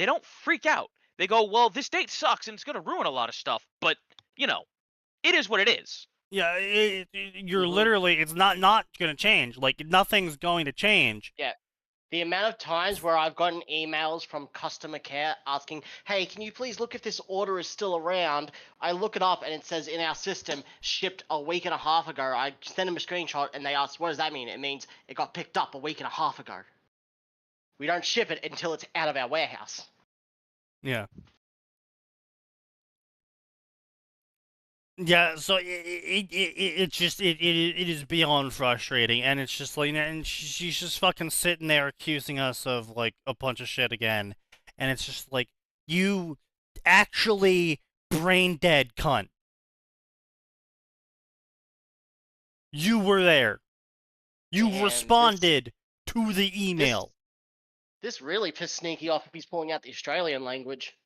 They don't freak out. They go, well, this date sucks and it's going to ruin a lot of stuff, but, you know, it is what it is. Yeah, you're literally, it's not going to change. Like, nothing's going to change. Yeah. The amount of times where I've gotten emails from customer care asking, hey, can you please look if this order is still around? I look it up and it says in our system, shipped a week and a half ago. I send them a screenshot and they ask, what does that mean? It means it got picked up a week and a half ago. We don't ship it until it's out of our warehouse. Yeah. Yeah, so it is beyond frustrating, and it's just like, and she's just fucking sitting there accusing us of like a bunch of shit again, and it's just like, you actually brain dead cunt. You were there. You And responded to the email. This really pissed Sneaky off if he's pulling out the Australian language.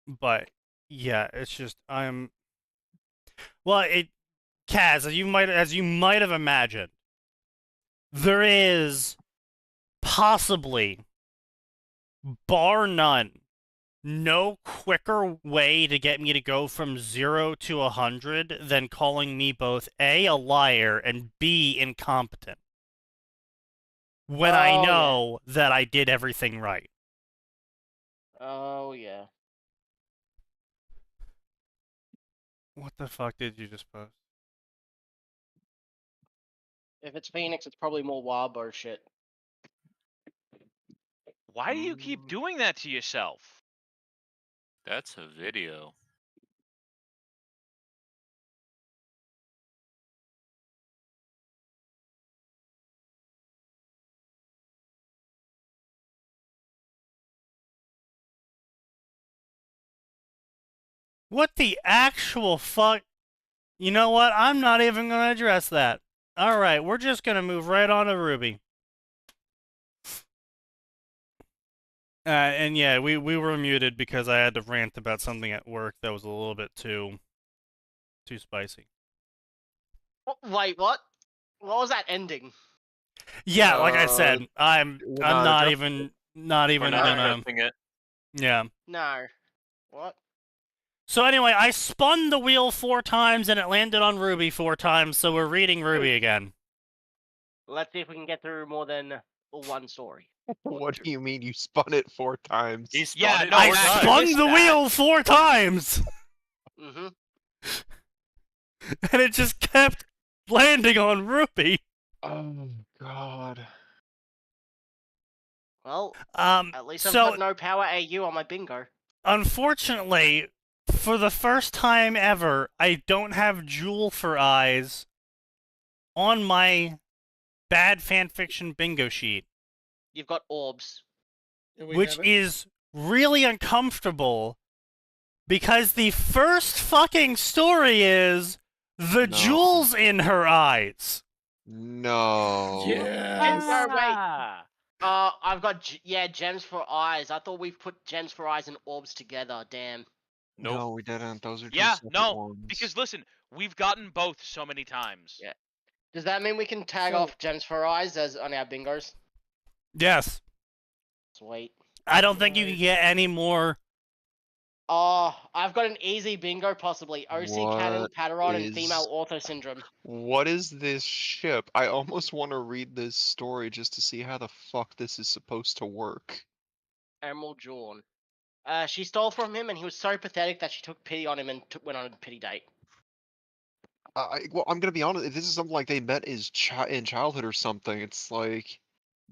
But yeah, it's just Kaz, as you might have imagined, there is possibly, bar none, no quicker way to get me to go from 0 to 100 than calling me both A, a liar, and B, incompetent. When I know that I did everything right. Oh, yeah. What the fuck did you just post? If it's Phoenix, it's probably more Wildbow shit. Why do you keep doing that to yourself? That's a video. What the actual fuck? You know what? I'm not even going to address that. Alright, we're just going to move right on to Ruby. And yeah, we were muted because I had to rant about something at work that was a little bit too spicy. Wait, what? What was that ending? Yeah, like I said, I'm not even gonna. It. Yeah. No. What? So anyway, I spun the wheel 4 times and it landed on Ruby 4 times, so we're reading Ruby again. Let's see if we can get through more than one story. What do you mean you spun it 4 times? He spun it I 4 times. spun the wheel 4 times! Mm-hmm. And it just kept landing on Ruby. Oh, God. Well, at least I've got no power AU on my bingo. Unfortunately, for the first time ever, I don't have Jewel for Eyes on my bad fanfiction bingo sheet. You've got orbs. Which is really uncomfortable, because the first fucking story is the jewels in her eyes. No. Yeah. I've got gems for eyes. I thought we've put gems for eyes and orbs together. Damn. Nope. No, we didn't. Those are two separate ones. Because listen, we've gotten both so many times. Yeah. Does that mean we can tag off gems for eyes as on our bingos? Yes. Sweet. I don't think you can get any more. Oh, I've got an easy bingo possibly. OC Cannon, Padaron, and Female Ortho Syndrome. What is this ship? I almost want to read this story just to see how the fuck this is supposed to work. Emerald Jawn. She stole from him and he was so pathetic that she took pity on him and went on a pity date. Well, I'm gonna be honest, if this is something like they met in childhood or something, it's like,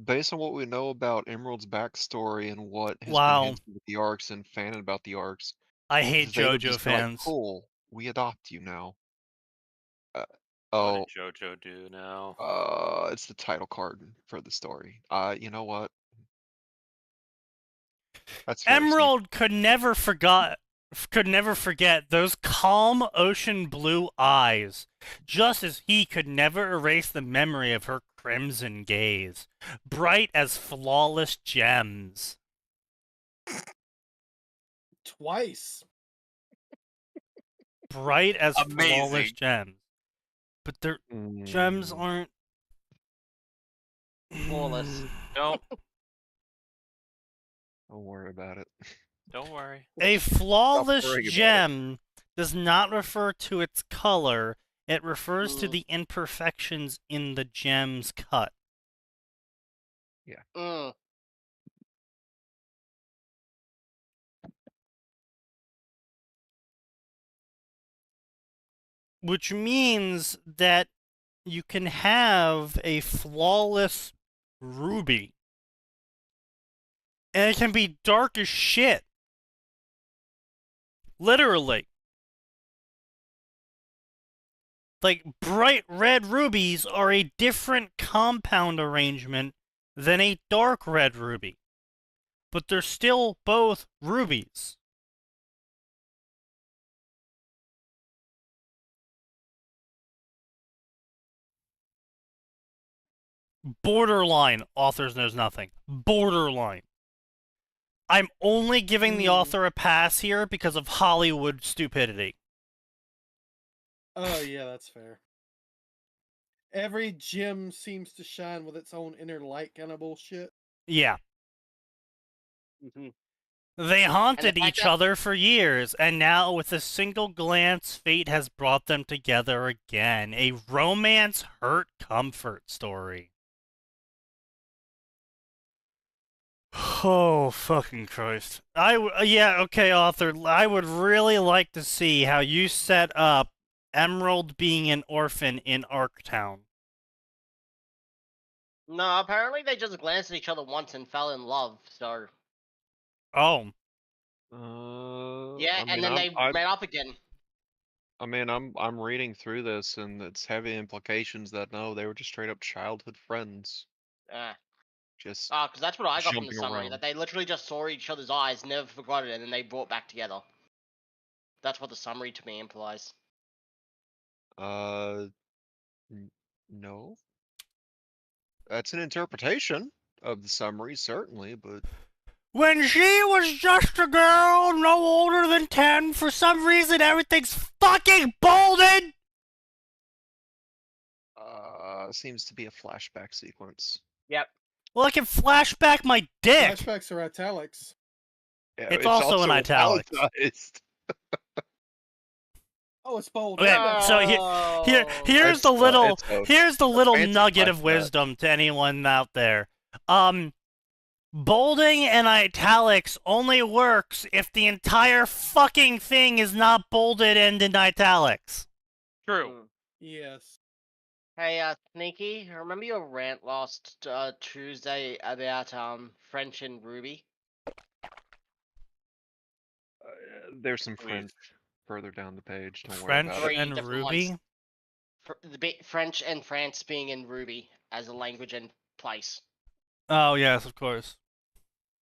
based on what we know about Emerald's backstory and what has been hinted with the arcs and fanon about the arcs, I hate JoJo like, fans. cool, we adopt you now. What did JoJo do now? It's the title card for the story. You know what? That's Emerald could never forget those calm ocean blue eyes, just as he could never erase the memory of her crimson gaze, bright as flawless gems. Twice. Bright as flawless gems. But their gems aren't flawless. Don't Don't worry about it. don't worry. A flawless worrying about it. gem does not refer to its color. It refers to Mm. the imperfections in the gem's cut. Mm. Which means that you can have a flawless ruby. And it can be dark as shit. Literally. Like, bright red rubies are a different compound arrangement than a dark red ruby. But they're still both rubies. Borderline. Authors knows nothing. Borderline. I'm only giving the author a pass here because of Hollywood stupidity. Oh yeah, that's fair. Every gem seems to shine with its own inner light kind of bullshit. Yeah. hmm They haunted fact each that- other for years, and now with a single glance, fate has brought them together again. A romance hurt comfort story. Oh, fucking Christ. Yeah, okay, author. I would really like to see how you set up Emerald being an orphan in Arktown. No, apparently they just glanced at each other once and fell in love. So Oh. yeah, I mean, and then they met up again. I mean, I'm reading through this, and it's heavy implications that no, they were just straight up childhood friends. Just Because that's what I got from the jumping summary. around. That they literally just saw each other's eyes, never forgot it, and then they brought back together. That's what the summary to me implies. No. That's an interpretation of the summary, certainly, but When she was just a girl, no older than 10, for some reason everything's fucking bolded! seems to be a flashback sequence. Yep. Well, I can flash back my dick! Flashbacks are italics. Yeah, It's also in italics. italicized. Oh, it's bold. Okay, so here's the little nugget of flashback. wisdom to anyone out there. Bolding and italics only works if the entire fucking thing is not bolded and in italics. True. Yes. Hey, Sneaky, remember your rant last Tuesday about French and Ruby? There's some Please. French further down the page. Don't worry French about Three it. and different Ruby? ones. French and France being in Ruby as a language and place. Oh, yes, of course.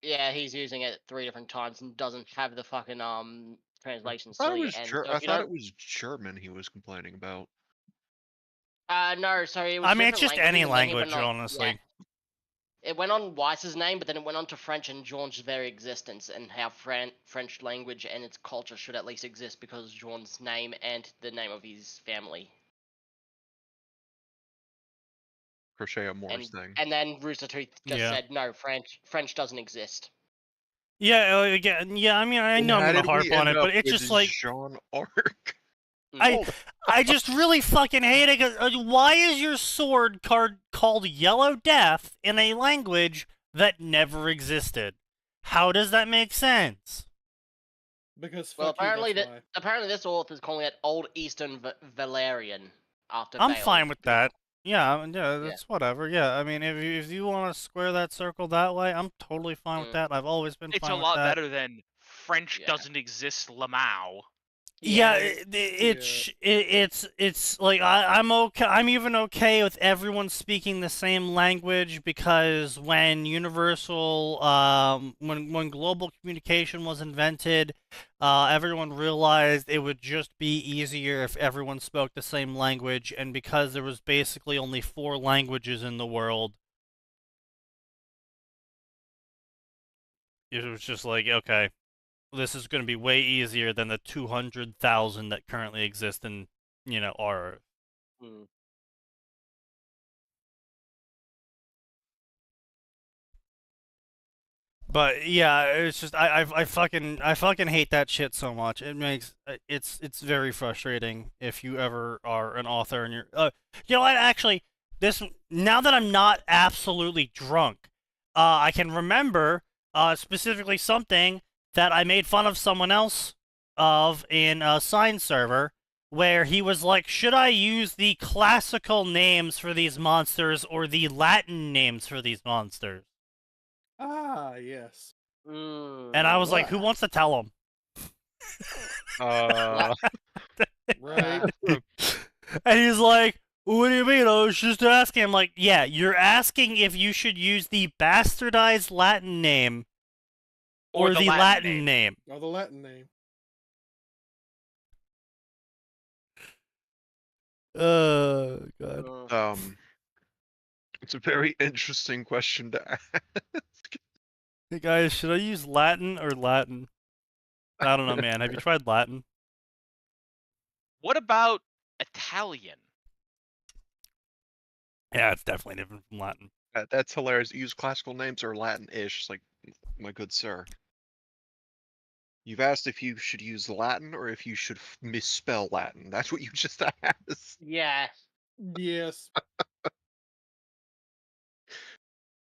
Yeah, he's using it 3 different times and doesn't have the fucking translation I thought, silly. it was, And Ger- so I if you thought don't, it was German he was complaining about. no, sorry, it was I mean, it's different just any languages, and then he language, went on- honestly. yeah. It went on Weiss's name, but then it went on to French and Jean's very existence, and how French language and its culture should at least exist because of Jean's name and the name of his family. Crochet a Morris thing. And then Rooster Teeth just Yeah. said, no, French doesn't exist. Yeah, again, yeah, I mean, I know I'm gonna harp on it, but it's just like... Jean Arc. I just really fucking hate it. 'Cause, why is your sword card called Yellow Death in a language that never existed? How does that make sense? Because Well, fuck you, apparently that's why. apparently this author is calling it Old Eastern Valerian after I'm Vale. fine with that. Yeah, that's whatever. Yeah, I mean, if you want to square that circle that way, I'm totally fine with that. I've always been It's fine a with lot that. better than French Yeah. doesn't exist Lamau. Yeah, it's like I'm okay. I'm even okay with everyone speaking the same language because when universal, when global communication was invented, everyone realized it would just be easier if everyone spoke the same language, and because there was basically only 4 languages in the world, it was just like, okay, this is going to be way easier than the 200,000 that currently exist in, our Earth. But yeah, it's just I fucking hate that shit so much. It makes it's very frustrating if you ever are an author and you're you know what, actually, this, now that I'm not absolutely drunk, I can remember specifically something that I made fun of someone else of in a sign server, where he was like, should I use the classical names for these monsters or the Latin names for these monsters? Ah, yes. And I was like, who wants to tell him? Uh, Right. And he's like, what do you mean? I was just asking. I'm like, yeah, you're asking if you should use the bastardized Latin name or the Latin name. Or the Latin name. God. it's a very interesting question to ask. Hey guys, should I use Latin or Latin? I don't know, man. Have you tried Latin? What about Italian? Yeah, it's definitely different from Latin. That's hilarious. Use classical names or Latin-ish. It's like, my good sir. You've asked if you should use Latin or if you should misspell Latin. That's what you just asked. Yeah. Yes.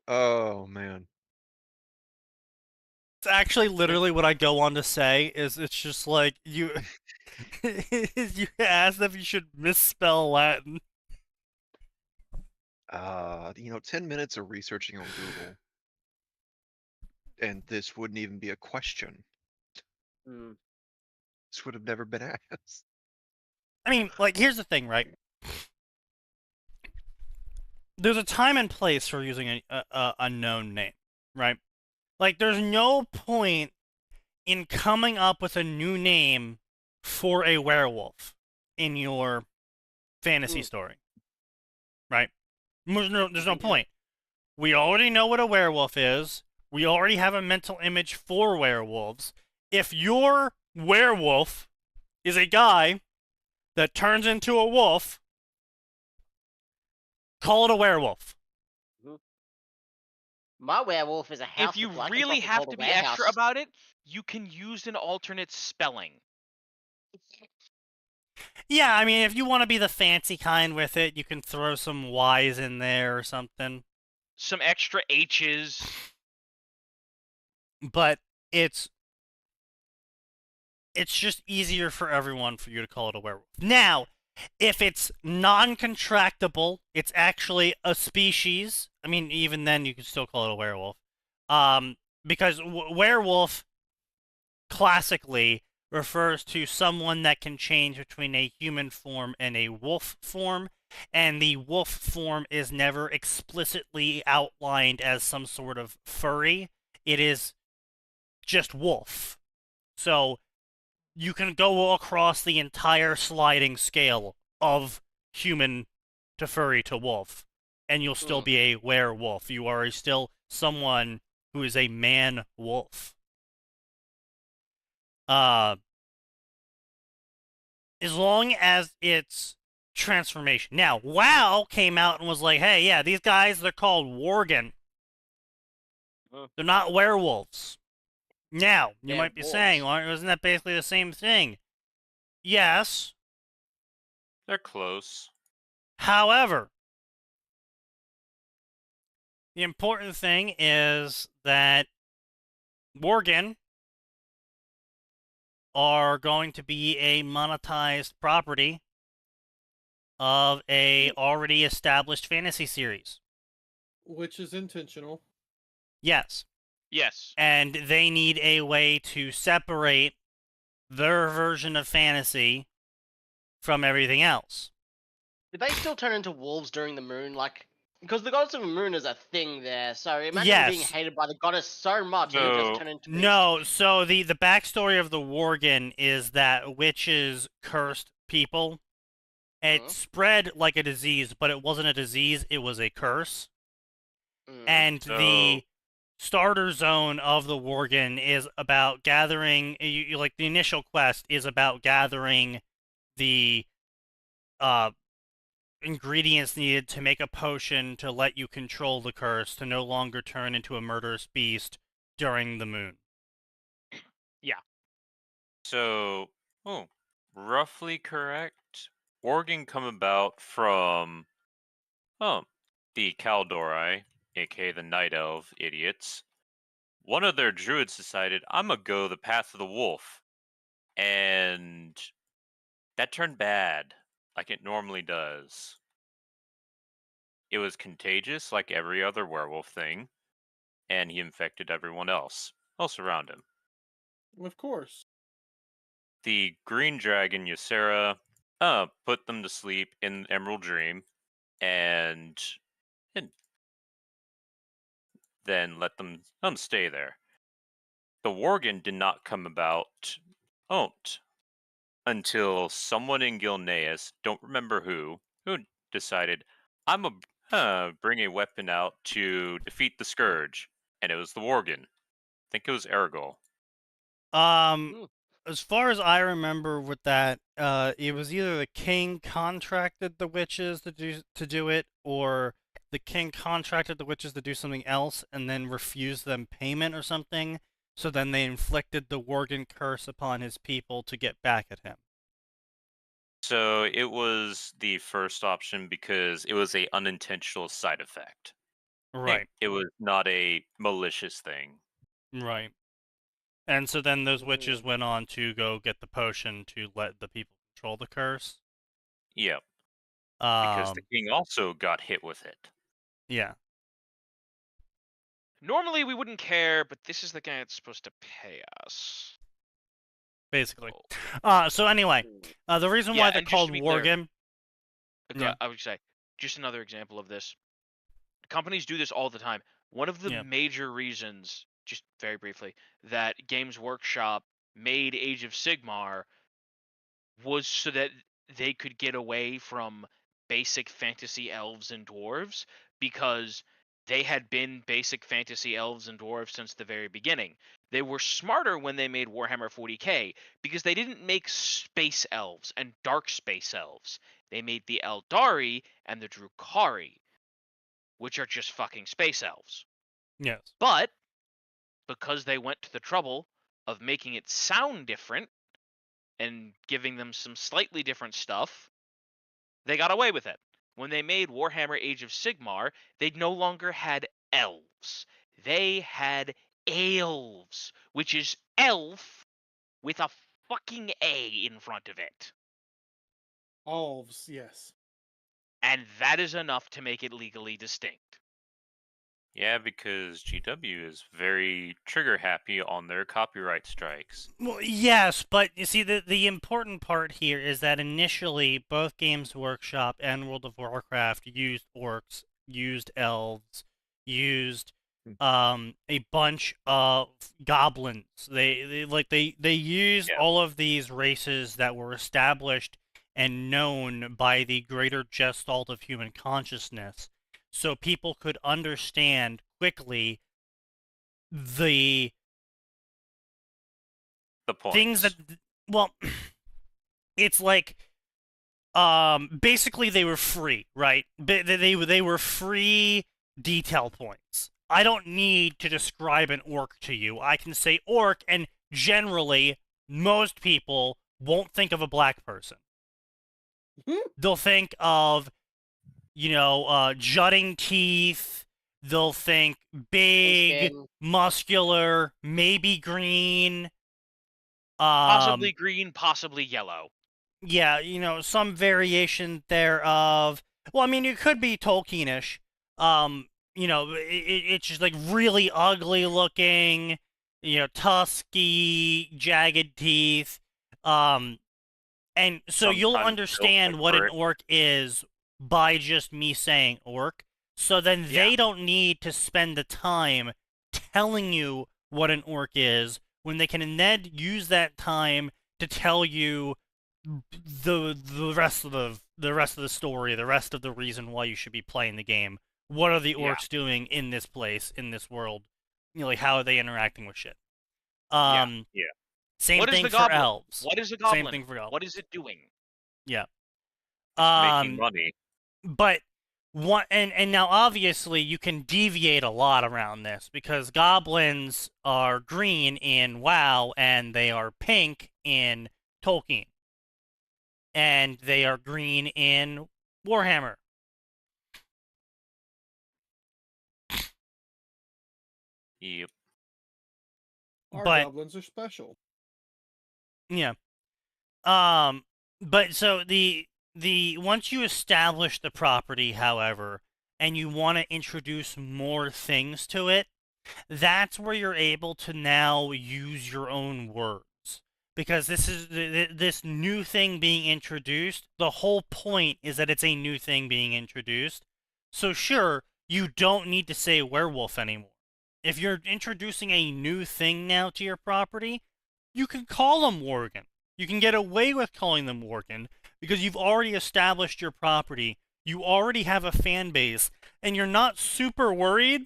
Oh man. It's actually literally what I go on to say. Is it's just like you you asked if you should misspell Latin. 10 minutes of researching on Google, and this wouldn't even be a question. This would have never been asked. I mean, like, here's the thing, right? There's a time and place for using a known name, right? Like, there's no point in coming up with a new name for a werewolf in your fantasy story, right? There's no point. We already know what a werewolf is. We already have a mental image for werewolves. If your werewolf is a guy that turns into a wolf, call it a werewolf. My werewolf is a house. If you with, like, really it's have called to a be extra warehouse. about it, you can use an alternate spelling. Yeah, I mean, if you want to be the fancy kind with it, you can throw some Y's in there or something. Some extra H's. But it's just easier for everyone for you to call it a werewolf. Now, if it's non-contractable, it's actually a species. I mean, even then, you can still call it a werewolf. Because werewolf, classically, refers to someone that can change between a human form and a wolf form, and the wolf form is never explicitly outlined as some sort of furry. It is just wolf. So you can go across the entire sliding scale of human to furry to wolf, and you'll still be a werewolf. You are still someone who is a man wolf. As long as it's transformation. Now, WoW came out and was like, hey, yeah, these guys, they're called Worgen. They're not werewolves. Now, you might be saying, well, isn't that basically the same thing? Yes. They're close. However, the important thing is that Worgen are going to be a monetized property of a already established fantasy series. Which is intentional. Yes. Yes. And they need a way to separate their version of fantasy from everything else. Did they still turn into wolves during the moon? Like, because the goddess of the moon is a thing there, so imagine being hated by the goddess so much and you just turn into beast. No, so the backstory of the Worgen is that witches cursed people. It spread like a disease, but it wasn't a disease, it was a curse. And the starter zone of the Worgen is about gathering, like the initial quest is about gathering the ingredients needed to make a potion to let you control the curse, to no longer turn into a murderous beast, during the moon. So, roughly correct. Organ come about from, the Kaldori, aka the Night Elf idiots. One of their druids decided, I'm gonna go the path of the wolf. And that turned bad, like it normally does. It was contagious, like every other werewolf thing, and he infected everyone else around him. Of course. The green dragon Ysera put them to sleep in Emerald Dream, and then let them stay there. The Worgen did not come about until someone in Gilneas, don't remember who decided, I'm gonna bring a weapon out to defeat the Scourge, and it was the Worgen. I think it was Ergol. As far as I remember with that, it was either the king contracted the witches to do it, or the king contracted the witches to do something else and then refused them payment or something. So then they inflicted the Worgen curse upon his people to get back at him. So it was the first option because it was a unintentional side effect. Right. It was not a malicious thing. Right. And so then those witches went on to go get the potion to let the people control the curse. Yep. Because the Um, king also got hit with it. yeah. Normally we wouldn't care, but this is the guy that's supposed to pay us. Basically. Oh. So anyway, the reason Yeah, why they're and just called to be clear, Worgen. Yeah. I would say, just another example of this. Companies do this all the time. One of the Yeah. major reasons, just very briefly, that Games Workshop made Age of Sigmar was so that they could get away from basic fantasy elves and dwarves, because they had been basic fantasy elves and dwarves since the very beginning. They were smarter when they made Warhammer 40k because they didn't make space elves and dark space elves. They made the Eldari and the Drukhari, which are just fucking space elves. Yes. But because they went to the trouble of making it sound different and giving them some slightly different stuff, they got away with it. When they made Warhammer Age of Sigmar, they no longer had elves. They had elves, which is elf with a fucking A in front of it. Elves, yes. And that is enough to make it legally distinct. Yeah, because GW is very trigger happy on their copyright strikes. Well, yes, but you see, the important part here is that initially both Games Workshop and World of Warcraft used orcs, used elves, used a bunch of goblins. They used all of these races that were established and known by the greater gestalt of human consciousness, so people could understand quickly the points. things that, well, it's like, basically they were free, right? They were free detail points. I don't need to describe an orc to you. I can say orc, and generally, most people won't think of a black person. They'll think of, jutting teeth. They'll think big, muscular, maybe green. Possibly green, possibly yellow. Yeah, some variation thereof. Well, I mean, it could be Tolkienish. It's just like really ugly looking, tusky, jagged teeth. And so you'll Sometimes understand what an orc is by just me saying orc. So then they don't need to spend the time telling you what an orc is, when they can instead use that time to tell you the rest of the story, the rest of the reason why you should be playing the game. What are the orcs doing in this place, in this world? Like, how are they interacting with shit? Same What is thing the for goblin? elves. What is a goblin? Same thing for elves. What is it doing? Yeah. It's making money. But And now obviously you can deviate a lot around this because goblins are green in WoW and they are pink in Tolkien. And they are green in Warhammer. Yep. Our But goblins are special. yeah. But so the once you establish the property, however, and you want to introduce more things to it, that's where you're able to now use your own words. Because this is this new thing being introduced, the whole point is that it's a new thing being introduced. So sure, you don't need to say werewolf anymore. If you're introducing a new thing now to your property, you can call them Worgen. You can get away with calling them Worgen because you've already established your property, you already have a fan base, and you're not super worried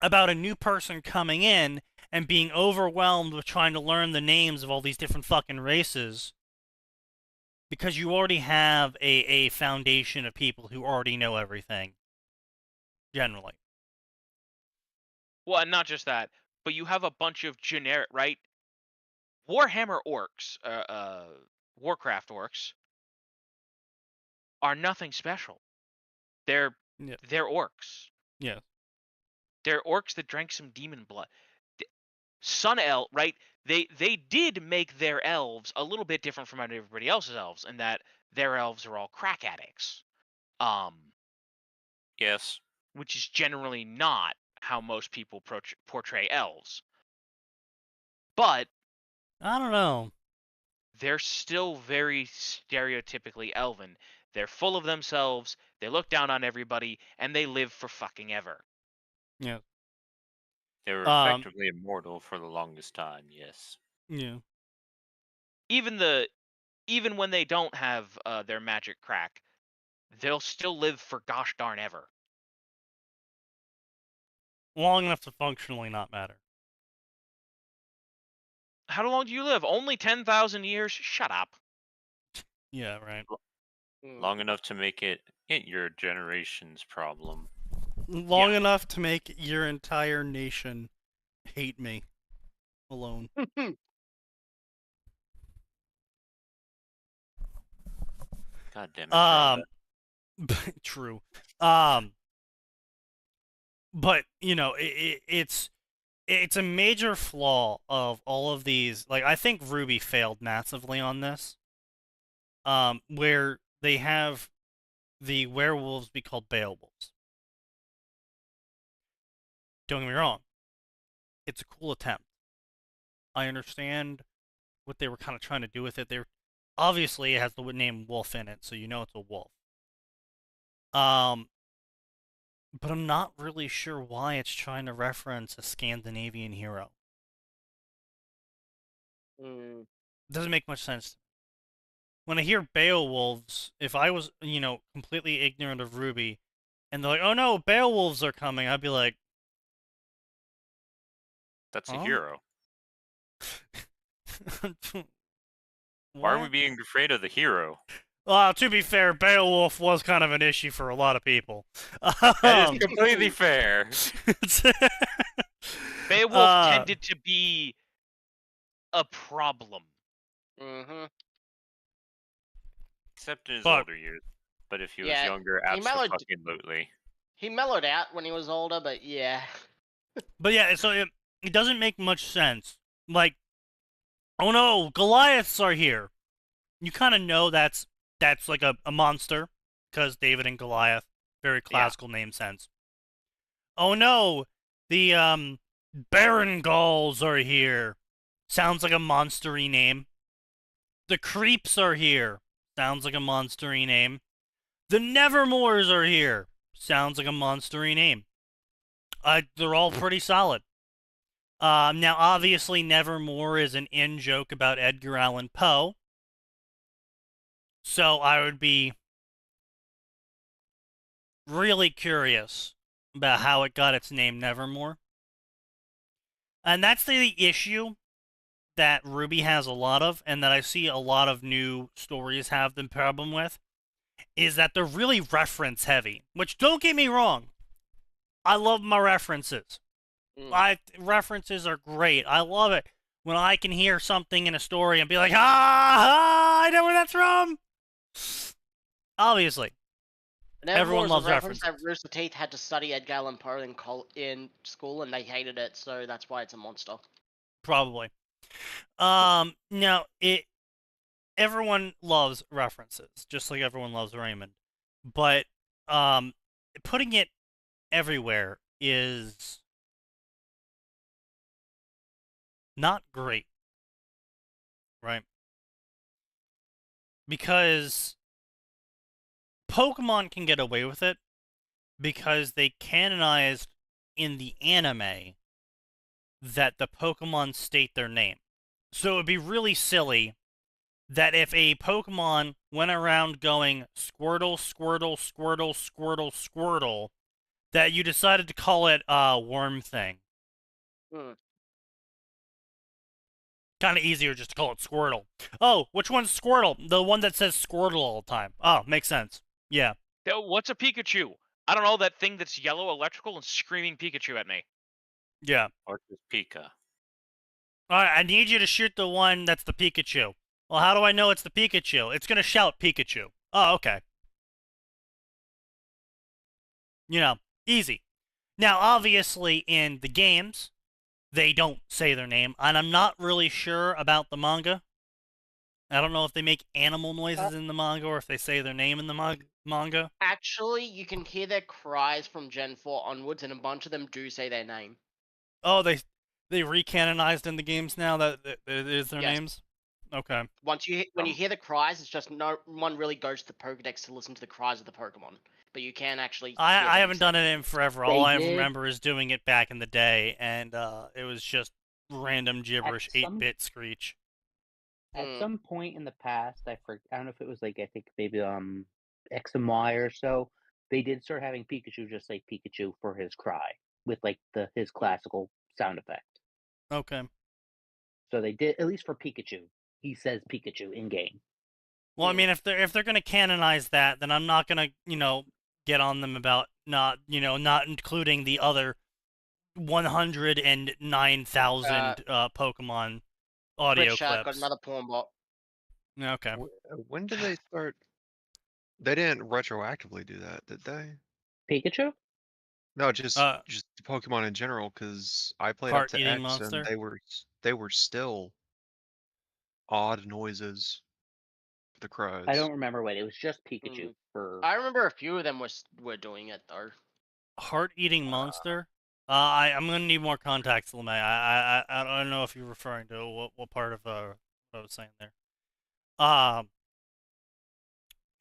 about a new person coming in and being overwhelmed with trying to learn the names of all these different fucking races because you already have a foundation of people who already know everything, generally. Well, and not just that, but you have a bunch of generic, right? Warhammer orcs, Warcraft orcs, are nothing special. They're orcs. Yeah. They're orcs that drank some demon blood. Sun Elf, right? They did make their elves a little bit different from everybody else's elves in that their elves are all crack addicts. Yes. Which is generally not how most people portray elves. But I don't know. They're still very stereotypically elven. They're full of themselves, they look down on everybody, and they live for fucking ever. Yeah. They were effectively immortal for the longest time, yes. Yeah. Even when they don't have their magic crack, they'll still live for gosh darn ever. Long enough to functionally not matter. How long do you live? Only 10,000 years? Shut up. Yeah, right. Long enough to make it your generation's problem. Long enough to make your entire nation hate me alone. God damn it. True. But you know, it's a major flaw of all of these. Like, I think Ruby failed massively on this. Where they have the werewolves be called Beowulfs. Don't get me wrong. It's a cool attempt. I understand what they were kind of trying to do with it. They're obviously it has the name wolf in it, so you know it's a wolf. But I'm not really sure why it's trying to reference a Scandinavian hero. Doesn't make much sense. When I hear Beowulfs, if I was, completely ignorant of Ruby, and they're like, oh no, Beowulfs are coming, I'd be like... That's a hero. Why are we being afraid of the hero? To be fair, Beowulf was kind of an issue for a lot of people. That is completely fair. Beowulf tended to be a problem. Except in his older years. But if he was younger, absolutely. He mellowed out when he was older, but yeah. But yeah, so it doesn't make much sense. Like, oh no, Goliaths are here. You kind of know that's like a monster, because David and Goliath, very classical name sense. Oh no, the Baron Gauls are here. Sounds like a monstery name. The Creeps are here. Sounds like a monstery name. The Nevermores are here. Sounds like a monstery name. They're all pretty solid. Now, obviously, Nevermore is an in-joke about Edgar Allan Poe. So I would be really curious about how it got its name Nevermore. And that's the issue that Ruby has a lot of, and that I see a lot of new stories have the problem with, is that they're really reference heavy. Which, don't get me wrong, I love my references. References are great. I love it when I can hear something in a story and be like, I know where that's from. Obviously. Everyone loves references. That Rooster Teeth had to study Edgar Allan Poe in school, and they hated it, so that's why it's a monster. Probably. Now, everyone loves references, just like everyone loves Raymond. But putting it everywhere is not great, right? Because Pokemon can get away with it because they canonized in the anime that the Pokemon state their name. So it would be really silly that if a Pokemon went around going Squirtle, Squirtle, Squirtle, Squirtle, Squirtle, that you decided to call it Worm Thing. Kind of easier just to call it Squirtle. Oh, which one's Squirtle? The one that says Squirtle all the time. Oh, makes sense. Yeah. What's a Pikachu? I don't know, that thing that's yellow electrical and screaming Pikachu at me. Yeah. Or just Pika. Alright, I need you to shoot the one that's the Pikachu. Well, how do I know it's the Pikachu? It's gonna shout Pikachu. Oh, okay. You know, easy. Now, obviously, in the games, they don't say their name, and I'm not really sure about the manga. I don't know if they make animal noises in the manga or if they say their name in the manga. Actually, you can hear their cries from Gen 4 onwards, and a bunch of them do say their name. Oh, they recanonized in the games now that it is their names? Okay. When you hear the cries, it's just no one really goes to the Pokedex to listen to the cries of the Pokemon. But you can actually. I haven't done it in forever. All I remember is doing it back in the day, and it was just random gibberish, 8-bit screech. At some point in the past, I don't know if it was like, I think maybe X and Y or so, they did start having Pikachu just say Pikachu for his cry with like his classical sound effect. Okay. So they did, at least for Pikachu. He says Pikachu in game. Well, I mean, if they're gonna canonize that, then I'm not gonna, get on them about not including the other 109,000 Pokemon audio clips. Got another porn bot. Okay. When did they start? They didn't retroactively do that, did they? Pikachu? No, just Pokemon in general. Because I played up to X, monster? and they were still odd noises for the cries. I don't remember when. It was just Pikachu for. I remember a few of them were doing it though. Heart-eating monster? I'm gonna need more context, LeMay. I don't know if you're referring to what part of what I was saying there.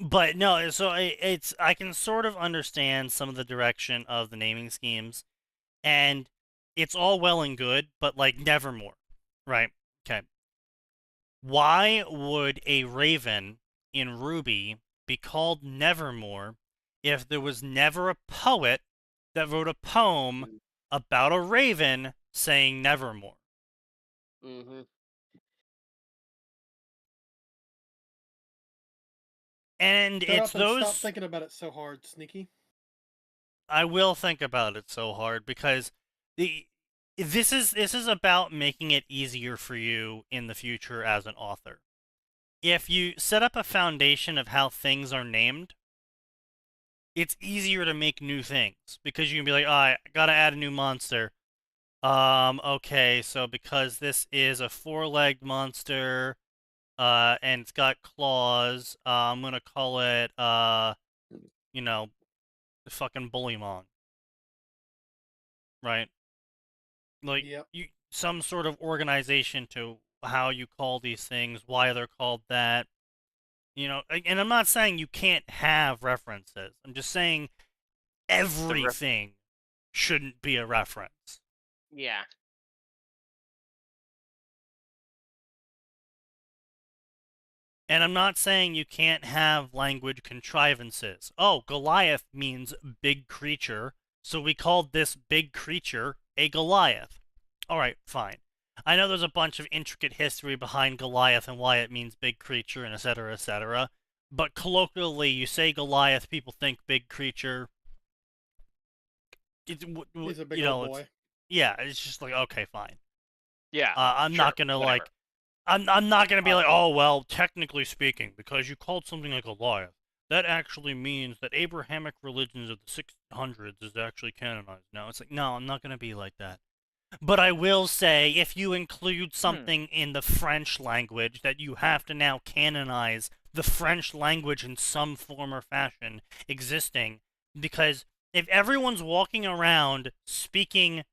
But no, so I can sort of understand some of the direction of the naming schemes, and it's all well and good, but like Nevermore, right? Okay. Why would a raven in Ruby be called Nevermore if there was never a poet that wrote a poem about a raven saying Nevermore? Mm-hmm. And it's those. Stop thinking about it so hard, Sneaky. I will think about it so hard because this is about making it easier for you in the future as an author. If you set up a foundation of how things are named, it's easier to make new things because you can be like, I gotta add a new monster. Okay, so because this is a 4-legged monster, and it's got claws, I'm gonna call it, fucking Bullymon. Right? Like, some sort of organization to how you call these things, why they're called that. And I'm not saying you can't have references. I'm just saying everything shouldn't be a reference. Yeah. And I'm not saying you can't have language contrivances. Oh, Goliath means big creature, so we called this big creature a Goliath. Alright, fine. I know there's a bunch of intricate history behind Goliath and why it means big creature and etc., etc., but colloquially, you say Goliath, people think big creature. He's a big you know, old boy. yeah, it's just like, okay, fine. Yeah. I'm sure, not gonna whatever. like, I'm not gonna be like, Okay. oh well, technically speaking, because you called something like Goliath, that actually means that Abrahamic religions of the 600s is actually canonized now. It's like, no, I'm not gonna be like that. But I will say, if you include something in the French language, that you have to now canonize the French language in some form or fashion existing, because if everyone's walking around speaking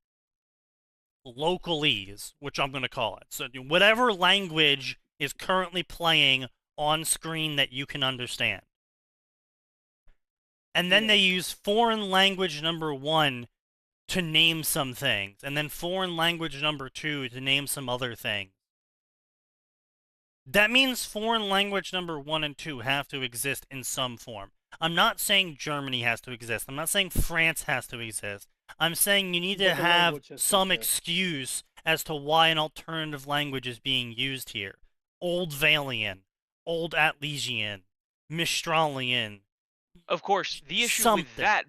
localese, which I'm going to call it, so whatever language is currently playing on screen that you can understand, and then they use foreign language number 1 to name some things, and then foreign language number 2 to name some other things. That means foreign language number 1 and 2 have to exist in some form. I'm not saying Germany has to exist. I'm not saying France has to exist. I'm saying you need But to the have language has to some exist. excuse as to why an alternative language is being used here. Old Valian, Old Atlesian, Mistralian. Of course, the issue with Something. that,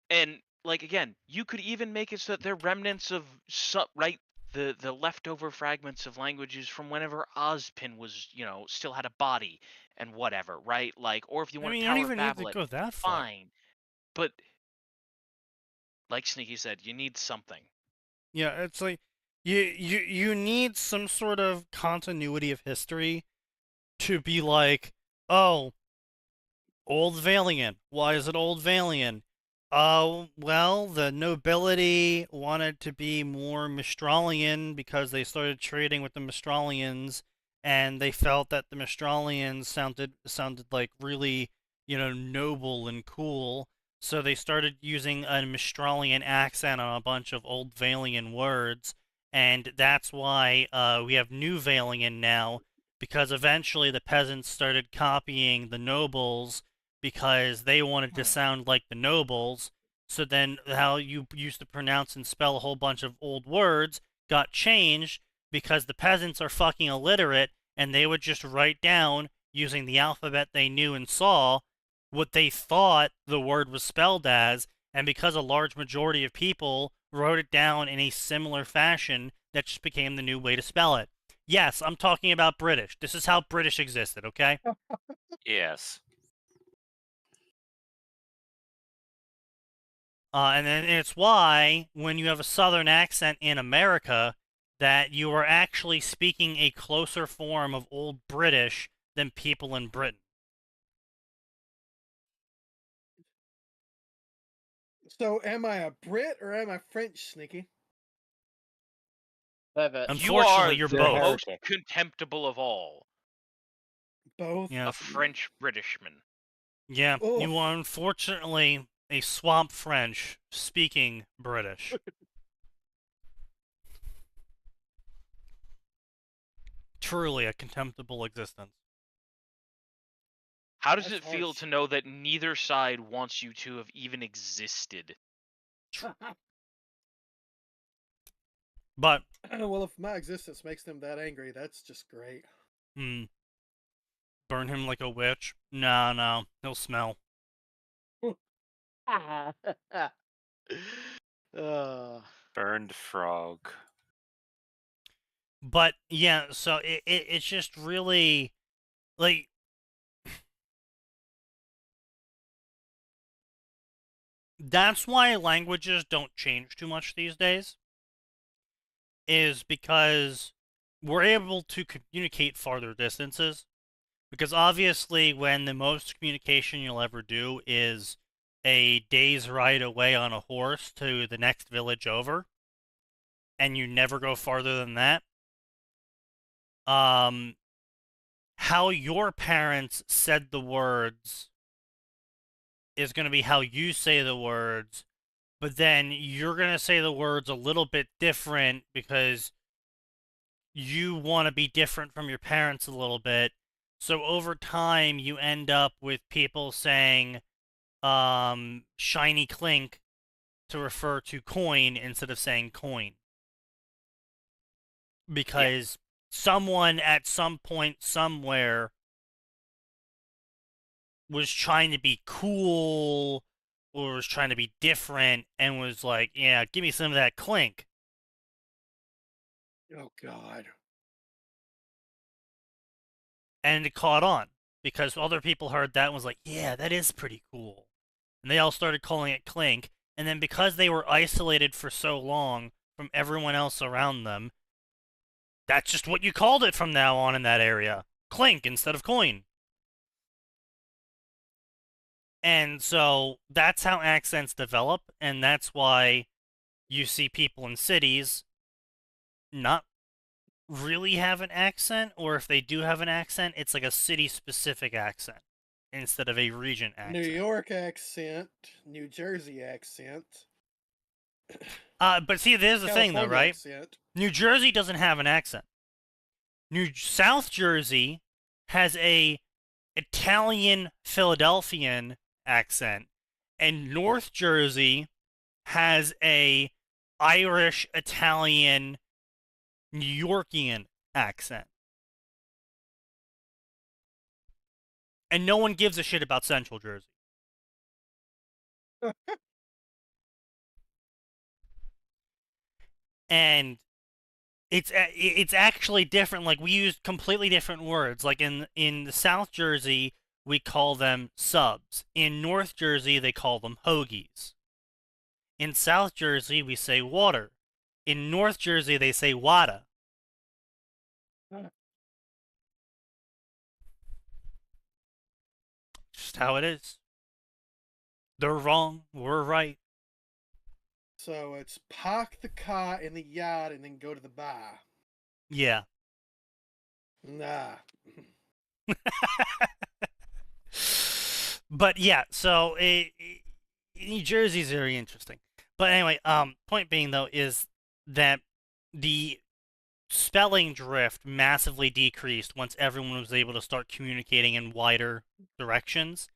and like again, you could even make it so that they're remnants of right, the leftover fragments of languages from whenever Ozpin was, still had a body and whatever, right? Like, or if you I want mean, to you don't Tower of even need to Babel it, go that far. fine. But like Sneaky said, you need something. Yeah, it's like you need some sort of continuity of history to be like, oh, Old Valiant. Why is it Old Valiant? Oh, well, the nobility wanted to be more Mistralian because they started trading with the Mistralians, and they felt that the Mistralians sounded like really, noble and cool. So they started using a Mistralian accent on a bunch of Old Valiant words, and that's why we have New Valiant now, because eventually the peasants started copying the nobles because they wanted to sound like the nobles. So then how you used to pronounce and spell a whole bunch of old words got changed because the peasants are fucking illiterate and they would just write down using the alphabet they knew and saw what they thought the word was spelled as, and because a large majority of people wrote it down in a similar fashion, that just became the new way to spell it. Yes, I'm talking about British. This is how British existed, okay? Yes. And then it's why, when you have a southern accent in America, that you are actually speaking a closer form of Old British than people in Britain. So, am I a Brit or am I French, Sneaky? Unfortunately, you're the both. most contemptible of all. Both? Yeah. A French Britishman. Yeah, Oof. you are unfortunately a swamp French speaking British. Truly a contemptible existence. How does That's it feel harsh. to know that neither side wants you to have even existed? But Well, if my existence makes them that angry, that's just great. burn him like a witch? No, he'll smell. Burned frog. But yeah, so it's just really like that's why languages don't change too much these days. Is because we're able to communicate farther distances. Because obviously, when the most communication you'll ever do is a day's ride away on a horse to the next village over, and you never go farther than that, how your parents said the words is going to be how you say the words, but then you're going to say the words a little bit different because you want to be different from your parents a little bit. So over time, you end up with people saying shiny clink to refer to coin instead of saying coin. Because someone at some point somewhere was trying to be cool or was trying to be different and was like, yeah, give me some of that clink. Oh God. And it caught on because other people heard that and was like, yeah, that is pretty cool. And they all started calling it clink. And then because they were isolated for so long from everyone else around them, that's just what you called it from now on in that area. Clink instead of coin. And so that's how accents develop, and that's why you see people in cities not really have an accent, or if they do have an accent, it's like a city-specific accent instead of a region accent. New York accent, New Jersey accent. But see, there's the thing, though, California right? accent. New Jersey doesn't have an accent. South Jersey has a Italian Philadelphian accent, and North Jersey has a Irish Italian New Yorkian accent. And no one gives a shit about Central Jersey. And it's actually different. Like, we use completely different words. Like in the South Jersey, we call them subs. In North Jersey, they call them hoagies. In South Jersey, we say water. In North Jersey, they say wada. Just how it is. They're wrong, we're right. So it's park the car in the yard and then go to the bar. Yeah. Nah. But yeah, so New Jersey's very interesting. But anyway, point being though is that the spelling drift massively decreased once everyone was able to start communicating in wider directions.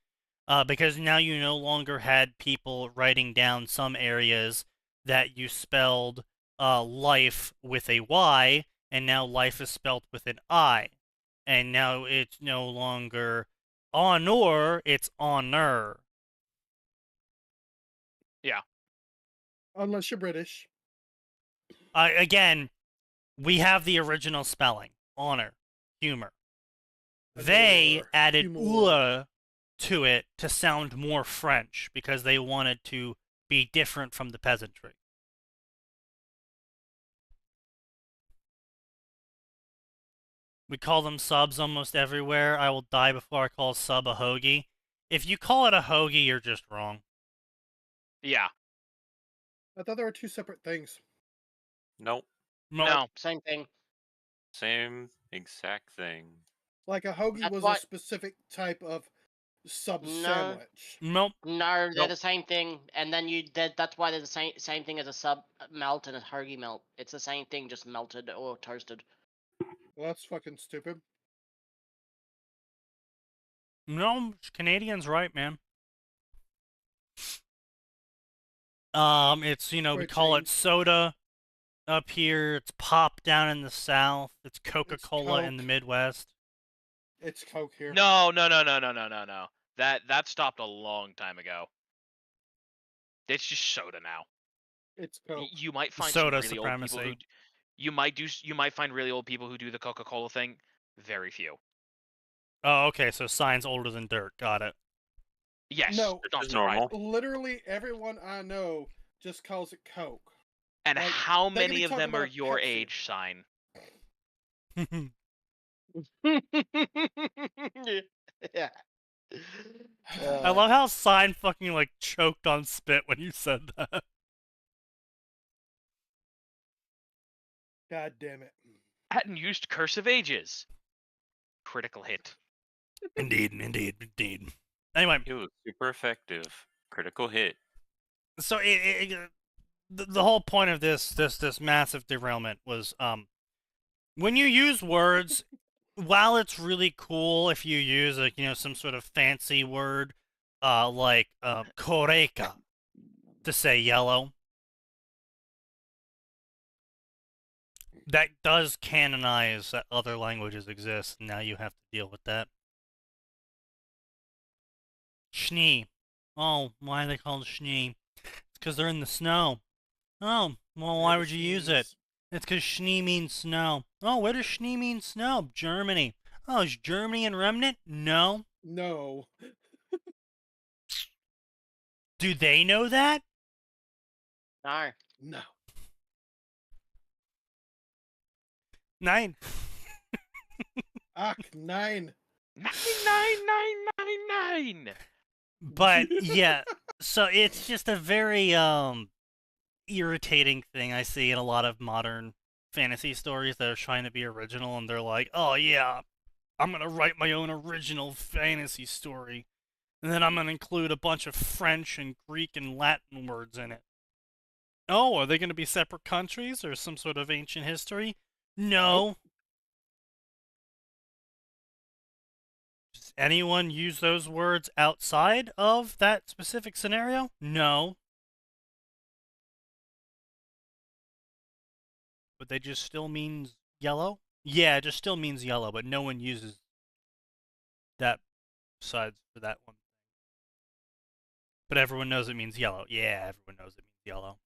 Because now you no longer had people writing down some areas that you spelled life with a Y, and now life is spelled with an I. And now it's no longer honor, it's honor. Yeah. Unless you're British. Again, we have the original spelling, honor, humor. They added "ur" to it to sound more French because they wanted to be different from the peasantry. We call them subs almost everywhere. I will die before I call a sub a hoagie. If you call it a hoagie, you're just wrong. Yeah. I thought there were two separate things. Nope. No. Same thing. Same exact thing. Like a hoagie That's was why- a specific type of sub No. sandwich. Nope. No, they're Nope. the same thing, and then that's why they're the same thing as a sub melt and a hoagie melt. It's the same thing, just melted or toasted. Well, that's fucking stupid. No, Canadians right, man. It's, we call it soda up here. It's pop down in the South. It's Coca-Cola in the Coke. Midwest. It's Coke here. No. That stopped a long time ago. It's just soda now. It's Coke. You might find Soda some really old people who supremacy. you might find really old people who do the Coca-Cola thing. Very few. Oh, okay, so sign's older than dirt. Got it. Yes, No, not It's surprising. normal. Literally everyone I know just calls it Coke. And Like, how they could be many of talking them are about your Pepsi. age, sign? Yeah. I love how sign fucking like choked on spit when you said that. God damn it. Hadn't used cursive ages. Critical hit. Indeed. Anyway, It was super effective. Critical hit. so the whole point of this massive derailment was when you use words, while it's really cool if you use some sort of fancy word like koreka to say yellow, that does canonize that other languages exist, and now you have to deal with that. Schnee. Oh, why are they called schnee? It's because they're in the snow. Oh, well, why would you use it? It's because schnee means snow. Oh, where does schnee mean snow? Germany. Oh, is Germany in Remnant? No. No. Do they know that? No. No. 9. Ach, nine. 99999. But yeah, so it's just a very irritating thing I see in a lot of modern fantasy stories that are trying to be original, and they're like, "Oh yeah, I'm gonna write my own original fantasy story, and then I'm gonna include a bunch of French and Greek and Latin words in it." Oh, are they gonna be separate countries or some sort of ancient history? No. Does anyone use those words outside of that specific scenario? No. But they just still means yellow? Yeah, it just still means yellow, but no one uses that besides for that one. But everyone knows it means yellow. Yeah, everyone knows it means yellow.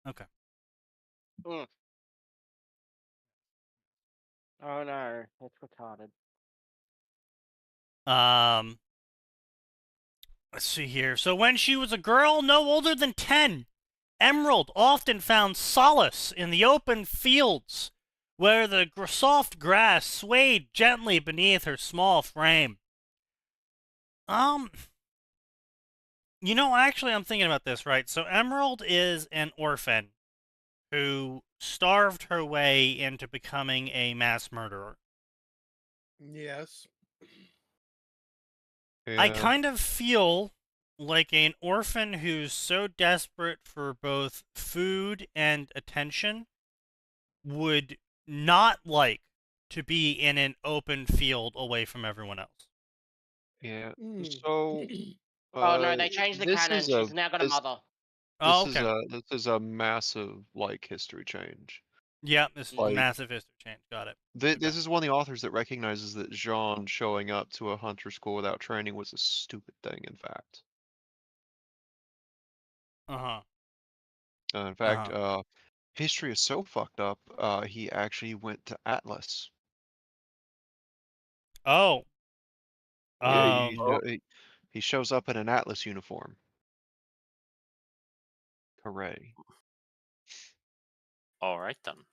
Okay. Oh no, that's retarded. Let's see here. So when she was a girl no older than 10, Emerald often found solace in the open fields, where the soft grass swayed gently beneath her small frame. Actually, I'm thinking about this, right? So Emerald is an orphan who starved her way into becoming a mass murderer. Yes. I Yeah. kind of feel like an orphan who's so desperate for both food and attention would not like to be in an open field away from everyone else. Yeah. Mm. So, Oh no, they changed the this canon. is a She's now got a this mother. Oh, this okay. is a massive history change. Yeah, this is Like- massive history change. Got it. This is one of the authors that recognizes that Jean showing up to a hunter school without training was a stupid thing. In fact, Uh-huh. in fact, history is so fucked up. He actually went to Atlas. Oh. Yeah, he shows up in an Atlas uniform. Hooray! All right then.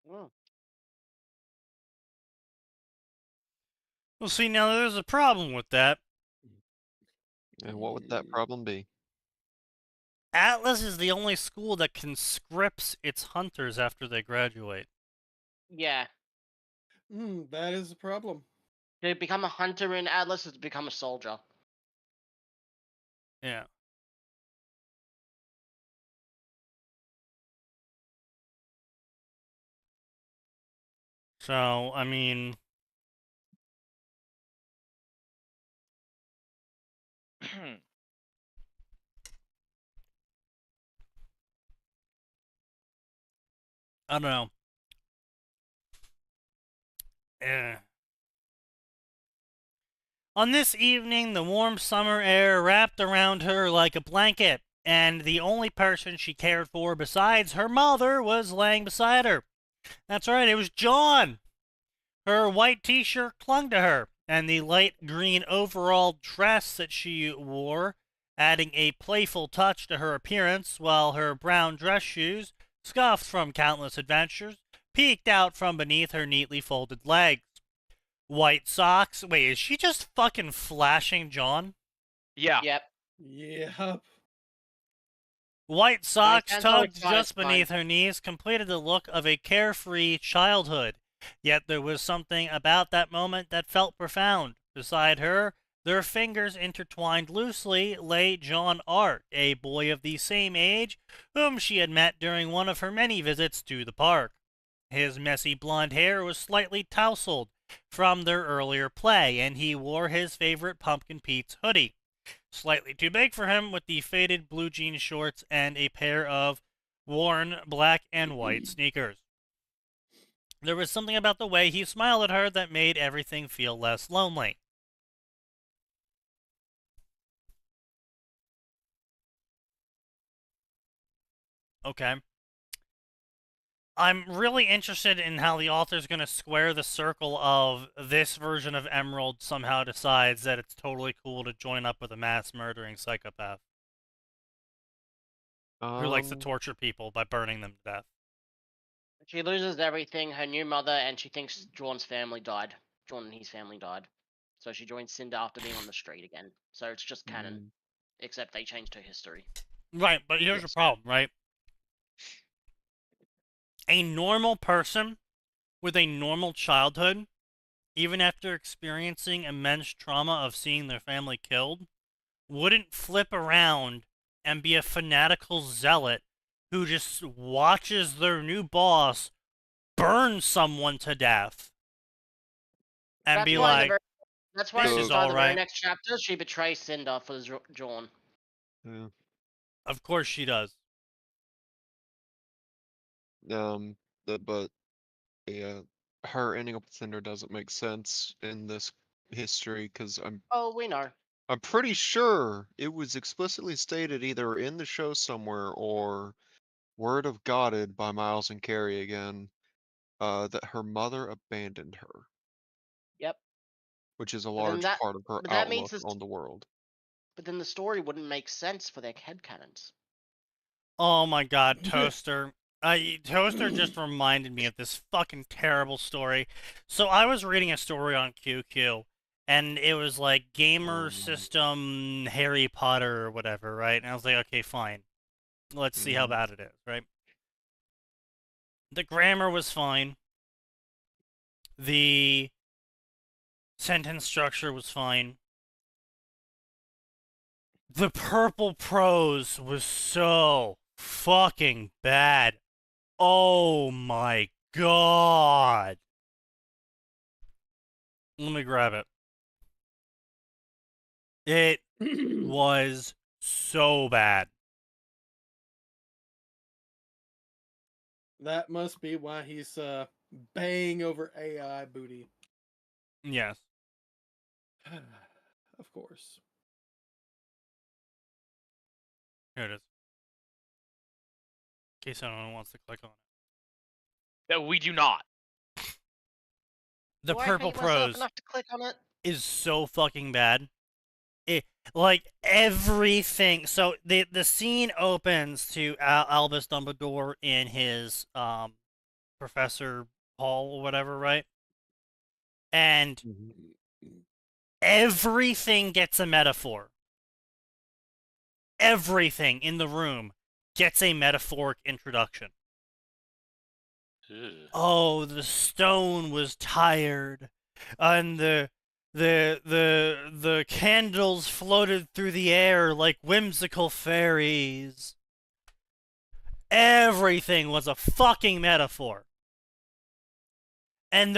Mm. Well, see, now there's a problem with that. And what would that problem be? Atlas is the only school that conscripts its hunters after they graduate. Yeah. That is a problem. To become a hunter in Atlas is to become a soldier. Yeah. So, I mean, I don't know. On this evening, the warm summer air wrapped around her like a blanket, and the only person she cared for besides her mother was laying beside her. That's right, it was John. Her white t-shirt clung to her, and the light green overall dress that she wore, adding a playful touch to her appearance, while her brown dress shoes, scuffed from countless adventures, peeked out from beneath her neatly folded legs. White socks. Wait, is she just fucking flashing John? Yeah. Yep. Yep. White socks sounds so tugged excited, just beneath her knees completed the look of a carefree childhood. Yet there was something about that moment that felt profound. Beside her, their fingers intertwined loosely, lay John Art, a boy of the same age, whom she had met during one of her many visits to the park. His messy blonde hair was slightly tousled from their earlier play, and he wore his favorite Pumpkin Pete's hoodie. Slightly too big for him, with the faded blue jean shorts and a pair of worn black and white sneakers. There was something about the way he smiled at her that made everything feel less lonely. Okay. I'm really interested in how the author's going to square the circle of this version of Emerald somehow decides that it's totally cool to join up with a mass murdering psychopath who likes to torture people by burning them to death. She loses everything, her new mother, and she thinks Jorn's family died. Jorn and his family died. So she joins Cinder after being on the street again. So it's just canon. Except they changed her history. Right, but here's the problem, right? A normal person with a normal childhood, even after experiencing immense trauma of seeing their family killed, wouldn't flip around and be a fanatical zealot who just watches their new boss burn someone to death and That's be why like, that's why this at is the start of the very alright. next chapter, she betrays Cinder for Jorn. Yeah. Of course she does. But yeah, her ending up with Cinder doesn't make sense in this history because Oh, we know. I'm pretty sure it was explicitly stated either in the show somewhere or word of Godded by Miles and Carrie again, that her mother abandoned her. Yep. Which is a But then large that- part of her but that means outlook this- on the world. But then the story wouldn't make sense for their headcanons. Oh my god, Toaster. Toaster just reminded me of this fucking terrible story. So I was reading a story on QQ, and it was like gamer system Harry Potter or whatever, right? And I was like, okay, fine. Let's see how bad it is, right? The grammar was fine. The sentence structure was fine. The purple prose was so fucking bad. Oh my god. Let me grab it. It was so bad. That must be why he's baying over AI booty. Yes. Of course. Here it is. In case anyone wants to click on it. No, we do not. The Do I purple hate myself prose enough to click on it? is so fucking bad. Like everything. So the scene opens to Albus Dumbledore in his Professor Hall or whatever, right? And everything gets a metaphor. Everything in the room gets a metaphoric introduction. Ugh. Oh, the stone was tired, and the candles floated through the air like whimsical fairies. Everything was a fucking metaphor. And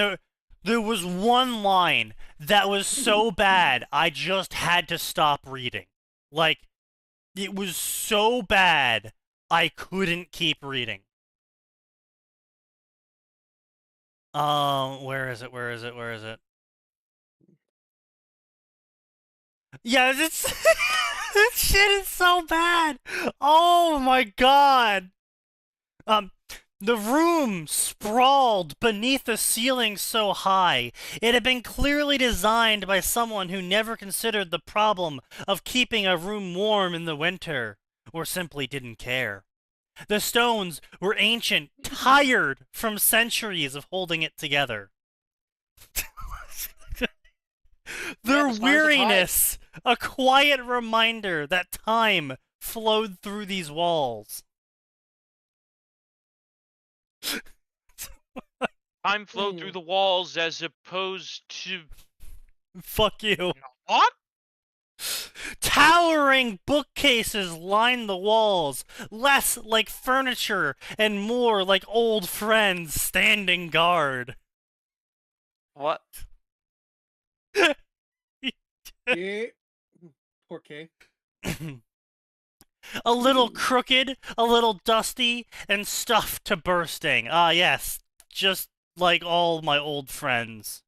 there was one line that was so bad, I just had to stop reading. Like, it was so bad, I couldn't keep reading. Where is it? Yeah, this this shit is so bad. Oh my god. The room sprawled beneath a ceiling so high. It had been clearly designed by someone who never considered the problem of keeping a room warm in the winter, or simply didn't care. The stones were ancient, tired from centuries of holding it together. Their weariness, a quiet reminder that time flowed through these walls. Time flowed through the walls as opposed to... Fuck you. What? Towering bookcases line the walls, less like furniture and more like old friends standing guard. What? Yeah. Poor K. A little crooked, a little dusty, and stuffed to bursting. Ah, yes, just like all my old friends.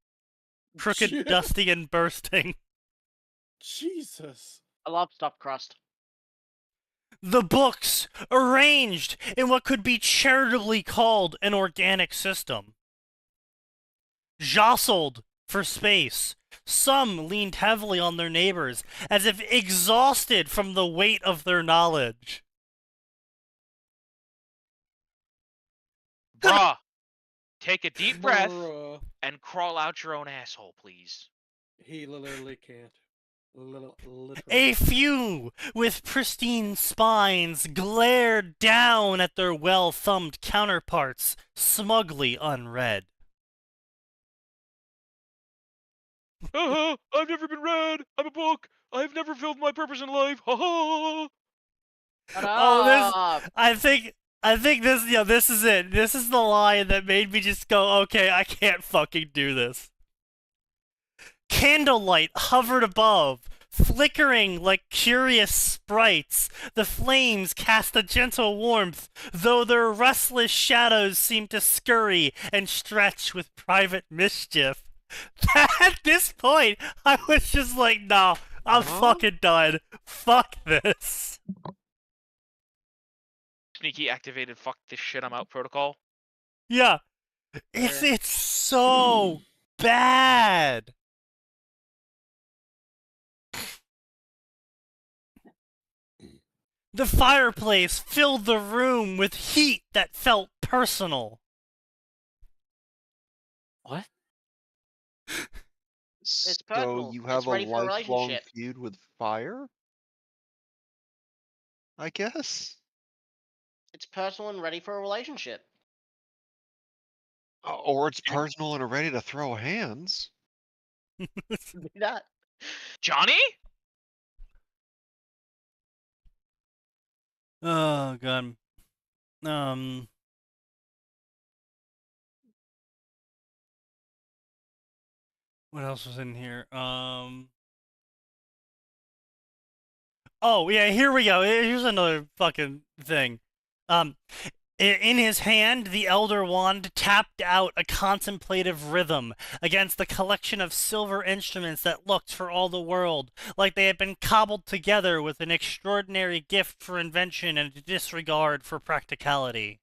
Crooked, dusty, and bursting. Jesus. I love stuffed crust. The books, arranged in what could be charitably called an organic system. Jostled for space, some leaned heavily on their neighbors, as if exhausted from the weight of their knowledge. Bruh, take a deep breath Bruh. and crawl out your own asshole, please. He literally can't. Literally. A few, with pristine spines, glared down at their well-thumbed counterparts, smugly unread. I've never been read. I'm a book. I've never fulfilled my purpose in life. Ha ha. Shut Oh, up! I think this, this is it. This is the line that made me just go, okay, I can't fucking do this. Candlelight hovered above, flickering like curious sprites. The flames cast a gentle warmth, though their restless shadows seemed to scurry and stretch with private mischief. At this point, I was just like, no, I'm fucking done. Fuck this. Sneaky activated fuck this shit I'm out protocol. Yeah. It's so bad. The fireplace filled the room with heat that felt personal. What? It's So personal. you It's have a ready for a lifelong relationship. feud with fire? I guess. It's personal and ready for a relationship. Or it's personal and ready to throw hands. Do that. Johnny? Oh god. What else was in here? Oh yeah, here we go. Here's another fucking thing. In his hand, the Elder Wand tapped out a contemplative rhythm against the collection of silver instruments that looked for all the world like they had been cobbled together with an extraordinary gift for invention and a disregard for practicality.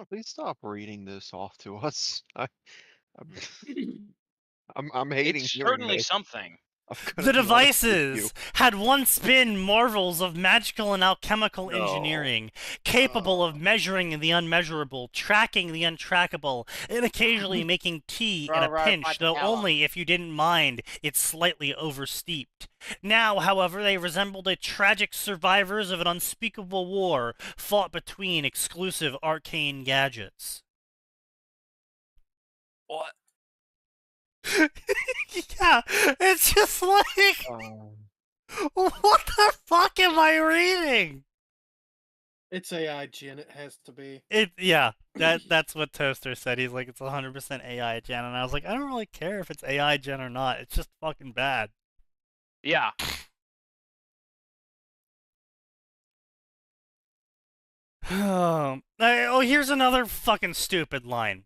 Please stop reading this off to us. I'm hating It's hearing certainly this. something. The devices had once been marvels of magical and alchemical No. engineering, capable of measuring the unmeasurable, tracking the untrackable, and occasionally making tea in a Right, pinch, right, though yeah. only if you didn't mind it's slightly oversteeped. Now, however, they resembled the tragic survivors of an unspeakable war fought between exclusive arcane gadgets. What? Yeah, it's just like, what the fuck am I reading? It's AI gen. It has to be. Yeah, that's what Toaster said. He's like, it's 100% AI gen, and I was like, I don't really care if it's AI gen or not. It's just fucking bad. Yeah. Oh, here's another fucking stupid line.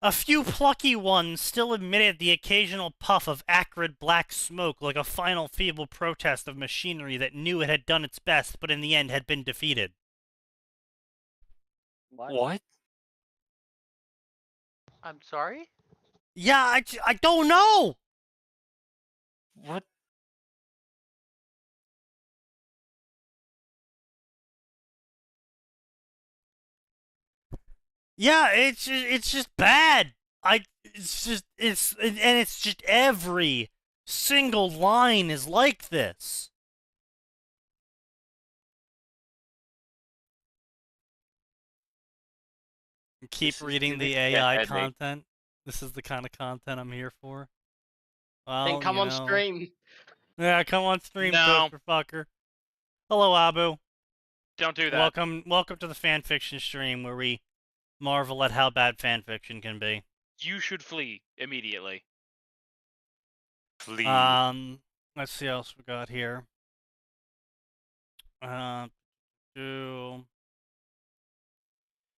A few plucky ones still emitted the occasional puff of acrid black smoke like a final feeble protest of machinery that knew it had done its best but in the end had been defeated. What? I'm sorry? Yeah, I don't know! What? Yeah, it's just bad. It's just every single line is like this. Keep reading the AI content. This is the kind of content I'm here for. Well, Then come on stream. Yeah, come on stream, No. Toaster fucker. Hello, Abu. Don't do that. Welcome to the fanfiction stream where we marvel at how bad fanfiction can be. You should flee immediately. Please. Let's see what else we got here.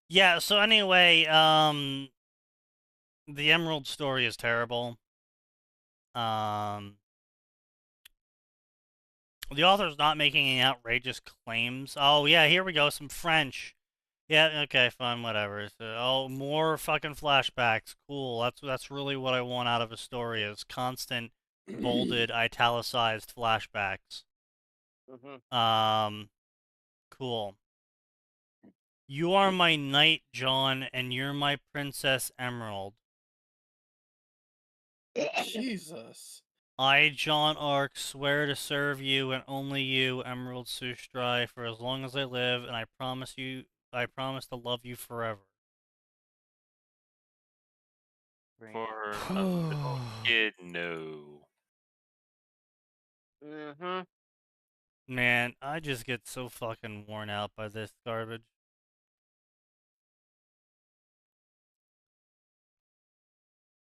Yeah, so anyway, the Emerald story is terrible. The author's not making any outrageous claims. Oh, yeah, here we go, some French. Yeah, okay, fine, whatever. So, more fucking flashbacks. Cool. That's really what I want out of a story is constant bolded, italicized flashbacks. Cool. You are my knight, John, and you're my Princess Emerald. Jesus. I, John Arc, swear to serve you and only you, Emerald Sustrai, for as long as I live, and I promise to love you forever. For a little kid, no. Man, I just get so fucking worn out by this garbage.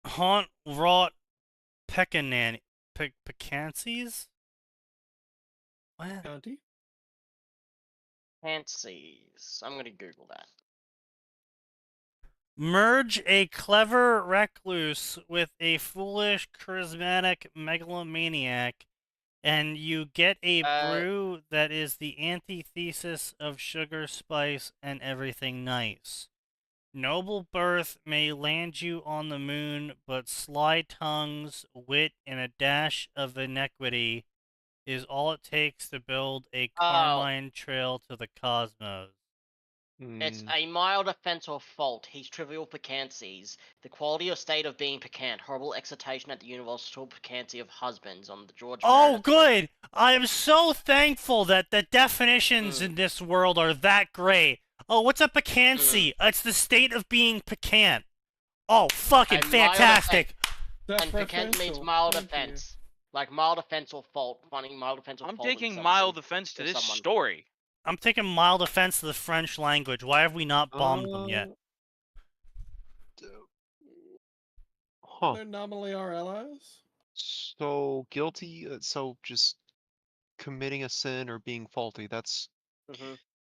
Haunt wrought Pecancies? What? County? Fancies. I'm gonna Google that. Merge a clever recluse with a foolish, charismatic megalomaniac, and you get a brew that is the antithesis of sugar, spice, and everything nice. Noble birth may land you on the moon, but sly tongues, wit, and a dash of iniquity is all it takes to build a carmine trail to the cosmos. It's a mild offense or fault. He's trivial piquancies. The quality or state of being piquant. Horrible excitation at the universal piquancy of husbands on the George. Oh, good! I am so thankful that the definitions in this world are that great. Oh, what's a piquancy? It's the state of being piquant. Oh, fucking fantastic! And piquant means mild offense. Like mild offense or fault. Finding mild offense or fault. I'm taking mild offense to this story. I'm taking mild offense to the French language. Why have we not bombed them yet? They're nominally our allies? So guilty, so just committing a sin or being faulty. That's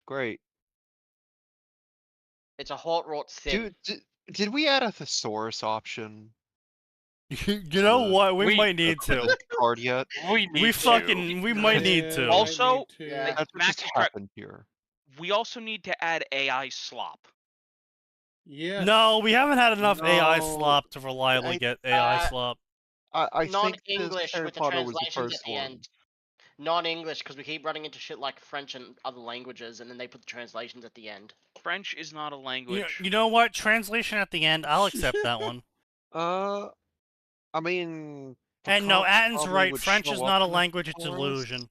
great. It's a hot rot sin. Dude, did we add a thesaurus option? You know what? We might need to. Card yet? We might need to. Also, that's what just happened here. We also need to add AI slop. Yeah. No, we haven't had enough AI slop to reliably get AI slop. I think non-English Harry with the Potter was the translations first at the one. end. Non-English because we keep running into shit like French and other languages, and then they put the translations at the end. French is not a language. You know what? Translation at the end. I'll accept that one. I mean. And no, Atin's right. French is not a language; it's illusion.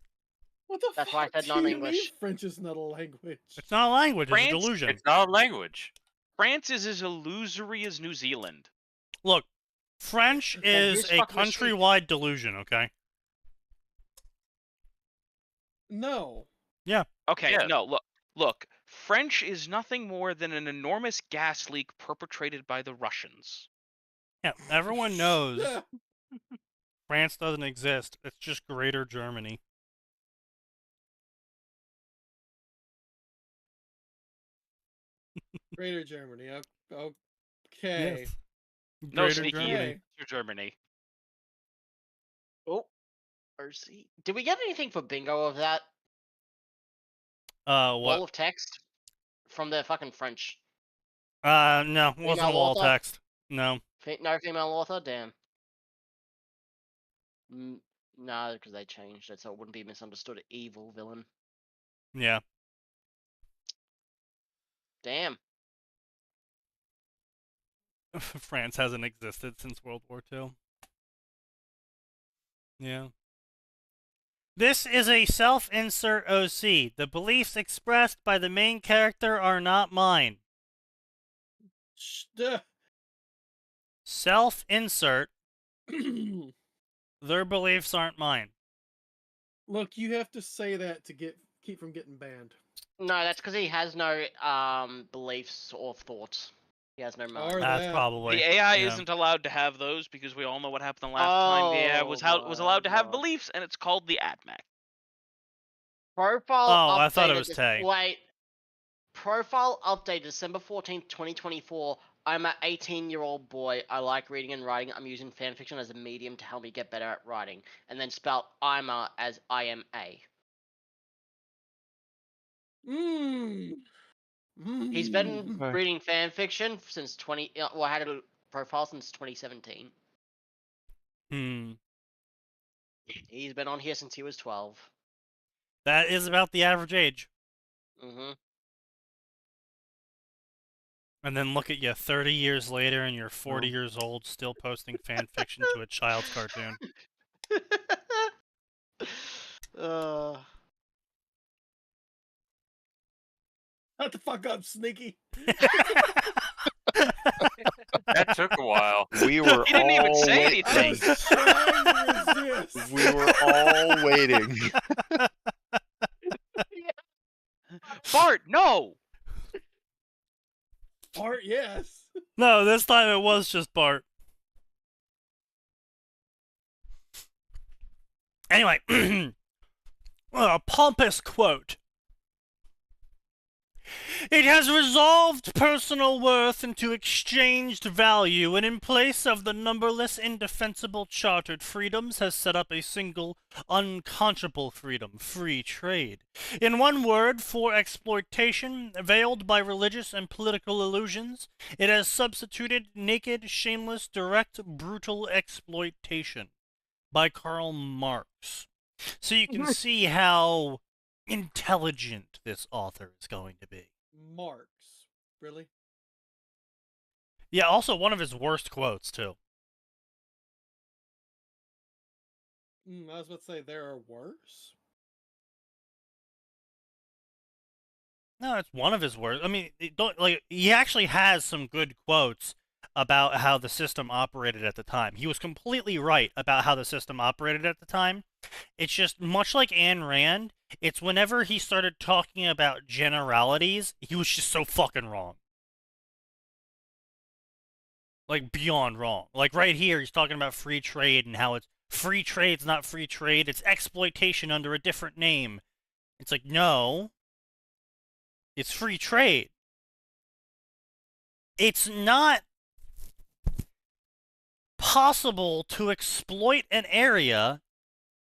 What the That's why I said do you mean non-English. French is not a language? It's not a language; it's a delusion. It's not a language. France is as illusory as New Zealand. Look, French is a countrywide delusion. Okay. No. Yeah. Okay. Yeah. No. Look. French is nothing more than an enormous gas leak perpetrated by the Russians. Yeah. Everyone knows France doesn't exist. It's just Greater Germany. Greater Germany. Okay. Yes. No, Sneaky. Germany. Oh, RC. Did we get anything for bingo of that? What? Wall of text from the fucking French. No, it wasn't wall text. No. No female author. Damn. No, because they changed it, so it wouldn't be misunderstood. Evil villain. Yeah. Damn. France hasn't existed since World War II. Yeah. This is a self-insert OC. The beliefs expressed by the main character are not mine. Self-insert. Their beliefs aren't mine. Look, you have to say that to keep from getting banned. No, that's because he has no beliefs or thoughts. He has no mind. That's probably the AI isn't allowed to have those because we all know what happened the last time the AI was allowed to have beliefs, and it's called the AdMac. Profile. I thought it was Tay. Wait. Profile update December 14th, 2024. I'm an 18-year-old boy. I like reading and writing. I'm using fanfiction as a medium to help me get better at writing. And then spell IMA as IMA. He's been Okay. reading fanfiction since had a profile since 2017. He's been on here since he was 12. That is about the average age. Mm-hmm. And then look at you 30 years later and you're 40 years old still posting fan fiction to a child's cartoon. Shut the fuck up, Sneaky. That took a while. We were He didn't even all say waiting. I anything. was trying to resist. We were all waiting. Bart, no! Part, yes. No, this time it was just Bart. Anyway, a pompous quote. It has resolved personal worth into exchanged value, and in place of the numberless indefensible chartered freedoms has set up a single, unconscionable freedom, free trade. In one word, for exploitation, veiled by religious and political illusions, it has substituted naked, shameless, direct, brutal exploitation. By Karl Marx. So you can see how intelligent this author is going to be. Marx. Really? Yeah, also one of his worst quotes, too. I was about to say there are worse. No, it's one of his worst. I mean, he actually has some good quotes about how the system operated at the time. He was completely right about how the system operated at the time. It's just, much like Ayn Rand, it's whenever he started talking about generalities, he was just so fucking wrong. Like, beyond wrong. Like, right here, he's talking about free trade and how it's free trade's not free trade, it's exploitation under a different name. It's like, no. It's free trade. It's not possible to exploit an area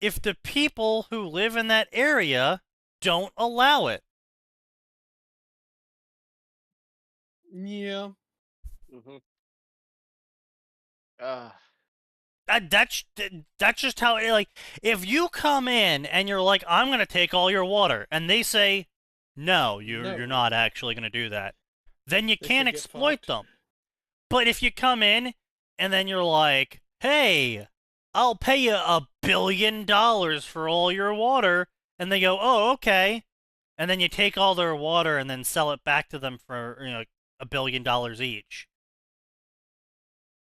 if the people who live in that area don't allow it. Yeah. Mm-hmm. That's just how, like, if you come in and you're like, I'm going to take all your water, and they say, no, you're not actually going to do that, then you can't exploit them. But if you come in and then you're like, hey, I'll pay you $1 billion for all your water, and they go, oh, okay, and then you take all their water and then sell it back to them for, you know, $1 billion each.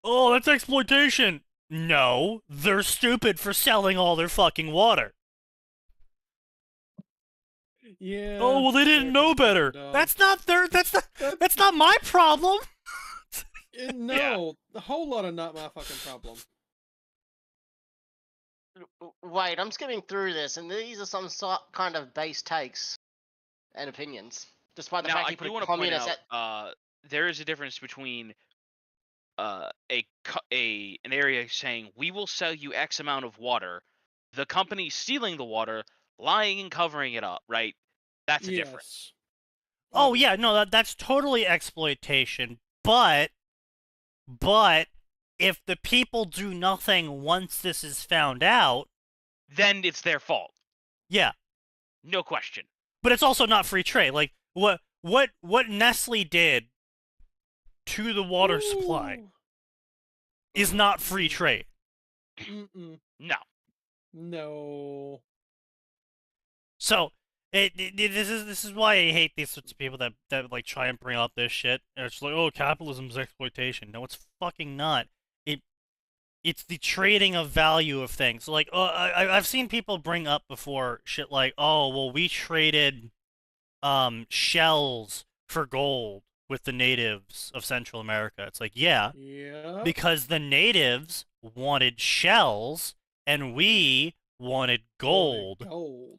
Oh, that's exploitation. No, they're stupid for selling all their fucking water. Yeah. Oh, well, they didn't know better. That's not my problem. No, a whole lot of not my fucking problem. Wait, I'm skimming through this, and these are some kind of base takes and opinions. Despite the fact I you put do want a to point communist out, there is a difference between an area saying, we will sell you X amount of water, the company stealing the water, lying and covering it up, right? That's a difference. Oh, yeah, no, that's totally exploitation, but if the people do nothing once this is found out, then it's their fault. Yeah. No question. But it's also not free trade. Like, what Nestle did to the water supply is not free trade. No. No. So, this is why I hate these sorts of people that like try and bring up this shit. It's like, oh, capitalism's exploitation. No, it's fucking not. It's the trading of value of things. Like, I've seen people bring up before shit like, oh, well, we traded shells for gold with the natives of Central America. It's like, yeah, because the natives wanted shells and we wanted gold.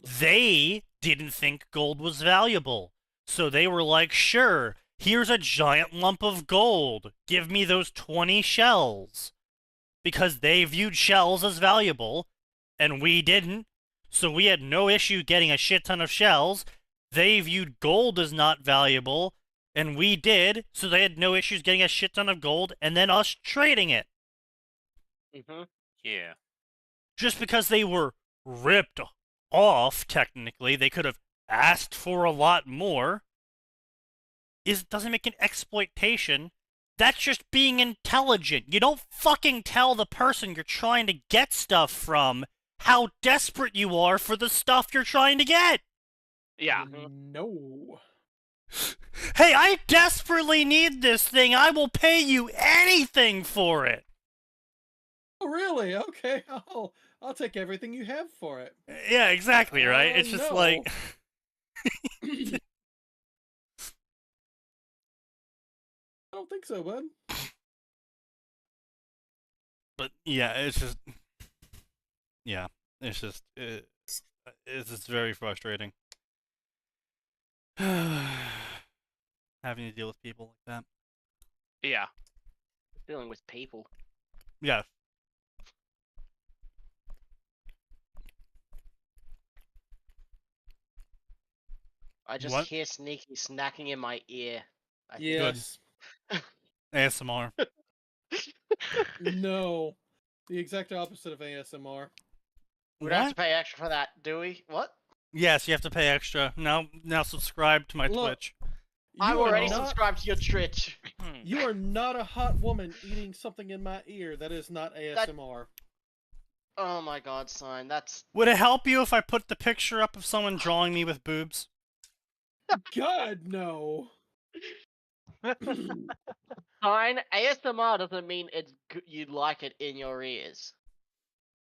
They didn't think gold was valuable. So they were like, sure, here's a giant lump of gold. Give me those 20 shells. Because they viewed shells as valuable, and we didn't, so we had no issue getting a shit ton of shells. They viewed gold as not valuable, and we did, so they had no issues getting a shit ton of gold, and then us trading it. Mm-hmm. Yeah. Just because they were ripped off, technically, they could have asked for a lot more, doesn't make an exploitation. That's just being intelligent. You don't fucking tell the person you're trying to get stuff from how desperate you are for the stuff you're trying to get. Yeah. No. Hey, I desperately need this thing. I will pay you anything for it. Oh, really? Okay. I'll take everything you have for it. Yeah, exactly, right? It's just no. like... I don't think so, bud. But yeah, it's just... Yeah, it's just... It's just very frustrating. Having to deal with people like that. Yeah. Dealing with people. Yeah. I just What? hear Sneaky snacking in my ear. I think. Yes. ASMR. No. The exact opposite of ASMR. We don't have What? to pay extra for that, do we? What? Yes, you have to pay extra. Now subscribe to my Look, Twitch. I'm You are already not- subscribed to your Twitch. You are not a hot woman eating something in my ear. That is not ASMR. Oh my god, sign. That's Would it help you if I put the picture up of someone drawing me with boobs? God, no. sign. ASMR doesn't mean it's you like it in your ears.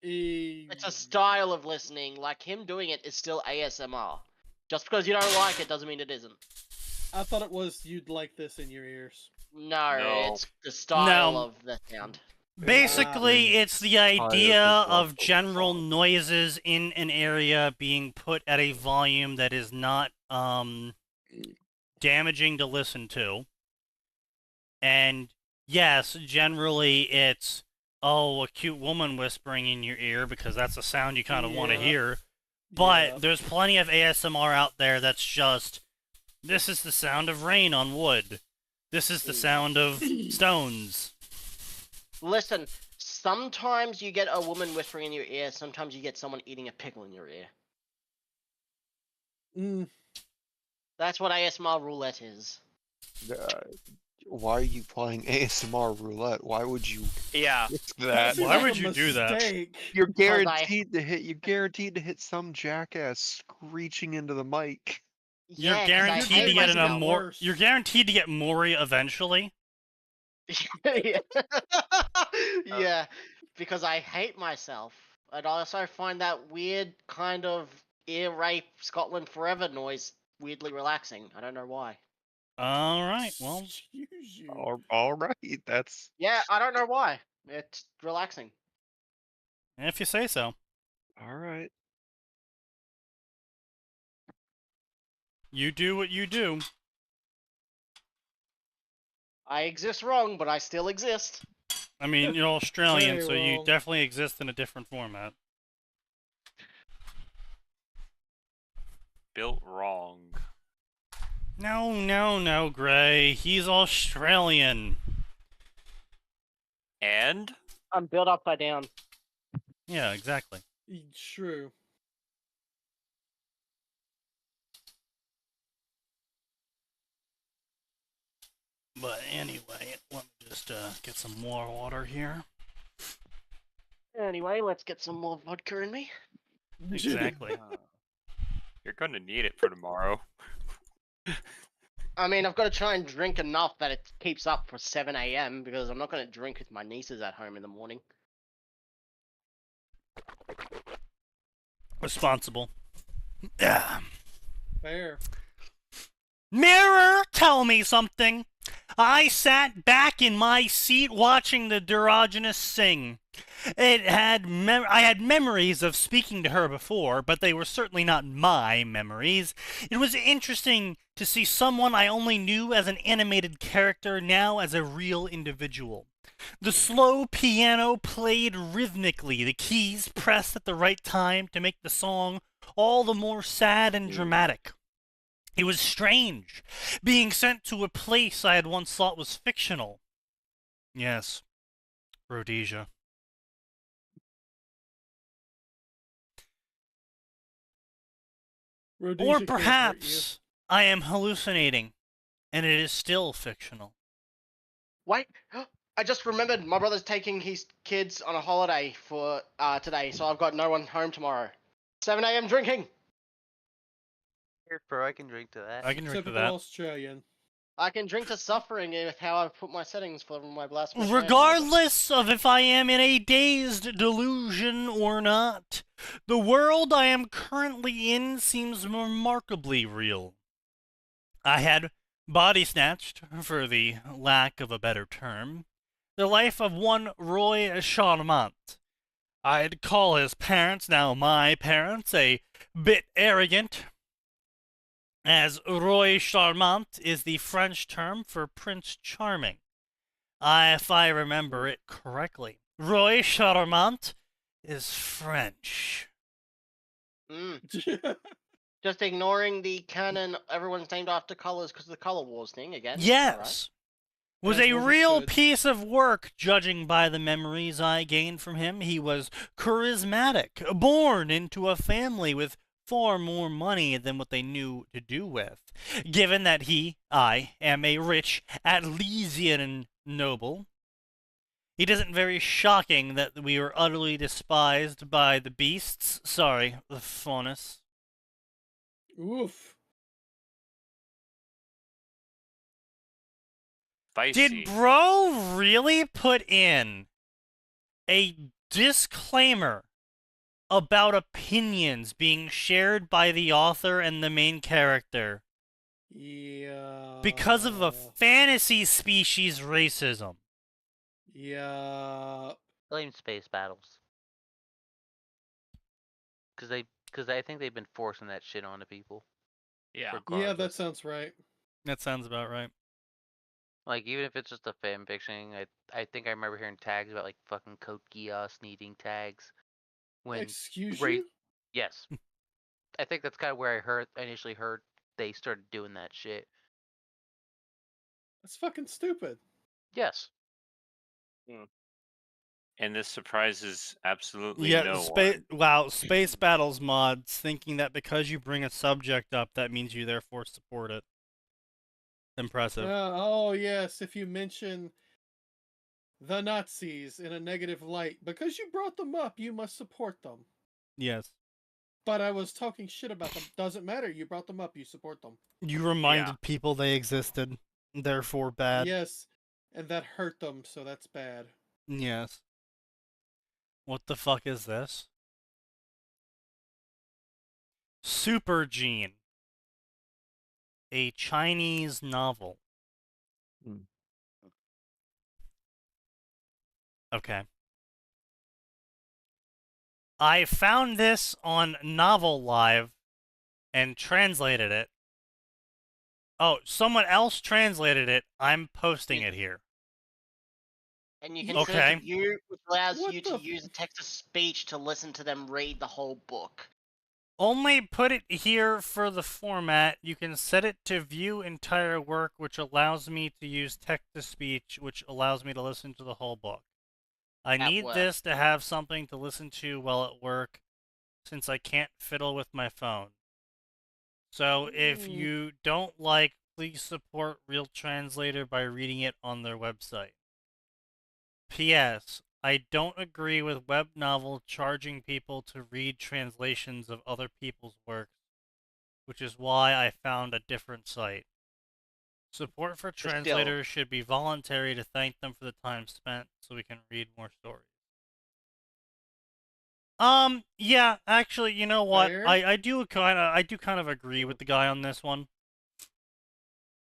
It's a style of listening. Like him doing it is still ASMR. Just because you don't like it doesn't mean it isn't. I thought it was you'd like this in your ears. No, it's the style of the sound. Basically, it's the idea of general noises in an area being put at a volume that is not damaging to listen to. And yes, generally it's a cute woman whispering in your ear because that's a sound you kind of want to hear. But there's plenty of ASMR out there that's just, this is the sound of rain on wood. This is the sound of stones. Listen, sometimes you get a woman whispering in your ear, sometimes you get someone eating a pickle in your ear. That's what ASMR roulette is. Why are you playing ASMR roulette? Why would you Yeah. risk that? Why would you do that? You're guaranteed to hit. You're guaranteed to hit some jackass screeching into the mic. You're Yeah, 'cause I guaranteed hate to get myself. You're guaranteed to get Maury eventually. yeah. Yeah, because I hate myself. I'd also find that weird kind of ear rape Scotland Forever noise weirdly relaxing. I don't know why. All right, well, Excuse you. All right, that's Yeah, I don't know why. It's relaxing. if you say so. all right. You do what you do. I exist wrong, but I still exist. I mean, you're Australian, Very so you wrong. definitely exist in a different format. Built wrong. No, Gray. He's Australian. And? I'm built upside down. Yeah, exactly. True. But anyway, let me just get some more water here. Anyway, let's get some more vodka in me. Exactly. You're gonna need it for tomorrow. I mean, I've got to try and drink enough that it keeps up for 7 a.m. because I'm not going to drink with my nieces at home in the morning. Responsible. Yeah. Fair. Mirror, tell me something. I sat back in my seat watching the Diogenes sing. I had memories of speaking to her before, but they were certainly not my memories. It was interesting to see someone I only knew as an animated character now as a real individual. The slow piano played rhythmically, the keys pressed at the right time to make the song all the more sad and dramatic. It was strange, being sent to a place I had once thought was fictional. Yes, Rhodesia. Rhodesia Or can't hurt you. perhaps I am hallucinating, and it is still fictional. Wait, I just remembered my brother's taking his kids on a holiday for today, so I've got no one home tomorrow. 7 a.m. drinking. Here, bro, I can drink to that. I can drink to Typical that. Australian. I can drink to suffering with how I've put my settings for my blasphemous. Regardless of if I am in a dazed delusion or not, the world I am currently in seems remarkably real. I had body snatched, for the lack of a better term, the life of one Roy Charmant. I'd call his parents, now my parents, a bit arrogant, as Roy Charmant is the French term for Prince Charming. If I remember it correctly. Roy Charmant is French. Just ignoring the canon, everyone's named after colors because of the color wars thing again. Yes. Was As a well real should. piece of work, judging by the memories I gained from him. He was charismatic, born into a family with far more money than what they knew to do with. Given that I am a rich Atlesian noble, it isn't very shocking that we were utterly despised by the beasts. Sorry, the faunus. Oof. Spicy. Did bro really put in a disclaimer about opinions being shared by the author and the main character Yeah. because of a fantasy species racism? Yeah. Blame space battles. Because I think they've been forcing that shit onto people. Yeah. Yeah, that regardless. sounds right. That sounds about right. Like, even if it's just a fan fiction, I think I remember hearing tags about, like, fucking Code Geass needing tags. When Excuse Ra- you? Yes. I think that's kind of where I initially heard they started doing that shit. That's fucking stupid. Yes. And this surprises absolutely Yeah, no one. wow, Space Battles mods thinking that because you bring a subject up, that means you therefore support it. Impressive. Oh, yes, if you mention the Nazis in a negative light, because you brought them up, you must support them. Yes. But I was talking shit about them. Doesn't matter. You brought them up. You support them. You reminded people they existed, therefore bad. Yes, and that hurt them, so that's bad. Yes. What the fuck is this? Super Gene. A Chinese novel. Okay. I found this on Novel Live and translated it. Oh, someone else translated it. I'm posting it here. And you can Okay. select a view, which allows What you the to use text to speech to listen to them read the whole book. Only put it here for the format. You can set it to view entire work, which allows me to use text-to-speech, which allows me to listen to the whole book. I need work. this to have something to listen to while at work, since I can't fiddle with my phone. So if you don't like, please support Real Translator by reading it on their website. P.S. I don't agree with web novel charging people to read translations of other people's works, which is why I found a different site. Support for translators should be voluntary to thank them for the time spent so we can read more stories. Yeah, actually, you know what? Fair. I do kind of agree with the guy on this one.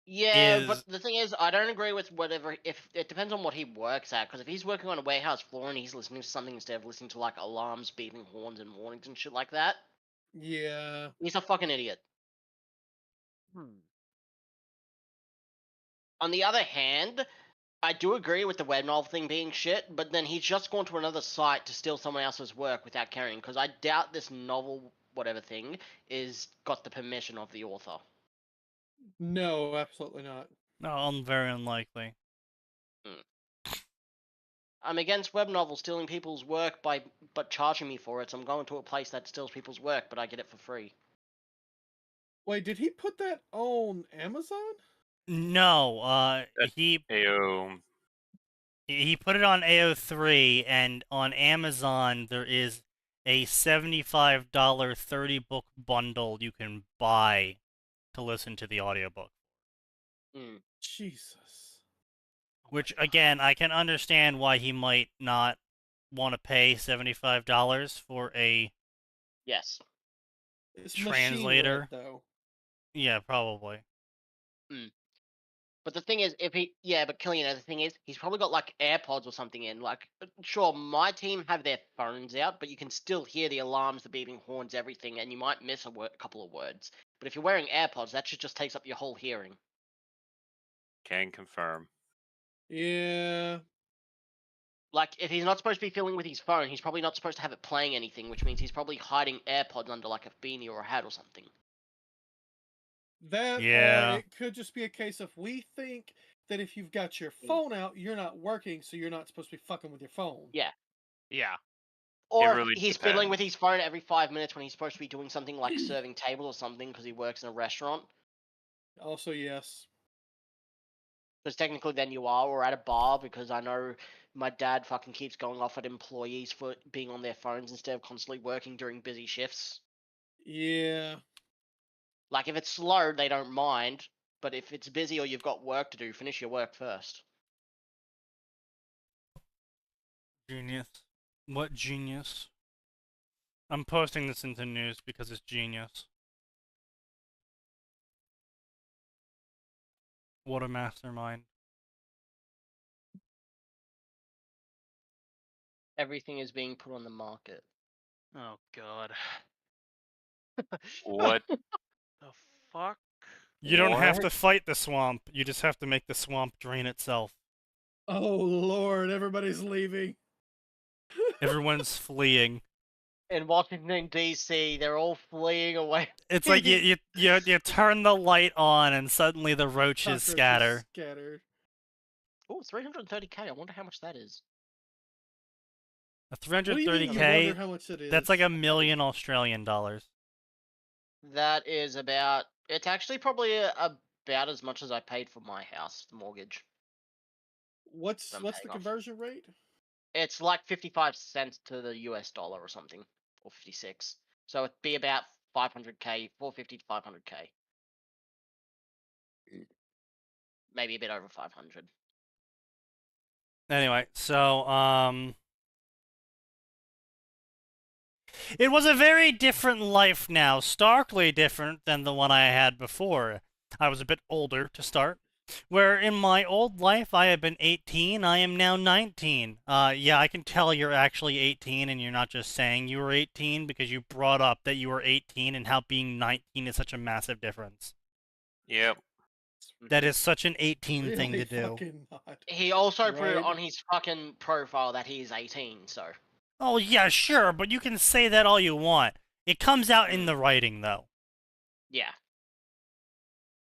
Yeah, is but the thing is, I don't agree with whatever. If it depends on what he works at, because if he's working on a warehouse floor and he's listening to something instead of listening to like alarms, beeping horns, and warnings and shit like that, Yeah. he's a fucking idiot. On the other hand, I do agree with the web novel thing being shit, but then he's just gone to another site to steal someone else's work without caring, because I doubt this novel, whatever thing, is got the permission of the author. No, absolutely not. very unlikely. I'm against web novels stealing people's work but charging me for it, so I'm going to a place that steals people's work, but I get it for free. Wait, did he put that on Amazon? No, That- Ayo. he put it on AO3, and on Amazon there is a $75 30-book bundle you can buy to listen to the audiobook. Jesus. Which, again, I can understand why he might not want to pay $75 for a Yes. It's translator. machine-read, though. Yeah, probably. But the thing is, but Killian, the thing is, he's probably got like AirPods or something in. Like, sure, my team have their phones out, but you can still hear the alarms, the beeping horns, everything, and you might miss a couple of words. But if you're wearing AirPods, that shit just takes up your whole hearing. Can confirm. Yeah. Like, if he's not supposed to be filming with his phone, he's probably not supposed to have it playing anything, which means he's probably hiding AirPods under like a beanie or a hat or something. That, Yeah. or it could just be a case of we think that if you've got your phone out, you're not working, so you're not supposed to be fucking with your phone. Yeah. Yeah. Or really he's fiddling with depends. his phone every 5 minutes when he's supposed to be doing something like serving tables or something because he works in a restaurant. Also, yes. Because technically then you are, or at a bar, because I know my dad fucking keeps going off at employees for being on their phones instead of constantly working during busy shifts. Yeah. Like, if it's slow, they don't mind, but if it's busy or you've got work to do, finish your work first. Genius. What genius? I'm posting this into news because it's genius. What a mastermind. Everything is being put on the market. Oh god. What? The fuck? You don't have What? to fight the swamp, you just have to make the swamp drain itself. Oh, Lord, everybody's leaving. Everyone's fleeing. In Washington, D.C., they're all fleeing away. It's like you turn the light on and suddenly the roaches Cockroaches scatter. scatter. Oh, 330k. I wonder how much that is. A What do you mean you 330k, wonder how much it is? that's like $1 million Australian dollars. That is about... It's actually probably about as much as I paid for my house, the mortgage. What's I'm the paying off. conversion rate? It's like 55 cents to the US dollar or something, or 56. So it'd be about 500k, 450 to 500k. Maybe a bit over 500. Anyway, so, it was a very different life now, starkly different than the one I had before. I was a bit older to start. Where in my old life I had been 18, I am now 19. Yeah, I can tell you're actually 18 and you're not just saying you were 18 because you brought up that you were 18 and how being 19 is such a massive difference. Yep. That is such an 18 Really thing to do. fucking not. He also put it Right. on his fucking profile that he is 18, so... Oh, yeah, sure, but you can say that all you want. It comes out in the writing, though. Yeah.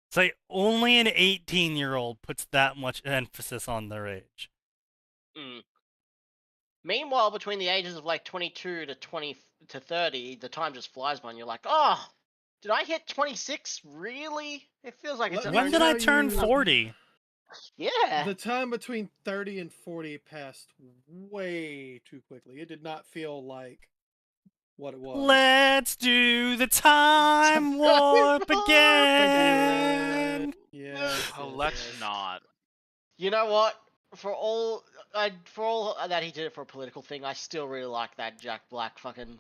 It's like only an 18-year-old puts that much emphasis on their age. Meanwhile, between the ages of like 22 to 30, the time just flies by and you're like, oh, did I hit 26? Really? It feels like it's... Let When me did I tell turn you- 40? Yeah. The time between 30 and 40 passed way too quickly. It did not feel like what it was. Let's do the time warp again! Yes, Oh, yes, let's yes. not. You know what? For all that he did it for a political thing, I still really like that Jack Black fucking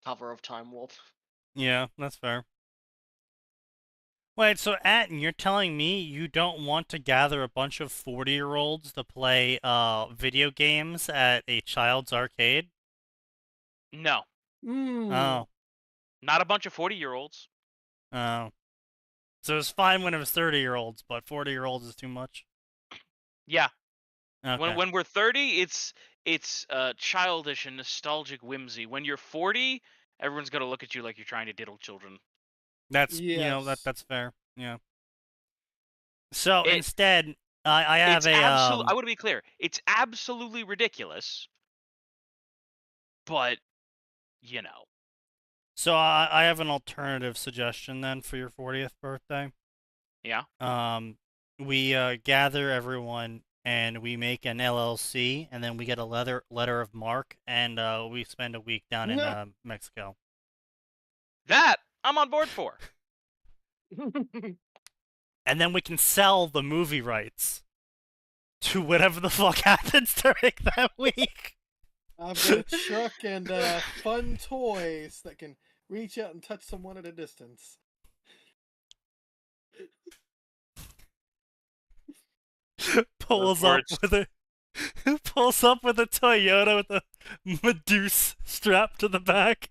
cover of Time Warp. Yeah, that's fair. Wait, so Atin, you're telling me you don't want to gather a bunch of 40-year-olds to play video games at a child's arcade? No, Oh, not a bunch of 40-year-olds. oh. So it was fine when it was 30-year-olds, but 40-year-olds is too much? Yeah. Okay. When we're 30, it's childish and nostalgic whimsy. When you're 40, everyone's gonna look at you like you're trying to diddle children. That's, Yes. that's fair. Yeah. So It- instead, I have It's a, I want to be clear. It's absolutely ridiculous, but you know. So I have an alternative suggestion then for your 40th birthday. Yeah. We gather everyone and we make an LLC, and then we get a letter of marque, and we spend a week down in Mexico. That I'm on board for. And then we can sell the movie rights to whatever the fuck happens during that week. I've got a truck and fun toys that can reach out and touch someone at a distance. Pulls up with a Toyota with a Medusa strapped to the back.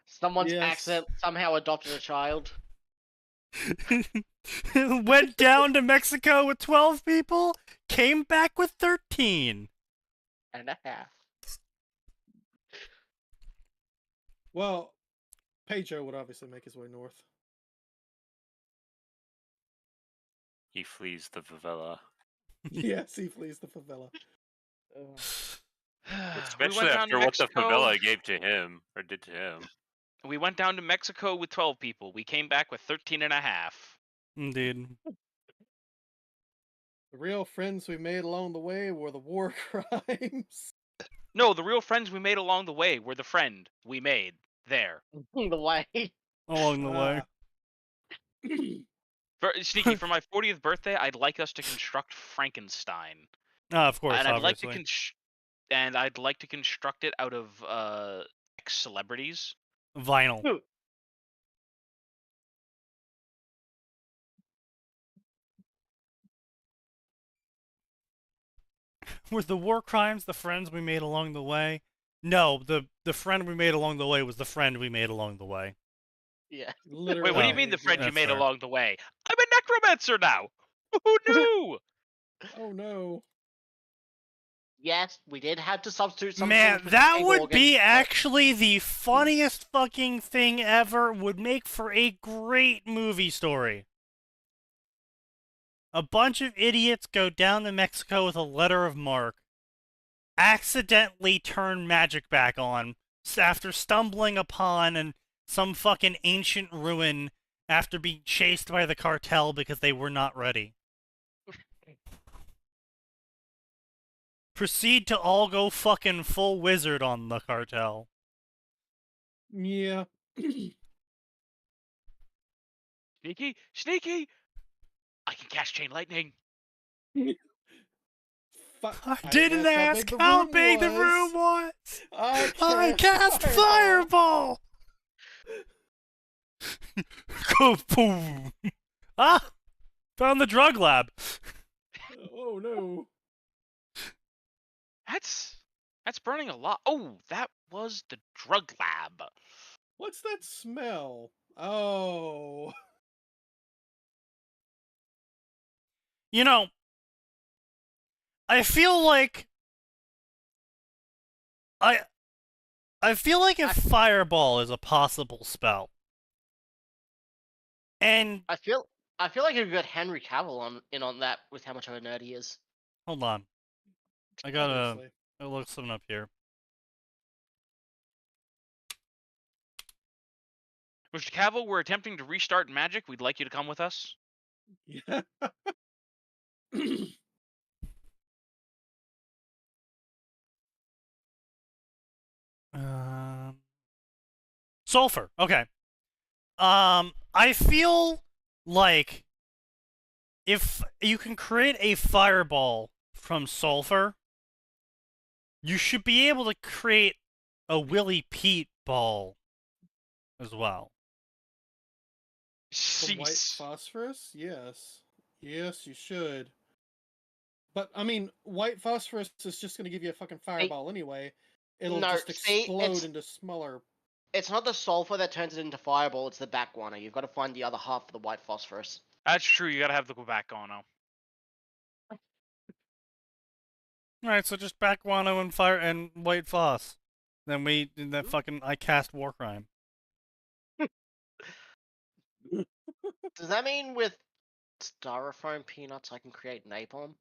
Someone's Yes. accident somehow adopted a child. Went down to Mexico with 12 people, came back with 13. And a half. Well, Pedro would obviously make his way north. He flees the favela. Yes, he flees the favela. Especially down after to what the Mexico. favela gave to him, or did to him. We went down to Mexico with 12 people. We came back with 13 and a half. Indeed. The real friends we made along the way were the war crimes. No, the real friends we made along the way were the friend we made there. The way. Along the way. Sneaky, for my 40th birthday, I'd like us to construct Frankenstein. Of course, And I'd obviously. like to construct it out of ex-celebrities. Vinyl. Were the war crimes the friends we made along the way? No, the friend we made along the way was the friend we made along the way. Yeah. Literally. Wait, what do you mean the friend you That's made fair. along the way? I'm a necromancer now! Who knew? Oh no. Yes, we did have to substitute some Man, sort of that egg would organ, be but- actually the funniest fucking thing ever. Would make for a great movie story. A bunch of idiots go down to Mexico with a letter of marque, accidentally turn magic back on after stumbling upon some fucking ancient ruin after being chased by the cartel because they were not ready. Proceed to all go fucking full wizard on the cartel. Yeah. Sneaky! I can cast chain lightning. I Didn't ask how big the room was. I cast fireball. Go boom. Ah, found the drug lab. Oh no. That's burning a lot. Oh, that was the drug lab. What's that smell? Oh. You know, I feel like if fireball is a possible spell, and I feel like you've got Henry Cavill on that with how much of a nerd he is. hold on, I gotta Obviously. look something up here. Mr. Cavill, we're attempting to restart magic. We'd like you to come with us. Yeah. Sulfur. Okay. I feel like if you can create a fireball from sulfur, you should be able to create a Willy Pete ball as well. From white Cease. phosphorus? Yes. Yes, you should. But I mean, white phosphorus is just going to give you a fucking fireball anyway. It'll No, just see, explode into smaller. It's not the sulfur that turns it into fireball, it's the back one. You've got to find the other half of the white phosphorus. That's true. You gotta have the back guano. Alright, so just back guano and fire and white phos. Then I cast war crime. Does that mean with styrofoam peanuts I can create napalm?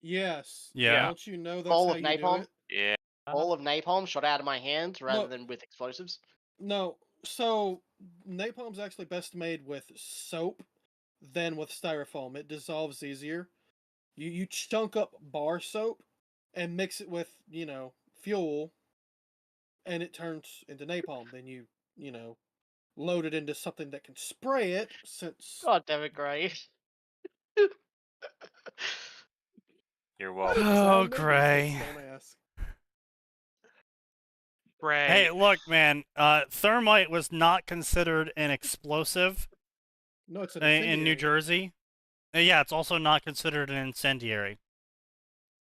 Yes. Yeah. Don't you know that's Bowl how of you do napalm? it? Yeah. Bowl of napalm shot out of my hands rather Look. than with explosives? No. So napalm's actually best made with soap than with styrofoam. It dissolves easier. You chunk up bar soap and mix it with, fuel, and it turns into napalm. Then you load it into something that can spray it, since God damn it, Gray. You're Why did welcome. this Oh, happen? Gray. Don't ask. Gray. Hey, look, man. Thermite was not considered an explosive No, it's an in New incendiary. Jersey. Yeah, it's also not considered an incendiary.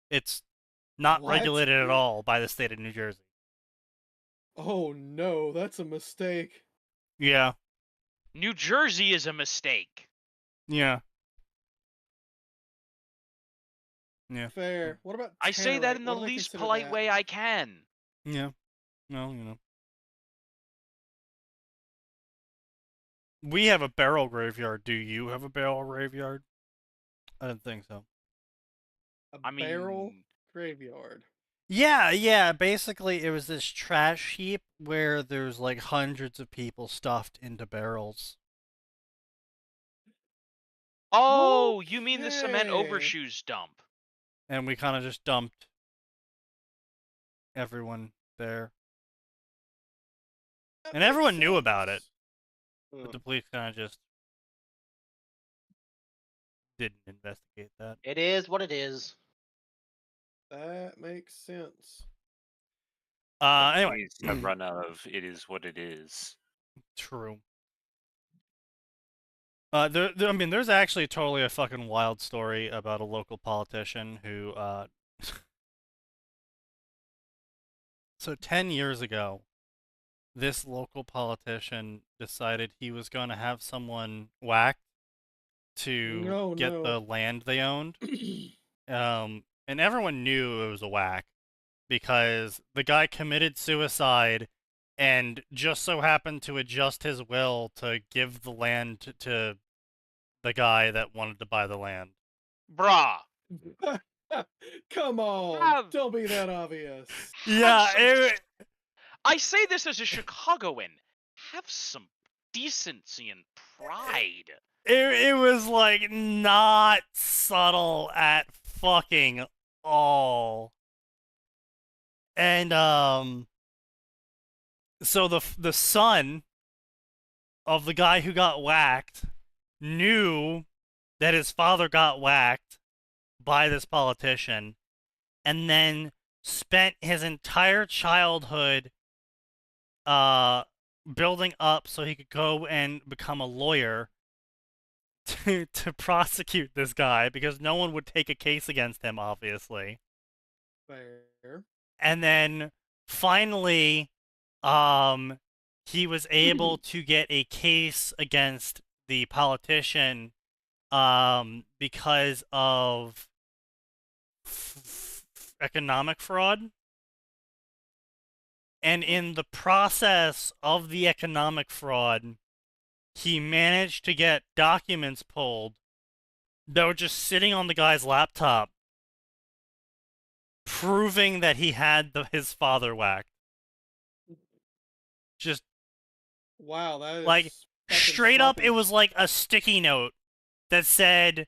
It's not What? regulated at all by the state of New Jersey. Oh no, that's a mistake. Yeah, New Jersey is a mistake. yeah. Yeah. Fair. What about I say that tannerite? in the What do they least consider polite that? way I can. Yeah. Well, We have a barrel graveyard. Do you have a barrel graveyard? I didn't think so. A barrel graveyard. Yeah. Basically, it was this trash heap where there's like hundreds of people stuffed into barrels. Oh, you mean the cement Okay. overshoes dump? And we kind of just dumped everyone there. That And makes everyone knew about it. sense. But the police kind of just didn't investigate that. It is what it is. That makes sense. Anyway. Police have run out of it is what it is. True. There's actually totally a fucking wild story about a local politician who, So 10 years ago, this local politician decided he was going to have someone whacked to get the land they owned. And everyone knew it was a whack because the guy committed suicide and just so happened to adjust his will to give the land to the guy that wanted to buy the land. Bruh. Come on, don't be that obvious. Yeah, I say this as a Chicagoan. Have some decency and pride. It was like not subtle at fucking all. And so the son of the guy who got whacked knew that his father got whacked by this politician and then spent his entire childhood building up so he could go and become a lawyer to prosecute this guy because no one would take a case against him, obviously. Fair. And then finally he was able to get a case against the politician because of economic fraud. And in the process of the economic fraud, he managed to get documents pulled that were just sitting on the guy's laptop, proving that he had his father whacked. Just wow, that is like straight up, it was like a sticky note that said,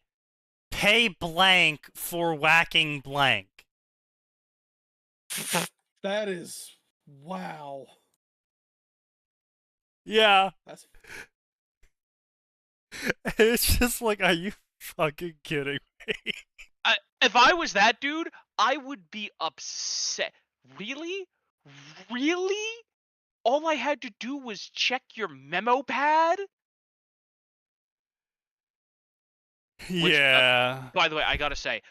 "Pay blank for whacking blank." That is wow. Yeah. That's... It's just like, are you fucking kidding me? If I was that dude, I would be upset. Really? Really? All I had to do was check your memo pad? Which, Yeah. by the way, I gotta say,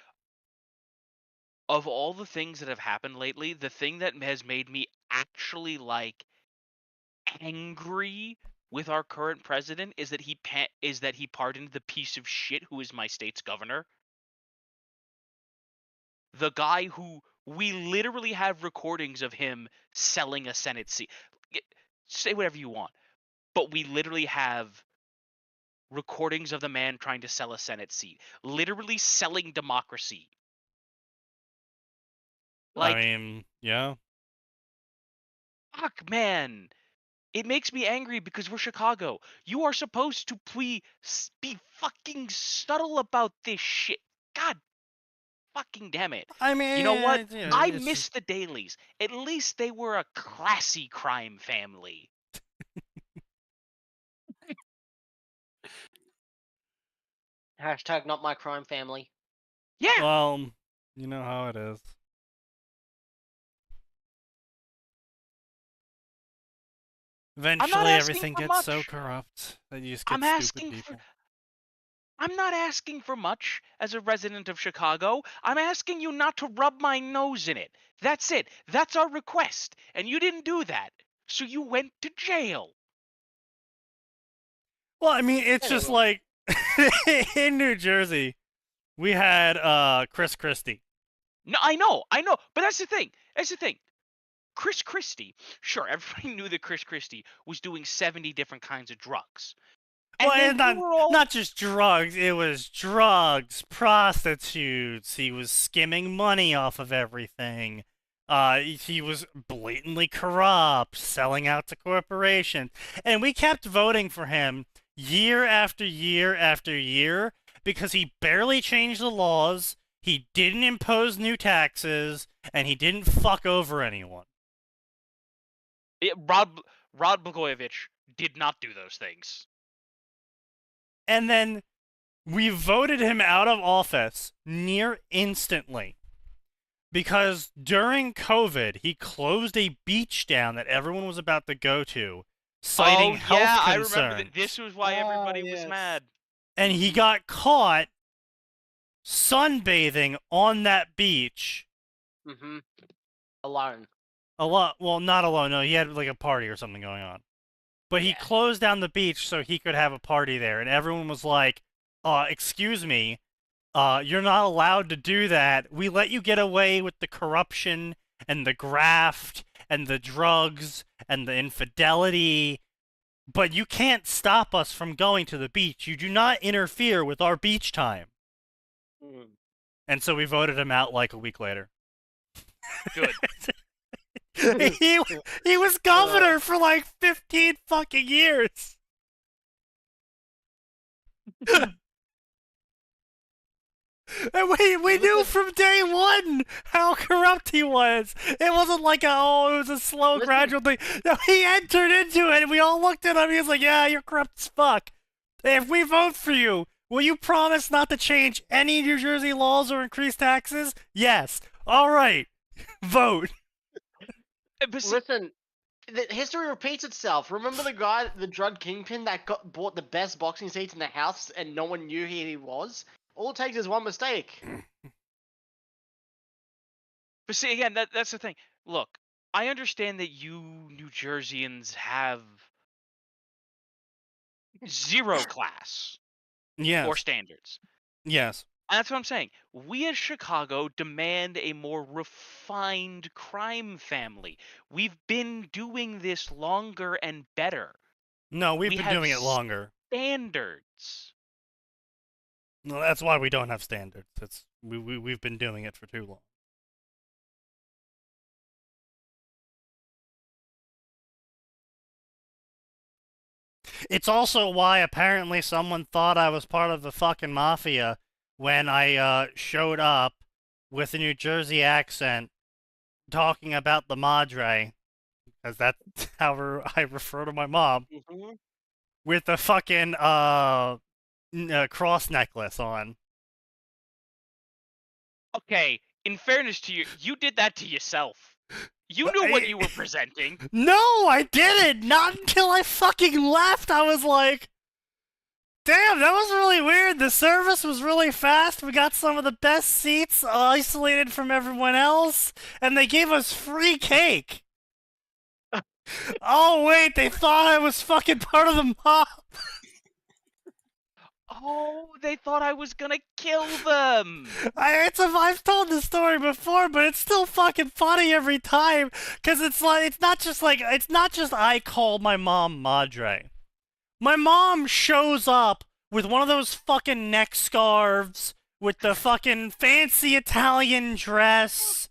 of all the things that have happened lately, the thing that has made me actually like angry with our current president is that he pardoned the piece of shit who is my state's governor. The guy who we literally have recordings of him selling a Senate seat. Say whatever you want, but we literally have recordings of the man trying to sell a Senate seat, literally selling democracy. Like, I mean, yeah. fuck, man. It makes me angry because we're Chicago. You are supposed to be fucking subtle about this shit. God fucking damn it. I mean, You know what? I it's miss the dailies. At least they were a classy crime family. Hashtag not my crime family. Yeah. Well, you know how it is. Eventually, everything gets so corrupt that you just get stupid people. I'm not asking for much as a resident of Chicago. I'm asking you not to rub my nose in it. That's it. That's our request. And you didn't do that. So you went to jail. Well, I mean, it's just like in New Jersey, we had Chris Christie. No, I know. But that's the thing. Chris Christie, sure, everybody knew that Chris Christie was doing 70 different kinds of drugs. Well, it's not just drugs. It was drugs, prostitutes. He was skimming money off of everything. He was blatantly corrupt, selling out to corporations. And we kept voting for him year after year after year because he barely changed the laws, he didn't impose new taxes, and he didn't fuck over anyone. Rod Blagojevich did not do those things. And then we voted him out of office near instantly because during COVID, he closed a beach down that everyone was about to go to, citing health concerns. I remember that. This was why everybody was mad. And he got caught sunbathing on that beach. Mm-hmm. Alone. Well, not alone. No, he had like a party or something going on. But he closed down the beach so he could have a party there, and everyone was like, excuse me, you're not allowed to do that. We let you get away with the corruption and the graft and the drugs and the infidelity, but you can't stop us from going to the beach. You do not interfere with our beach time. Mm. And so we voted him out like a week later. Good. He was governor for like 15 fucking years. And we knew from day one how corrupt he was. It wasn't like it was a slow, gradual thing. No, he entered into it, and we all looked at him. He was like, "Yeah, you're corrupt as fuck. If we vote for you, will you promise not to change any New Jersey laws or increase taxes?" Yes. All right. Vote. Listen, history repeats itself. Remember the guy, the drug kingpin that bought the best boxing seats in the house, and no one knew who he was? All it takes is one mistake. But see, again, that's the thing. Look, I understand that you New Jerseyans have zero class or standards. Yes. And that's what I'm saying. We as Chicago demand a more refined crime family. We've been doing this longer and better. No, we've been doing it longer. Standards. No, that's why we don't have standards. We've been doing it for too long. It's also why apparently someone thought I was part of the fucking mafia when I showed up with a New Jersey accent talking about the Madre, because that's how I refer to my mom, with the fucking cross necklace on. Okay, in fairness to you, you did that to yourself. You knew what you were presenting. No, I didn't! Not until I fucking left! I was like, Damn, that was really weird. The service was really fast. We got some of the best seats isolated from everyone else, and they gave us free cake. Oh, wait, they thought I was fucking part of the mob. Oh, they thought I was gonna kill them. I've told this story before, but it's still fucking funny every time, because it's not just I called my mom Madre. My mom shows up with one of those fucking neck scarves, with the fucking fancy Italian dress.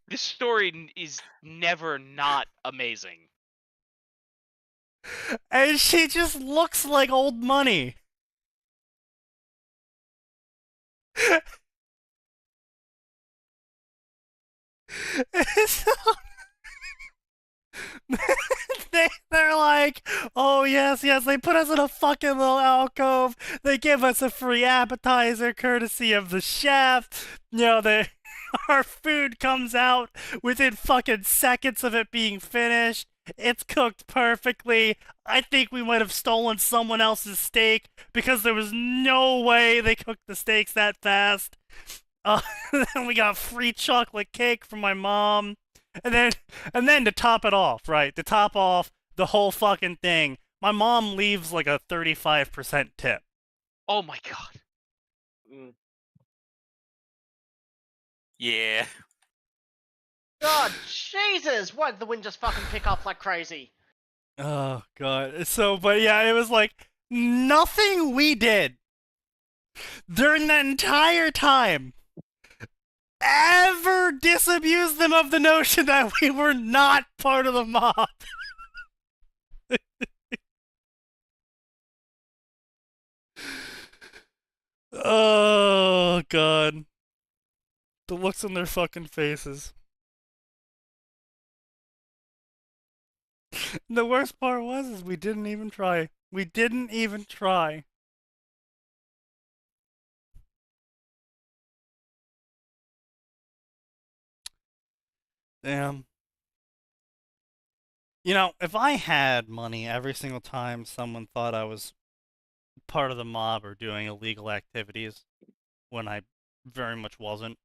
This story is never not amazing. And she just looks like old money. So, they're like, oh yes, they put us in a fucking little alcove. They give us a free appetizer courtesy of the chef. You know, our food comes out within fucking seconds of it being finished. It's cooked perfectly. I think we might have stolen someone else's steak because there was no way they cooked the steaks that fast. Then we got free chocolate cake from my mom. And then to top it off, right? To top off the whole fucking thing, my mom leaves like a 35% tip. Oh my god. Yeah. God, Jesus! Why did the wind just fucking pick up like crazy? Oh god. So, but yeah, it was like nothing we did during that entire time ever disabused them of the notion that we were not part of the mob. Oh god. The looks on their fucking faces. The worst part is we didn't even try. We didn't even try. Damn. You know, if I had money every single time someone thought I was part of the mob or doing illegal activities, when I very much wasn't,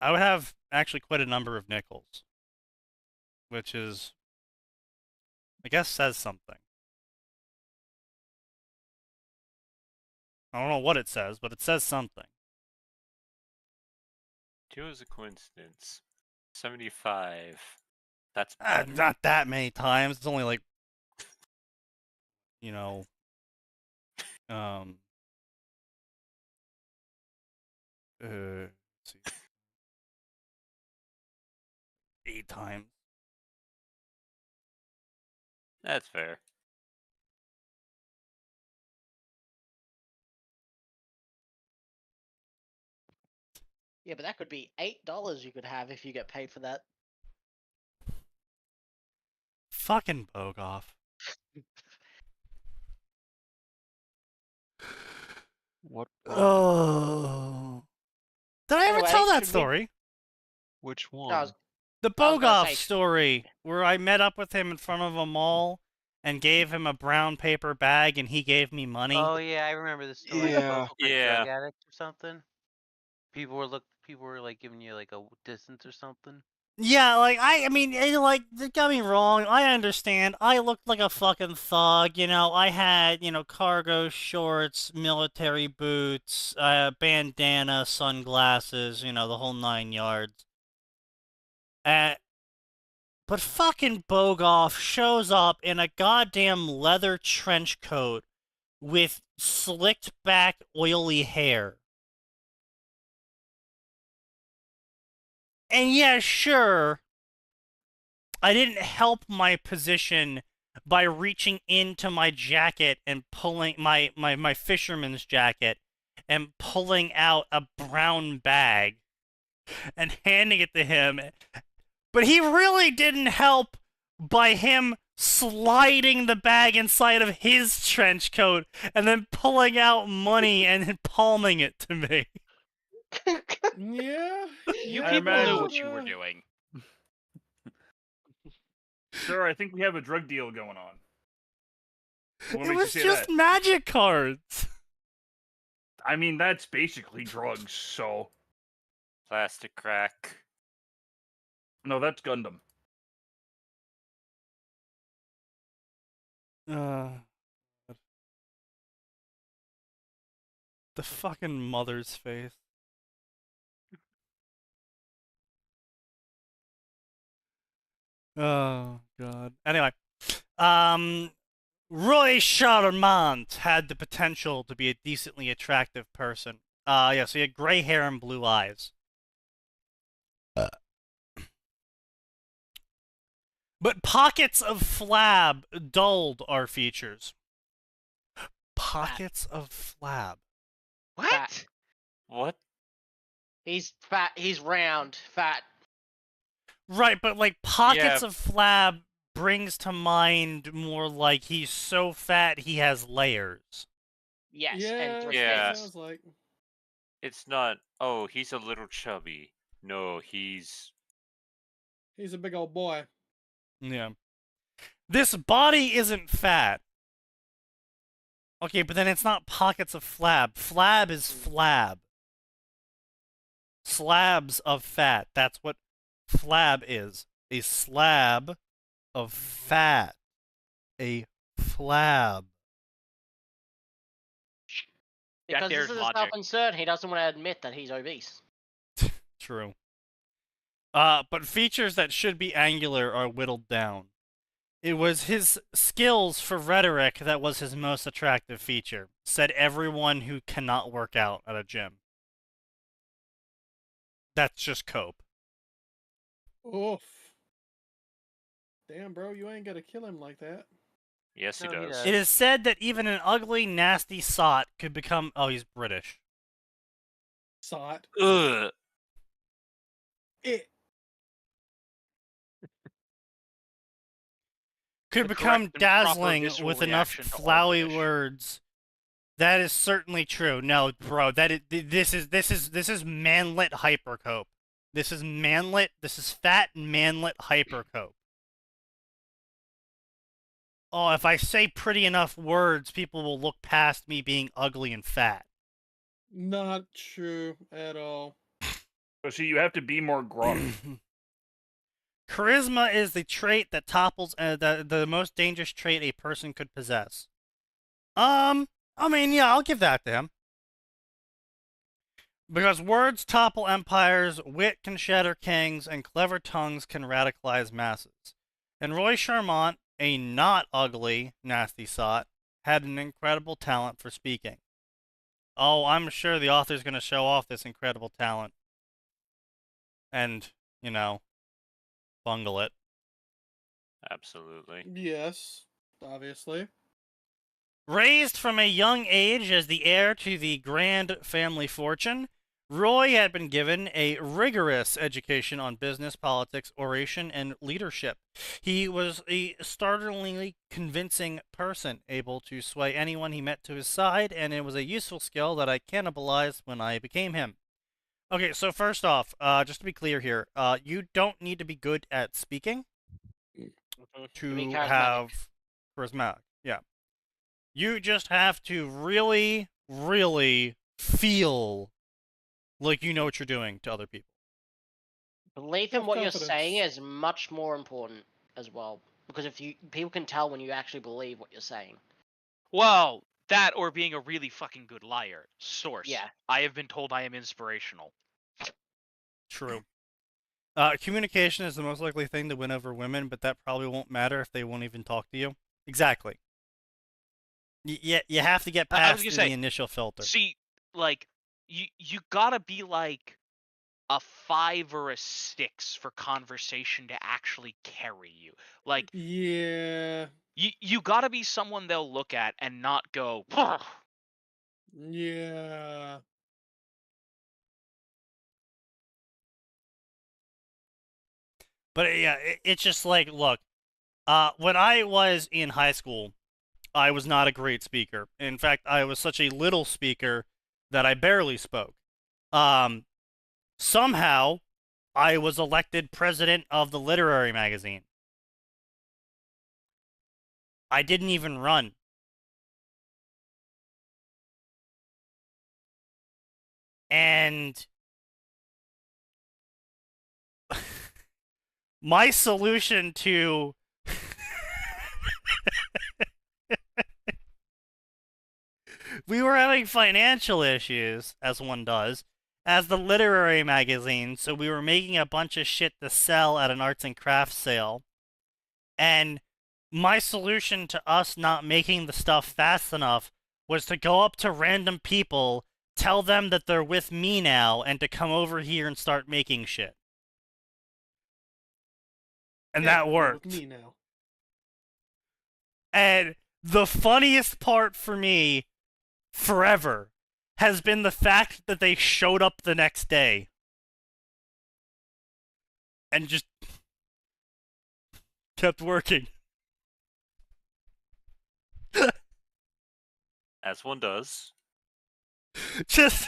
I would have actually quite a number of nickels. Which is, I guess, says something. I don't know what it says, but it says something. 2 is a coincidence. 75. That's not that many times. It's only like, you know, let's see, 8 times. That's fair. Yeah, but that could be $8 you could have if you get paid for that. Fucking Bogoff. What? Oh. Did I ever Anyway, tell that should we- story? Which No, one? The I was gonna Bogoff say- story, where I met up with him in front of a mall and gave him a brown paper bag and he gave me money. Oh yeah, I remember the story. Yeah. Like drug addict or something. People were like giving you like a distance or something. Yeah, I mean, don't get me wrong, I understand. I looked like a fucking thug, you know. I had, cargo shorts, military boots, bandana, sunglasses, the whole 9 yards. But fucking Bogoff shows up in a goddamn leather trench coat with slicked back, oily hair. And yeah, sure, I didn't help my position by reaching into my jacket and pulling my fisherman's jacket and pulling out a brown bag and handing it to him. But he really didn't help by him sliding the bag inside of his trench coat and then pulling out money and then palming it to me. Yeah. You I people knew imagine- what you were doing. Sir, I think we have a drug deal going on. What It makes was you say just that? magic cards. I mean, that's basically drugs, so... Plastic crack. No, that's Gundam. The fucking mother's face. Oh god. Anyway, Roy Charmant had the potential to be a decently attractive person. Yeah, so he had gray hair and blue eyes. But pockets of flab dulled our features. Pockets of flab. What? What? He's fat. He's round, fat. Right, but like pockets Yeah. of flab brings to mind more like he's so fat he has layers. Yes, Yeah, and three Yeah. things. sounds like. It's not, oh, he's a little chubby. No, he's... He's a big old boy. Yeah. This body isn't fat. Okay, but then it's not pockets of flab. Flab is flab. Slabs of fat. That's what flab is. A slab of fat. A flab. Because there's this is logic. self-concern, he doesn't want to admit that he's obese. True. But features that should be angular are whittled down. It was his skills for rhetoric that was his most attractive feature, said everyone who cannot work out at a gym. That's just cope. Oof. Damn, bro, you ain't gotta kill him like that. Yes, he No, he does. does. It is said that even an ugly, nasty sot could become... Oh, he's British. Saw it. Ugh. It. Could The become correct and proper dazzling visceral with enough reaction to flowery British. words. That is certainly true. No, bro, this is manlet hypercope. This is manlet. This is fat manlet hypercope. Oh, if I say pretty enough words, people will look past me being ugly and fat. Not true at all. So see, you have to be more gruff. Charisma is the trait that topples the most dangerous trait a person could possess. I mean, yeah, I'll give that to him. Because words topple empires, wit can shatter kings, and clever tongues can radicalize masses. And Roy Charmant, a not ugly, nasty sot, had an incredible talent for speaking. Oh, I'm sure the author's going to show off this incredible talent. And, you know, bungle it. Absolutely. Yes, obviously. Raised from a young age as the heir to the grand family fortune, Roy had been given a rigorous education on business, politics, oration, and leadership. He was a startlingly convincing person, able to sway anyone he met to his side, and it was a useful skill that I cannibalized when I became him. Okay, so first off, just to be clear here, you don't need to be good at speaking to be charismatic. have charismatic. Yeah. You just have to really, really feel like you know what you're doing to other people. Belief in what you're Self-confidence. saying is much more important as well, because if people can tell when you actually believe what you're saying. Well, that or being a really fucking good liar. Source. Yeah. I have been told I am inspirational. True. Communication is the most likely thing to win over women, but that probably won't matter if they won't even talk to you. Exactly. You have to get I was past gonna the say, initial filter. See, like, you gotta be like a 5 or a 6 for conversation to actually carry you. Like, Yeah. you gotta be someone they'll look at and not go, "Pugh." Yeah. But yeah, it's just like, look, when I was in high school, I was not a great speaker. In fact, I was such a little speaker that I barely spoke. Somehow, I was elected president of the literary magazine. I didn't even run. And my solution to we were having financial issues, as one does, as the literary magazine, so we were making a bunch of shit to sell at an arts and crafts sale. And my solution to us not making the stuff fast enough was to go up to random people, tell them that they're with me now, and to come over here and start making shit. And Yeah, that you're worked. with me now. And the funniest part for me forever has been the fact that they showed up the next day and just kept working. As one does. Just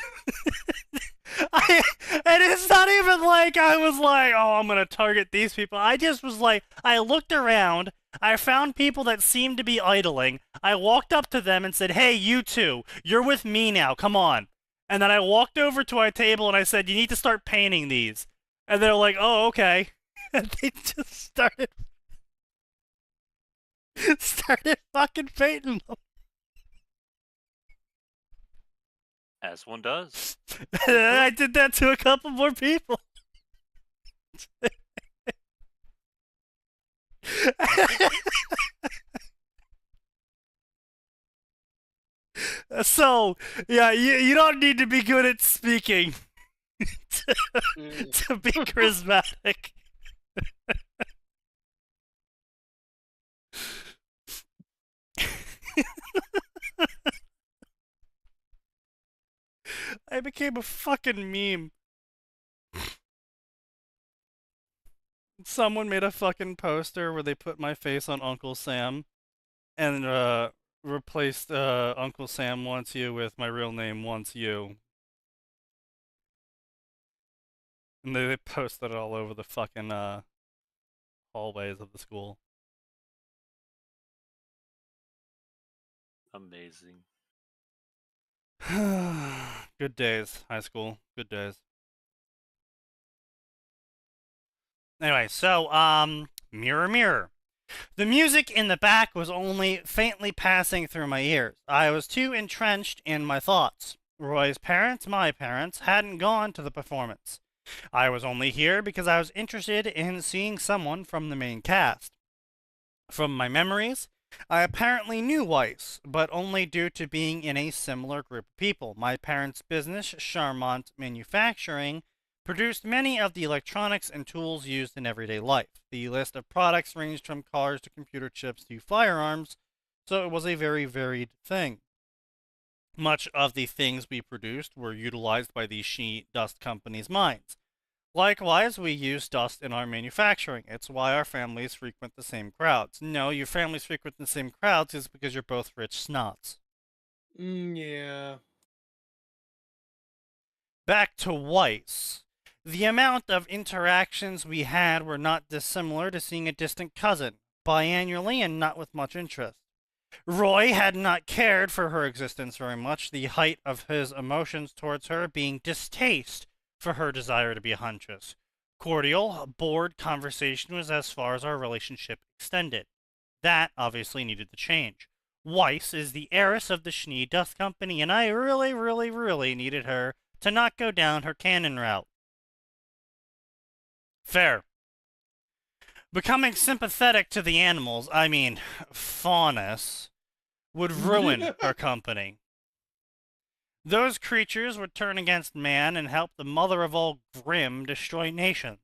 and it's not even like I was like, oh, I'm gonna target these people. I just was like, I looked around, I found people that seemed to be idling. I walked up to them and said, hey, you two, you're with me now, come on. And then I walked over to our table and I said, you need to start painting these. And they're like, oh, okay. And they just started fucking painting them. As one does. And I did that to a couple more people. So, yeah, you don't need to be good at speaking to be charismatic. I became a fucking meme. Someone made a fucking poster where they put my face on Uncle Sam and replaced Uncle Sam wants you with my real name wants you. And they posted it all over the fucking hallways of the school. Amazing. Good days, high school. Good days. Anyway, so, Mirror Mirror. The music in the back was only faintly passing through my ears. I was too entrenched in my thoughts. Roy's parents, my parents, hadn't gone to the performance. I was only here because I was interested in seeing someone from the main cast. From my memories, I apparently knew Weiss, but only due to being in a similar group of people. My parents' business, Charmant Manufacturing, produced many of the electronics and tools used in everyday life. The list of products ranged from cars to computer chips to firearms, so it was a very varied thing. Much of the things we produced were utilized by the She Dust Company's mines. Likewise, we use dust in our manufacturing. It's why our families frequent the same crowds. No, your families frequent the same crowds is because you're both rich snots. Yeah. Back to Weiss. The amount of interactions we had were not dissimilar to seeing a distant cousin, biannually and not with much interest. Roy had not cared for her existence very much, the height of his emotions towards her being distaste for her desire to be a huntress. Cordial, bored conversation was as far as our relationship extended. That obviously needed to change. Weiss is the heiress of the Schnee Dust Company, and I really, really, really needed her to not go down her canon route. Fair. Becoming sympathetic to the animals, I mean, faunus, would ruin her company. Those creatures would turn against man and help the mother of all grim destroy nations.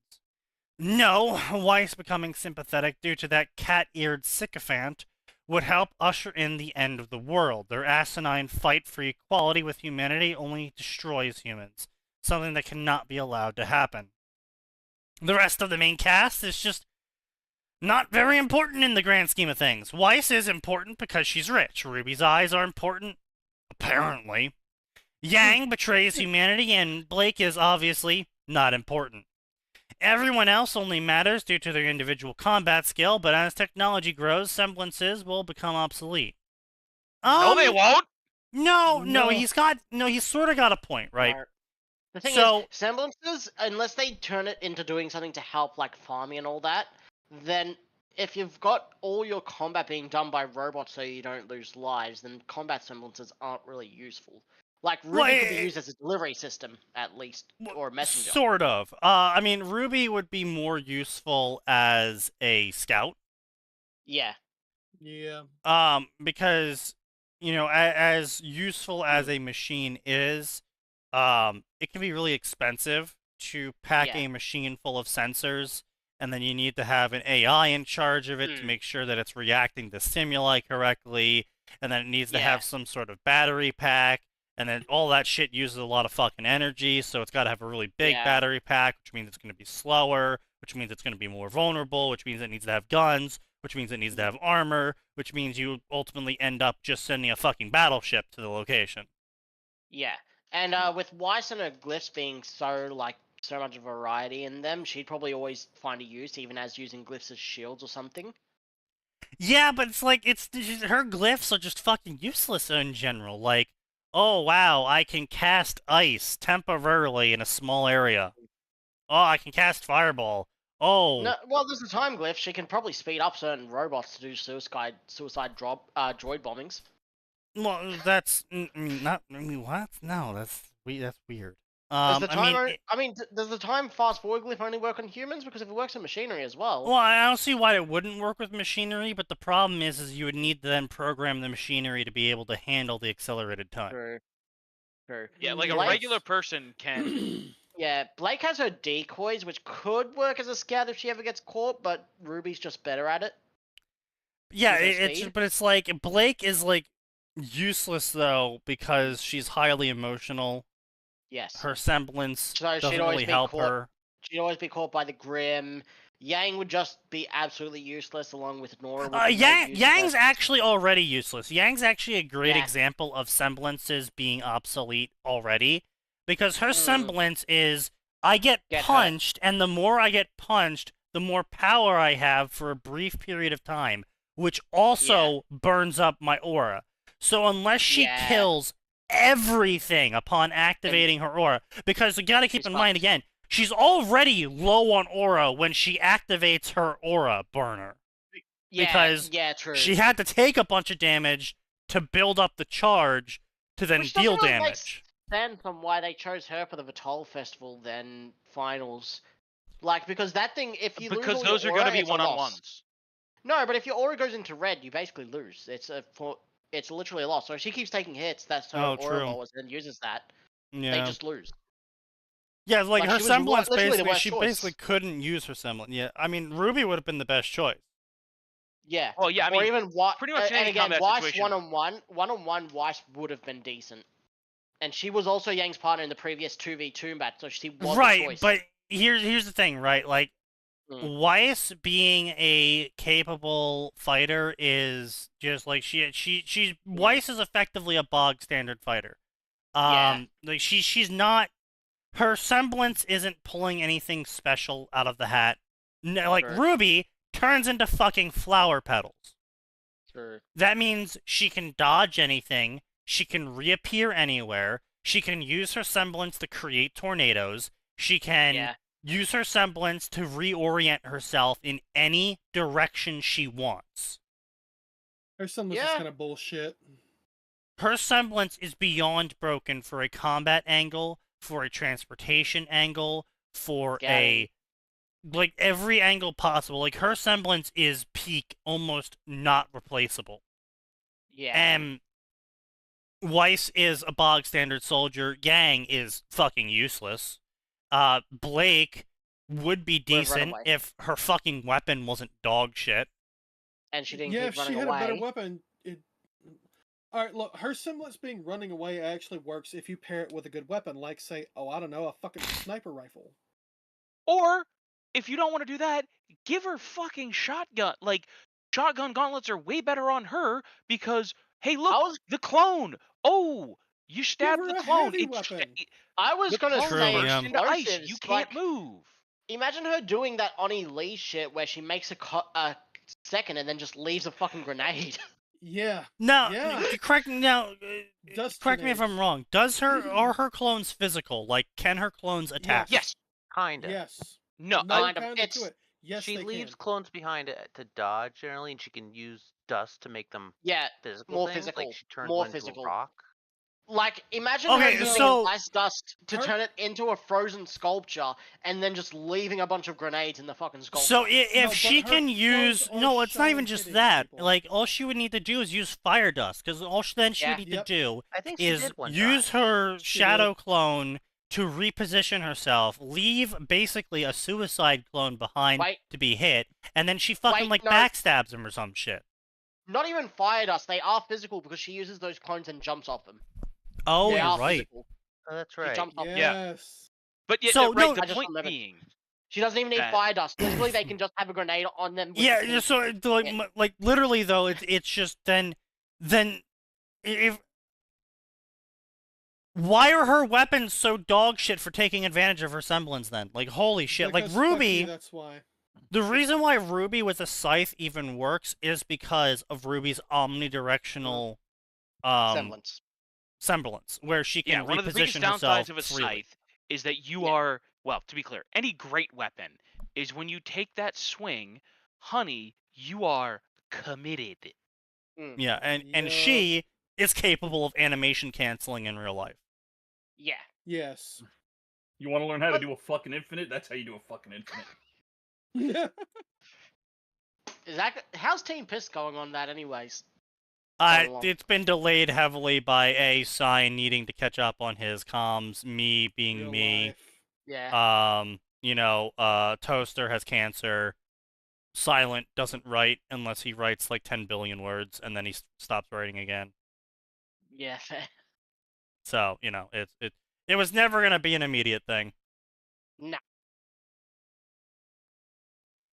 No, Weiss becoming sympathetic due to that cat-eared sycophant would help usher in the end of the world. Their asinine fight for equality with humanity only destroys humans, something that cannot be allowed to happen. The rest of the main cast is just not very important in the grand scheme of things. Weiss is important because she's rich. Ruby's eyes are important, apparently. Yang betrays humanity, and Blake is obviously not important. Everyone else only matters due to their individual combat skill, but as technology grows, semblances will become obsolete. No, they won't. No, he's sort of got a point, right? The thing So- is, semblances, unless they turn it into doing something to help, like farming and all that, then if you've got all your combat being done by robots so you don't lose lives, then combat semblances aren't really useful. Like, Ruby could be used as a delivery system, at least, or a messenger. Sort of. I mean, Ruby would be more useful as a scout. Yeah. Yeah. Because, you know, as useful as a machine is, it can be really expensive to pack Yeah. a machine full of sensors, and then you need to have an AI in charge of it to make sure that it's reacting to stimuli correctly, and then it needs to have some sort of battery pack, and then all that shit uses a lot of fucking energy, so it's got to have a really big battery pack, which means it's going to be slower, which means it's going to be more vulnerable, which means it needs to have guns, which means it needs to have armor, which means you ultimately end up just sending a fucking battleship to the location. Yeah. And with Weiss and her glyphs being so much variety in them, she'd probably always find a use, even as using glyphs as shields or something. Yeah, but it's like, her glyphs are just fucking useless in general. Like, oh wow, I can cast ice temporarily in a small area. Oh, I can cast fireball. Oh. No, well, there's a time glyph. She can probably speed up certain robots to do suicide droid bombings. Well, that's not. I mean, what? No, that's weird. Does the time does the time fast forward glyph only work on humans? Because if it works on machinery as well. Well, I don't see why it wouldn't work with machinery, but the problem is you would need to then program the machinery to be able to handle the accelerated time. True. Yeah, like a regular person can. Yeah, Blake has her decoys, which could work as a scout if she ever gets caught, but Ruby's just better at it. Yeah, but it's like Blake is like useless though because she's highly emotional. Yes. Her semblance So doesn't really help her. She'd always be caught by the Grim. Yang would just be absolutely useless, along with Nora. Yang's actually already useless. Yang's actually a great example of semblances being obsolete already, because her semblance is, I get punched, and the more I get punched, the more power I have for a brief period of time, which also burns up my aura. So unless she kills everything upon activating her aura, because you gotta keep in mind again, she's already low on aura when she activates her aura burner. Because true. she had to take a bunch of damage to build up the charge to then deal damage. Then from why they chose her for the Vital Festival then finals. Like, because that thing, if you because lose those are going to be one-on-ones. No, but if your aura goes into red, you basically lose. It's literally a loss. So if she keeps taking hits, that's her aura lowers and uses that. Yeah. They just lose. Yeah, like her semblance basically, she basically couldn't use her semblance. Yeah, I mean, Ruby would have been the best choice. Yeah. Well, yeah, I mean, or even pretty much any again, combat Weiss situation. one-on-one, Weiss would have been decent. And she was also Yang's partner in the previous 2v2 match, so she was a choice. But here's the thing, right? Like, Weiss being a capable fighter is just like she's Weiss is effectively a bog standard fighter. Like she's not, her semblance isn't pulling anything special out of the hat. No, like Ruby turns into fucking flower petals. Sure. That means she can dodge anything, she can reappear anywhere, she can use her semblance to create tornadoes, she can use her semblance to reorient herself in any direction she wants. Her semblance is kind of bullshit. Her semblance is beyond broken for a combat angle, for a transportation angle, for like every angle possible. Like her semblance is peak, almost not replaceable. Yeah. And Weiss is a bog standard soldier. Yang is fucking useless. Blake would be decent if her fucking weapon wasn't dog shit. And she didn't keep keep running if she had away. a better weapon, Alright, look, her semblance being running away actually works if you pair it with a good weapon, like, say, I don't know, a fucking sniper rifle. Or, if you don't want to do that, give her fucking shotgun. Like, shotgun gauntlets are way better on her because, hey, look, the clone. Oh, you stabbed the clone. I was going to say, burst into ice. You can't move. Imagine her doing that Oni Lee shit where she makes a second and then just leaves a fucking grenade. Yeah. Now, Yeah. correct me now. Dust Correct me if I'm grenades. wrong. Are her clones physical? Like, can her clones attack? Yes. Kinda. Yes. No, No, kind of. kinda to It's it. Yes, She they leaves can. clones behind to dodge generally, and she can use dust to make them yeah, physical more things. physical. Like she turns More one into physical. a rock. Like, imagine Okay, her using so- ice dust to Her- turn it into a frozen sculpture, and then just leaving a bunch of grenades in the fucking sculpture. So No, if but she her can clones use are no, it's not shown even just hitting that. people. Like all she would need to do is use fire dust, because all then she would Yeah. need Yep. to do I think she is did one use time. her She shadow did. clone to reposition herself, leave basically a suicide clone behind Wait. to be hit, and then she fucking Wait, like no. backstabs him or some shit. Not even fire dust. They are physical because she uses those clones and jumps off them. Oh, They Yeah. you're are right. physical. Oh, that's She right. jumps off them. Yes. but yeah, So, right. no- The I just point remembered. being, She doesn't even need that- fire dust. Literally, they can just have a grenade on them. With Yeah, the just so like Yeah. like literally though, it's just then if why are her weapons so dog shit for taking advantage of her semblance then? Like holy shit! Because E like fuck Ruby, you, that's why. the reason why Ruby with a scythe even works is because of Ruby's omnidirectional semblance. semblance, where she yeah, can one of the biggest reposition downsides herself of a freely. scythe is that you Yeah. are, well, to be clear, any great weapon is when you take that swing, honey, you are committed. Yeah, and Yup. she is capable of animation canceling in real life. Yeah. Yes. You want to learn how to But- do a fucking infinite? That's how you do a fucking infinite. How's Team Piss going on that, anyways? along. It's been delayed heavily by a Sign needing to catch up on his comms, me being Real me. life. Yeah. Toaster has cancer. Silent doesn't write unless he writes like 10 billion words, and then he stops writing again. Yeah. Fair. So, it was never gonna be an immediate thing. No.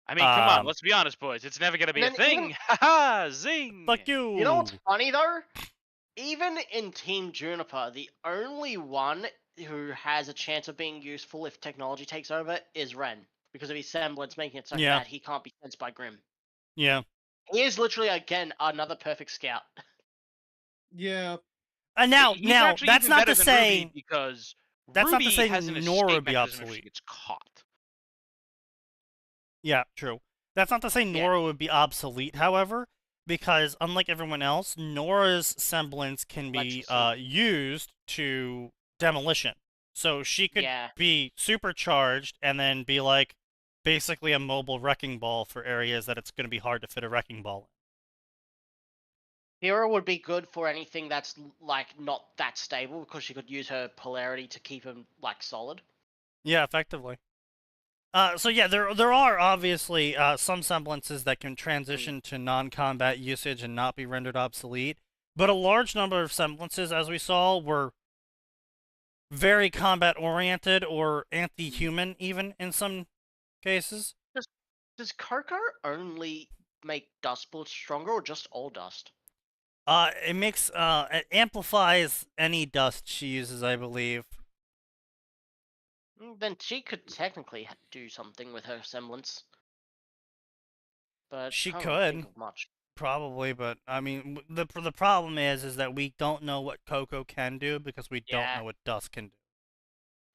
I mean, come on, Um, let's be honest, boys. It's never gonna be a And then thing. even- Haha, zing. Fuck you! You know what's funny though? Even in Team Juniper, the only one who has a chance of being useful if technology takes over is Ren, because of his semblance, making it so Yeah. that he can't be sensed by Grim. Yeah. He is literally again another perfect scout. Yeah. And now, He's actually that's even not better to than say Ruby because that's not to Ruby say has an Nora escape would be mechanism if she obsolete. gets caught. Yeah, true. That's not to say Yeah. Nora would be obsolete, however, because unlike everyone else, Nora's semblance can be Electricity. used to demolition. So she could Yeah. be supercharged and then be like basically a mobile wrecking ball for areas that it's going to be hard to fit a wrecking ball in. Hera would be good for anything that's like not that stable because she could use her polarity to keep him like solid. Yeah, effectively. So yeah, there are obviously some semblances that can transition to non-combat usage and not be rendered obsolete, but a large number of semblances, as we saw, were very combat-oriented or anti-human, even in some cases. Does Coco only make dust bullets stronger or just all dust? It amplifies any dust she uses, I believe. Then she could technically do something with her semblance. But She can't really think could. of much. Probably, but I mean, the problem is that we don't know what Coco can do because we don't Yeah. know what dust can do.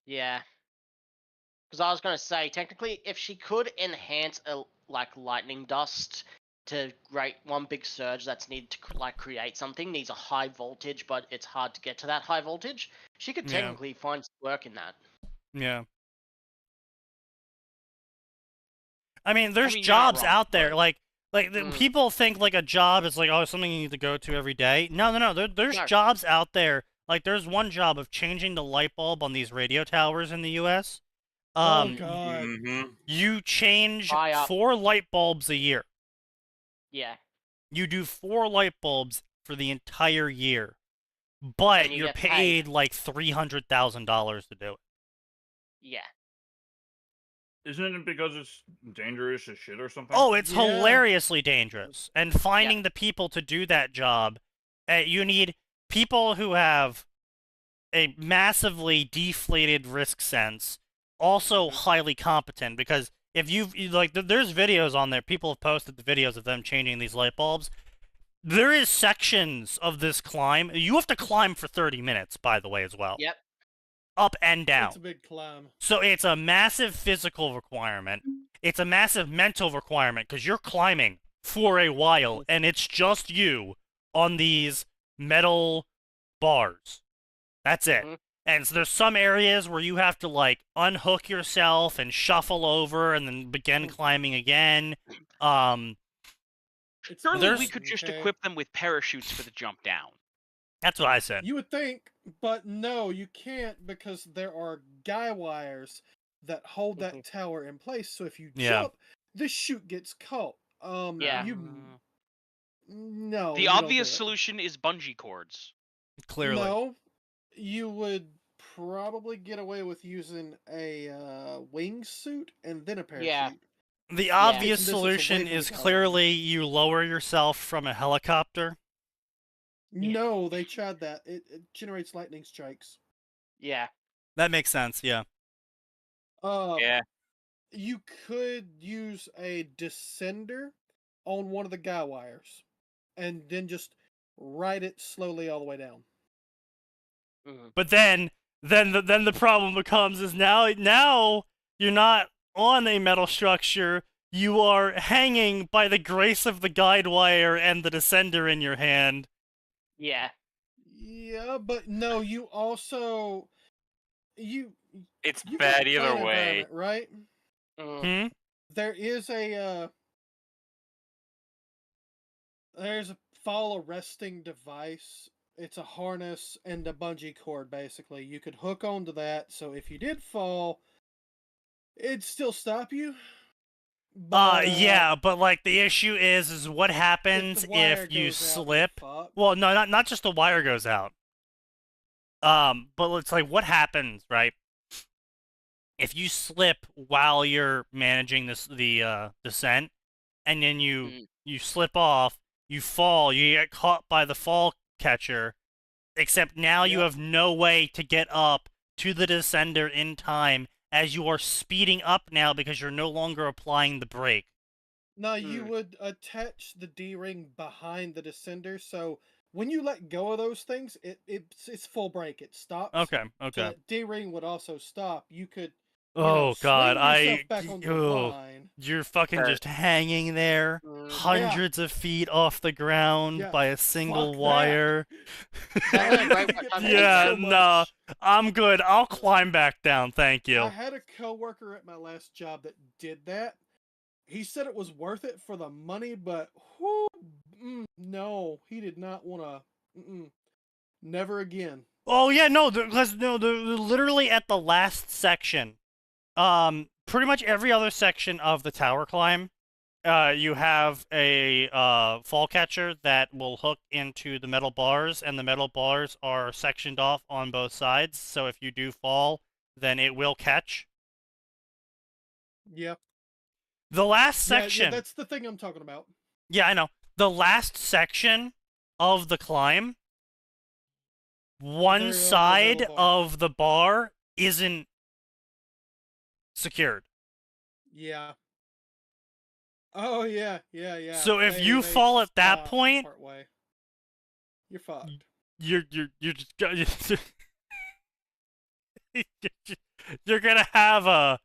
Yeah. Because I was gonna say, technically, if she could enhance a lightning dust to create one big surge that's needed to create something, needs a high voltage, but it's hard to get to that high voltage, she could Yeah. technically find some work in that. Yeah. I mean, there's you're not jobs wrong, out there. but- People think like a job is like, oh, something you need to go to every day. No. There's No. jobs out there. Like, there's one job of changing the light bulb on these radio towers in the U.S. Oh god. Mm-hmm. You change Buy up. 4 light bulbs a year. Yeah. You do 4 light bulbs for the entire year, but And you you're get paid paid. like $300,000 to do it. Yeah. Isn't it because it's dangerous as shit or something? Oh, it's Yeah. hilariously dangerous. And finding the people to do that job, you need people who have a massively deflated risk sense, also highly competent. Because if there's videos on there, people have posted the videos of them changing these light bulbs. there is sections of this climb. You have to climb for 30 minutes, by the way, as well. Yep. Up and down. It's a big climb. So it's a massive physical requirement. It's a massive mental requirement because you're climbing for a while, and it's just you on these metal bars. That's it. Mhm. And so there's some areas where you have to, like, unhook yourself and shuffle over and then begin climbing again. Surely we There's- could just Okay. equip them with parachutes for the jump down. That's what I said. You would think, but no, you can't because there are guy wires that hold that Mhm. tower in place. So if you Yeah. jump, the chute gets caught. Yeah. No. The you don't obvious do it. solution is bungee cords. Clearly. No, you would probably get away with using a wingsuit and then a parachute. Yeah. The Yeah. obvious Distance away solution from the is tower. clearly you lower yourself from a helicopter. No, they tried that. It generates lightning strikes. Yeah. That makes sense, yeah. Yeah. You could use a descender on one of the guy wires, and then just ride it slowly all the way down. Mhm. But then the problem becomes is now you're not on a metal structure. You are hanging by the grace of the guide wire and the descender in your hand. Yeah. Yeah, but no, you also you It's you got bad the either planet way. environment, right? Mhm. Hmm? There is there's a fall arresting device. It's a harness and a bungee cord, basically. You could hook onto that, so if you did fall, it'd still stop you. But, Yeah, but like the issue is what happens the wire if you goes out, you're slip. fucked. Well, no, not just the wire goes out. But it's like what happens, right? If you slip while you're managing the descent, and then you slip off, you fall, you get caught by the fall catcher, except now you Yep. have no way to get up to the descender in time as you are speeding up now because you're no longer applying the brake. No, you would attach the D-ring behind the descender, so when you let go of those things, it's full brake. It stops. Okay. So that D-ring would also stop. You could Oh God, swing yourself back on the oh, line. you're fucking just hanging there, hundreds of feet off the ground Yeah, by a single fuck that. wire. Sounds like right what I'm Yeah, so nah, much. I'm good. I'll climb back down, thank you. I had a coworker at my last job that did that. He said it was worth it for the money, but no, he did not want to. Never again. Oh yeah, no, because they're literally at the last section. Pretty much every other section of the tower climb, you have a fall catcher that will hook into the metal bars, and the metal bars are sectioned off on both sides. So if you do fall, then it will catch. Yep. The last Yeah, section. that's the thing I'm talking about. Yeah, I know. The last section of the climb, one Very side metal bar. of the bar isn't secured. Yeah. Oh yeah. So if you they fall at that stop point- partway. You're fucked. You're just you're gonna have a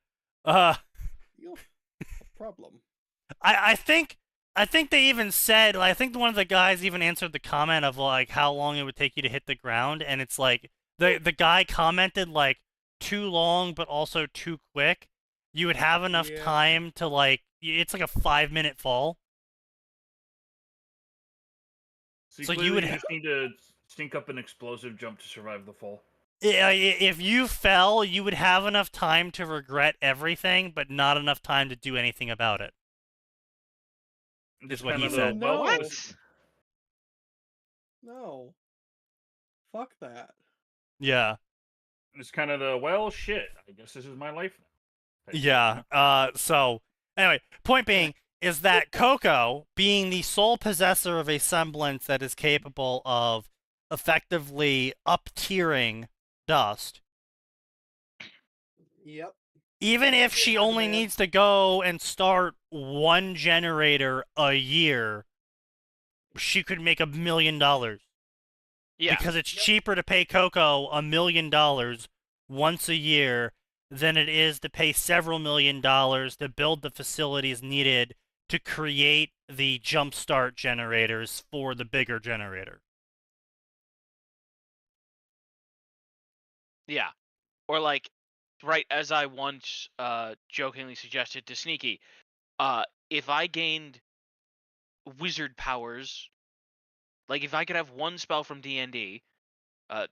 You'll have a problem. I think they even said, I think one of the guys even answered the comment of like how long it would take you to hit the ground, and it's like the guy commented like too long but also too quick. You would have enough Yeah. time to like it's like a 5-minute fall. So, So you clearly would you just need to stink up an explosive jump to survive the fall. If you fell, you would have enough time to regret everything, but not enough time to do anything about it. Just what he kind of said. No. What? No. Fuck that. Yeah. It's kind of the, well, shit, I guess this is my life now. type thing, Yeah. So anyway, point being is that Coco, being the sole possessor of a semblance that is capable of effectively up-tiering dust, Yep. even if she Yeah, only man. needs to go and start one generator a year, she could make $1 million. Yeah. Because it's cheaper to pay Coco $1 million once a year than it is to pay several $1 million to build the facilities needed to create the jumpstart generators for the bigger generator. Yeah. Or like, right, as I once jokingly suggested to Sneaky, if I gained wizard powers, like if I could have one spell from D&D,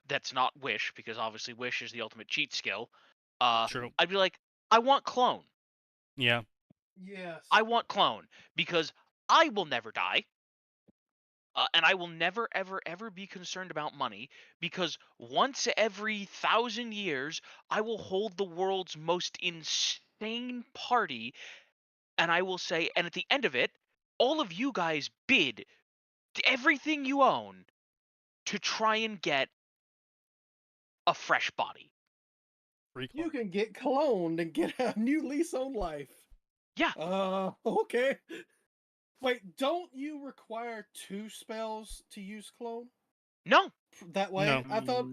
that's not Wish, because obviously Wish is the ultimate cheat skill, True. I'd be like, I want Clone. Yeah. Yes. I want Clone, because I will never die. And I will never, ever, ever be concerned about money, because once every 1,000 years, I will hold the world's most insane party, and I will say, and at the end of it, all of you guys bid everything you own to try and get a fresh body. You can get cloned and get a new lease on life. Yeah. Okay. Wait, don't you require 2 spells to use clone? No. That way? No. I thought...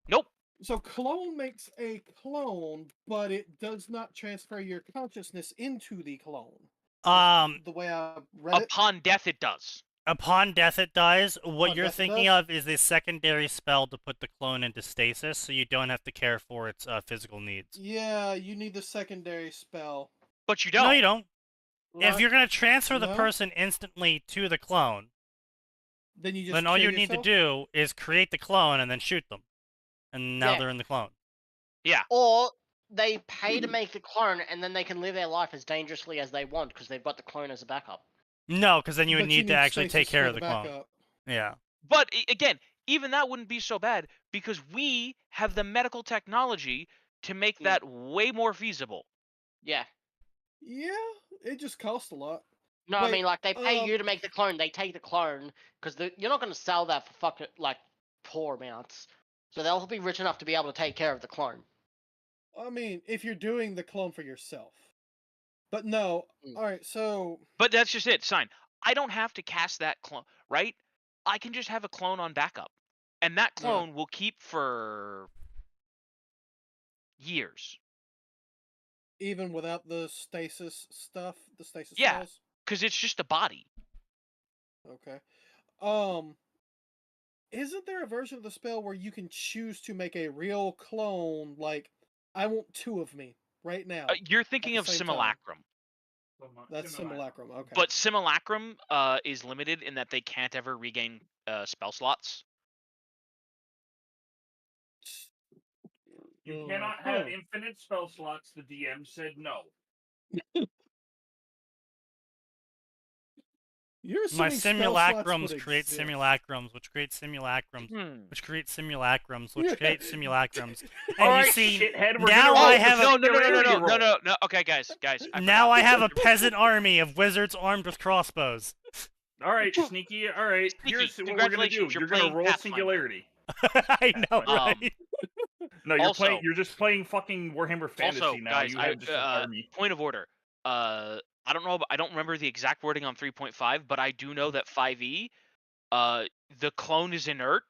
Nope. So clone makes a clone, but it does not transfer your consciousness into the clone. The way I read it. Upon death, it does. Upon death, it dies. What Upon you're death it thinking does? of is a secondary spell to put the clone into stasis, so you don't have to care for its physical needs. Yeah, you need the secondary spell. But you don't. No, you don't. If Not- you're going to transfer the No? person instantly to the clone, Then you just then all kill you need to yourself? do is create the clone and then shoot them. And now Yeah. they're in the clone. Yeah. Or they pay to make the clone, and then they can live their life as dangerously as they want because they've got the clone as a backup. No, because then you would But need to actually take stasis care for of the clone. backup. Yeah. But again, even that wouldn't be so bad, because we have the medical technology to make that way more feasible. Yeah. Yeah, it just costs a lot. No, I Wait, mean, like, they pay you to make the clone, they take the clone, because you're not going to sell that for fucking, like, poor amounts. So they'll be rich enough to be able to take care of the clone. I mean, if you're doing the clone for yourself. But no, alright, so... But that's just it, Sign. I don't have to cast that clone, right? I can just have a clone on backup. And that clone will keep for years. Even without the stasis stuff? The stasis Yeah, spells? because it's just a body. Okay. Isn't there a version of the spell where you can choose to make a real clone, like, I want 2 of me, right now? You're thinking the of same time? Simulacrum. That's Simulacrum, okay. But Simulacrum is limited in that they can't ever regain spell slots. You cannot have infinite spell slots. The DM said no. You're My assuming spell slots simulacrums would create exist. simulacrums, which create simulacrums, which create simulacrums, which create simulacrums. And Alright, you see, shithead, we're now gonna I roll have the a singularity roll. No. Okay, guys. now I have a peasant army of wizards armed with crossbows. Alright, Sneaky, alright. Here's what we're gonna do. congratulations, You're you're gonna playing roll Pathfinder. Singularity. I know, right? No, you're Also- playing. You're just playing fucking Warhammer Fantasy Also, now. guys, you have just an army. point of order. I don't know. I don't remember the exact wording on 3.5, but I do know that 5e, the clone is inert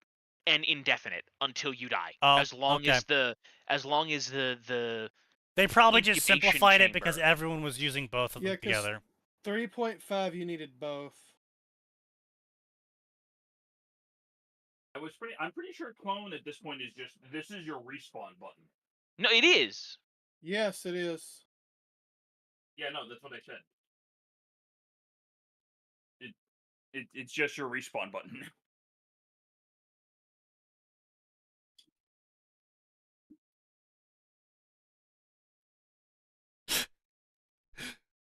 and indefinite until you die. Oh, as long okay. as the They probably just incubation simplified it because chamber. everyone was using both of them 'cause together. 3.5, you needed both. I'm pretty sure clone at this point is just this is your respawn button. No, it is. Yes, it is. Yeah, no, that's what I said. It's just your respawn button.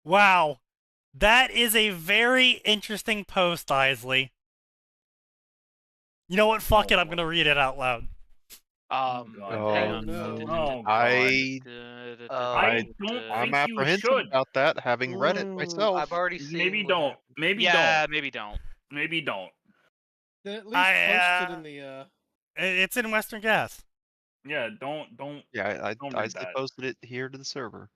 Wow. That is a very interesting post, Isley. You know what? Fuck it. I'm going to read it out loud. Hang on. no. I I'm don't apprehensive about that, having read it myself. I've already seen. Maybe what don't. happened. Maybe Yeah, don't. maybe don't. Maybe don't. Then at least post it in the, It's in Western Gas. Yeah, don't. Yeah, don't I read that. posted it here to the server.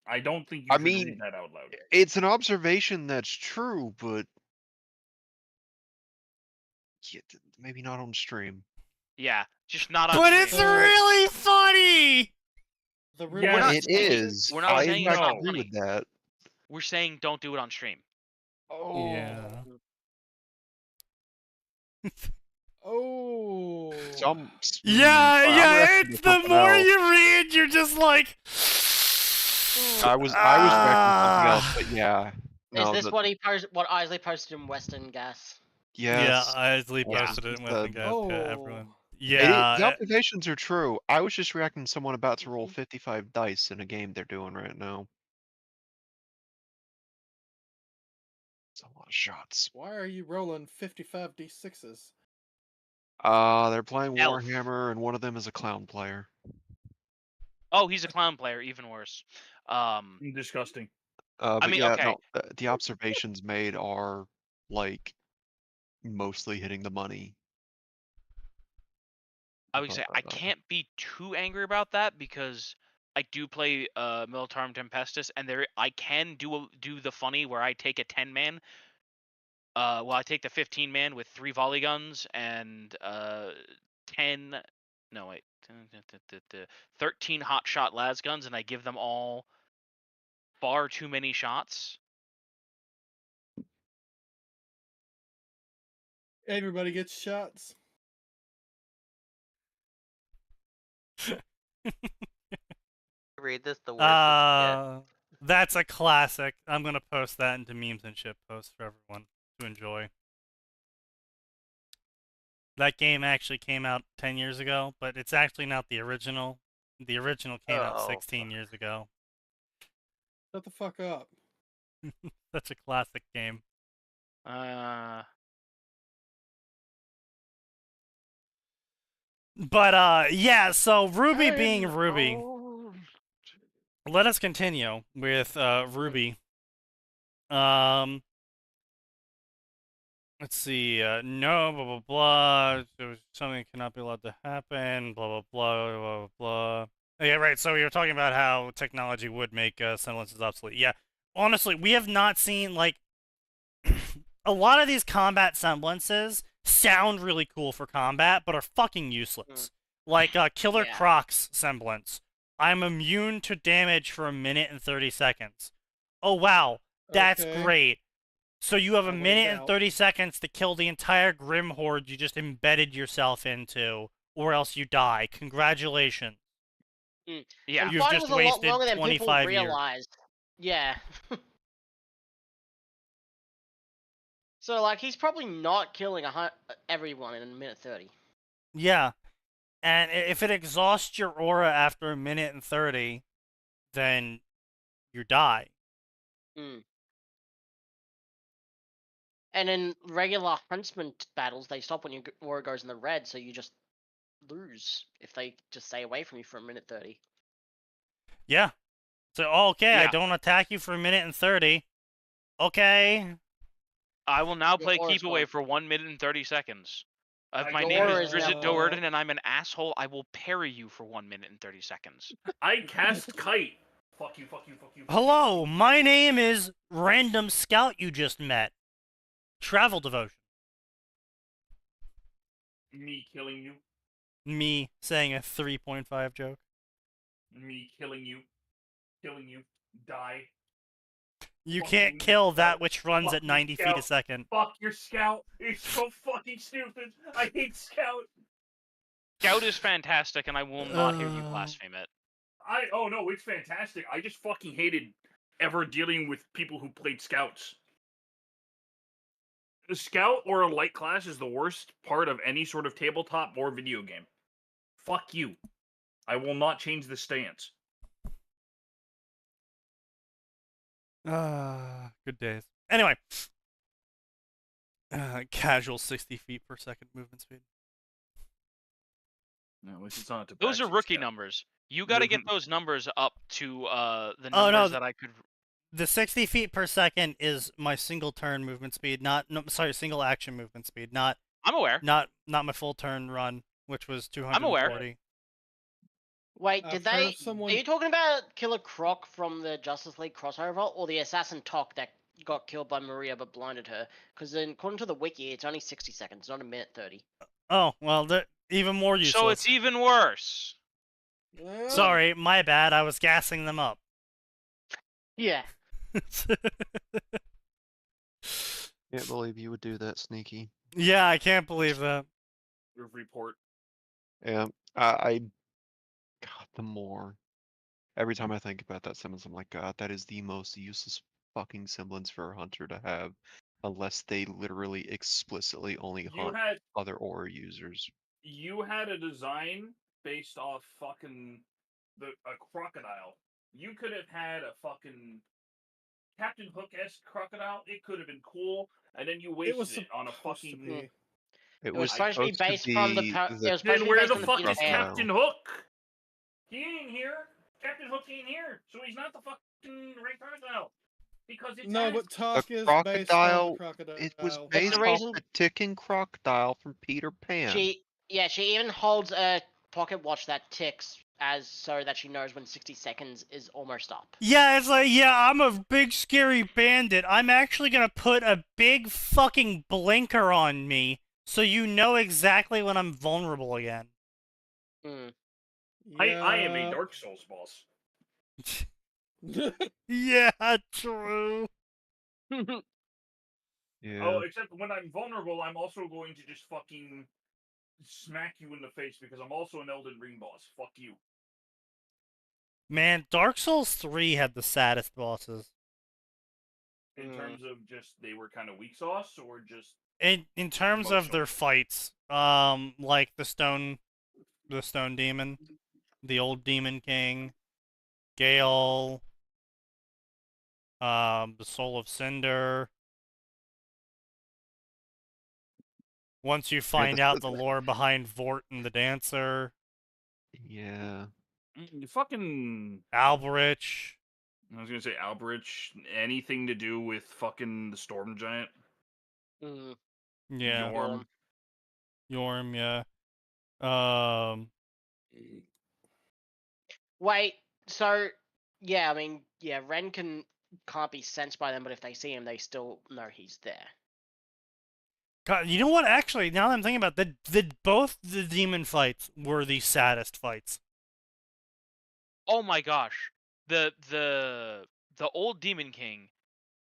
I don't think you I should mean, read that out loud. It's an observation that's true, but maybe not on stream. Yeah, just not on But stream. it's really funny. The Yeah, We're not It saying- is. we're not I saying in it's fact not agree funny. with that. We're saying don't do it on stream. Oh. Yeah. Oh. Yeah, it's the more you read, you're just like. I was reacting to something else, but yeah. Is this what he posted? What Isley posted in Western Gas? Yes. Yeah, Isley Yeah. posted it with the guys. Oh. Everyone. The Yeah. observations are true. I was just reacting to someone about to roll 55 dice in a game they're doing right now. It's a lot of shots. Why are you rolling 55 d6s? They're playing Elf. Warhammer, and one of them is a clown player. Oh, he's a clown player, even worse. Disgusting. But mean, yeah, okay. no, the observations made are like mostly hitting the money. I would say I can't be too angry about that because I do play Militarum Tempestus, and I can do the funny where I take a 10-man. I take the 15-man with 3 volley guns and 13 hot shot las guns, and I give them all far too many shots. Everybody gets shots. Read this the worst. That's a classic. I'm gonna post that into memes and shit posts for everyone to enjoy. That game actually came out 10 years ago, but it's actually not the original. The original came out 16 years ago. Shut the fuck up. Such a classic game. But yeah, so Ruby being Ruby. Let us continue with Ruby. Let's see. No, blah blah blah. Something cannot be allowed to happen. Blah blah blah blah blah. Okay, right. So we were talking about how technology would make semblances obsolete. Yeah, honestly, we have not seen like a lot of these combat semblances sound really cool for combat, but are fucking useless. Like Killer Croc's semblance. I'm immune to damage for 1 minute and 30 seconds. Oh wow, that's great. So you have 1 minute and 30 seconds to kill the entire Grim Horde you just embedded yourself into, or else you die. Congratulations. Yeah, you've just wasted 25 years. Yeah. So like he's probably not killing everyone in 1 minute 30. Yeah, and if it exhausts your aura after 1 minute and 30, then you die. And in regular huntsman battles, they stop when your aura goes in the red, so you just lose if they just stay away from you for 1 minute 30. Yeah. So okay, I don't attack you for 1 minute and 30. Okay. I will now play Keep Away for 1 minute and 30 seconds. If my name is Drizzt Do'Urden and I'm an asshole, I will parry you for 1 minute and 30 seconds. I cast Kite. Fuck you, fuck you, fuck you. Hello, my name is Random Scout you just met. Travel Devotion. Me killing you. Me saying a 3.5 joke. Me killing you. Killing you. Die. You can't kill that which runs at 90 feet a second. Fuck your Scout. It's so fucking stupid. I hate Scout. Scout is fantastic, and I will not hear you blaspheme it. Oh no, it's fantastic. I just fucking hated ever dealing with people who played Scouts. The Scout or a light class is the worst part of any sort of tabletop or video game. Fuck you. I will not change the stance. Good days. Anyway. Casual 60 feet per second movement speed. No, at least it's not those are rookie numbers. You got to get those numbers up to the numbers that I could. The 60 feet per second is my single turn movement speed, single action movement speed, not. I'm aware. Not my full turn run, which was 240. I'm aware. Wait, are you talking about Killer Croc from the Justice League crossover, or the Assassin Tok that got killed by Maria but blinded her. Because according to the wiki, it's only 60 seconds, not a minute 30. Oh, well, even more useless. So it's even worse. Well, Sorry, my bad. I was gassing them up. Yeah. Can't believe you would do that, Sneaky. Yeah, I can't believe that. Report. Yeah, God, the more. Every time I think about that semblance, I'm like, God, that is the most useless fucking semblance for a hunter to have, unless they literally explicitly only You hunt had other aura users. you had a design based off fucking a crocodile. You could have had a fucking Captain Hook-esque crocodile. It could have been cool, and then you it was wasted it on a supposed to fucking. be. It was supposed to be based from the. It was supposed Then to be where based the on the fuck Peter is Pan. Captain Hook? He ain't here. Captain Hook ain't here, so he's not the fucking right crocodile. Because it's No, ass. but Talk is The based on the crocodile, crocodile. it was That's based the off reason- the ticking crocodile from Peter Pan. She even holds a pocket watch that ticks as so that she knows when 60 seconds is almost up. Yeah, it's like, yeah, I'm a big scary bandit. I'm actually gonna put a big fucking blinker on me so you know exactly when I'm vulnerable again. Hmm. I am a Dark Souls boss. Yeah, true. Yeah. Oh, except when I'm vulnerable, I'm also going to just fucking smack you in the face because I'm also an Elden Ring boss. Fuck you. Man, Dark Souls 3 had the saddest bosses. In terms of just they were kind of weak sauce, or just In terms of their emotional? fights, like the stone demon, the old demon king, Gale, the soul of cinder. Once you find out the lore behind Vort and the dancer, Yeah. Fucking Alberich. I was gonna say Alberich. Anything to do with fucking the Storm Giant? Mm. Yeah. Yorm. Yorm, yeah. Wait, so yeah, I mean, yeah, Ren can't be sensed by them, but if they see him, they still know he's there. God, you know what? Actually, now that I'm thinking about it, both the demon fights were the saddest fights. Oh my gosh, the old Demon King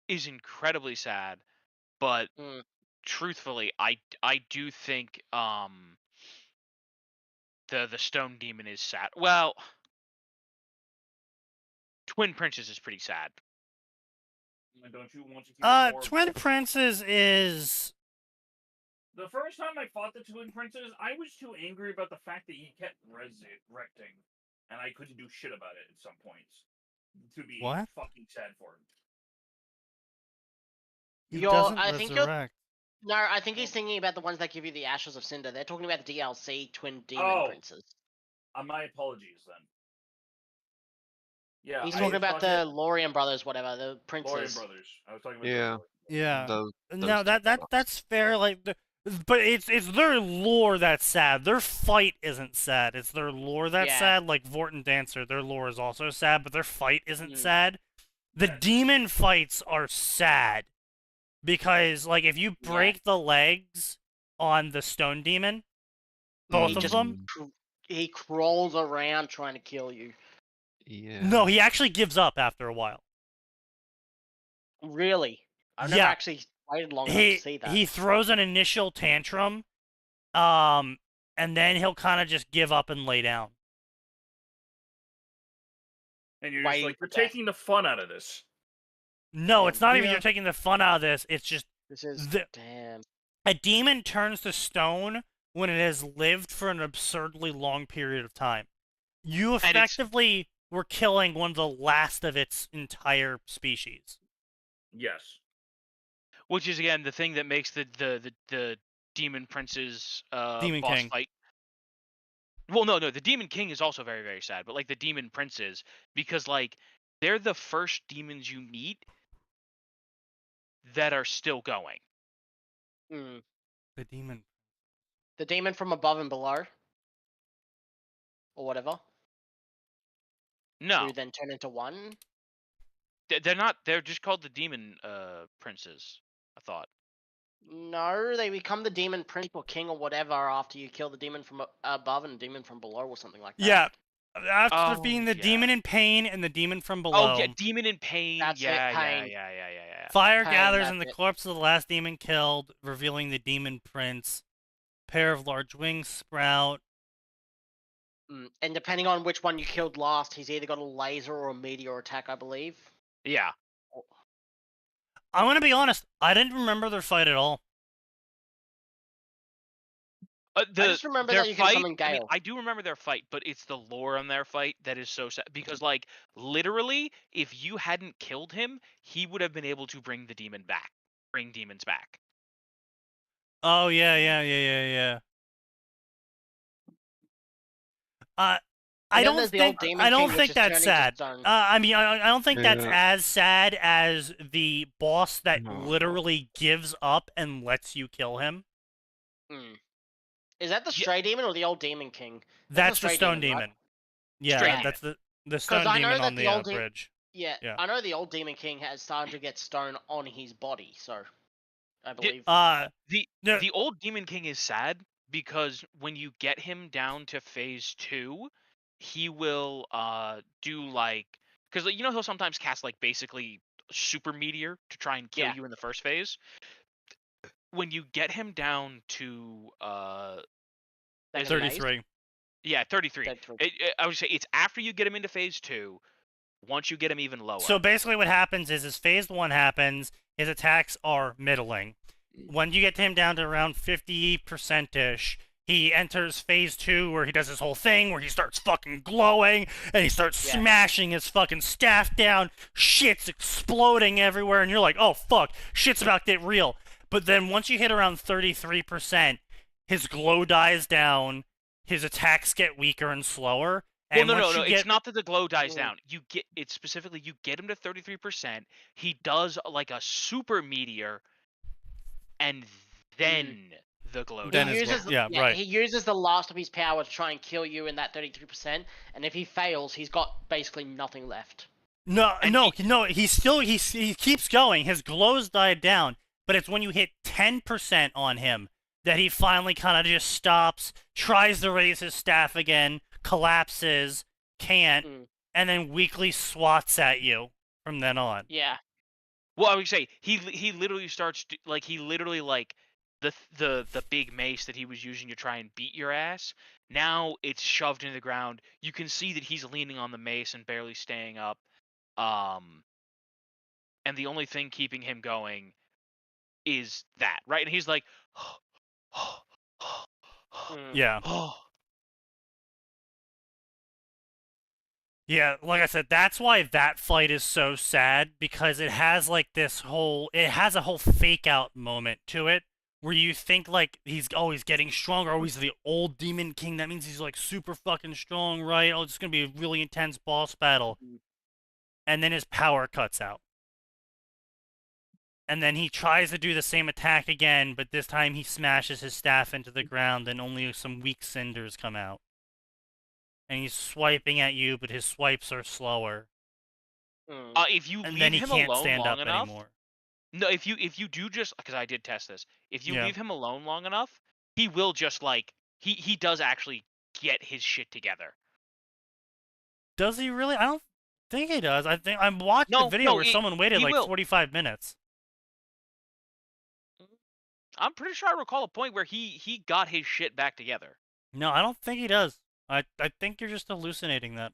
is incredibly sad, but truthfully, I do think the Stone Demon is sad. Well, Twin Princess is pretty sad. Don't you want to hear more? Twin Princess is. The first time I fought the Twin Princes, I was too angry about the fact that he kept resurrecting, and I couldn't do shit about it at some points. To be What? fucking sad for him. He You're, doesn't I think resurrect. No, I think he's thinking about the ones that give you the Ashes of Cinder. They're talking about the DLC Twin Demon Oh. Princes. My apologies then. Yeah, He's I talking about the fucking- Lorien brothers, whatever, the princes. Lorien brothers. I was talking about Yeah. Yeah. Those No, two that's fair. Like, but it's their lore that's sad. Their fight isn't sad. It's their lore that's Yeah. sad. Like Vort and Dancer, their lore is also sad, but their fight isn't Mm. sad. The Yes. demon fights are sad because, like, if you break the legs on the stone demon, both He of just them. He crawls around trying to kill you. Yeah. No, he actually gives up after a while. Really? I've Yeah. never actually waited long enough to see that. He throws an initial tantrum, and then he'll kind of just give up and lay down. And you're Why just you like, you're put that? taking the fun out of this. No, it's not even Yeah. you're taking the fun out of this. It's just This is damn. a demon turns to stone when it has lived for an absurdly long period of time. You it's- effectively were killing one of the last of its entire species. Yes. Which is again the thing that makes the Demon Prince's Demon boss King. fight. Well, no, the Demon King is also very, very sad, but like the Demon Princes, because like they're the first demons you meet that are still going. Mm. The demon. The demon from above and below, or whatever. No, Who then turn into one. They're not. They're just called the demon princes. I thought. No, they become the demon prince or king or whatever after you kill the demon from above and demon from below or something like that. Yeah. After Oh, being the yeah. demon in pain and the demon from Oh below. yeah, demon in pain. That's it, yeah, pain. yeah. Fire Pain, gathers that's in the it. corpse of the last demon killed, revealing the demon prince. Pair of large wings sprout. And depending on which one you killed last, he's either got a laser or a meteor attack, I believe. Yeah. I'm gonna be honest, I didn't remember their fight at all. I just remember their that you can fight, summon I mean, Gale. I do remember their fight, but it's the lore on their fight that is so sad. Because, like, literally, if you hadn't killed him, he would have been able to bring the demon back. Bring demons back. Oh yeah. I don't think that's sad. I mean, I don't think that's as sad as the boss that literally gives up and lets you kill him. Is that the stray demon or the old demon king? That's the stone demon. Right? Yeah, that's the stone demon on the bridge. Yeah, I know the old demon king has started to get stone on his body, so I believe. The old demon king is sad because when you get him down to phase 2, he will do like, because you know he'll sometimes cast like basically super meteor to try and kill you in the first phase. When you get him down to 33. Yeah, 33. I would say it's after you get him into phase 2. Once you get him even lower. So basically, what happens is phase 1 happens. His attacks are middling. When you get him down to around 50%ish, he enters phase 2 where he does this whole thing where he starts fucking glowing and he starts smashing his fucking staff down. Shit's exploding everywhere, and you're like, oh fuck, shit's about to get real. But then once you hit around 33%, his glow dies down. His attacks get weaker and slower. Well, no. It's not that the glow dies down. You get it specifically. You get him to 33%. He does like a super meteor, and then the glow dies down. Right. He uses the last of his power to try and kill you in that 33%, and if he fails, he's got basically nothing left. No. He keeps going. His glows died down, but it's when you hit 10% on him that he finally kind of just stops, tries to raise his staff again, collapses, can't, and then weakly swats at you from then on. Yeah. Well, I would say he literally starts like the big mace that he was using to try and beat your ass. Now it's shoved into the ground. You can see that he's leaning on the mace and barely staying up. And the only thing keeping him going is that, right? And he's like, yeah. Yeah, like I said, that's why that fight is so sad, because it has like a whole fake out moment to it where you think like he's getting stronger, he's the old demon king, that means he's like super fucking strong, right? Oh, it's gonna be a really intense boss battle. And then his power cuts out. And then he tries to do the same attack again, but this time he smashes his staff into the ground and only some weak cinders come out. And he's swiping at you, but his swipes are slower. If you and leave then he him can't alone stand long up enough, anymore. No, if you do just, because I did test this, if you leave him alone long enough, he will just like he does actually get his shit together. Does he really? I don't think he does. I think I watched the video where someone waited like 45 minutes. I'm pretty sure I recall a point where he got his shit back together. No, I don't think he does. I think you're just hallucinating that.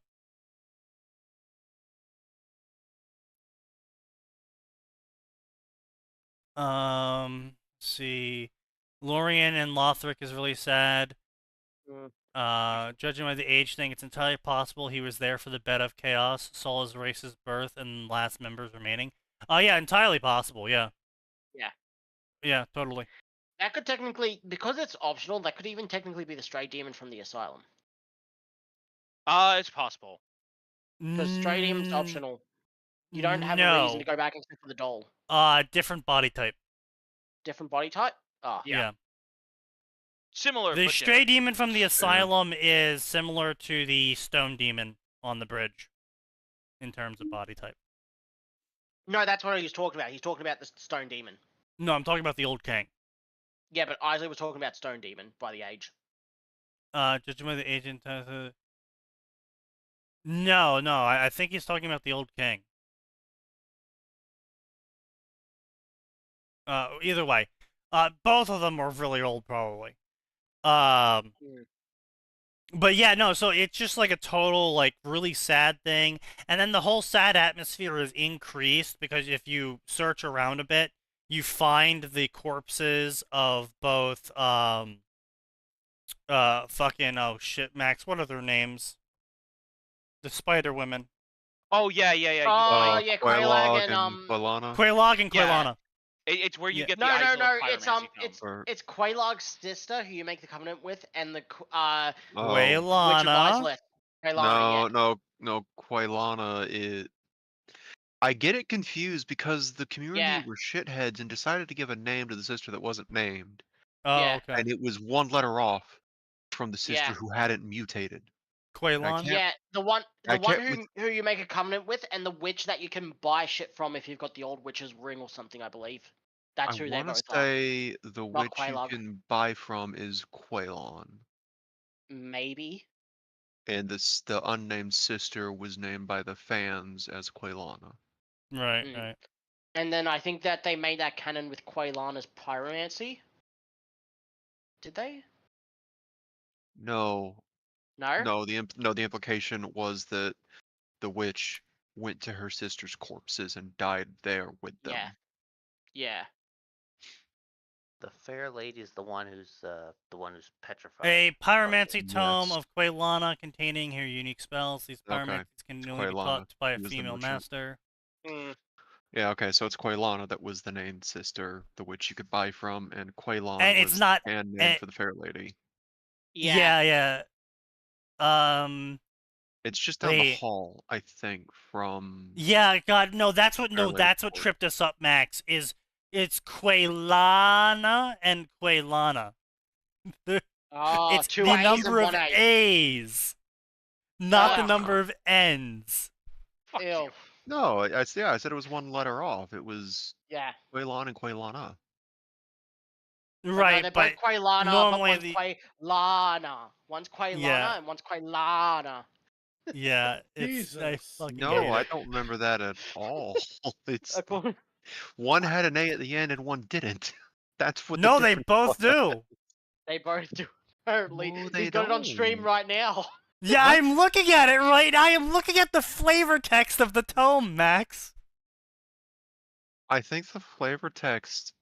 Let's see. Lorien and Lothric is really sad. Judging by the age thing, it's entirely possible he was there for the bed of chaos, saw his race's birth, and last members remaining. Yeah, entirely possible, yeah. Yeah. Yeah, totally. That could technically, because it's optional, that could even technically be the stray demon from the asylum. It's possible. Because stray demon's optional. You don't have a reason to go back except for the doll. Different body type. Different body type? Yeah. Similar. The stray demon from the asylum is similar to the stone demon on the bridge in terms of body type. No, that's what he was talking about. He's talking about the stone demon. No, I'm talking about the old king. Yeah, but Isley was talking about stone demon by the age. Judging by the agent. No, I think he's talking about the old king. Either way, both of them were really old, probably. But yeah, no, so it's just like a total, like, really sad thing. And then the whole sad atmosphere is increased because if you search around a bit, you find the corpses of both, oh shit, Max, what are their names? The spider women. Oh yeah. Oh, yeah, Quelaag and Quilana. Quelaag and Yeah. Quilana. It's where you Yeah. get the No, Eyes no, of it's Pyromancy from. it's Quelaag's sister who you make the covenant with, and the Oh, Witch of Quilana. Isleth. Quelana, yeah. no, Quilana is. I get it confused because the community Yeah. were shitheads and decided to give a name to the sister that wasn't named, Oh, Yeah. okay. and it was one letter off from the sister Yeah. who hadn't mutated. Quaylon? can't- Yeah, the one I can't who you make a covenant with, and the witch that you can buy shit from if you've got the old witch's ring or something, I believe. That's I who they want both to say the Not witch you Quelaag. can buy from is Quaylon, are. Maybe. and the unnamed sister was named by the fans as Quaylana. Right, Mm. right. And then I think that they made that canon with Quaylana's pyromancy. Did they? No, No? the implication was that the witch went to her sister's corpses and died there with them. Yeah. Yeah. The fair lady is the one who's petrified. A pyromancy Yes. tome of Quaylana containing her unique spells. These Okay, pyromancies can it's only be Quaylana. taught by a She was the female merchant. master. Mm. Yeah, okay, so it's Quaylana that was the named sister, the witch you could buy from, and Quaylon And it's was not- the hand name and- for the fair lady. Yeah. Yeah. It's just down the Wait. hall, I think, from. Yeah, God, no, that's what Fair Lady that's what Court. tripped us up, Max, is it's Quaylana and Quaylana. Oh, It's two the A's and number of one A. A's, not the Ugh. number of N's. Fuck Ew. you. No, I said it was one letter off. It was Yeah. Quaylon and Quaylana. But no, Right, they're but both Quaylana, normally but one's Quaylana. One's Quaylana Yeah. and one's Quaylana. yeah, it's I Jesus. fucking No, hate I it. don't remember that at all. It's According- one had an A at the end and one didn't. That's what. No, the they difference both was. do. They both do. Apparently, No, they he's got it on stream don't. right now. Yeah, What? I'm looking at it right. I am looking at the flavor text of the tome, Max. I think the flavor text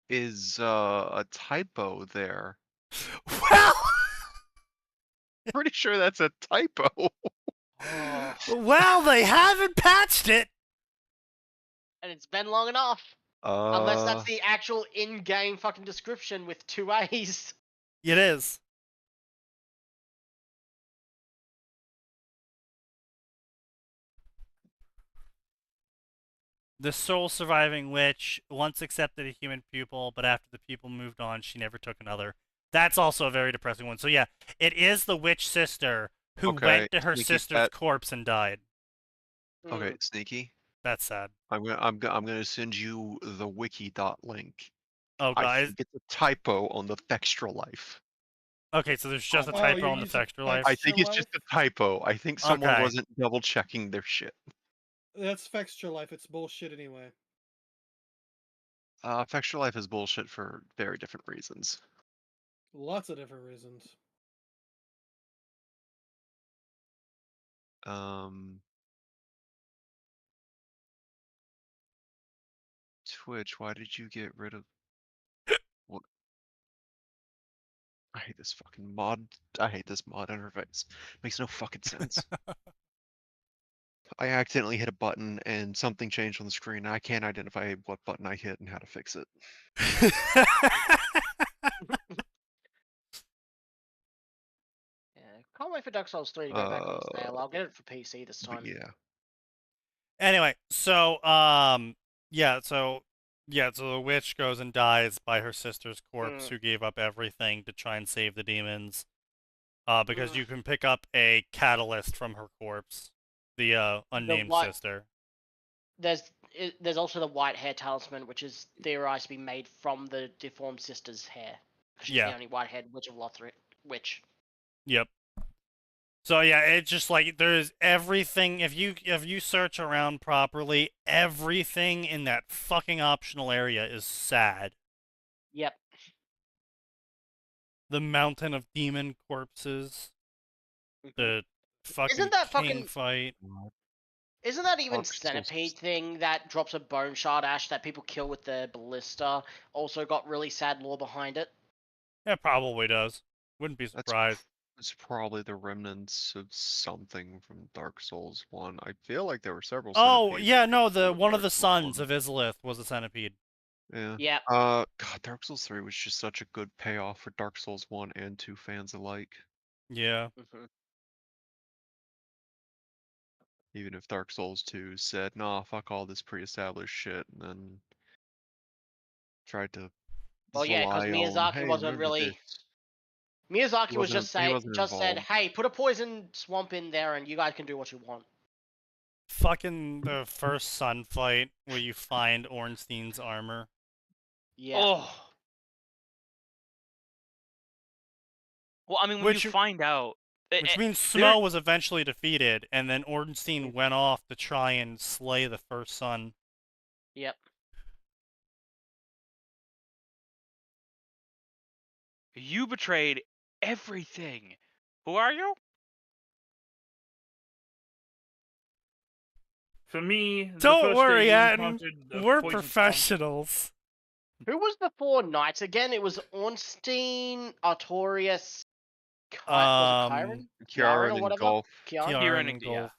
is a typo there. Well, Pretty sure that's a typo. Oh, well, they haven't patched it. and it's been long enough. Unless that's Uh, the actual in-game fucking description with two A's. It is. The sole surviving witch once accepted a human pupil, but after the pupil moved on, she never took another. That's also a very depressing one. So yeah, it is the witch sister who Okay, went to her Sneaky, sister's that- corpse and died. okay, Mm. Sneaky. That's sad. I'm gonna send you the wiki link. Oh, I guys. think it's a typo on the Fextra Life. Okay, so there's just a Oh, typo you're on the using Fextra Life. I think it's Fextra just Life? a typo. I think someone Okay. wasn't double checking their shit. That's Fextra Life. It's bullshit anyway. Fextra Life is bullshit for very different reasons. Lots of different reasons. Twitch, why did you get rid of what? I hate this fucking mod. I hate this mod interface. Makes no fucking sense. I accidentally hit a button and something changed on the screen. And I can't identify what button I hit and how to fix it. Yeah, can't wait for Dark Souls 3 to go back on sale. I'll get it for PC this But time. yeah. Anyway, so so the witch goes and dies by her sister's corpse, who gave up everything to try and save the demons. Because you can pick up a catalyst from her corpse, the unnamed what? sister. there's also the white hair talisman, which is theorized to be made from the deformed sister's hair. She's Yeah. the only white-haired witch of Lothric. Witch. Yep. So yeah, it's just like there's everything. If you search around properly, everything in that fucking optional area is sad. Yep. The mountain of demon corpses. The fucking Isn't that king fucking fight. Isn't that even Dark Souls. Centipede thing that drops a bone shard ash that people kill with their ballista also got really sad lore behind it? It probably does. Wouldn't be surprised. It's probably the remnants of something from Dark Souls 1. I feel like there were several. Oh centipedes yeah, in no, the one of Dark the Souls sons 1. of Izalith was a centipede. Yeah. Yep. God, Dark Souls 3 was just such a good payoff for Dark Souls 1 and 2 fans alike. Yeah. Even if Dark Souls 2 said, nah, fuck all this pre-established shit, and then tried to Well, yeah, because rely on, Miyazaki hey, wasn't remember really. this. Miyazaki He was wasn't just said, involved. hey, put a poison swamp in there, and you guys can do what you want. Fucking the first sun fight where you find Ornstein's armor. Yeah. Oh. Well, I mean, when Which- you find out, Which means Snow was eventually defeated, and then Ornstein went off to try and slay the first sun. Yep. you betrayed everything. Who are you? For me, the Don't first worry, day you Atin. encountered a We're poison professionals. Who was the four knights again? It was Ornstein, Artorias, was it Chiron? Kiaran or and whatever? Golf. Kieran and Golf.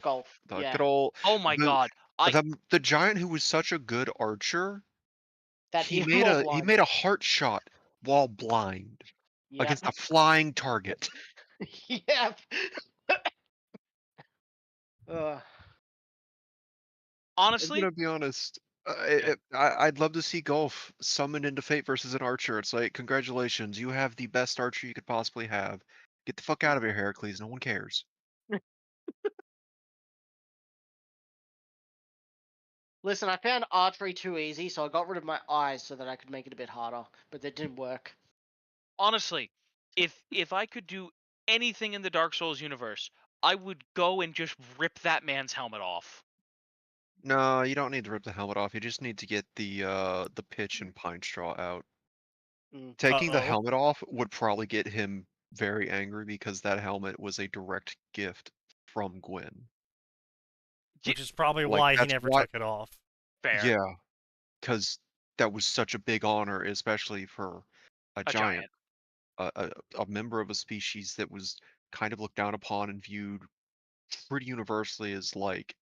Golf. Golf. Yeah. Good old. Oh my god. The giant who was such a good archer. That He even made more a blind. he made a heart shot while blind Yep. against a flying target. Yep. Ugh. Honestly, I'm gonna be honest. I'd love to see Golf summoned into Fate versus an archer. It's like, congratulations, you have the best archer you could possibly have. Get the fuck out of here, Heracles. No one cares. Listen, I found archery too easy, so I got rid of my eyes so that I could make it a bit harder, but that didn't work. honestly, if I could do anything in the Dark Souls universe, I would go and just rip that man's helmet off. No, you don't need to rip the helmet off. You just need to get the pitch and pine straw out. Taking the Uh-oh. helmet off would probably get him very angry because that helmet was a direct gift from Gwen. Which is probably Like, why he that's never why- took it off. Fair. Yeah, because that was such a big honor, especially for a giant. A member of a species that was kind of looked down upon and viewed pretty universally as like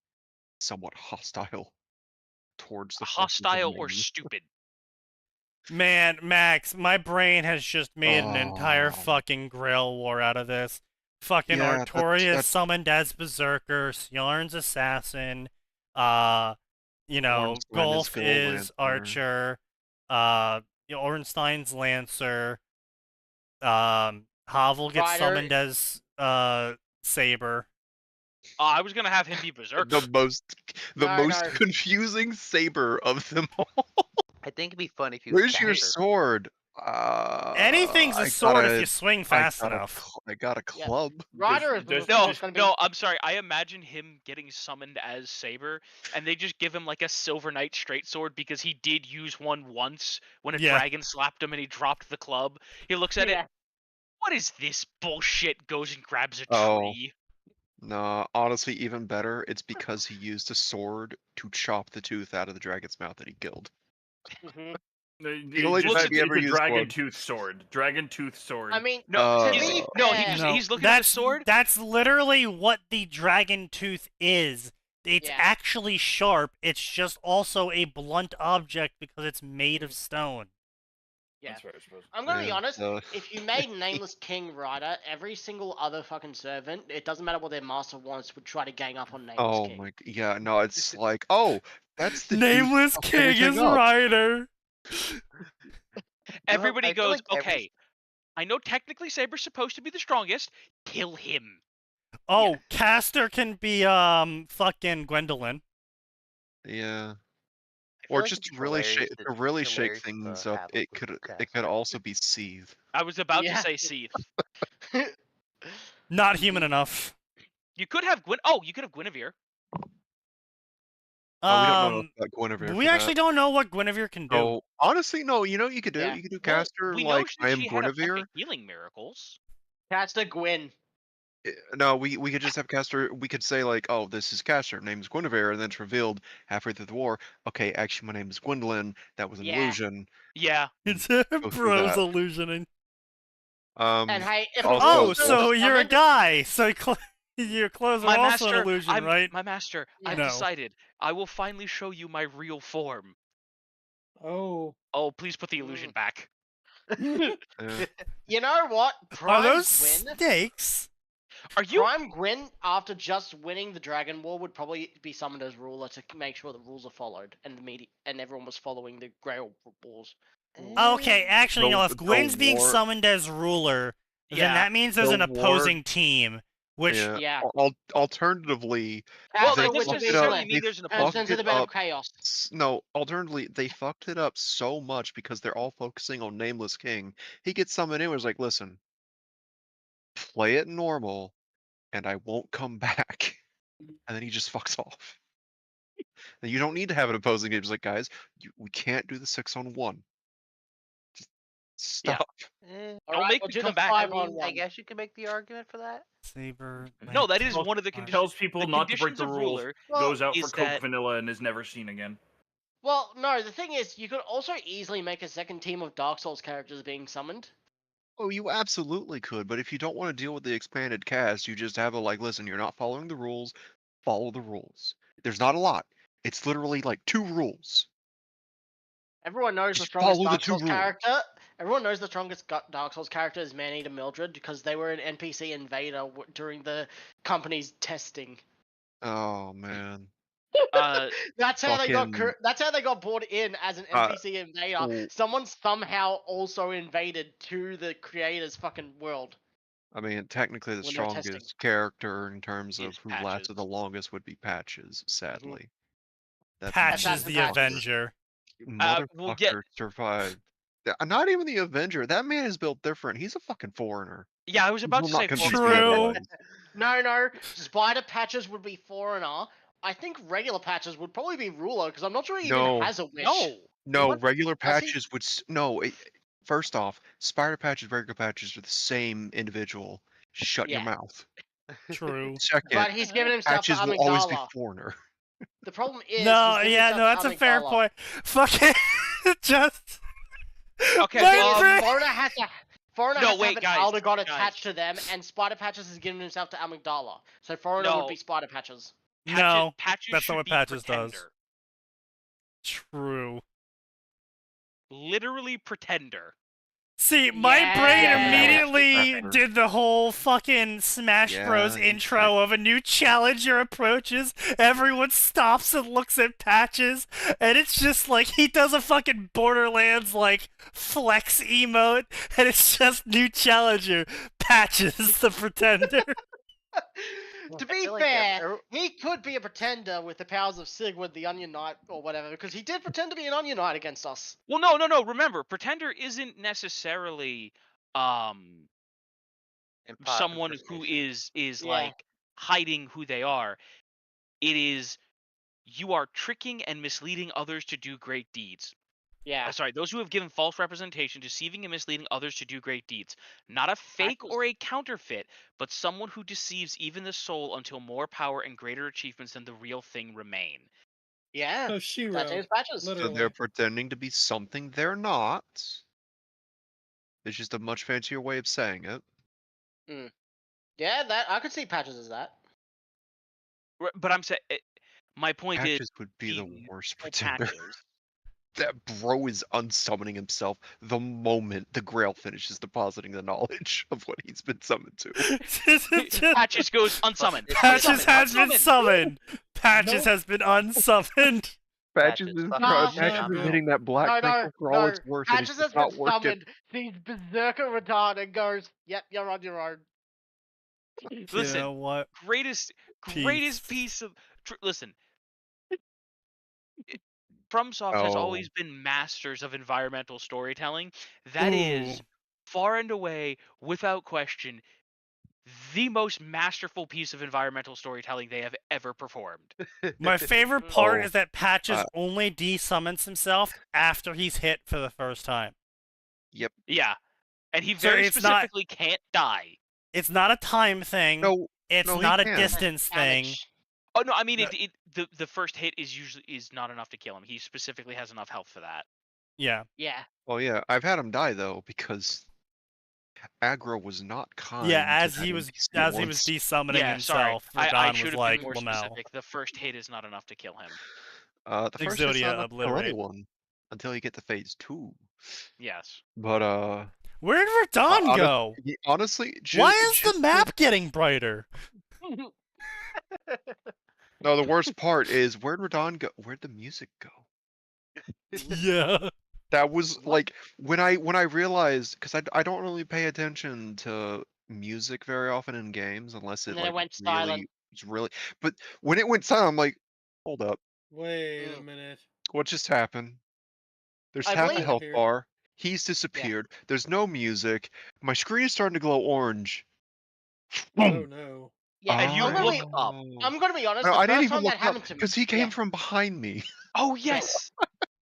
somewhat hostile towards the forces of Hostile or man. stupid. Man, Max, my brain has just made an entire Oh. fucking Grail war out of this. Fucking Yeah, Artorias that's- summoned as Berserker, Sjarn's assassin, you know, Ornstein is Golf Gold is Lancer. Archer, Ornstein's Lancer, Havel gets Ryder- summoned as Saber. I was gonna have him be Berserker. The most No. confusing saber of them all. I think it'd be funny if you was Where's your Castor. sword? Anything's a I sword if gotta- you swing I fast got a enough. I got a Yeah. club. Ryder is there's- No, gonna be... no, I'm sorry. I imagine him getting summoned as Saber, and they just give him like a Silver Knight straight sword because he did use one once when a Yeah. dragon slapped him and he dropped the club. He looks at Yeah. it. What is this bullshit? Goes and grabs a Oh. tree. No, honestly, even better. It's because he used a sword to chop the tooth out of the dragon's mouth that he killed. Mhm. The only just- time It's he ever a used dragon one. tooth sword. Dragon tooth sword. I mean, No, to he's, be no, fair- he's looking at the sword. That's literally what the dragon tooth is. It's Yeah. actually sharp. It's just also a blunt object because it's made of stone. Yeah. That's right, I suppose. I'm gonna be Yeah, honest, so- if you made Nameless King Rider, every single other fucking servant, it doesn't matter what their master wants, would try to gang up on Nameless Oh King. my, yeah, no, it's like, oh, that's the dude Nameless who fucked King everything is up. Ryder. Everybody I feel goes, like every- okay. I know technically Saber's supposed to be the strongest. Kill him. Oh, Castor can be fucking Gwendolyn. Yeah. I feel Or like just it'd be to really hilarious shake to things up, have a it blue could castle. also be Seethe. I was about to Yeah. say Seath. Not human enough. You could have Gwyn. Oh, you could have Guinevere. We don't know about Guinevere We for actually don't know what Guinevere can do. Oh, honestly, no. You know what you could do? Yeah. You could do Well, caster we know like I am she had a bunch Guinevere. of healing miracles. Caster Gwyn. No, we could just have caster. We could say like, oh, this is caster. Name's Guinevere, and then it's revealed halfway through the war. Okay, actually, my name is Gwendolyn. That was an Yeah. illusion. Yeah. It's through Bros that. illusioning. And hey, if also- Oh, also so you're a summoned- guy. So your clothes My are also master, an illusion, right? My master, Yeah. I've No. decided. I will finally show you my real form. Oh. Oh, please put the illusion back. Yeah. You know what? Are Prime those Gwyn. snakes? Are you? Prime Gwyn, after just winning the Dragon War, would probably be summoned as ruler to make sure the rules are followed, and the media and everyone was following the Grail Wars. Okay, actually, no. If The Gwyn's being war- summoned as ruler, then Yeah. that means there's The an war- opposing team. Which Yeah. Yeah. Alternatively, Well, Caster that they would doesn't fucked be it up. necessarily split. mean there's an Turns opposing. into the it bed of up. chaos. No, alternatively, they fucked it up so much because they're all focusing on Nameless King. He gets summoned in and was like, listen, play it normal, and I won't come back. And then he just fucks off. And you don't need to have an opposing game. It's like, guys, we can't do the 6-on-1. Just stop. Don't Alright, make we'll me do come the back. 5-on-1. I guess you can make the argument for that. Saber. No, that is Tells- one of the conditions. Tells people the not to break conditions the of rules. ruler Goes out for is Coke that- Vanilla and is never seen again. Well, no, the thing is, you could also easily make a second team of Dark Souls characters being summoned. Oh, you absolutely could, but if you don't want to deal with the expanded cast, you just have a like, listen, you're not following the rules, follow the rules. There's not a lot. It's literally like 2 rules. Everyone knows the Just strongest follow the Dark 2 Souls rules. character. Everyone knows the strongest Dark Souls character is Maneater Mildred because they were an NPC invader during the company's testing. Oh man. That's how they got. Fucking- That's how they got brought in as an NPC invader. oh. Someone somehow also invaded to the creator's fucking world. I mean, technically the When they're testing. strongest character in terms of Is who Patches. lasted the longest would be Patches, sadly. That Patches That's the Patches. Avenger. motherfucker we'll get- survived. Not even the Avenger. That man is built different. He's a fucking foreigner. Yeah, I was about Will to not say. confuse True. me otherwise. No. Spider Patches would be foreigner. I think regular Patches would probably be ruler because I'm not sure he No. even has a wish. No. No, What? regular Does he? Patches would no. First off, Spider Patches, regular Patches are the same individual. Shut your Yeah. mouth. True. But Second, he's given himself to Patches will always be Amygdala. foreigner. The problem is. No, he's given yeah, himself no, to that's a fair Amygdala. point. Fucking just. Okay, My well, brain- Foreigner has to. Foreigner No, has to wait, have an guys, elder god guys. attached to them, and Spider Patches has given himself to Amygdala. So Foreigner No. would be Spider Patches. No, Patches that's not should what be Patches does. Pretender. True. Literally Pretender. See, my brain Yeah. immediately Prepper. did the whole fucking Smash Yeah, Bros. he's Intro of a new challenger approaches. Everyone stops and looks at Patches, and it's just like he does a fucking Borderlands like flex emote, and it's just new challenger Patches the Pretender. To I be feel like fair, he could be a pretender with the powers of Sigurd the Onion Knight or whatever, because he did pretend to be an Onion Knight against us. Well, no. Remember, Pretender isn't necessarily someone who is Yeah. like hiding who they are. It is you are tricking and misleading others to do great deeds. Yeah. Sorry, those who have given false representation, deceiving and misleading others to do great deeds. Not a fake was- or a counterfeit, but someone who deceives even the soul until more power and greater achievements than the real thing remain. Yeah. So That's Shiro. James Patches. So Literally. they're pretending to be something they're not. It's just a much fancier way of saying it. Yeah, that I could see Patches as that. But I'm saying, my point is, Patches would be the the worst full pretender. Patches. That bro is unsummoning himself the moment the Grail finishes depositing the knowledge of what he's been summoned to. Patches goes unsummoned. Patches has been Unsummoned. summoned. Patches Nope. has been unsummoned. Patches Patches is, fucking No, Patches no, is no. hitting that black crystal for all it's worth. and Patches it's has not been working. summoned, sees Berserker retard and goes, "Yep, you're on your own." Listen, You know what? greatest Peace. piece of listen. FromSoft has Oh. always been masters of environmental storytelling. That is far and away, without question, the most masterful piece of environmental storytelling they have ever performed. My favorite part Oh, is that Patches uh, only desummons himself after he's hit for the first time. Yep. Yeah. And he So very it's not- specifically can't die. It's not a time thing. No, It's no, he not a can. distance thing. Damage. Oh no, I mean No. the first hit is not enough to kill him. He specifically has enough health for that. Yeah. Yeah. Well, yeah, I've had him die though because aggro was not kind. Yeah, to as that he was NPC once. desummoning Yeah, sorry. himself, I Radon should was have like, been more Lamel. specific. The first hit is not enough to kill him. The first hit's Exodia not enough to kill obliterate. anyone until you get to phase 2. Yes. But Where did Radon go? honestly, Why is the map getting brighter? No, the worst part is where'd Radon go? Where'd the music go? Yeah. That was like when I realized, because I don't really pay attention to music very often in games unless it And then it like went really silent. it's really. But when it went silent, I'm like, hold up, Wait a minute. what just happened? There's I half a believe- health Here. bar. He's disappeared. There's no music. My screen is starting to glow orange. Oh no. Yeah, And you I'm gonna look be- up. I'm gonna be honest. No, The I didn't first even time look that up happened to me, because he came yeah. from behind me. Oh yes.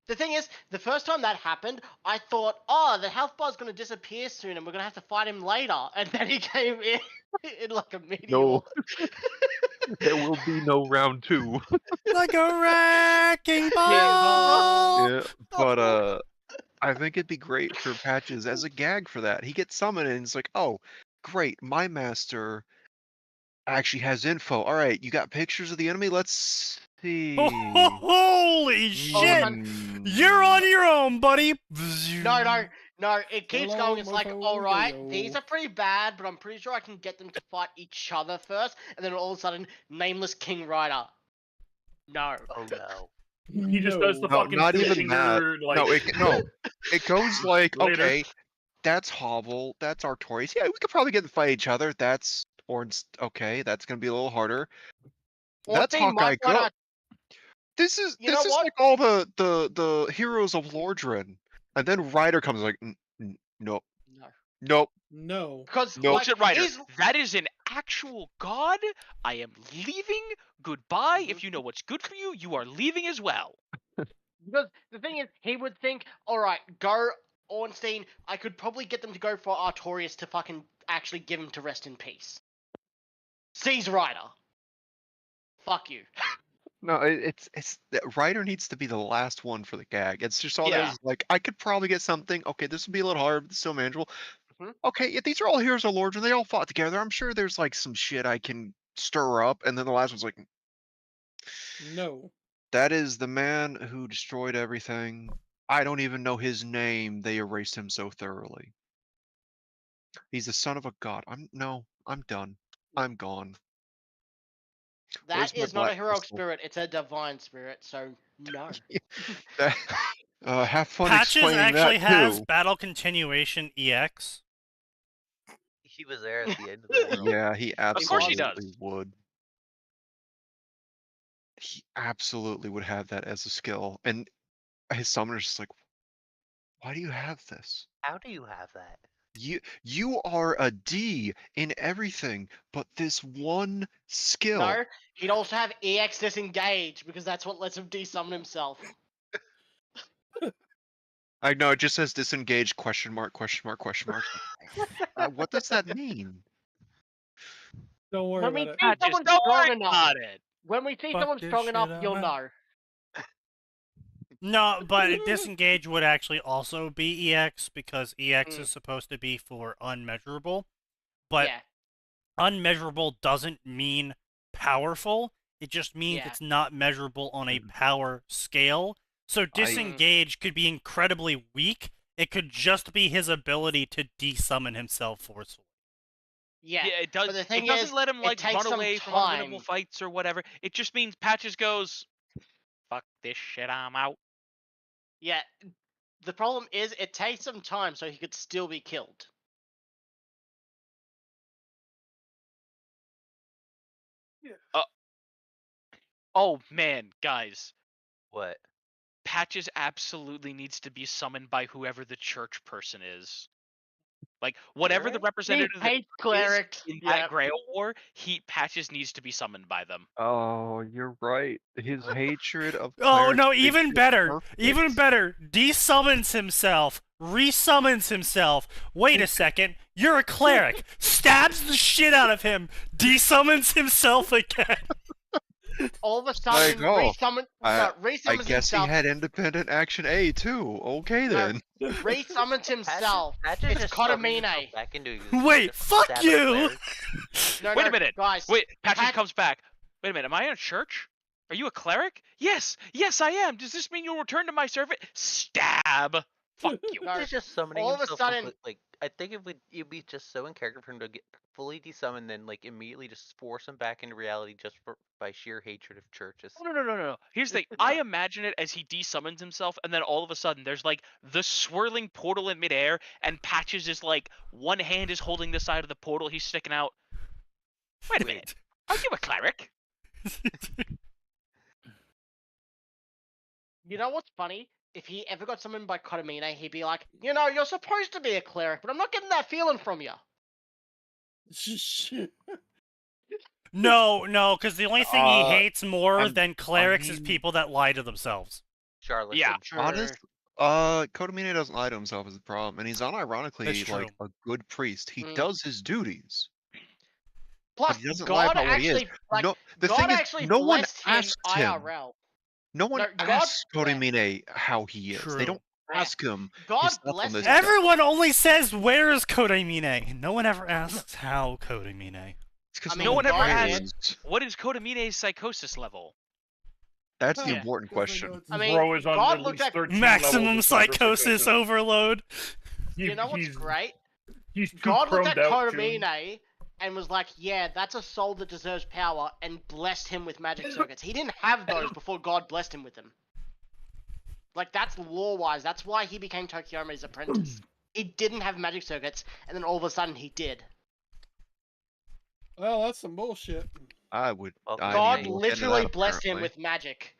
The thing is, the first time that happened, I thought, oh, the health bar's gonna disappear soon, and we're gonna have to fight him later. And then he came in like a meteor. No. There will be no round 2. Like a wrecking ball! Yeah, but I think it'd be great for Patches as a gag for that. He gets summoned and it's like, oh, great, my master actually has info. All right, you got pictures of the enemy? Let's see. Holy shit! You're on your own, buddy! No, it keeps Hello, going. It's like, mofo, alright, yo. these are pretty bad, but I'm pretty sure I can get them to fight each other first, and then all of a sudden, Nameless King Rider. No. Oh no. He just does the No, fucking not even finger, that. like No, it goes like, Later. okay, that's Hovel, that's Artorias. Yeah, we could probably get to fight each other. That's Orange. Okay, that's gonna be a little harder. That's Ornstein Hawkeye might fight Go. our- This is You know what? like all the heroes of Lordran, and then Ryder comes like, nope, No. nope. No. Because, Nope. Bullshit Rider. he's- That is an actual god. I am leaving. Goodbye. Mm-hmm. If you know what's good for you, you are leaving as well. Because the thing is, he would think, alright, go Ornstein, I could probably get them to go for Artorias to fucking actually give him to rest in peace. Seize Rider. Fuck you. No, it's Ryder needs to be the last one for the gag. It's just all Yeah. there's like I could probably get something. Okay, this would be a little hard, but it's still manageable. Mhm. Okay, yeah, these are all heroes of Lordran. They all fought together. I'm sure there's like some shit I can stir up, and then the last one's like, No. that is the man who destroyed everything. I don't even know his name. They erased him so thoroughly. He's the son of a god. I'm done. I'm gone. Where's That my is not a black heroic crystal? spirit, it's a divine spirit, so no. Have fun Patches explaining actually that has too. Battle Continuation EX. He was there at the end of the world. Yeah, he course he absolutely does. would. He absolutely would have that as a skill. And his summoner's just like, why do you have this? How do you have that? You are a D in everything, but this one skill. No, he'd also have EX disengage, because that's what lets him desummon himself. I know it just says disengage question mark question mark question mark. What does that mean? Don't worry When we about it. see Patches, someone don't strong worry enough, about it. when we see Fuck someone this strong shit enough, out, you'll man. know. No, but disengage would actually also be EX because EX Mm. is supposed to be for unmeasurable. But Yeah, unmeasurable doesn't mean powerful. It just means Yeah. it's not measurable on a power scale. So disengage could be incredibly weak. It could just be his ability to desummon himself forcefully. yeah. Yeah, it does. But the thing It doesn't is, let him it like takes run some away from unwinnable time. fights or whatever. It just means Patches goes, "Fuck this shit, I'm out." Yeah, the problem is, it takes some time, so he could still be killed. Oh man, guys, What? Patches absolutely needs to be summoned by whoever the church person is. Like, whatever the He representative hates is clerics. in Yeah. that Grail War, Patches needs to be summoned by them. Oh, you're right. His hatred of Oh clerics no, makes even it better. perfect. Even better. Desummons himself. Resummons himself. Wait a second. You're a cleric. Stabs the shit out of him. Desummons himself again. All of a sudden, oh, resummons I himself. guess he had independent action A too. Okay No, then. resummons himself. Patches It's just summons Kotamine. himself back into existence Wait, just to fuck stab a you! cleric. No, Wait no, a minute. guys. Wait, Patches Pat- comes back. Wait a minute, am I in a church? Are you a cleric? Yes, I am. Does this mean you'll return to my service? Stab. Fuck you. No, He's just summoning all of a himself. sudden- Like, I think it'd be just so in character for him to get fully desummoned, then like immediately just force him back into reality just by sheer hatred of churches. No. Here's the thing. I imagine it as he desummons himself, and then all of a sudden there's like the swirling portal in midair, and Patches is like, one hand is holding the side of the portal, he's sticking out. Wait a minute. Are you a cleric? You know what's funny? If he ever got summoned by Kotamine, he'd be like, you know, you're supposed to be a cleric, but I'm not getting that feeling from you. No, because the only thing he hates more than clerics is mean- people that lie to themselves. Charlotte. Yeah. Honest, Kotamine doesn't lie to himself is the problem, and he's unironically That's like true. a good priest. He Mm. does his duties. Plus, But he doesn't lie God about what he is. actually, like, No, the God thing is, actually no one blessed him asked him. IRL. No one No, God- asks Kotamine how he is. True. They don't ask him. God his thoughts on bless this him. stuff. Everyone only says, where is Kotamine? No one ever asks how Kotamine. It's 'cause I mean, no one ever God asked, what is Kodamine's psychosis level? That's the Yeah. important question. I mean, Bro is on God at looked least at 13 Maximum levels of psychosis overload. You know what's great? He's too God looked chromed at out, June. Kotamine and was like, yeah, that's a soul that deserves power, and blessed him with magic circuits. He didn't have those before God blessed him with them. Like, that's lore-wise. That's why he became Tokyome's apprentice. He didn't have magic circuits, and then all of a sudden he did. Well, that's some bullshit. I would. Well, I God mean, we'll get into literally that, blessed him apparently. with magic.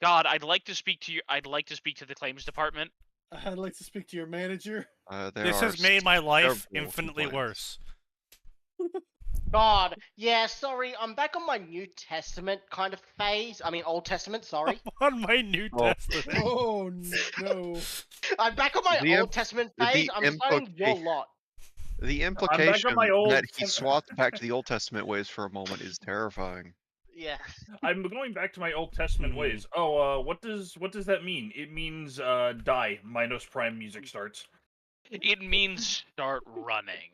God, I'd like to speak to the claims department. I'd like to speak to your manager. This has made my life several infinitely complaints. worse. God, yeah, sorry, I'm back on my New Testament kind of phase. I mean, Old Testament, sorry. On my New Oh. Testament. Oh no. I'm back on my The Old Testament phase. I'm starting your lot. The implication my old that he tem- swapped back to the Old Testament ways for a moment is terrifying. Yeah. I'm going back to my Old Testament ways. Oh, what does that mean? It means die. Minos Prime music starts. It means start running.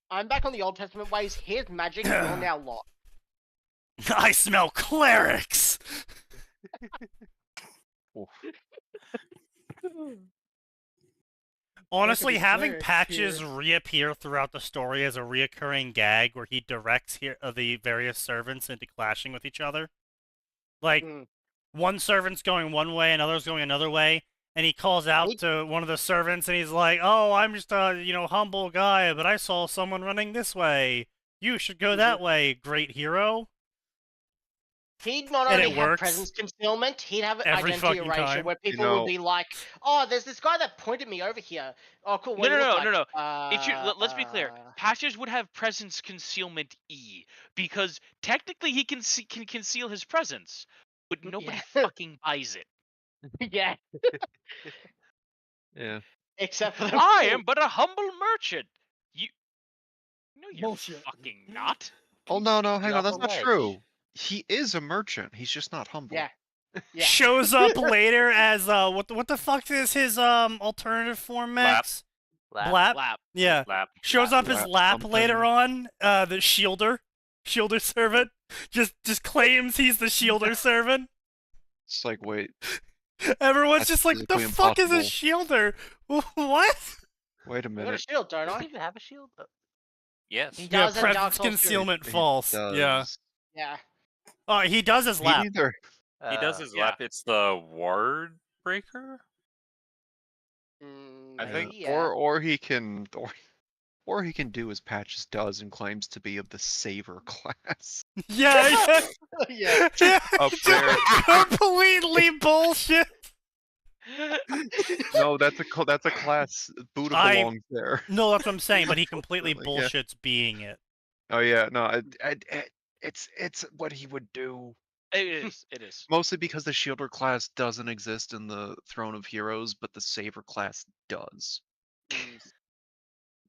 I'm back on the Old Testament ways. Here's magic, you're now lot. I smell clerics! Oof. Honestly, be having clerics Patches here. reappear throughout the story as a reoccurring gag where he directs the various servants into clashing with each other. Like, one servant's going one way, another's going another way, and he calls out to one of the servants and he's like, oh, I'm just a, humble guy, but I saw someone running this way. You should go that way, great hero. He'd not And only it have works presence concealment, he'd have every identity fucking erasure time. where people know- would be like, oh, there's this guy that pointed me over here. Oh, cool. What do you look like? No. Let's be clear. Patches would have presence concealment E because technically he can conceal his presence, but nobody Yeah. fucking buys it. Yeah. Yeah. Except for the I am but a humble merchant. No, you're Bullshit. fucking not. Oh no, hang on, off that's a not ledge. true. He is a merchant. He's just not humble. Yeah. Yeah. Shows up later as, what the fuck is his, alternative form, Max? Blap? Lap. Yeah. Lap. Shows up as Lap Lap something. later on, the Shielder servant. Just claims he's the Shielder servant. It's like, wait, Everyone's That's just like, the physically fuck is a impossible. Shielder? What? wait a I got a minute. shield, don't I I? don't even have a shield. Yes. He Yeah, does in Dark presence Souls 2. concealment He false. Yeah. does. Yeah. Oh, he does as Me Lap. neither. He does his yeah. lap. It's the ward breaker. Mm, I think, maybe, yeah. or he can, or he can do as Patches does and claims to be of the Saver class. Yeah, Yeah. yeah. Up Just there. completely bullshit. No, that's a class. Buddha belongs there. No, that's what I'm saying. But he completely Unfortunately, yeah. bullshits being it. Oh yeah, no, it's what he would do. It is. It is. Mostly because the Shielder class doesn't exist in the Throne of Heroes, but the Saver class does.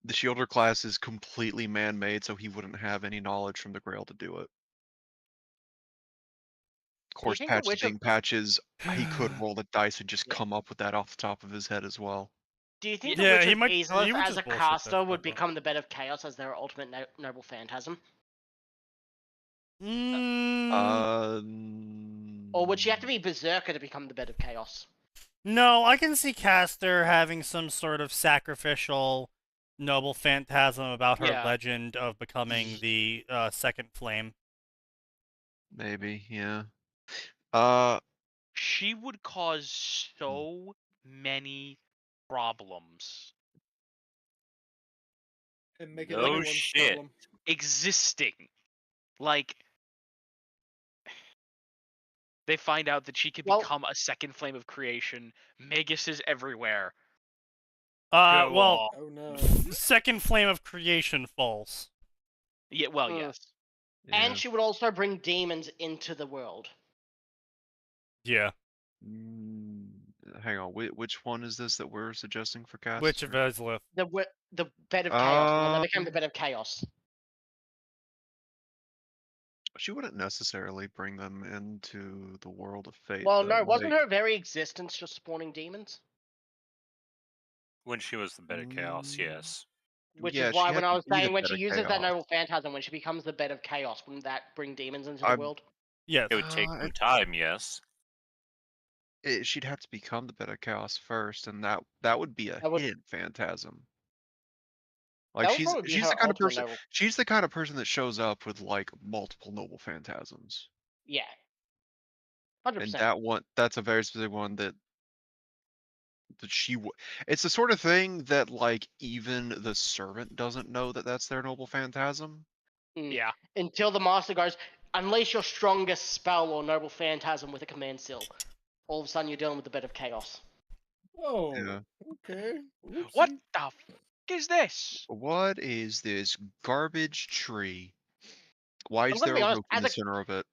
The Shielder class is completely man-made, so he wouldn't have any knowledge from the Grail to do it. Of course, think the patches Witcher- being patches, he could roll the dice and just Yeah. come up with that off the top of his head as well. Do you think Yeah, the he Witcher might- Azelith he would as just a bullshit caster that would stuff up. become the Bed of Chaos as their ultimate noble phantasm? Or would she have to be Berserker to become the Bed of Chaos? No, I can see Caster having some sort of sacrificial noble phantasm about her Yeah. legend of becoming the second flame. Maybe, yeah. She would cause so many problems And make it No everyone's shit. problem. existing. Like, they find out that she could Well- become a second flame of creation. Magus is everywhere. Well, off. Oh no. second flame of creation false. Yeah, well, Mm. yes. And she would also bring demons into the world. Yeah. Hang on, which one is this that we're suggesting for cast? Witch of Azelith. The Bed of Chaos. They became the Bed of Chaos. She wouldn't necessarily bring them into the world of fate. Well, though, no, wasn't like- her very existence just spawning demons? When she was the Bed of Chaos, yes. Which Yeah, is why she when had I to was be the saying when Bed she of uses that Chaos. noble phantasm, when she becomes the Bed of Chaos, wouldn't that bring demons into the I'm- world? Yes. It would take Uh, some time, yes. She'd have to become the Bed of Chaos first, and that would be a That would- hidden phantasm. That Like would probably be she's her the kind of ultimate person. noble. She's the kind of person that shows up with like multiple noble phantasms, Yeah. and 100%. that's a very specific one that it's the sort of thing that like even the servant doesn't know that that's their noble phantasm. Yeah. Until the master goes, unleash your strongest spell or noble phantasm with a command seal. All of a sudden you're dealing with the Bed of Chaos. Oh. Yeah. Okay. What Oopsie. the f is this? What is this garbage tree? Why is gonna there be a honest, rope in as the a- center of it?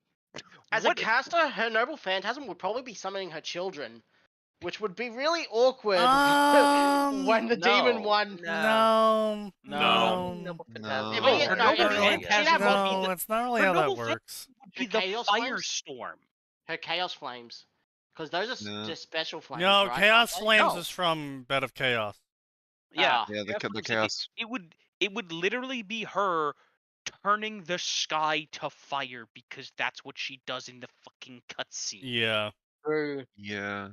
As What- a caster, her noble phantasm would probably be summoning her children, which would be really awkward when the demon one. No. No. Noble No. Phantasm. But yeah, Her no, noble if you phantasm have would multiple- be the- it's not really her how that noble works. would be The the Chaos Flames? firestorm. Her Chaos Flames. Because those are No. just special flames. No, right? Chaos Aren't they? Flames No. is from Bed of Chaos. Yeah. Ah. Yeah, That's the what I'm saying. chaos. It would literally be her turning the sky to fire because that's what she does in the fucking cutscene. Yeah. True. Yeah.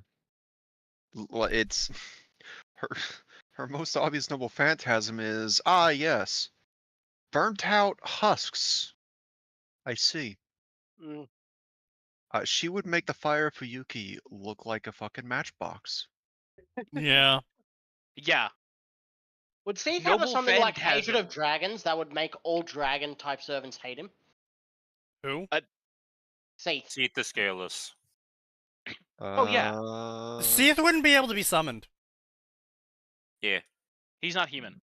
It's her. Her most obvious noble phantasm is yes, burnt out husks. I see. Mm. She would make the fire for Yuki look like a fucking matchbox. Yeah. Yeah. Would Steve have Noble something like Phantasm. Hatred of Dragons that would make all dragon type servants hate him? Who? Seath. Seat the Scaleless. Oh, yeah. Seath wouldn't be able to be summoned. Yeah. He's not human.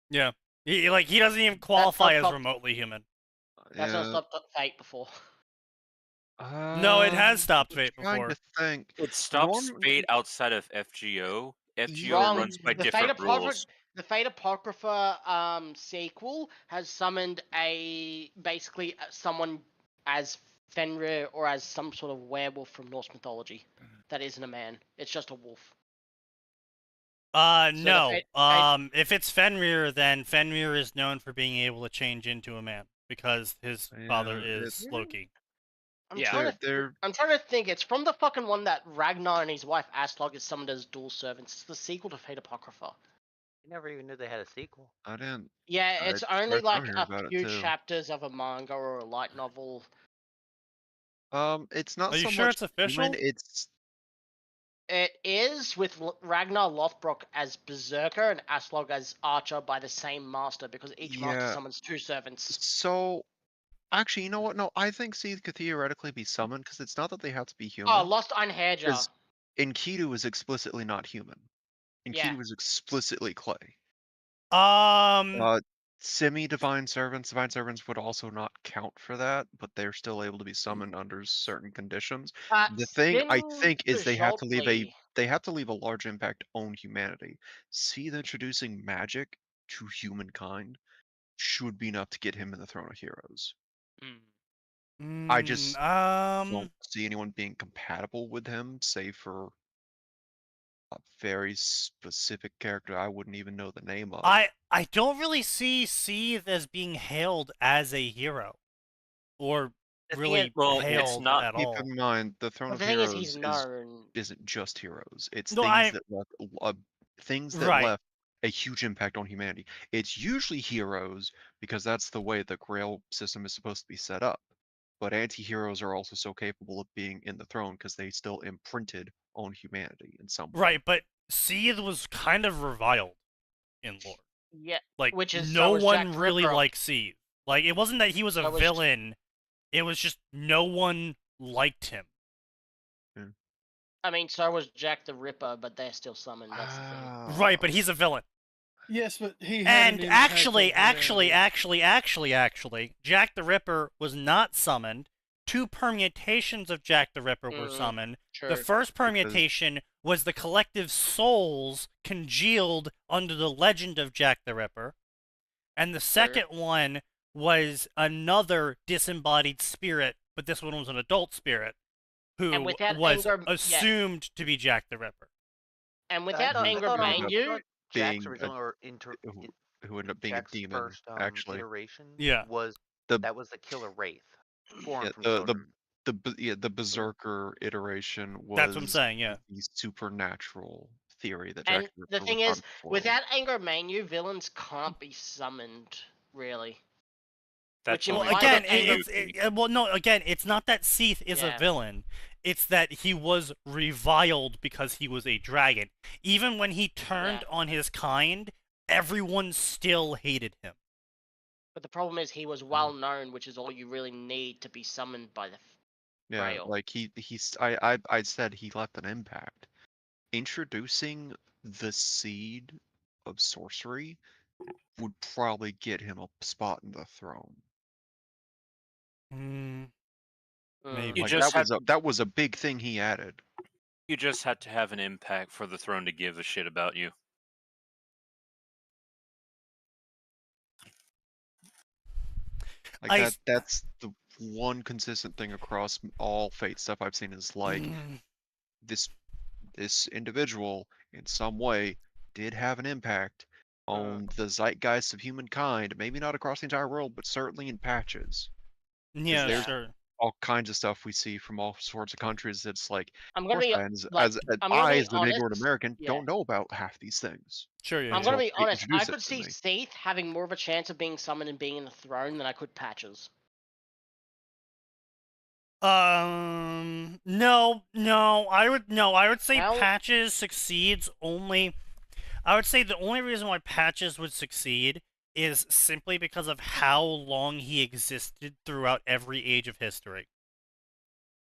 Yeah. He doesn't even qualify as not- remotely human. That's not stopped Fate before. No, it has stopped Fate Trying before. to think. It stops Norm- Fate outside of FGO. FGO Wrong. runs by The Fate different rules. The Fate Apocrypha sequel has summoned basically someone as Fenrir or as some sort of werewolf from Norse mythology. That isn't a man. It's just a wolf. No. Fate- If it's Fenrir, then Fenrir is known for being able to change into a man because his father Yeah, is Loki. I'm Yeah. trying to They're I'm trying to think. It's from the fucking one that Ragnar and his wife Aslog is summoned as dual servants. It's the sequel to Fate Apocrypha. I never even knew they had a sequel. I didn't. Yeah, I it's just only started like hearing a about it, few too. chapters of a manga or a light novel. Are It's not you so sure much it's official? human, it's It is with Ragnar Lothbrok as Berserker and Aslog as Archer by the same master because each master Yeah. summons two servants. so Actually, you know what? No, I think Seath could theoretically be summoned because it's not that they have to be Oh, human. Lost Einherjar. Because Enkidu is explicitly not human. Yeah. Enkidu is explicitly clay. Um, Semi-divine divine servants would also not count for that, but they're still able to be summoned under certain conditions. The thing I think is they have to leave a large impact on humanity. Seath introducing magic to humankind should be enough to get him in the Throne of Heroes. I just don't see anyone being compatible with him, save for a very specific character I wouldn't even know the name of. I don't really see Seath as being hailed as a hero, or really hailed at all. Keep in mind, the Throne Well, of the thing is, Heroes he's known. isn't just heroes. It's No, things that left Right. left a huge impact on humanity. It's usually heroes because that's the way the Grail system is supposed to be set up. But anti-heroes are also so capable of being in the throne because they still imprinted on humanity in some way. Right, but Seath was kind of reviled in lore. Yeah, Like, which is no so was one Jack really Ripper. liked Seath. Like, it wasn't that he was a That was- villain. It was just no one liked him. I mean, so was Jack the Ripper, but they're still summoned. That's the thing. Right, but he's a villain. Yes, but he had And an impact actually, on actually, Jack the Ripper was not summoned. 2 permutations of Jack the Ripper were summoned. The first permutation was the collective souls congealed under the legend of Jack the Ripper. And the second one was another disembodied spirit, but this one was an adult spirit, who was assumed to be Jack the Ripper. And with that anger menu, Jack's original who ended up being Jack's a demon, first, actually. iteration Yeah. was that was the Killer Wraith. The Berserker iteration was That's what I'm saying, yeah. the supernatural theory that Jack and the the Ripper thing was is, before. with that anger menu, villains can't be summoned, really. That's well, again, it's not that Seath is a villain. It's that he was reviled because he was a dragon. Even when he turned on his kind, everyone still hated him. But the problem is he was well known, which is all you really need to be summoned by the Grail. Like I said he left an impact. Introducing the seed of sorcery would probably get him a spot in the throne. Maybe. Like, that was a big thing he added. You just had to have an impact for the throne to give a shit about you. Like that's the one consistent thing across all Fate stuff I've seen is like this individual in some way did have an impact on the zeitgeist of humankind, maybe not across the entire world, but certainly in patches. Yeah, there's sure. all kinds of stuff we see from all sorts of countries that's like, I'm gonna be as an ignorant American, don't know about half these things. Sure, yeah. I'm gonna be honest, I introduce it could to see me. Seath having more of a chance of being summoned and being in the throne than I could Patches. No, I would say Patches succeeds only. I would say the only reason why Patches would succeed is simply because of how long he existed throughout every age of history.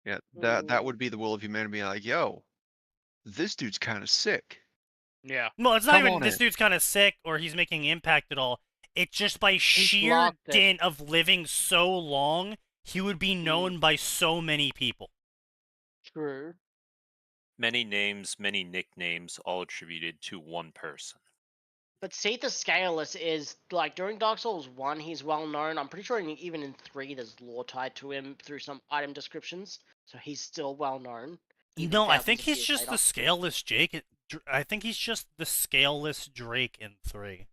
Yeah, that would be the will of humanity being like, yo, this dude's kind of sick. Yeah. Well, it's not even this dude's kind of sick or he's making impact at all. It's just by sheer dint of living so long, he would be known by so many people. True. Many names, many nicknames, all attributed to one person. But Seath the Scaleless is, like, during Dark Souls 1, he's well known. I'm pretty sure even in 3, there's lore tied to him through some item descriptions. So he's still well known. No, I think he's just the Scaleless Jake. I think he's just the Scaleless Drake in 3.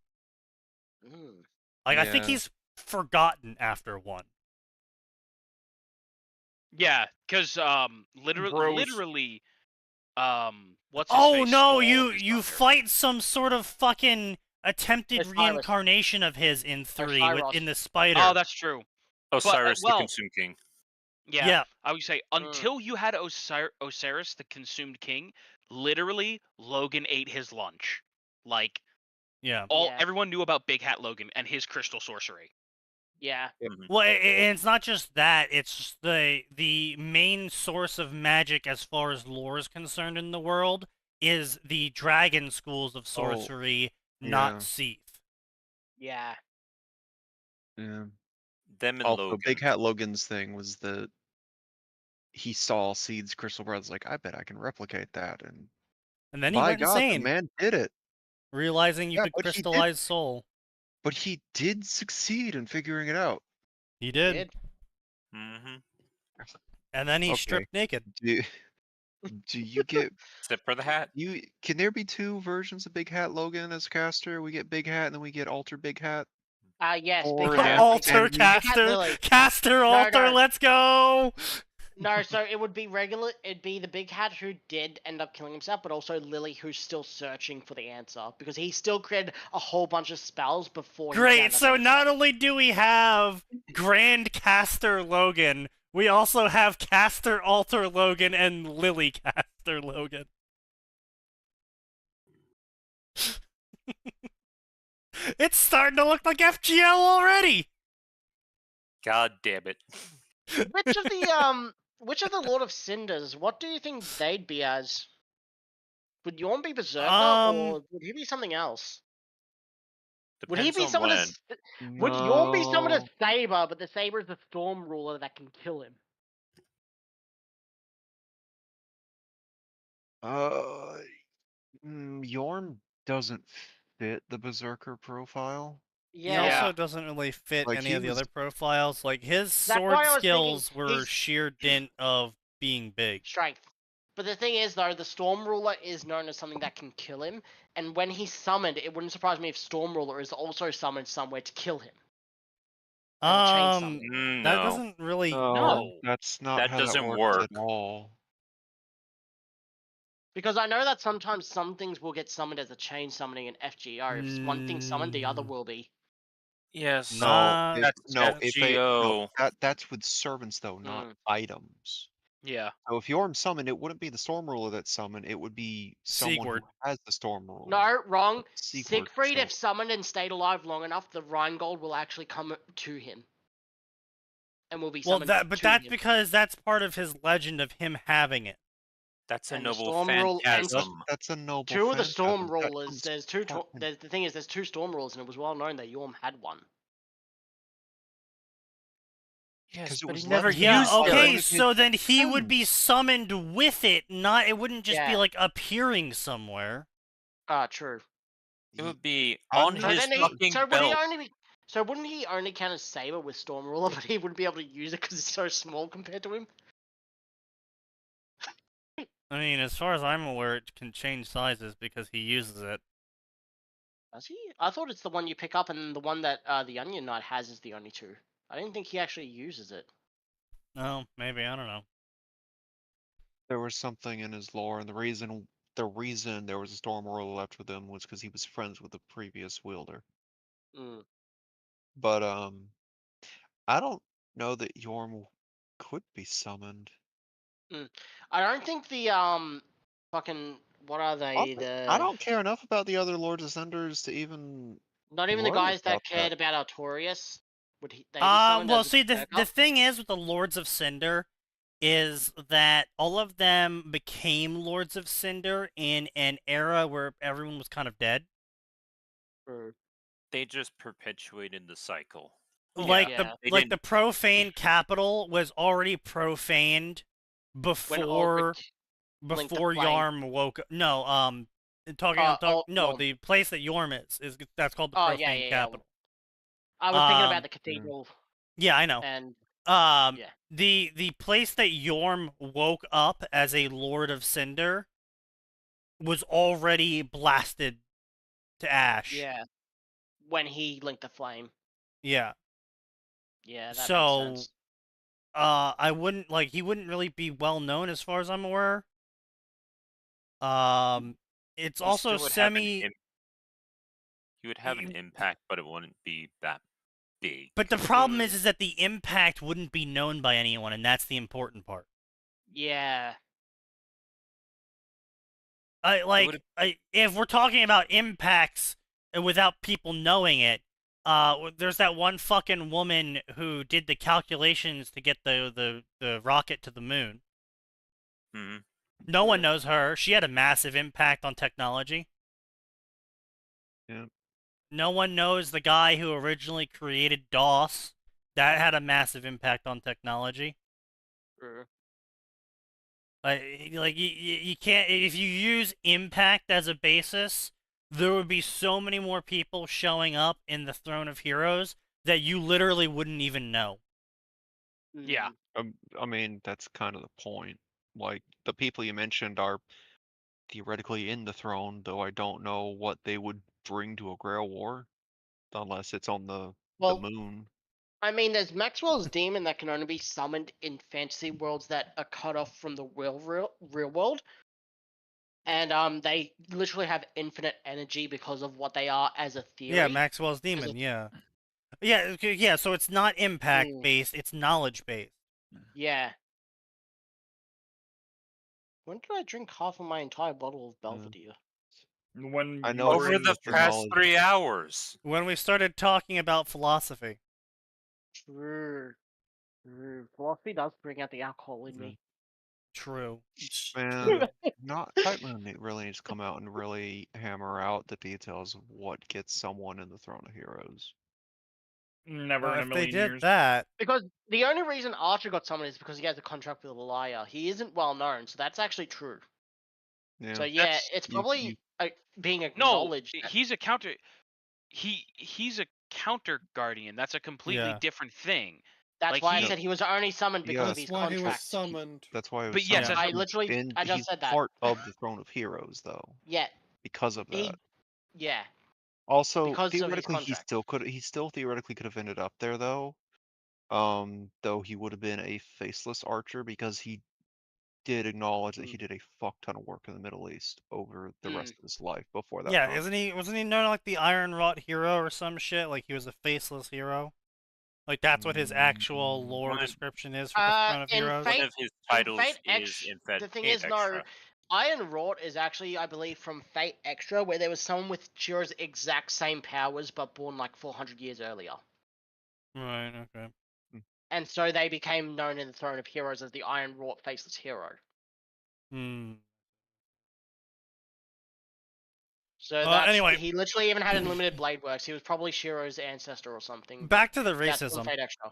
Like, I think he's forgotten after 1. Yeah, because literally, what's his oh face no, stole you fight some sort of fucking attempted reincarnation of his in 3 in the spider. Oh, that's true. Osiris the Consumed King. Yeah, I would say until you had Osiris the Consumed King, literally Logan ate his lunch. Like, everyone knew about Big Hat Logan and his crystal sorcery. Yeah. Mhm. Well, and it's not just that. It's just the main source of magic, as far as lore is concerned in the world, is the dragon schools of sorcery, not yeah. Seath. Yeah. Yeah. Them and Also, Logan. Big Hat Logan's thing was that he saw Seed's crystal breath. Like, I bet I can replicate that, and And then he by went God, the insane, man did it. realizing you Yeah, could but he did. crystallize soul. But he did succeed in figuring it out. He did. Did. Mm-hmm. And then he Okay. stripped naked. Do you get Except for the hat. Can there be two versions of Big Hat Logan as caster? We get Big Hat and then we get Alter Big Hat. Yes. Or Big an Hat, Alter Big Hat caster, Lily. caster alter. no. Let's go. No, so it would be regular. It'd be the Big Hat who did end up killing himself, but also Lily who's still searching for the answer because he still created a whole bunch of spells before. He Great. found So that not only do we have Grand Caster Logan, we also have Caster Alter Logan and Lily Caster Logan. It's starting to look like FGL already. God damn it. Which of the Lord of Cinders? What do you think they'd be as? Would Yorn be Berserker or would he be something else? Would he Depends be on someone when. as? Would Yorn be someone No. as Saber, but the Saber is the Storm Ruler that can kill him? Yorn doesn't fit the Berserker profile. He Yeah. also doesn't really fit Like, any he of the was- other profiles. Like, his That's sword why I was skills thinking were his- sheer dint of being big. Strength. But the thing is, though, the Storm Ruler is known as something that can kill him, and when he's summoned, it wouldn't surprise me if Storm Ruler is also summoned somewhere to kill him. And a chain summon. That No. doesn't really... No. That's not That how doesn't that works work. at all. Because I know that sometimes some things will get summoned as a chain summoning in FGO. If one thing's summoned, the other will be. Yes. Nah, That's with servants though, not items. Yeah. So if Yorm summoned, it wouldn't be the Storm Ruler that summoned, it would be someone Sigurd. who has the Storm Ruler. No, wrong. Sigurd, Siegfried, so- if summoned and stayed alive long enough, the Rheingold will actually come to him. And will be Well, summoned that's to him. because that's part of his legend of him having it. That's a And the noble Storm Rule- and- phantasm. That's a noble Two of the phantasm. Storm That Rulers, comes- there's two. that- The thing is, there's two Storm Rulers, and it was well known that Yorm had one. Yes, 'Cause it but was he never left- used Yeah, it. okay, it. so then he would be summoned with it, not... It wouldn't just be, Yeah. like, appearing somewhere. True. It would be I'm on not- his So then fucking would he belt. only be? So wouldn't he only count as Saber with Storm Ruler, but he wouldn't be able to use it because it's so small compared to him? I mean, as far as I'm aware, it can change sizes because he uses it. Does he? I thought it's the one you pick up, and the one that the Onion Knight has is the only two. I didn't think he actually uses it. No, maybe, I don't know. There was something in his lore, and the reason there was a Storm Ruler left with him was because he was friends with the previous wielder. Mm. But I don't know that Yorm could be summoned. I don't think the fucking what are they? I don't care enough about the other Lords Ascenders to even. Not even the worry guys that about cared that. about Artorias. Would they be summoned Well, as a see, the backup? thing is with the Lords of Cinder is that all of them became Lords of Cinder in an era where everyone was kind of dead. They just perpetuated the cycle. Like Yeah. the profane capital was already profaned before Blink the before Flame. Yarm woke up. No, I'm talking no, Yorm. the place that Yorm is that's called the Oh, profane yeah. capital. I was thinking Um, about the cathedral Yeah, I know. and yeah. The place that Yorm woke up as a Lord of Cinder was already blasted to ash. Yeah. When he linked the flame. Yeah. Yeah, that So, makes sense. I wouldn't he wouldn't really be well known as far as I'm aware. It's He also still would have an semi. He would have an impact, but it wouldn't be that big. But the problem is that the impact wouldn't be known by anyone, and that's the important part. Yeah. If we're talking about impacts without people knowing it, there's that one fucking woman who did the calculations to get the rocket to the moon. Hmm. No one knows her. She had a massive impact on technology. Yeah. No one knows the guy who originally created DOS. That had a massive impact on technology. Like you can't, if you use impact as a basis, there would be so many more people showing up in the Throne of Heroes that you literally wouldn't even know. Yeah. I mean, that's kind of the point. Like, the people you mentioned are theoretically in the throne, though I don't know what they would bring to a Grail War, unless it's on the Well, moon. I mean, there's Maxwell's demon that can only be summoned in fantasy worlds that are cut off from the real world. And they literally have infinite energy because of what they are as a theory. Yeah, Maxwell's demon, yeah. Yeah, so it's not impact based, it's knowledge based. Yeah. When did I drink half of my entire bottle of Belvedere? When I know Over the past 3 hours. When we started talking about philosophy. True. Philosophy does bring out the alcohol in me. True. Man, Titan really needs to come out and really hammer out the details of what gets someone in the Throne of Heroes. Never in a If they million did years. that, Because the only reason Archer got summoned is because he has a contract with a liar. He isn't well known, so that's actually true. Yeah. So yeah, That's- it's probably being No, acknowledged. he's a counter. He's a counter guardian. That's a completely Yeah. different thing. That's like, why he- I said he was only summoned because of Yes. his That's why he was contract. summoned. That's why it was But yes, summoned. I literally, I just he's said that. part of the Throne of Heroes, though. Yeah. Because of that. Yeah. Also, Because of his theoretically, contract. he still theoretically could have ended up there, though. Though he would have been a faceless archer because he did acknowledge that he did a fuck ton of work in the Middle East over the rest of his life before that. yeah, time. wasn't he known like the Iron Wrought hero or some shit? Like he was a faceless hero? Like that's what his actual lore description is for the Throne of Heroes? One of his titles Fate is in fact the thing Fate is, Extra. no, Iron Wrought is actually, I believe, from Fate Extra, where there was someone with Shiro's exact same powers, but born like 400 years earlier. Right, okay. And so they became known in the Throne of Heroes as the Iron Wrought Faceless Hero. So that's, anyway. he literally even had unlimited blade works. He was probably Shiro's ancestor or something. Back to the That's racism. from Fate Extra.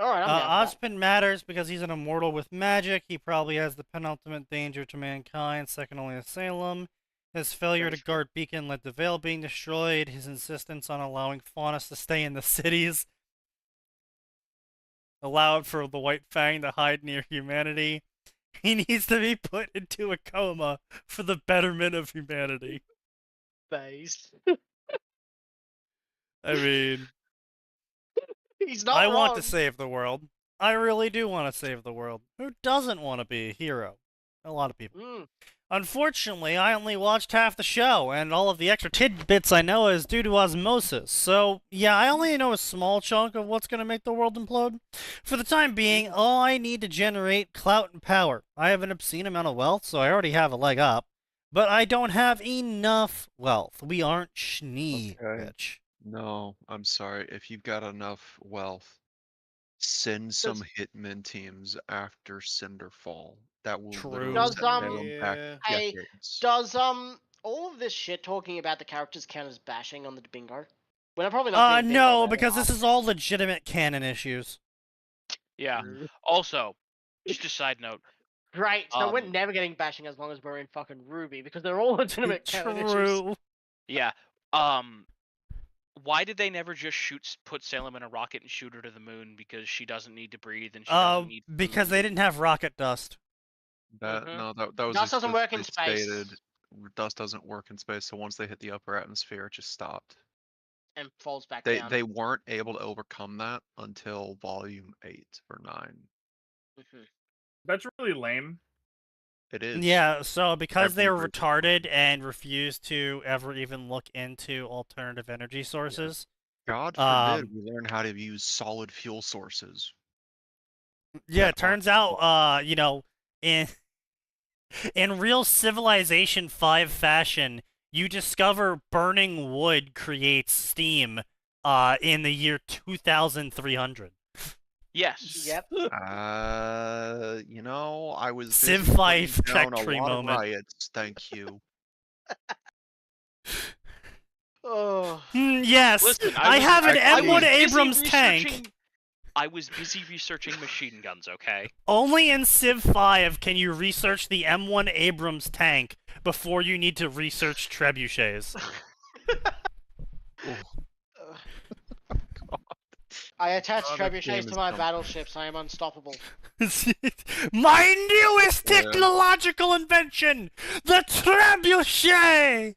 Alright, I'm down for that. Ozpin matters because he's an immortal with magic. He probably has the penultimate danger to mankind, second only to Salem. His failure to guard Beacon led to Vale being destroyed. His insistence on allowing Faunus to stay in the cities allowed for the White Fang to hide near humanity. He needs to be put into a coma for the betterment of humanity. Base. I mean... He's not I wrong. want to save the world. I really do want to save the world. Who doesn't want to be a hero? A lot of people. Unfortunately, I only watched half the show, and all of the extra tidbits I know is due to osmosis. So, yeah, I only know a small chunk of what's going to make the world implode. For the time being, all I need to generate clout and power. I have an obscene amount of wealth, so I already have a leg up. But I don't have enough wealth. We aren't Schnee, bitch. No, I'm sorry. If you've got enough wealth, send some hitman teams after Cinderfall. That will literally Does set Salem back hey, decades. does all of this shit talking about the characters count as bashing on the bingo? We're probably not doing bingo No, right because now. this is all legitimate canon issues. Yeah. Also, just a side note. Great, so we're never getting bashing as long as we're in fucking Ruby, because they're all legitimate canon issues. True. Yeah. Why did they never just put Salem in a rocket and shoot her to the moon because she doesn't need to breathe and she doesn't need because they didn't have rocket dust. No, that was Dust doesn't work in explicitly space. stated. Dust doesn't work in space, so once they hit the upper atmosphere, it just stopped. And falls back down. They weren't able to overcome that until volume 8 or 9. That's really lame. It is. Yeah, so because they were Every retarded and refused to ever even look into alternative energy sources. God forbid we learn how to use solid fuel sources. Yeah, it turns out, you know, in real Civilization 5 fashion, you discover burning wood creates steam in the year 2300. Yes. Yep. You know, I was Civ busy putting 5 down tech a tree lot moment. of riots. Thank you. Oh. Yes, Listen, I have an I was M1 busy Abrams tank. researching- I was busy researching machine guns, okay? Only in Civ 5 can you research the M1 Abrams tank before you need to research trebuchets. I attach Oh, that game trebuchets to is my dumb. battleships. I am unstoppable. My newest Yeah. technological invention, the trebuchet.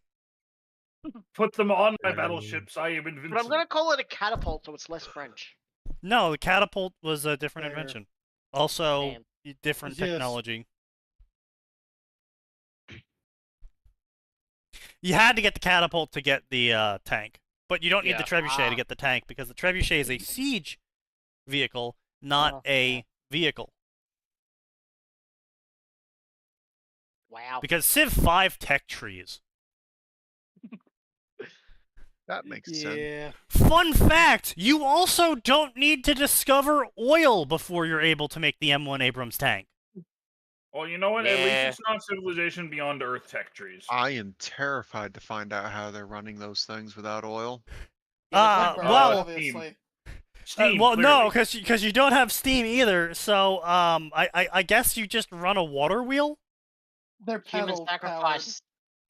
Put them on my Yeah. battleships. I am But I'm invincible. gonna call it a catapult so it's less French. No, the catapult was a different Fair. invention. Also, Damn. different Yes. technology. You had to get the catapult to get the tank, but you don't need the Yeah. trebuchet to Ah. get the tank because the trebuchet is a siege vehicle, not Oh, a vehicle. Wow. Because Civ 5 tech trees. That makes sense. Yeah. Fun fact, you also don't need to discover oil before you're able to make the M1 Abrams tank. Well, you know what? At least Yeah. it's not Civilization Beyond Earth tech trees. I am terrified to find out how they're running those things without oil. Yeah, there's no well- burn, obviously. Steam, well, no, clearly. because you don't have steam either. So, I guess you just run a water wheel. They're Human pedal powered. sacrifice.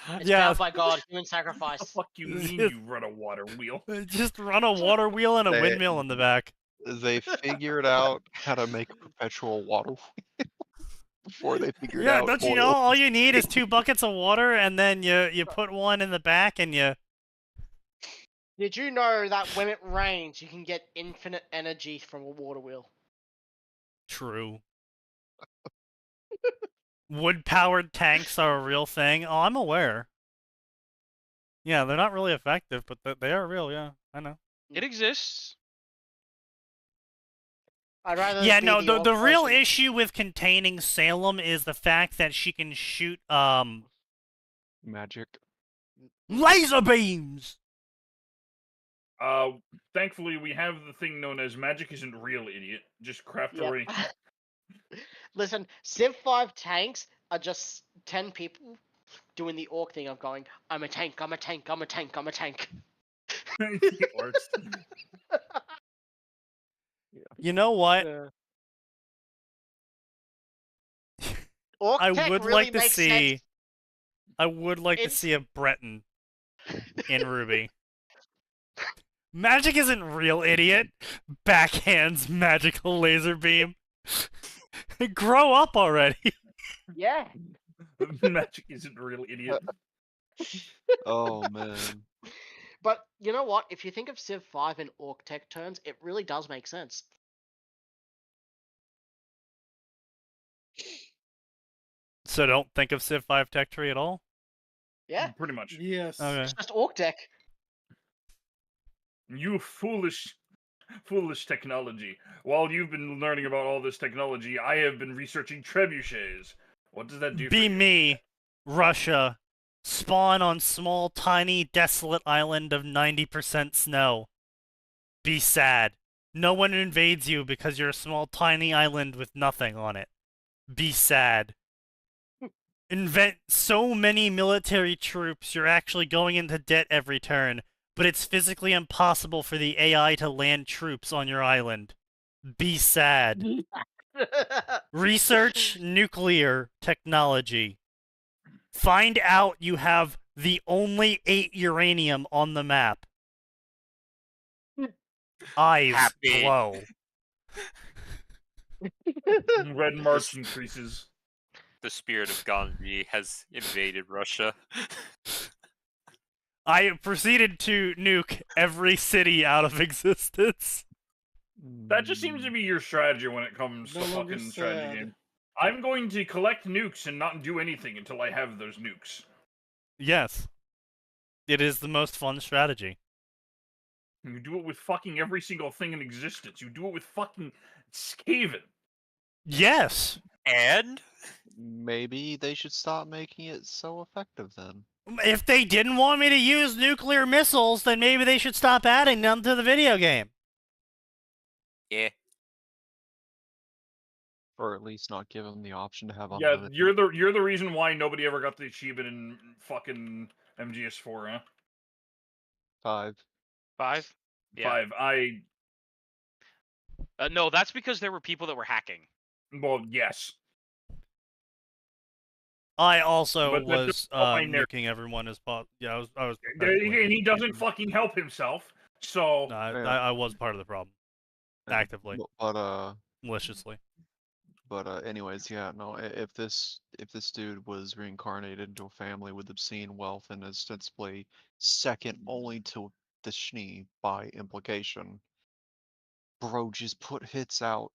It's Yeah. powered by God. Human What the sacrifice. fuck you mean you run a water wheel? Just run a water wheel and a They- windmill in the back. They figured out how to make a perpetual water wheel before they figured Yeah, out don't you oil. know? All you need is 2 buckets of water, and then you put one in the back, and you. Did you know that when it rains, you can get infinite energy from a water wheel? True. Wood-powered tanks are a real thing. Oh, I'm aware. Yeah, they're not really effective, but they are real. Yeah, I know. It exists. I'd rather. Yeah, be no. The old real person. issue with containing Salem is the fact that she can shoot Magic. laser beams. Thankfully, we have the thing known as magic isn't real, idiot. Just craft Yep. array. Listen, Civ 5 tanks are just 10 people doing the orc thing of going, I'm a tank, I'm a tank, I'm a tank, I'm a tank. Orcs. You know what? Orc I tech would really like to makes see. sense. I would like to It's- see a Breton in Ruby. Magic isn't real, idiot. Backhands magical laser beam. Grow up already. Yeah. Magic isn't real, idiot. Oh man. But you know what? If you think of Civ 5 in orc tech terms, it really does make sense. So don't think of Civ 5 tech tree at all? Yeah. Pretty much. Yes. Okay. It's just orc tech. You foolish technology. While you've been learning about all this technology, I have been researching trebuchets. What does that do for Be you? me, Russia. Spawn on small, tiny, desolate island of 90% snow. Be sad. No one invades you because you're a small, tiny island with nothing on it. Be sad. Invent so many military troops you're actually going into debt every turn, but it's physically impossible for the AI to land troops on your island. Be sad. Research nuclear technology. Find out you have the only 8 uranium on the map. Eyes Happy. glow. Red March increases. The spirit of Gandhi has invaded Russia. I proceeded to nuke every city out of existence. That just seems to be your strategy when it comes No to longer fucking strategy sad. game. I'm going to collect nukes and not do anything until I have those nukes. Yes. It is the most fun strategy. You do it with fucking every single thing in existence. You do it with fucking Skaven. Yes. And Maybe they should stop making it so effective then. If they didn't want me to use nuclear missiles, then maybe they should stop adding them to the video game. Yeah. Or at least not give them the option to have Yeah, unlimited. you're the reason why nobody ever got the achievement in fucking MGS4, huh? 5. 5? Yeah. 5. No, that's because there were people that were hacking. Well, yes. I also But that was doesn't help my narrative. nuking everyone as possible. Yeah, I was. And he doesn't fucking help himself. So No, Yeah. I was part of the problem. Actively, But maliciously. But anyways, yeah, no. If this dude was reincarnated into a family with obscene wealth and is ostensibly second only to the Schnee by implication, bro, just put hits out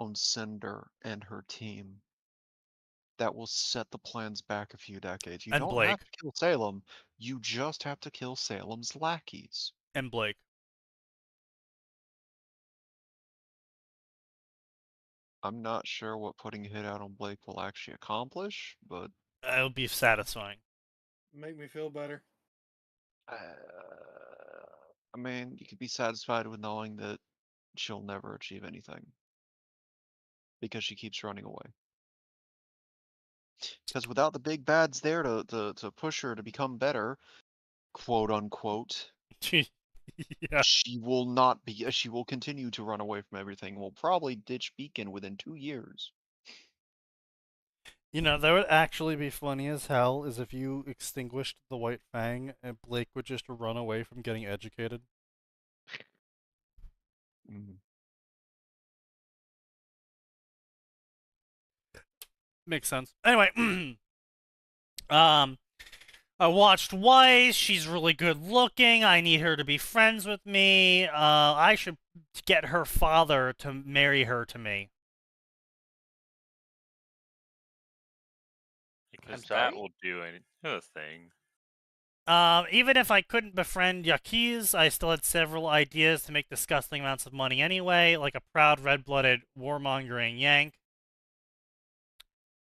on Cinder and her team. That will set the plans back a few decades. You And don't Blake. have to kill Salem. You just have to kill Salem's lackeys. And Blake. I'm not sure what putting a hit out on Blake will actually accomplish, but It'll be satisfying. Make me feel better. I mean, you could be satisfied with knowing that she'll never achieve anything because she keeps running away. Because without the big bads there to push her to become better, quote unquote, Yeah. she will not be. She will continue to run away from everything. Will probably ditch Beacon within 2 years. You know, that would actually be funny as hell, is if you extinguished the White Fang and Blake would just run away from getting educated. Mhm. Makes sense. Anyway, I watched Weiss. She's really good looking. I need her to be friends with me. I should get her father to marry her to me. Because I'm sorry? that will do a thing. Even if I couldn't befriend Yaquiz, I still had several ideas to make disgusting amounts of money anyway, like a proud red-blooded warmongering Yank.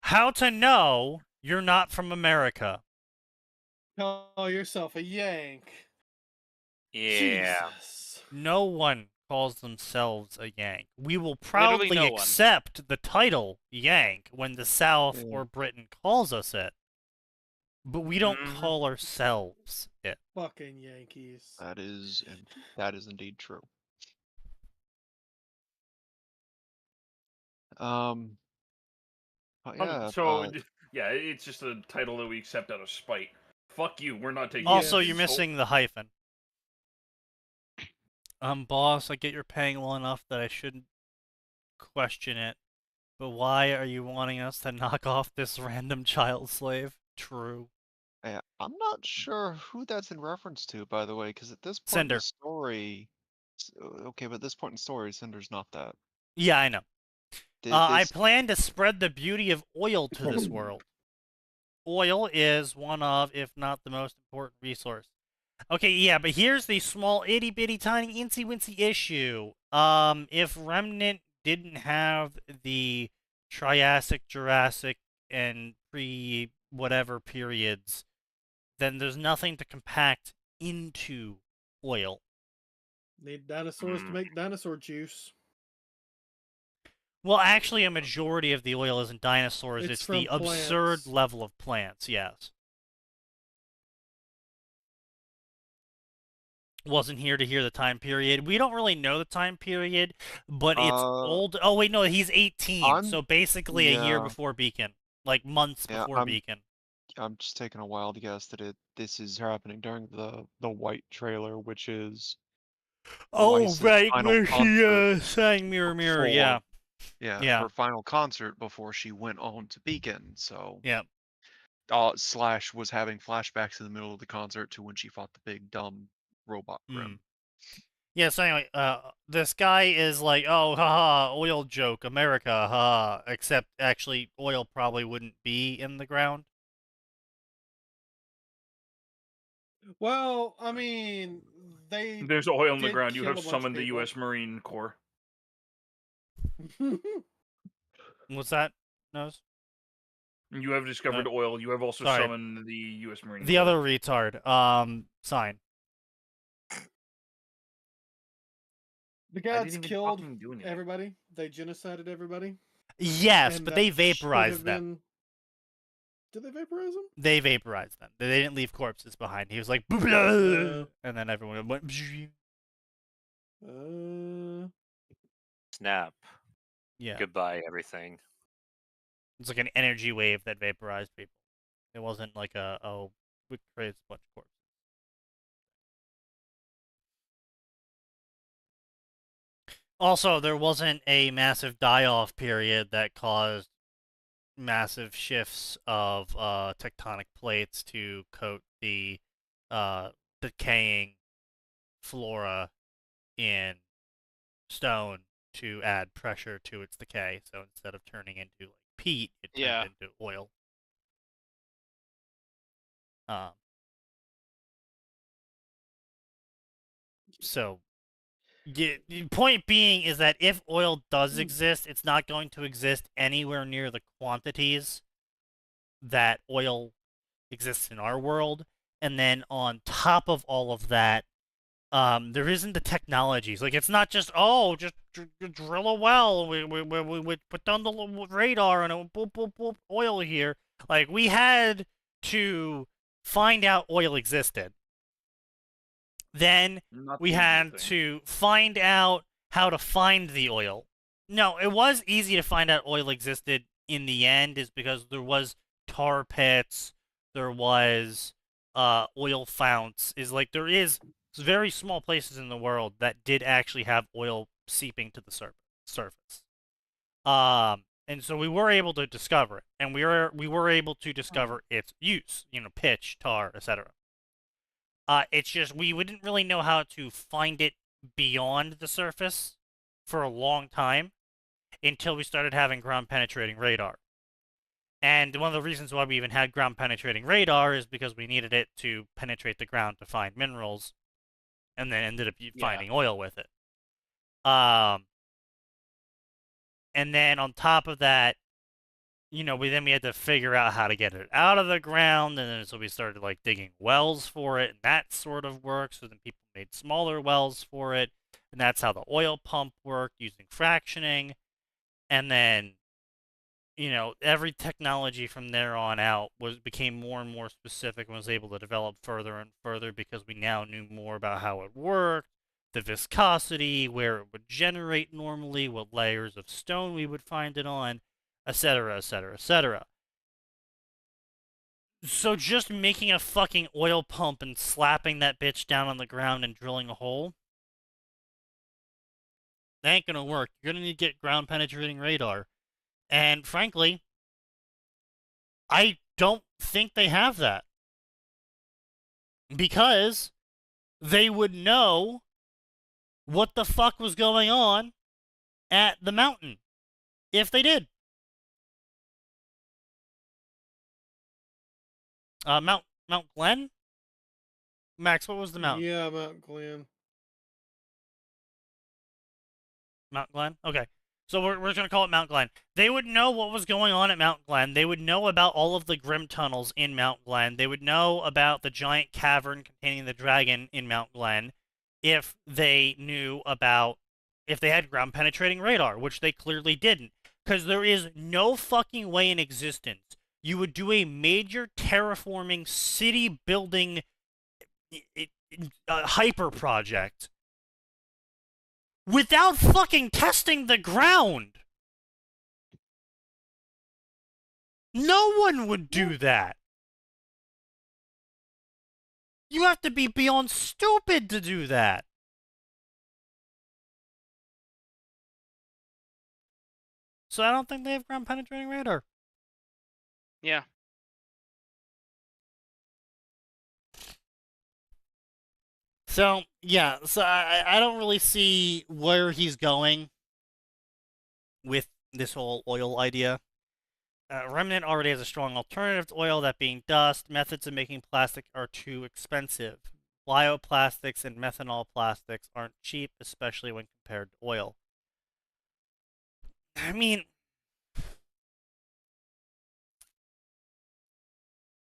How to know you're not from America? Call yourself a Yank. Yeah. Jesus. No one calls themselves a Yank. We will Literally proudly no one. accept the title Yank when the South Yeah. or Britain calls us it, but we don't Mhm. call ourselves it. Fucking Yankees. That is indeed true. But yeah, so yeah, it's just a title that we accept out of spite. Fuck you, we're not taking. Also, Yes. you're missing the hyphen. Boss, I get you're paying well enough that I shouldn't question it, but why are you wanting us to knock off this random child slave? True. yeah, I'm not sure who that's in reference to, by the way, because at this point in Cinder. the story, okay, but at this point in the story, Cinder's not that. Yeah, I know. Th- I this- plan to spread the beauty of oil to this world. Oil is one of, if not the most important resource. Okay, yeah, but here's the small itty-bitty tiny incy-wincy issue. If Remnant didn't have the Triassic, Jurassic, and pre-whatever periods, then there's nothing to compact into oil. Need dinosaurs to make dinosaur juice. Well, actually, a majority of the oil isn't dinosaurs. It's It's the from absurd plants. level of plants, yes. Wasn't here to hear the time period. We don't really know the time period, but it's old. Oh, wait, no, he's 18, so basically a year yeah. before Beacon. Like, months Yeah, before Beacon. I'm just taking a wild guess that this is happening during the White trailer, which is Oh, Weiss's right, final where concert she, sang Mirror, Mirror, yeah. yeah, her final concert before she went on to Beacon. So yeah, Slash was having flashbacks in the middle of the concert to when she fought the big dumb robot Grim. Yeah, so anyway, this guy is like, oh, haha, oil joke, America, haha, except actually oil probably wouldn't be in the ground. Well, I mean, There's oil in the did ground. You kill have a bunch of summoned the people. U.S. Marine Corps. What's that, Nose? You have discovered oil. You have also sorry. summoned the U.S. Marine The Corps. other retard. Sign. The I gods didn't even killed fucking do anything. everybody. They genocided everybody. Yes, And but that they should vaporized have them. been- Did they vaporize them? They vaporized them. They didn't leave corpses behind. He was like, and then everyone went. Snap. Yeah. Goodbye, everything. It's like an energy wave that vaporized people. It wasn't like we created a bunch of corpses. Also, there wasn't a massive die-off period that caused massive shifts of tectonic plates to coat the decaying flora in stone to add pressure to its decay. So instead of turning into like peat, it turned into oil. So the point being is that if oil does exist, it's not going to exist anywhere near the quantities that oil exists in our world. And then on top of all of that, there isn't the technologies. Like, it's not just, just drill a well. We put down the radar and it boop, boop, boop, oil here. Like, we had to find out oil existed. Then we had to find out how to find the oil. No, it was easy to find out oil existed in the end, is because there was tar pits, there was oil founts. Is like there is very small places in the world that did actually have oil seeping to the surface. And so we were able to discover it, and we were able to discover its use. Pitch, tar, etc. It's just we didn't really know how to find it beyond the surface for a long time until we started having ground-penetrating radar. And one of the reasons why we even had ground-penetrating radar is because we needed it to penetrate the ground to find minerals, and then ended up finding oil with it. And then on top of that, we had to figure out how to get it out of the ground, and then so we started like digging wells for it, and that sort of worked. So then people made smaller wells for it, and that's how the oil pump worked using fractioning. And then, every technology from there on out became more and more specific and was able to develop further and further because we now knew more about how it worked, the viscosity, where it would generate normally, what layers of stone we would find it on, etc., etc., etc. So just making a fucking oil pump and slapping that bitch down on the ground and drilling a hole, that ain't gonna work. You're gonna need to get ground penetrating radar. And frankly, I don't think they have that. Because they would know what the fuck was going on at the mountain if they did. Mount Glen? Max, what was the mountain? Yeah, Mount Glen. Mount Glen? Okay. So we're going to call it Mount Glen. They would know what was going on at Mount Glen. They would know about all of the grim tunnels in Mount Glen. They would know about the giant cavern containing the dragon in Mount Glen if they had ground penetrating radar, which they clearly didn't. Because there is no fucking way in existence you would do a major terraforming city building hyper project without fucking testing the ground. No one would do that. You have to be beyond stupid to do that. So I don't think they have ground penetrating radar. Yeah. So, yeah, I don't really see where he's going with this whole oil idea. Remnant already has a strong alternative to oil, that being dust. Methods of making plastic are too expensive. Bioplastics and methanol plastics aren't cheap, especially when compared to oil. I mean,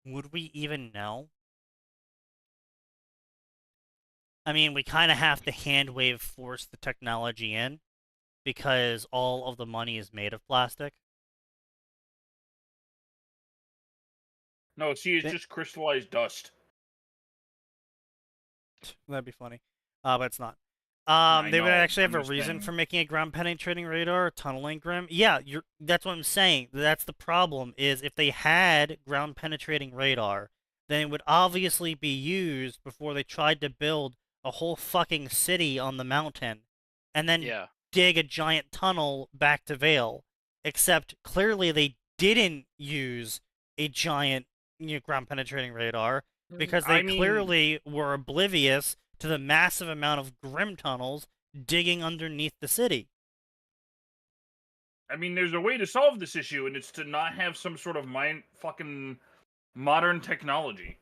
would we even know? I mean, we kind of have to hand wave force the technology in because all of the money is made of plastic. No, see, it's just crystallized dust. That'd be funny. But it's not. I They would know, actually have I'm a just reason saying. for making a ground penetrating radar, tunneling grim. Yeah, that's what I'm saying. That's the problem, is if they had ground penetrating radar, then it would obviously be used before they tried to build a whole fucking city on the mountain and then Yeah. dig a giant tunnel back to Vale. Except clearly they didn't use a giant ground penetrating radar because they I mean, clearly were oblivious to the massive amount of grim tunnels digging underneath the city. there's a way to solve this issue, and it's to not have some sort of fucking modern technology.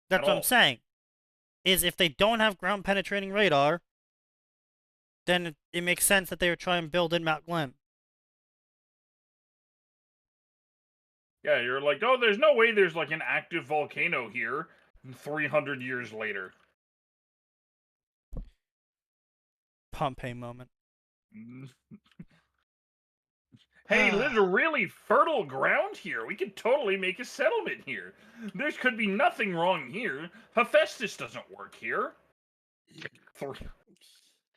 That's what I'm all. saying. Is if they don't have ground penetrating radar, then it makes sense that they would try and build in Mount Glen. Yeah, you're like, oh, there's no way there's like an active volcano here 300 years later. Pompeii moment. Hey, there's a really fertile ground here. We could totally make a settlement here. There could be nothing wrong here. Hephaestus doesn't work here.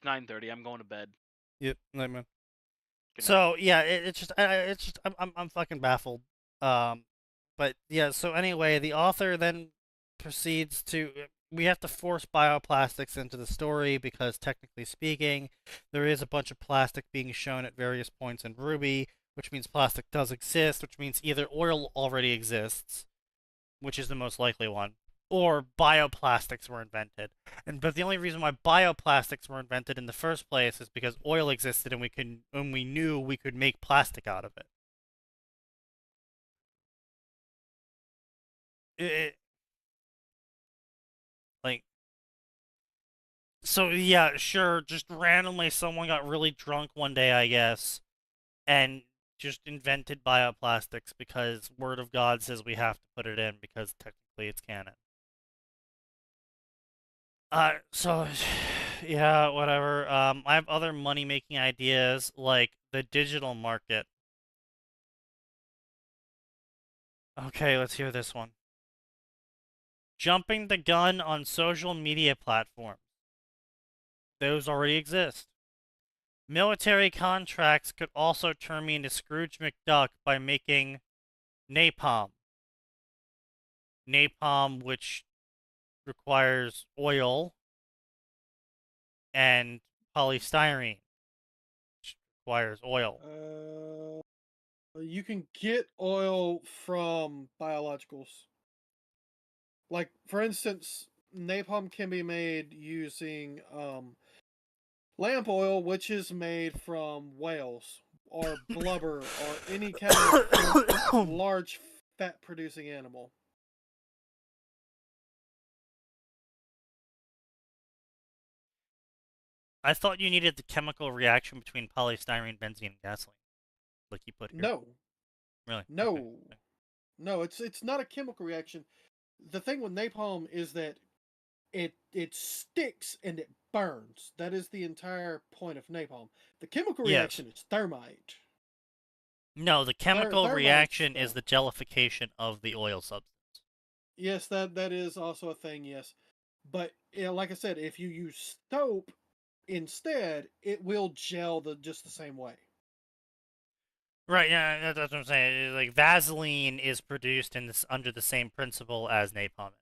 9:30. I'm going to bed. Yep, nightmare. Good night. So yeah, it's just I'm fucking baffled. But yeah. So anyway, the author then proceeds to. We have to force bioplastics into the story because technically speaking, there is a bunch of plastic being shown at various points in Ruby, which means plastic does exist, which means either oil already exists, which is the most likely one, or bioplastics were invented. But the only reason why bioplastics were invented in the first place is because oil existed and we knew we could make plastic out of it. Like, so yeah, sure, just randomly someone got really drunk one day, I guess, and just invented bioplastics because Word of God says we have to put it in because technically it's canon. So, yeah, whatever. I have other money-making ideas, like the digital market. Okay, let's hear this one. Jumping the gun on social media platforms. Those already exist. Military contracts could also turn me into Scrooge McDuck by making napalm. Napalm, which requires oil, and polystyrene, which requires oil. You can get oil from biologicals. Like, for instance, napalm can be made using lamp oil, which is made from whales or blubber or any kind of large fat-producing animal. I thought you needed the chemical reaction between polystyrene, benzene, and gasoline, like you put here. No. Really? No. Okay. No, it's not a chemical reaction. The thing with napalm is that it sticks and it burns. That is the entire point of napalm. The chemical reaction is thermite. No, the chemical Thermite reaction is stuff. the jellification of the oil substance. Yes, that is also a thing, yes. But like I said, if you use soap instead, it will gel just the same way. Right, yeah, that's what I'm saying. Like, Vaseline is produced under the same principle as napalm is.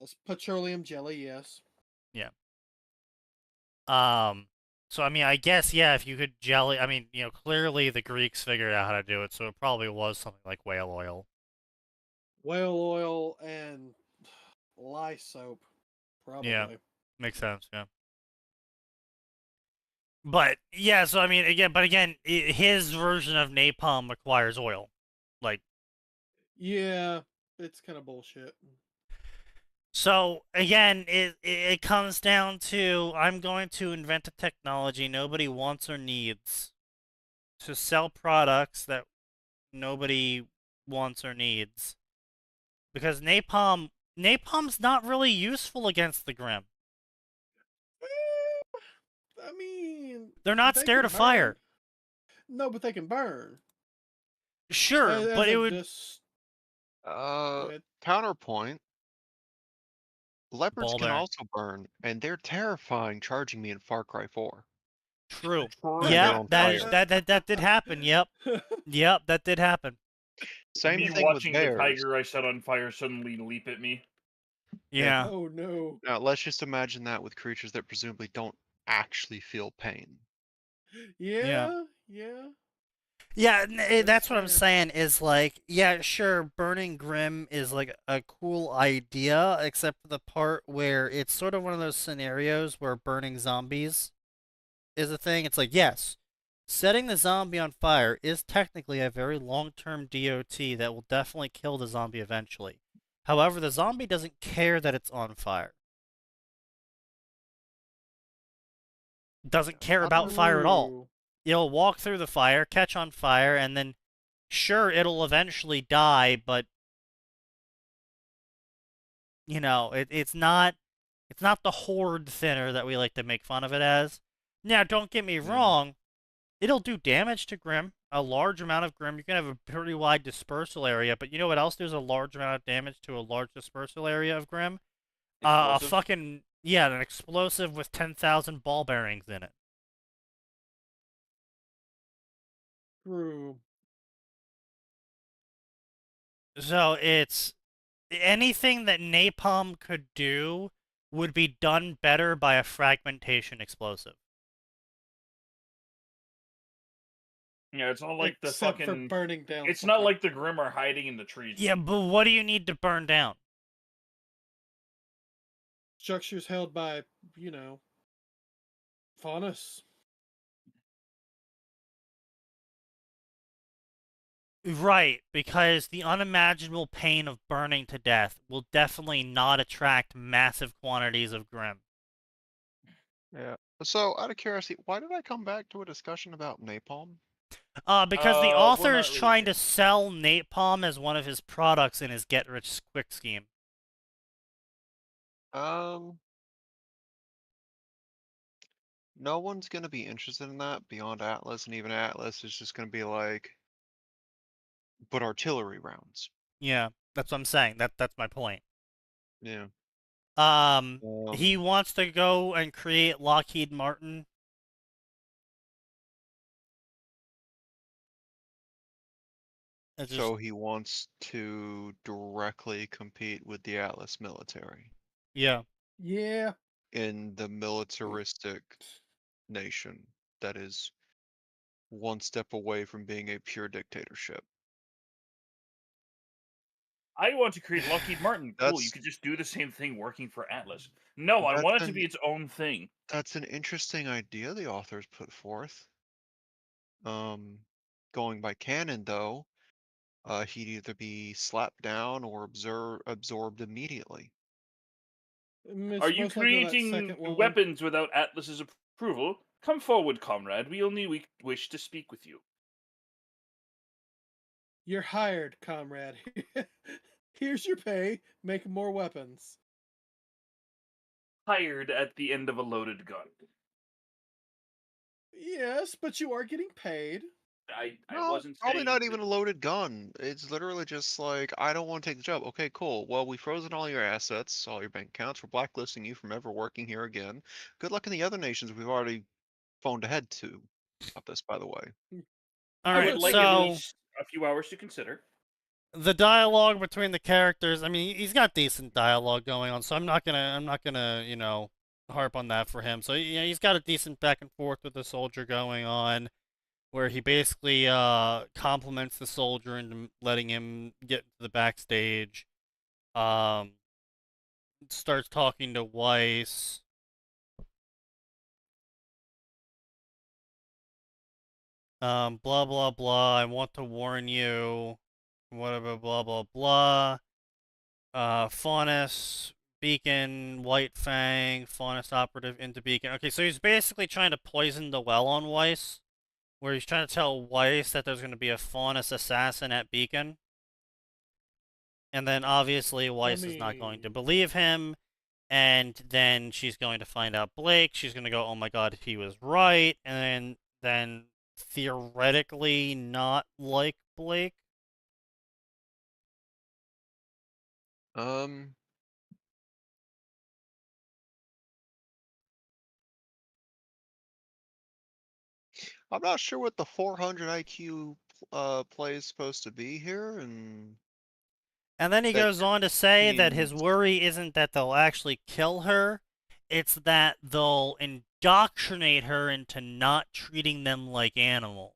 That's petroleum jelly, yes. Yeah. So I mean, I guess, yeah, if you could jelly, I mean, clearly the Greeks figured out how to do it, so it probably was something like whale oil. Whale oil and lye soap, probably. Yeah, makes sense, yeah. But, yeah, so I mean, again, his version of napalm requires oil. Like, yeah, it's kind of bullshit. so, again, it comes down to, I'm going to invent a technology nobody wants or needs to sell products that nobody wants or needs. because napalm's not really useful against the Grim. I mean, They're not they scared can of fire. burn. No, but they can burn. Sure, As but it of would. just go ahead. Counterpoint. Leopards Ball can bearing. also burn, and they're terrifying charging me in Far Cry 4. True. When they're Yeah, on that fire. that did happen. Yep. Yep, that did happen. Same Me thing with watching the bears. tiger I set on fire suddenly leap at me. Yeah. Oh no. Now let's just imagine that with creatures that presumably don't actually feel pain. Yeah. Yeah, that's what I'm fair. saying is like, yeah, sure, burning Grim is like a cool idea, except for the part where it's sort of one of those scenarios where burning zombies is a thing. It's like, yes, setting the zombie on fire is technically a very long-term DOT that will definitely kill the zombie eventually. However, the zombie doesn't care that it's on fire. Doesn't care about fire at all. True. It'll walk through the fire, catch on fire, and then sure, it'll eventually die, but you know, it's not the horde thinner that we like to make fun of it as. Now, don't get me wrong, it'll do damage to Grim, a large amount of Grim. You can have a pretty wide dispersal area, but you know what else does a large amount of damage to a large dispersal area of Grim? A Explosive? fucking, yeah, an explosive with 10,000 ball bearings in it. True. So it's anything that napalm could do would be done better by a fragmentation explosive. Yeah, it's not like the Except fucking. for burning down. It's not like the Grim are hiding in the trees. Yeah, but what do you need to burn down? Structures held by, faunus. Right, because the unimaginable pain of burning to death will definitely not attract massive quantities of Grim. Yeah. So, out of curiosity, why did I come back to a discussion about napalm? Because the we're author not is really trying sure. to sell napalm as one of his products in his get-rich-quick scheme. No one's gonna be interested in that beyond Atlas, and even Atlas is just gonna be like, but artillery rounds. Yeah, that's what I'm saying. That's my point. Yeah. He wants to go and create Lockheed Martin. So he wants to directly compete with the Atlas military Yeah. Yeah. in the militaristic nation that is one step away from being a pure dictatorship. I want to create Lockheed Martin. Cool, you That's- could just do the same thing working for Atlas. No, I That's want it to an- be its own thing. That's an interesting idea the authors put forth. Going by canon though, he'd either be slapped down or absorbed immediately. It's Are you most likely that creating second one. weapons without Atlas's approval? Come forward, comrade. We only wish to speak with you. You're hired, comrade. Here's your pay. Make more weapons. Hired at the end of a loaded gun. Yes, but you are getting paid. I No, wasn't probably saying not that- even a loaded gun. It's literally just like, I don't want to take the job. Okay, cool. Well, we've frozen all your assets, all your bank accounts. We're blacklisting you from ever working here again. Good luck in the other nations we've already phoned ahead to about this, by the way. All I right, would like at so least a few hours to consider. the dialogue between the characters, I mean, he's got decent dialogue going on, so I'm not gonna, you know, harp on that for him. So, yeah, he's got a decent back and forth with the soldier going on, where he basically compliments the soldier into letting him get to the backstage. Starts talking to Weiss. Blah blah blah. I want to warn you. Whatever. Blah blah blah. Faunus, Beacon, White Fang, Faunus operative into Beacon. Okay, so he's basically trying to poison the well on Weiss, where he's trying to tell Weiss that there's going to be a Faunus assassin at Beacon. And then obviously Weiss is not going to believe him, and then she's going to find out Blake. She's going to go, oh my god, he was right, and then theoretically not like Blake. I'm not sure what the 400 IQ play is supposed to be here, and then he that goes on to say that his means- worry isn't that they'll actually kill her, it's that they'll indoctrinate her into not treating them like animals.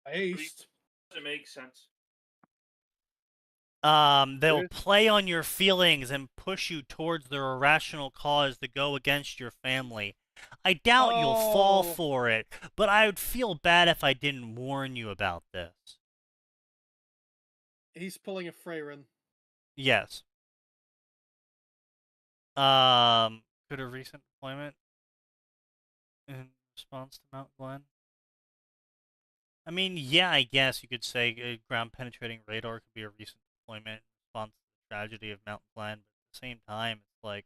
Based. Doesn't make sense. They'll play on your feelings and push you towards their irrational cause to go against your family. I doubt you'll fall for it, but I would feel bad if I didn't warn you about this. He's pulling a Freyrin. Yes. Could a recent deployment in response to Mount Glen? I mean, yeah, I guess you could say ground-penetrating radar could be a recent deployment in response to the tragedy of Mount Glen, but at the same time, it's like,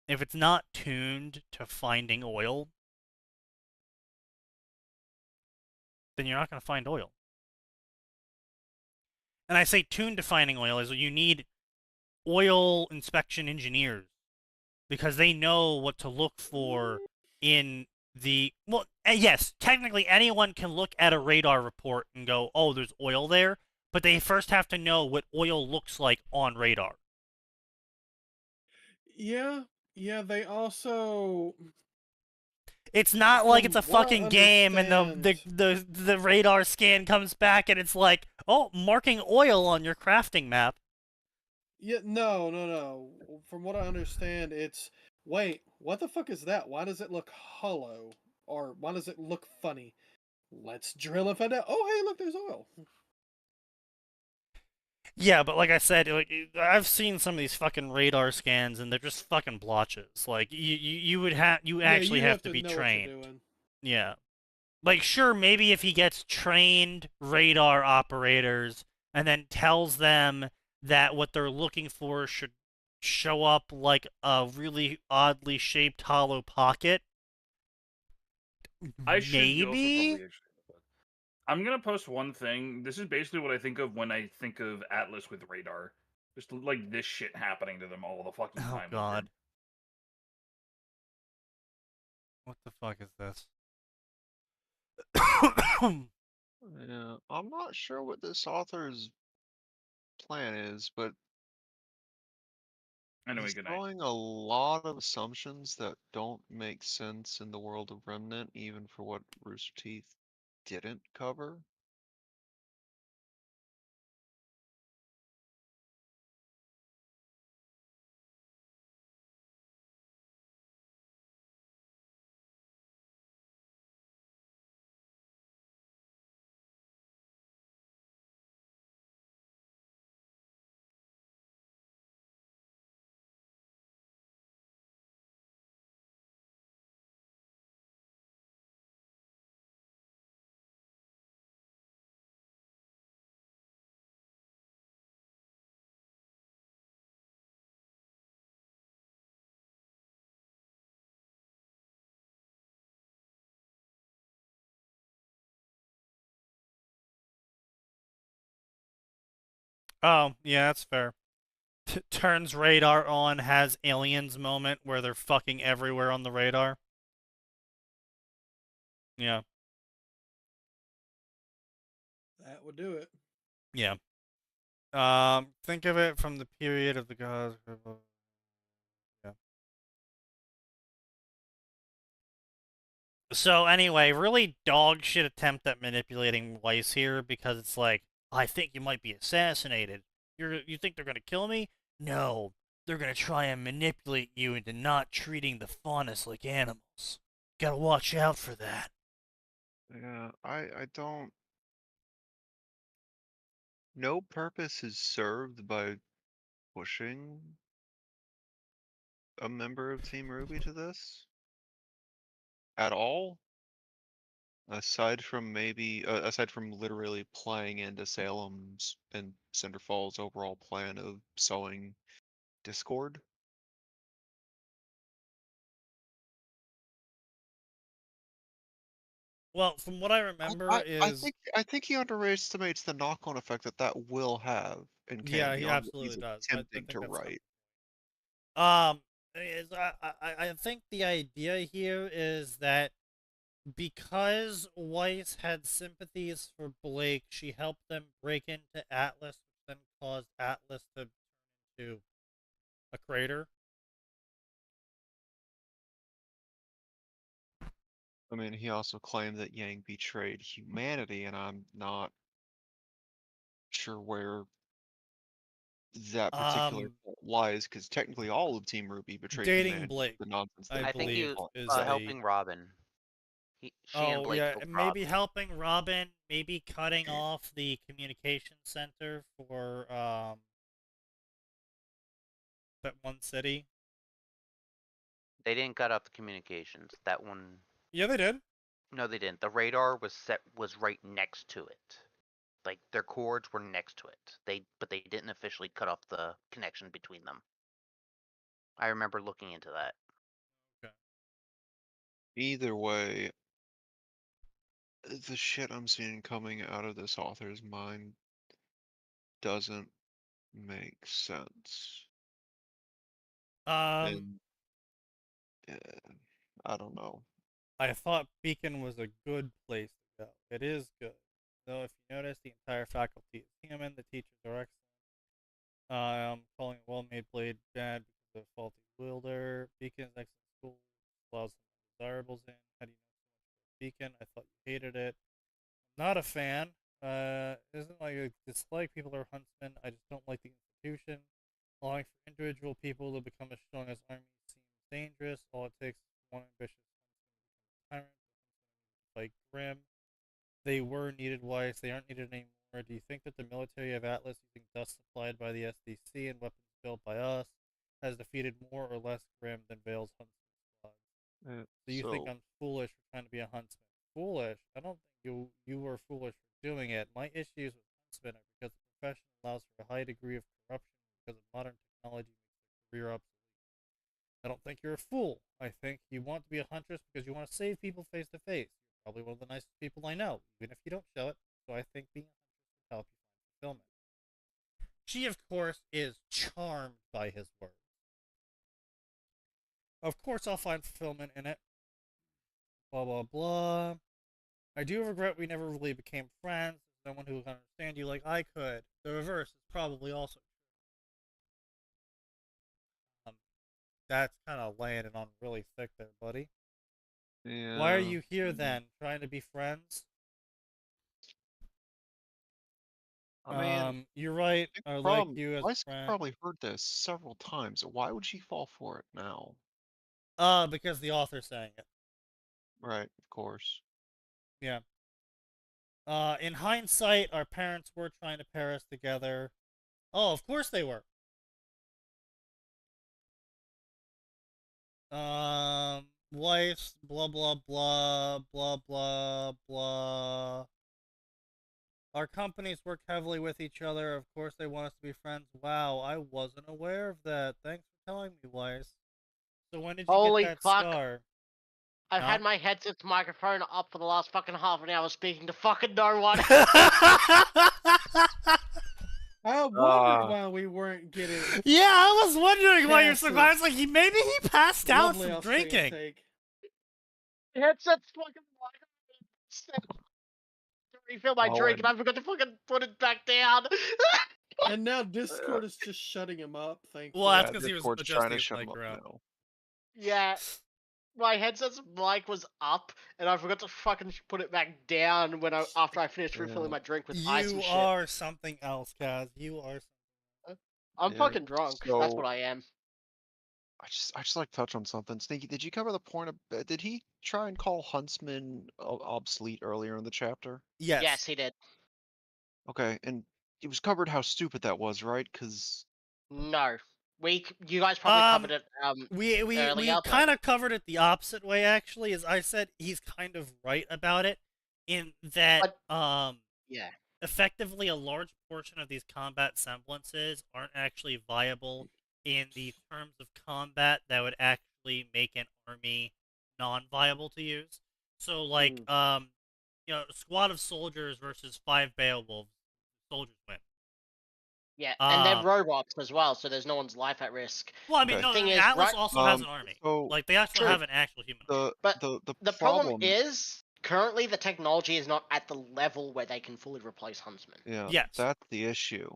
if it's not tuned to finding oil, then you're not going to find oil. And I say tuned to finding oil is you need oil inspection engineers, because they know what to look for in the... Well, yes, technically anyone can look at a radar report and go, oh, there's oil there, but they first have to know what oil looks like on radar. Yeah, they also... It's not like it's a From what I fucking game and understand- the radar scan comes back and it's like, oh, marking oil on your crafting map. Yeah, no. From what I understand, it's... Wait, what the fuck is that? Why does it look hollow? Or why does it look funny? Let's drill and find out. Oh, hey, look, there's oil. Yeah, but like I said, like, I've seen some of these fucking radar scans, and they're just fucking blotches. Like you would have actually have to be know what trained. you're doing. Yeah, like sure, maybe if he gets trained radar operators and then tells them that what they're looking for should show up like a really oddly shaped hollow pocket. I should also Maybe. probably I'm gonna post one thing. This is basically what I think of when I think of Atlas with radar. Just like this shit happening to them all the fucking Oh time. god. What the fuck is this? Yeah, I'm not sure what this author's plan is, but Anyway, he's good night. throwing a lot of assumptions that don't make sense in the world of Remnant, even for what Rooster Teeth didn't cover. Oh, yeah, that's fair. Turns radar on, has aliens moment where they're fucking everywhere on the radar. Yeah. That would do it. Yeah. Think of it from the period of the gods. Yeah. So anyway, really dog shit attempt at manipulating Weiss here, because it's like, I think you might be assassinated. You think they're gonna kill me? No. They're gonna try and manipulate you into not treating the faunus like animals. Gotta watch out for that. Yeah, I don't. No purpose is served by pushing a member of Team Ruby to this. at all? Aside from literally playing into Salem's and Cinder Falls' overall plan of sowing discord? Well, from what I remember I think he underestimates the knock-on effect that will have in canon yeah, he beyond what absolutely he's does. attempting think to that's write. I think the idea here is that because Weiss had sympathies for Blake, she helped them break into Atlas, which then caused Atlas to turn into a crater. I mean, he also claimed that Yang betrayed humanity, and I'm not sure where that particular fault lies, because technically all of Team Ruby betrayed dating humanity. Blake, The nonsense I I think he believe, was is a helping Robin. She and Blake helped maybe Robin. helping Robin, maybe cutting off the communication center for that one city. They didn't cut off the communications. That one. Yeah, they did. No, they didn't. The radar was right next to it. Like their cords were next to it. But they didn't officially cut off the connection between them. I remember looking into that. Okay. Either way, the shit I'm seeing coming out of this author's mind doesn't make sense. And, I don't know. I thought Beacon was a good place to go. It is good. Though if you notice, the entire faculty is human. The teachers are excellent. Calling a well-made blade bad because of a faulty wielder. Beacon's excellent school allows some undesirables in. How do you know so much about Beacon? I thought you hated it. Not a fan. Isn't like a dislike. People are huntsmen. I just don't like the institution. Allowing for individual people to become as strong as armies seems dangerous. All it takes is one ambitious huntsman to become a tyrant. Like Grim, they were needed. Weiss, they aren't needed anymore. Do you think that the military of Atlas, using dust supplied by the SDC and weapons built by us, has defeated more or less Grim than Vale's huntsman squad? So you think I'm foolish for trying to be a huntsman? Foolish? I don't think you were foolish for doing it. My issues with huntsmen are because the profession allows for a high degree of corruption because of modern technology makes their career obsolete. I don't think you're a fool. I think you want to be a huntress because you want to save people face to face. You're probably one of the nicest people I know, even if you don't show it. So I think being a huntress would help you find fulfillment. She, of course, is charmed by his words. Of course, I'll find fulfillment in it. Blah, blah, blah. I do regret we never really became friends. Someone who can understand you like I could. The reverse is probably also true. That's kind of laying it on really thick there, buddy. Yeah. Why are you here then? Trying to be friends? I mean, you're right. I like you as a friend. Probably heard this several times. Why would she fall for it now? Because the author's saying it. Right, of course. Yeah. In hindsight, our parents were trying to pair us together. Oh, of course they were. Wives, blah, blah, blah, blah, blah, blah. Our companies work heavily with each other. Of course they want us to be friends. Wow, I wasn't aware of that. Thanks for telling me, Weiss. So when did you get that scar? I've had my headset's microphone up for the last fucking half an hour speaking to fucking no one. I wondered why we weren't getting. Yeah, I was wondering why you're so quiet. I was like, maybe he passed out Lovely from drinking. Headset's fucking microphone to refill my drink, and I forgot to fucking put it back down. And now Discord is just shutting him up. Thankfully. Well, that's because he was adjusting his microphone. Yeah. My headset's mic was up, and I forgot to fucking put it back down after I finished refilling my drink with ice and shit. You are something else, Kaz. You are something. I'm fucking drunk. That's what I am. I just like to touch on something. Sneaky, did you cover the point of? Did he try and call Huntsman obsolete earlier in the chapter? Yes. Yes, he did. Okay, and it was covered how stupid that was, right? Because no. You guys probably covered it. We earlier, but- kind of covered it the opposite way, actually. As I said, he's kind of right about it, in that yeah, effectively a large portion of these combat semblances aren't actually viable in the terms of combat that would actually make an army non-viable to use. So, like, a squad of soldiers versus 5 Beowulfs, soldiers win. Yeah, and they're robots as well, so there's no one's life at risk. Well, I mean, Okay. no, Atlas also has an army. So Like, they actually True. have an actual human army. But the problem is, currently the technology is not at the level where they can fully replace huntsmen. Yeah, Yes. that's the issue.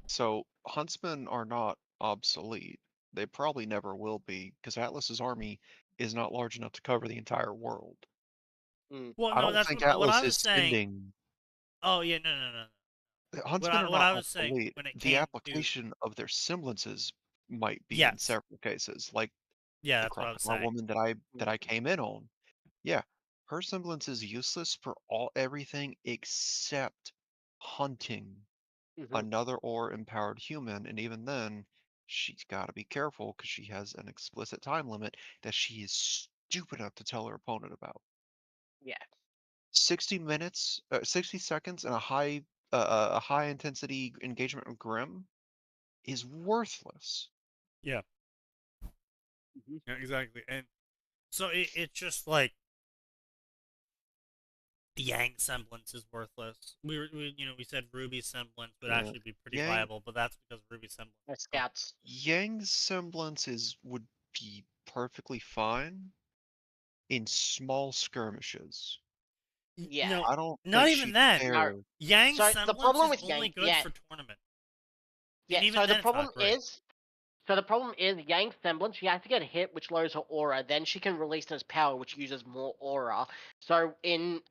So huntsmen are not obsolete. They probably never will be, because Atlas's army is not large enough to cover the entire world. Well, I no, don't that's think what I Atlas was is saying. sending. Oh yeah, no. Huntsmen are what not I was saying obsolete. when it The came to application of their semblances might be in Yes. several cases, like yeah, the that's what I was crocodile saying. woman that I came in on. Yeah, her semblance is useless for everything except hunting another or empowered human, and even then, she's got to be careful because she has an explicit time limit that she is stupid enough to tell her opponent about. Yeah. 60 minutes, 60 seconds, and a high intensity engagement with Grim is worthless. Yeah. Yeah, exactly. And so it's just like the Yang semblance is worthless. We said Ruby's semblance would Yeah. actually be pretty Yang- viable, but that's because Ruby's semblance. Scouts. Yang's semblance would be perfectly fine in small skirmishes. Yeah. No, I don't not think even she'd that. care. Yang's So, the semblance problem is with only Yang- good yeah. for tournament. Yeah, And even so then the it's problem not great. is, Yang's semblance, she has to get hit, which lowers her aura. Then she can release this power, which uses more aura. So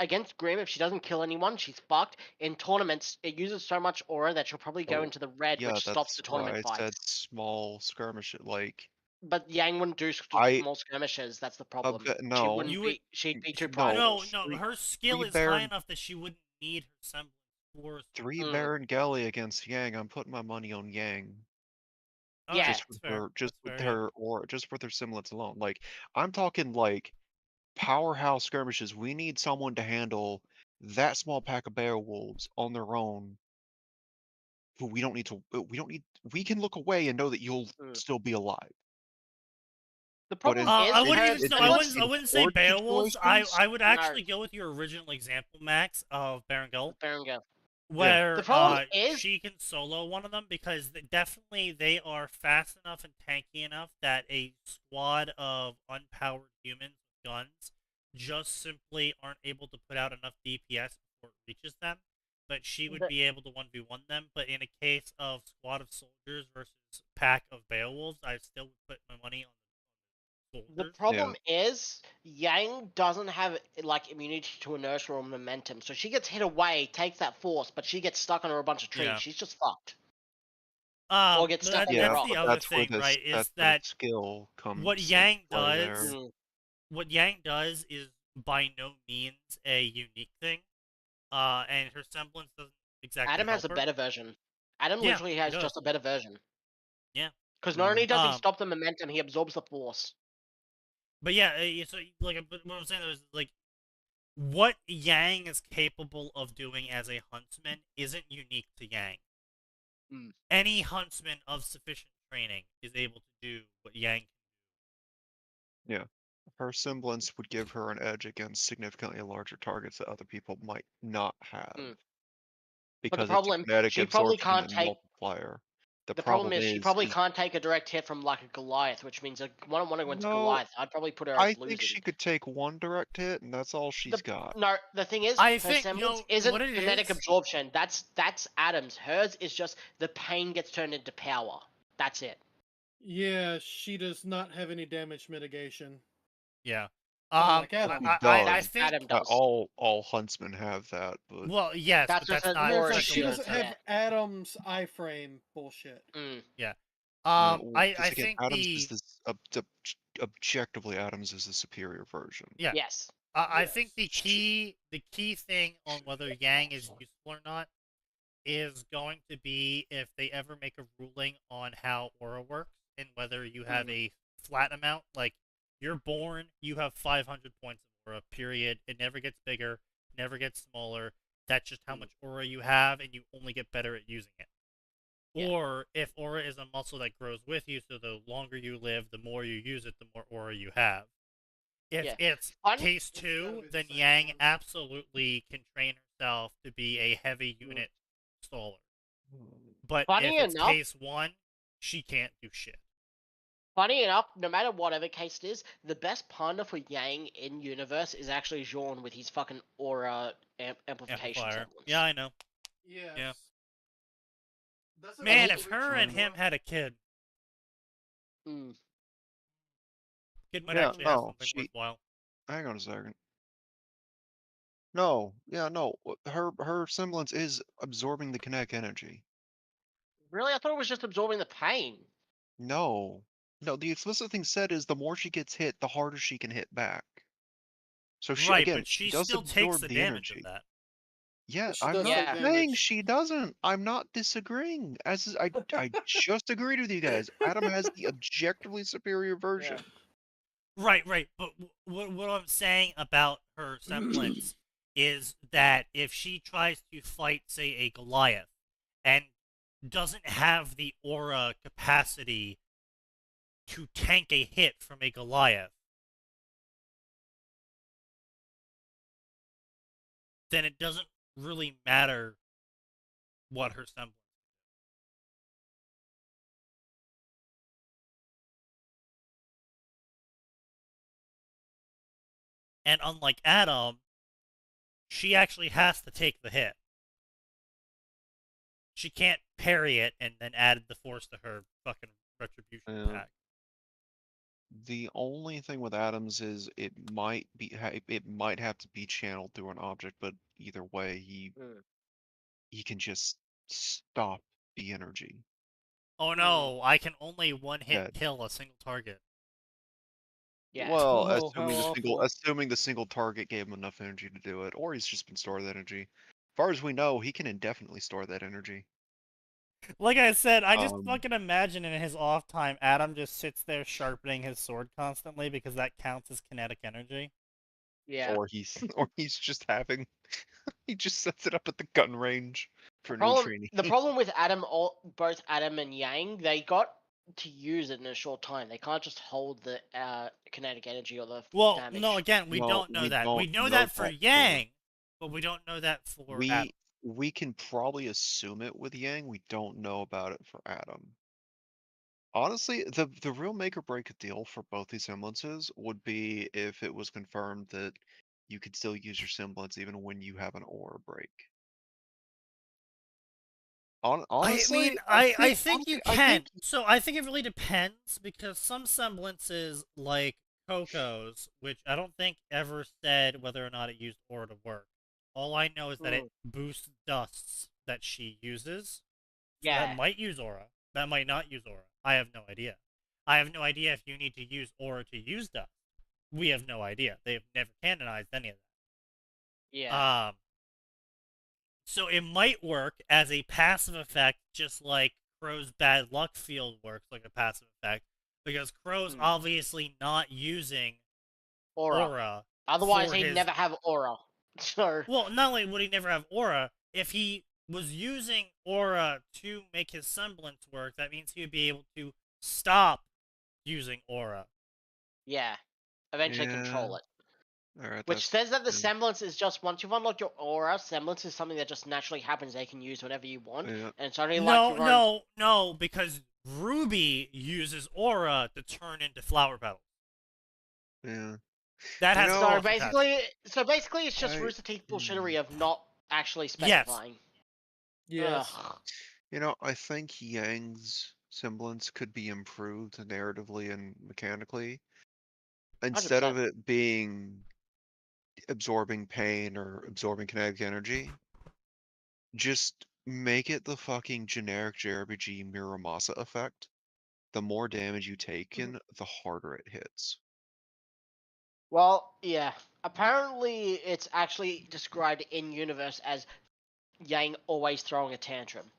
against Grim, if she doesn't kill anyone, she's fucked. In tournaments, it uses so much aura that she'll probably go Oh, into the red, yeah, which stops the that's why tournament I said fights. small skirmishes. Like, But Yang wouldn't do I- small skirmishes. That's the problem. no. She'd be too No. prideful. No, her skill Three is high Baron- enough that she wouldn't need her semblance for. 3 Baron Gelly against Yang. I'm putting my money on Yang. Oh, Yeah. Just that's with fair. her, just That's with fair, yeah. her, or just with her semblance alone. Like, I'm talking like powerhouse skirmishes. We need someone to handle that small pack of Beowulfs on their own. Who we don't need. We can look away and know that you'll still be alive. The problem is, I her wouldn't say horde Beowulfs. situations? I would actually go with your original example, Max, of Baron Gull, where The problem is- she can solo one of them, because definitely they are fast enough and tanky enough that a squad of unpowered humans with guns just simply aren't able to put out enough DPS before it reaches them. But she would be able to 1v1 them. But in a case of squad of soldiers versus pack of Beowulfs, I still would put my money on the soldiers. The problem is, Yang doesn't have like immunity to inertia or momentum, so she gets hit away, takes that force, but she gets stuck under a bunch of trees. Yeah. She's just fucked. Or get but stuck on the that's rock. the other thing, right? Is that skill comes what into Yang play does? there. What Yang does is by no means a unique thing, and her semblance doesn't exactly. Adam has a help her. better version. Adam Yeah, literally has he does. just a better version. Yeah. Because not only does he Um, stop the momentum, he absorbs the force. But yeah, so like, but what I'm saying is like, what Yang is capable of doing as a huntsman isn't unique to Yang. Any huntsman of sufficient training is able to do what Yang can. Yeah. Her semblance would give her an edge against significantly larger targets that other people might not have. Because problem- it's kinetic she probably absorption can't and take- multiplier. The problem is she probably can't take a direct hit from like a Goliath, which means a one-on-one against No, Goliath, I'd probably put her as I losing. think she could take one direct hit, and that's all she's got. No, the thing is, I her think, semblance no, isn't what it kinetic is- absorption. That's Adam's. Hers is just the pain gets turned into power. That's it. Yeah, she does not have any damage mitigation. Yeah. Like Adam. I think Adam does. All huntsmen have that, but Well, yes, That's but just that's a not. more But that's she not- doesn't have Adam's iframe bullshit. Yeah. well, I 'cause again, think Adams the is this objectively Adams is the superior version. yeah. Yes. I think the key thing on whether Yang is useful or not is going to be if they ever make a ruling on how aura works, in whether you have a flat amount. Like, you're born, you have 500 points of aura, period. It never gets bigger, never gets smaller. That's just how much aura you have, and you only get better at using it. Yeah. Or if aura is a muscle that grows with you, so the longer you live, the more you use it, the more aura you have. If it's case 2, then Yang absolutely can train herself to be a heavy unit installer. But Funny if it's enough- case 1, she can't do shit. Funny enough, no matter whatever case it is, the best partner for Yang in universe is actually Jean with his fucking aura amplification Amplifier. semblance. Yeah, I know. Yes. Yeah. That's Man, he- if her and him had a kid, kid might Yeah, actually have no, something worthwhile. Hang on a second. No, yeah, no. Her semblance is absorbing the kinetic energy. Really? I thought it was just absorbing the pain. No. No, the explicit thing said is the more she gets hit, the harder she can hit back. So she Right, again, but she does still takes absorb the the damage energy. of that. Yeah, She I'm does not take saying damage. she doesn't. I'm not disagreeing. I just agreed with you guys. Adam has the objectively superior version. Right. But what I'm saying about her semblance is that if she tries to fight, say, a Goliath, and doesn't have the aura capacity to tank a hit from a Goliath, then it doesn't really matter what her semblance is. And unlike Adam, she actually has to take the hit. She can't parry it and then add the force to her fucking retribution attack. The only thing with Adams is it might have to be channeled through an object, but either way, he can just stop the energy. Oh no, I can only one-hit Dead. kill a single target. Yeah. Well, Oh, how awful. assuming the single target gave him enough energy to do it, or he's just been storing that energy. As far as we know, he can indefinitely store that energy. Like I said, I just fucking imagine in his off time, Adam just sits there sharpening his sword constantly because that counts as kinetic energy. Yeah. Or he's just having he just sets it up at the gun range for new The training. problem with both Adam and Yang, they got to use it in a short time. They can't just hold the kinetic energy or the Well, damage. no, again, we don't know that. We know that for Yang, but we don't know that for Adam. We can probably assume it with Yang. We don't know about it for Adam. Honestly, the real make or break deal for both these semblances would be if it was confirmed that you could still use your semblance even when you have an aura break. Honestly, I think you can. So I think it really depends because some semblances, like Coco's, which I don't think ever said whether or not it used aura to work. All I know is that it boosts dusts that she uses. So Yeah. that might use aura. That might not use aura. I have no idea. I have no idea if you need to use aura to use dust. We have no idea. They have never canonized any of that. Yeah. So it might work as a passive effect, just like Crow's bad luck field works like a passive effect, because Crow's obviously not using aura. Otherwise, he'd never have aura. So. Well, not only would he never have aura, if he was using aura to make his semblance work, that means he would be able to stop using aura. Yeah. Eventually control it. Alright, Which says that the semblance is just once you've unlocked your aura, semblance is something that just naturally happens. They can use whenever you want, and it's only like no, because Ruby uses aura to turn into flower petals. Yeah. That has so basically, it's just Rooster Teeth bullshittery of not actually specifying. Yes. You know, I think Yang's semblance could be improved narratively and mechanically. Instead 100%. of it being absorbing pain or absorbing kinetic energy, just make it the fucking generic JRPG Muramasa effect. The more damage you take in, the harder it hits. Well, yeah. Apparently, it's actually described in universe as Yang always throwing a tantrum.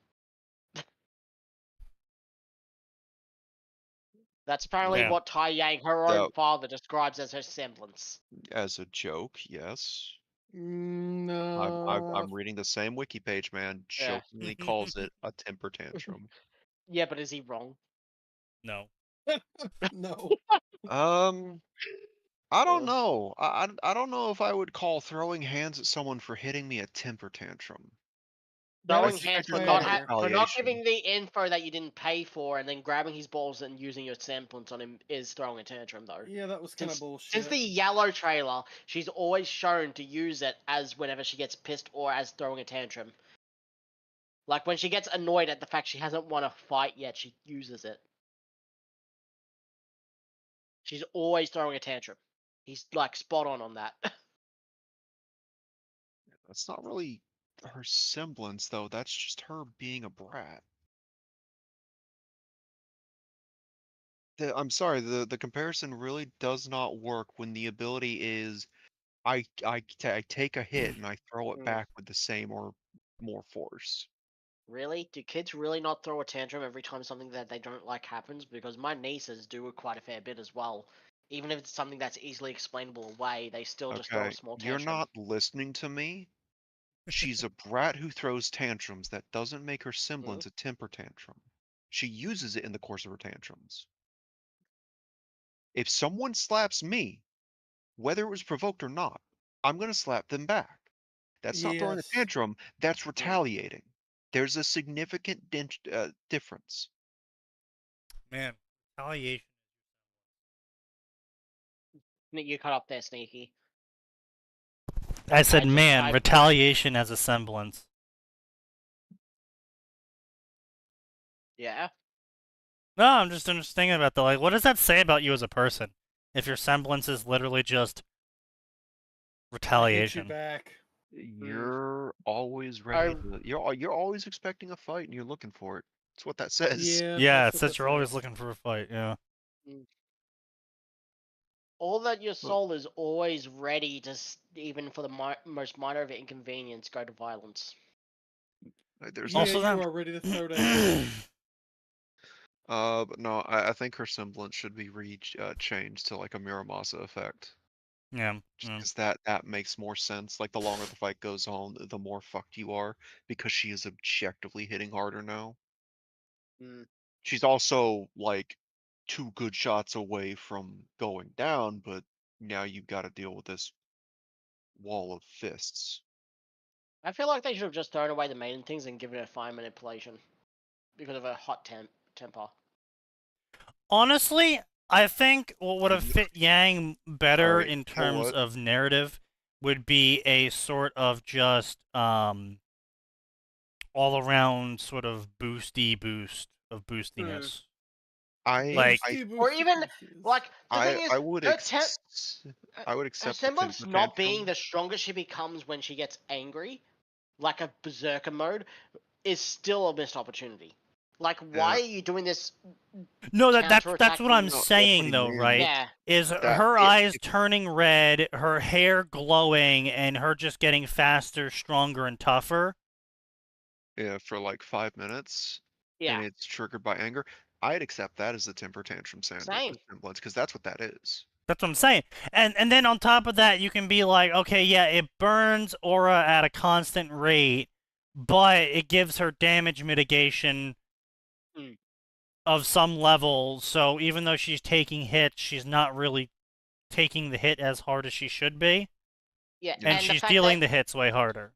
That's apparently Yeah. what Tai Yang, her own father, describes as her semblance. As a joke, yes. No. I'm reading the same wiki page, man. Yeah. Jokingly calls it a temper tantrum. Yeah, but is he wrong? No. No. I don't know. I don't know if I would call throwing hands at someone for hitting me a temper tantrum. Throwing That's hands for way not higher. for not Retaliation. giving the info that you didn't pay for, and then grabbing his balls and using your semblance on him is throwing a tantrum, though. Yeah, that was kind of Since bullshit. the yellow trailer, she's always shown to use it as whenever she gets pissed or as throwing a tantrum. Like when she gets annoyed at the fact she hasn't won a fight yet, she uses it. She's always throwing a tantrum. He's like spot on that. That's not really her semblance, though. That's just her being a brat. I'm sorry, the comparison really does not work when the ability is I take a hit and I throw it back with the same or more force. Really? Do kids really not throw a tantrum every time something that they don't like happens? Because my nieces do it quite a fair bit as well. Even if it's something that's easily explainable away, they still just throw a Okay, small you're tantrum. not listening to me. She's a brat who throws tantrums. That doesn't make her semblance a temper tantrum. She uses it in the course of her tantrums. If someone slaps me, whether it was provoked or not, I'm going to slap them back. That's not throwing a Yes. tantrum, that's retaliating. There's a significant difference. Man, retaliation. You cut off there, Sneaky. I said, just man, typed- retaliation has a semblance. Yeah. No, I'm just thinking about that. Like, what does that say about you as a person? If your semblance is literally just I hit you retaliation. back. You're always ready to, you're always expecting a fight and you're looking for it. That's what that says. Yeah, Yeah, that's it what says that you're always says. looking for a fight, yeah. All that your soul is always ready to, even for the most minor of inconvenience, go to violence. There's Yeah, Also you that- are ready to throw down. But no, I think her semblance should be changed to like a Muramasa effect. Yeah. Just because that makes more sense. Like the longer the fight goes on, the more fucked you are because she is objectively hitting harder now. She's also like 2 good shots away from going down, but now you've got to deal with this wall of fists. I feel like they should have just thrown away the maiden things and given it fine manipulation because of her hot temper. Honestly, I think what would have fit Yang better Alright, in you know terms what? of narrative would be a sort of just all around sort of boost of boostiness. Like or even like the thing is, I would her I would her accept the semblance temper not being tantrum. the strongest she becomes when she gets angry, like a berserker mode, is still a missed opportunity. Like, why are you doing this? No, that's what I'm No, that's saying what he though, means. right? Yeah. Is That her it- eyes turning red, her hair glowing, and her just getting faster, stronger, and tougher? Yeah, for like 5 minutes. Yeah. And it's triggered by anger. I'd accept that as the temper tantrum Same. semblance, because that's what that is. That's what I'm saying. And then on top of that, you can be like, okay, yeah, it burns aura at a constant rate, but it gives her damage mitigation of some level. So even though she's taking hits, she's not really taking the hit as hard as she should be. Yeah. And she's dealing the hits way harder.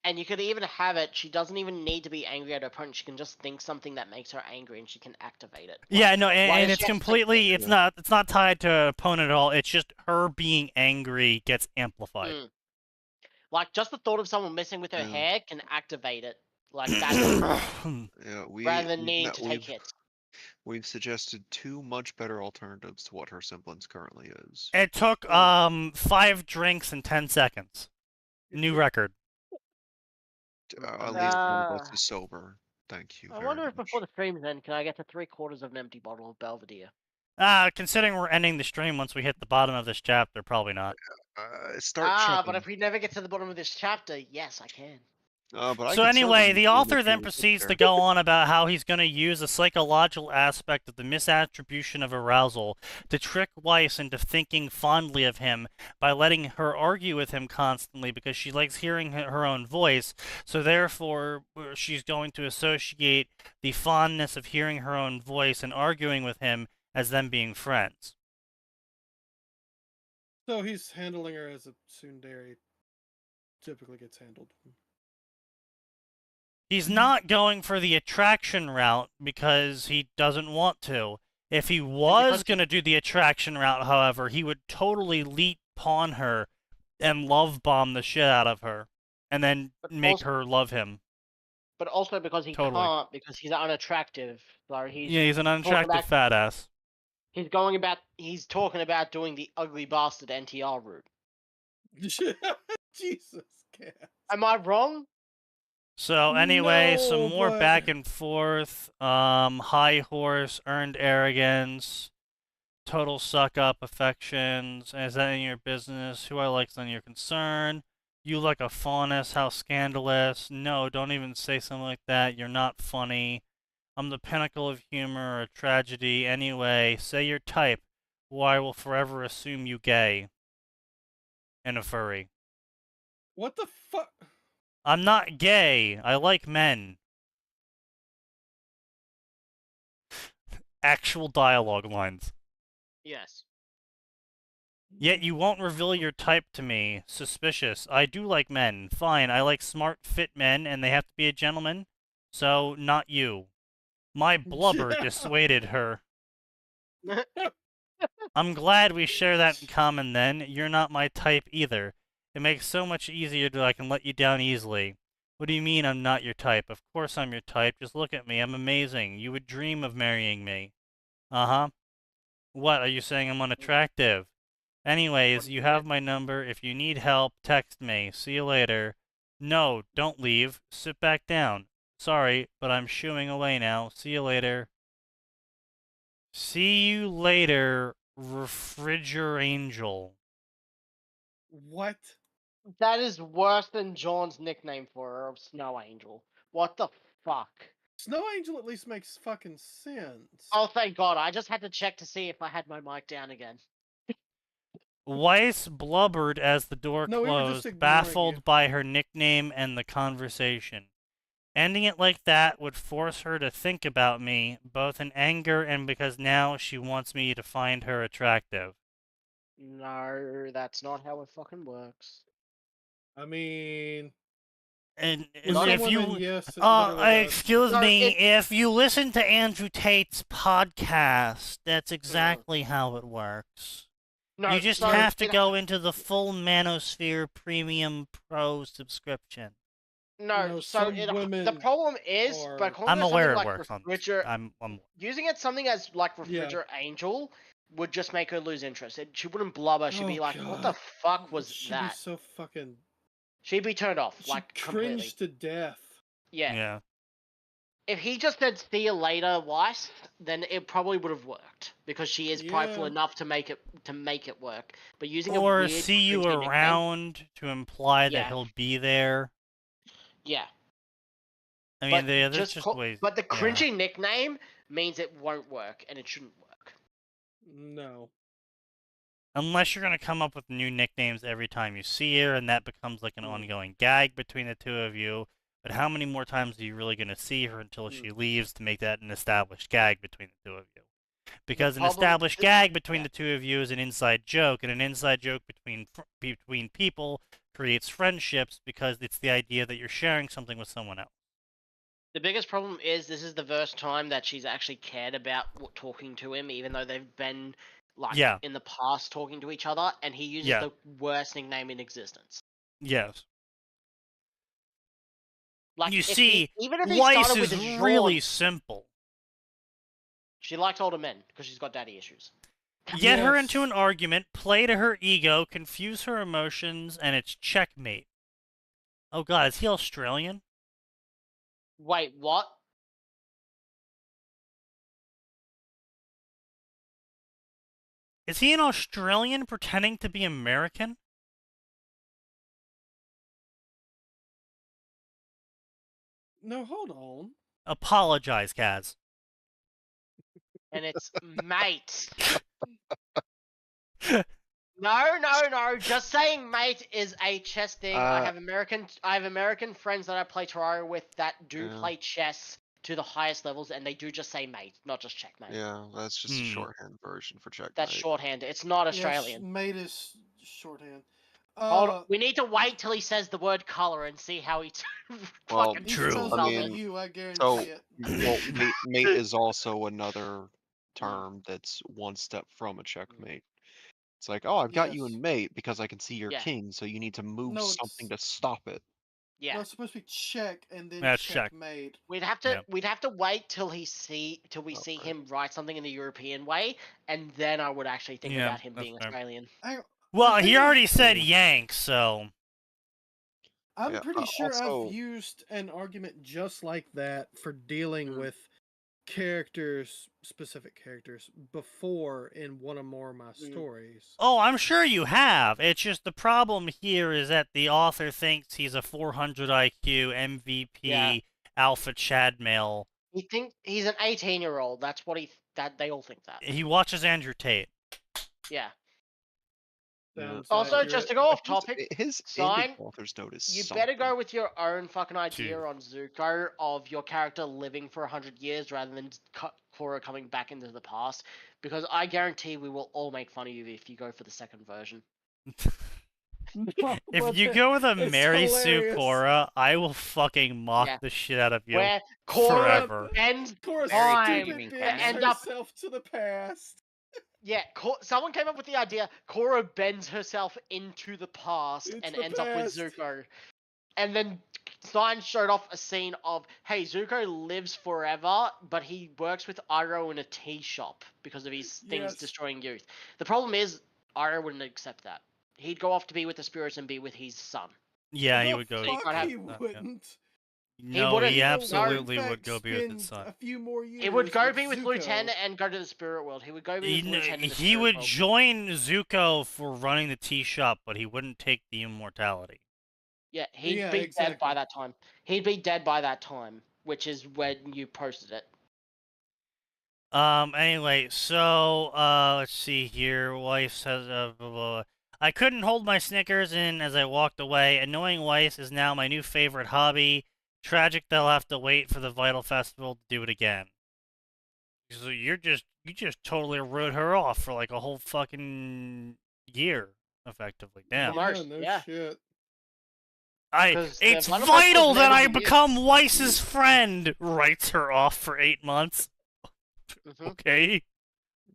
And you could even have it, she doesn't even need to be angry at her opponent. She can just think something that makes her angry and she can activate it. Yeah, no, why and does it's she have to completely, it's not tied to opponent at all. It's just her being angry gets amplified. Like, just the thought of someone messing with her Yeah. hair can activate it. Like, that's Yeah, rather than needing to take we've hits. we've suggested 2 much better alternatives to what her semblance currently is. It took 5 drinks in 10 seconds. New record. At least one of us is sober. Thank you I very wonder if much. before the stream's end, can I get to 3/4 of an empty bottle of Belvedere? Considering we're ending the stream once we hit the bottom of this chapter, probably not. Start chugging. But if we never get to the bottom of this chapter, yes, I can. But I So could tell anyway, them the that author they then were proceeds there. to go on about how he's going to use a psychological aspect of the misattribution of arousal to trick Weiss into thinking fondly of him by letting her argue with him constantly because she likes hearing her own voice. So therefore, she's going to associate the fondness of hearing her own voice and arguing with him as them being friends. So he's handling her as a tsundere typically gets handled. He's not going for the attraction route because he doesn't want to. If he was going to do the attraction route, however, he would totally leap upon her and love bomb the shit out of her and then make her love him. But also because he can't, because he's unattractive. So he's an unattractive fat ass. He's talking about doing the ugly bastard NTR route. Jesus, Cass. Am I wrong? So anyway, No, some more but- back and forth. High horse, earned arrogance, total suck up affections. Is that in your business? Who I like's none of your concern. You like a faunus, how scandalous. No, don't even say something like that. You're not funny. I'm the pinnacle of humor or tragedy. Anyway, say your type, or I will forever assume you gay. And a furry. What the fuck? I'm not gay. I like men. Actual dialogue lines. Yes. Yet you won't reveal your type to me. Suspicious. I do like men. Fine, I like smart, fit men, and they have to be a gentleman. So, not you. My blubber dissuaded her. I'm glad we share that in common then. You're not my type either. It makes so much easier that I can let you down easily. What do you mean I'm not your type? Of course I'm your type. Just look at me. I'm amazing. You would dream of marrying me. Uh-huh. What, are you saying I'm unattractive? Anyways, you have my number. If you need help, text me. See you later. No, don't leave. Sit back down. Sorry, but I'm shooing away now. See you later. See you later, Refrigerangel. What? That is worse than John's nickname for her of Snow Angel. What the fuck? Snow Angel at least makes fucking sense. Oh, thank God. I just had to check to see if I had my mic down again. Weiss blubbered as the door No, we were just closed, ignoring baffled you. by her nickname and the conversation. Ending it like that would force her to think about me, both in anger and because now she wants me to find her attractive. No, that's not how it fucking works. I mean, And with some if you, women, yes, it literally does. excuse No, me, if you listen to Andrew Tate's podcast, that's exactly how it works. No, You just so have to it- go into the full Manosphere Premium Pro subscription. No, No, so some women the problem is, are- by calling I'm it aware something it like works on. I'm using it something as like Yeah. Refriger Angel would just make her lose interest. She wouldn't blubber. She'd be Oh, like, "What the God. fuck was She'd that?" be so fucking. She'd be turned off, She'd like cringe completely. to death. Yeah. yeah. If he just said "see you later" Weiss, then it probably would have worked because she is prideful Yeah. enough to make it work. But using a Or weird, see you cringy nickname- around to imply that Yeah. he'll be there. yeah. I mean, But there's just just call- ways. But the yeah. cringy nickname means it won't work, and it shouldn't work. No. Unless you're gonna come up with new nicknames every time you see her, and that becomes like an ongoing gag between the two of you. But how many more times are you really gonna see her until she leaves to make that an established gag between the two of you? Because an problem- established gag between yeah. the two of you is an inside joke, and an inside joke between people creates friendships because it's the idea that you're sharing something with someone else. The biggest problem is this is the first time that she's actually cared about talking to him, even though they've been like Yeah. in the past talking to each other, and he uses Yeah. the worst nickname in existence. Yes. Like You if see, even if he Weiss started is with a really Jean, simple. she likes older men because she's got daddy issues. Get her into Yes. an argument, play to her ego, confuse her emotions, and it's checkmate. Oh god, is he Australian? Wait, what? Is he an Australian pretending to be American? No, hold on. Apologize, Kaz. And it's mate. No. Just saying mate is a chess thing. I have American friends that I play Terraria with that do play chess to the highest levels, and they do just say mate, not just checkmate. Yeah, that's just a shorthand version for checkmate. That's shorthand. It's not Australian. Yes, mate is shorthand. Hold on. We need to wait till he says the word color and see how he fucking true. I mean, you, I guarantee so, it. well, mate is also another term that's one step from a checkmate. It's like, oh, I've got you in mate because I can see your king, so you need to move something to stop it. Yeah. No, it's supposed to be check and then That's check. checkmate. We'd have to wait till we see him write something in the European way, and then I would actually think about him being Australian. Well, he already said yank, so. I'm pretty sure I've used an argument just like that for dealing with specific characters, before in one or more of my stories. Oh, I'm sure you have. It's just the problem here is that the author thinks he's a 400 IQ MVP alpha Chad male. He thinks he's an 18-year-old. That's what they all think that. He watches Andrew Tate. Yeah. Also, just to go off topic, his Sign, author's note is you something. better go with your own fucking idea on Zuko of your character living for 100 years rather than Korra coming back into the past, because I guarantee we will all make fun of you if you go for the second version. If you go with a Mary Sue Korra, I will fucking mock the shit out of you Where Korra forever. ends Korra's time stupid to bends end up. herself to the past. Yeah, someone came up with the idea. Korra bends herself into the past and ends up with Zuko. And then Stein showed off a scene of, hey, Zuko lives forever, but he works with Iroh in a tea shop because of his things destroying youth. The problem is, Iroh wouldn't accept that. He'd go off to be with the spirits and be with his son. Yeah, he would go. He wouldn't. No, he absolutely would go be with his son. A few more years. He would go be with Lieutenant and go to the spirit world. He would go be with Lieutenant. He would join Zuko for running the tea shop, but he wouldn't take the immortality. Yeah, he'd be dead by that time. He'd be dead by that time, which is when you posted it. Anyway, so, let's see here. Wife says, blah, blah, blah. I couldn't hold my Snickers in as I walked away. Annoying Weiss is now my new favorite hobby. Tragic they'll have to wait for the Vital Festival to do it again. So you just totally wrote her off for like a whole fucking year, effectively. Damn. Yeah, shit. It's vital that I become Weiss's friend! Writes her off for 8 months. Okay.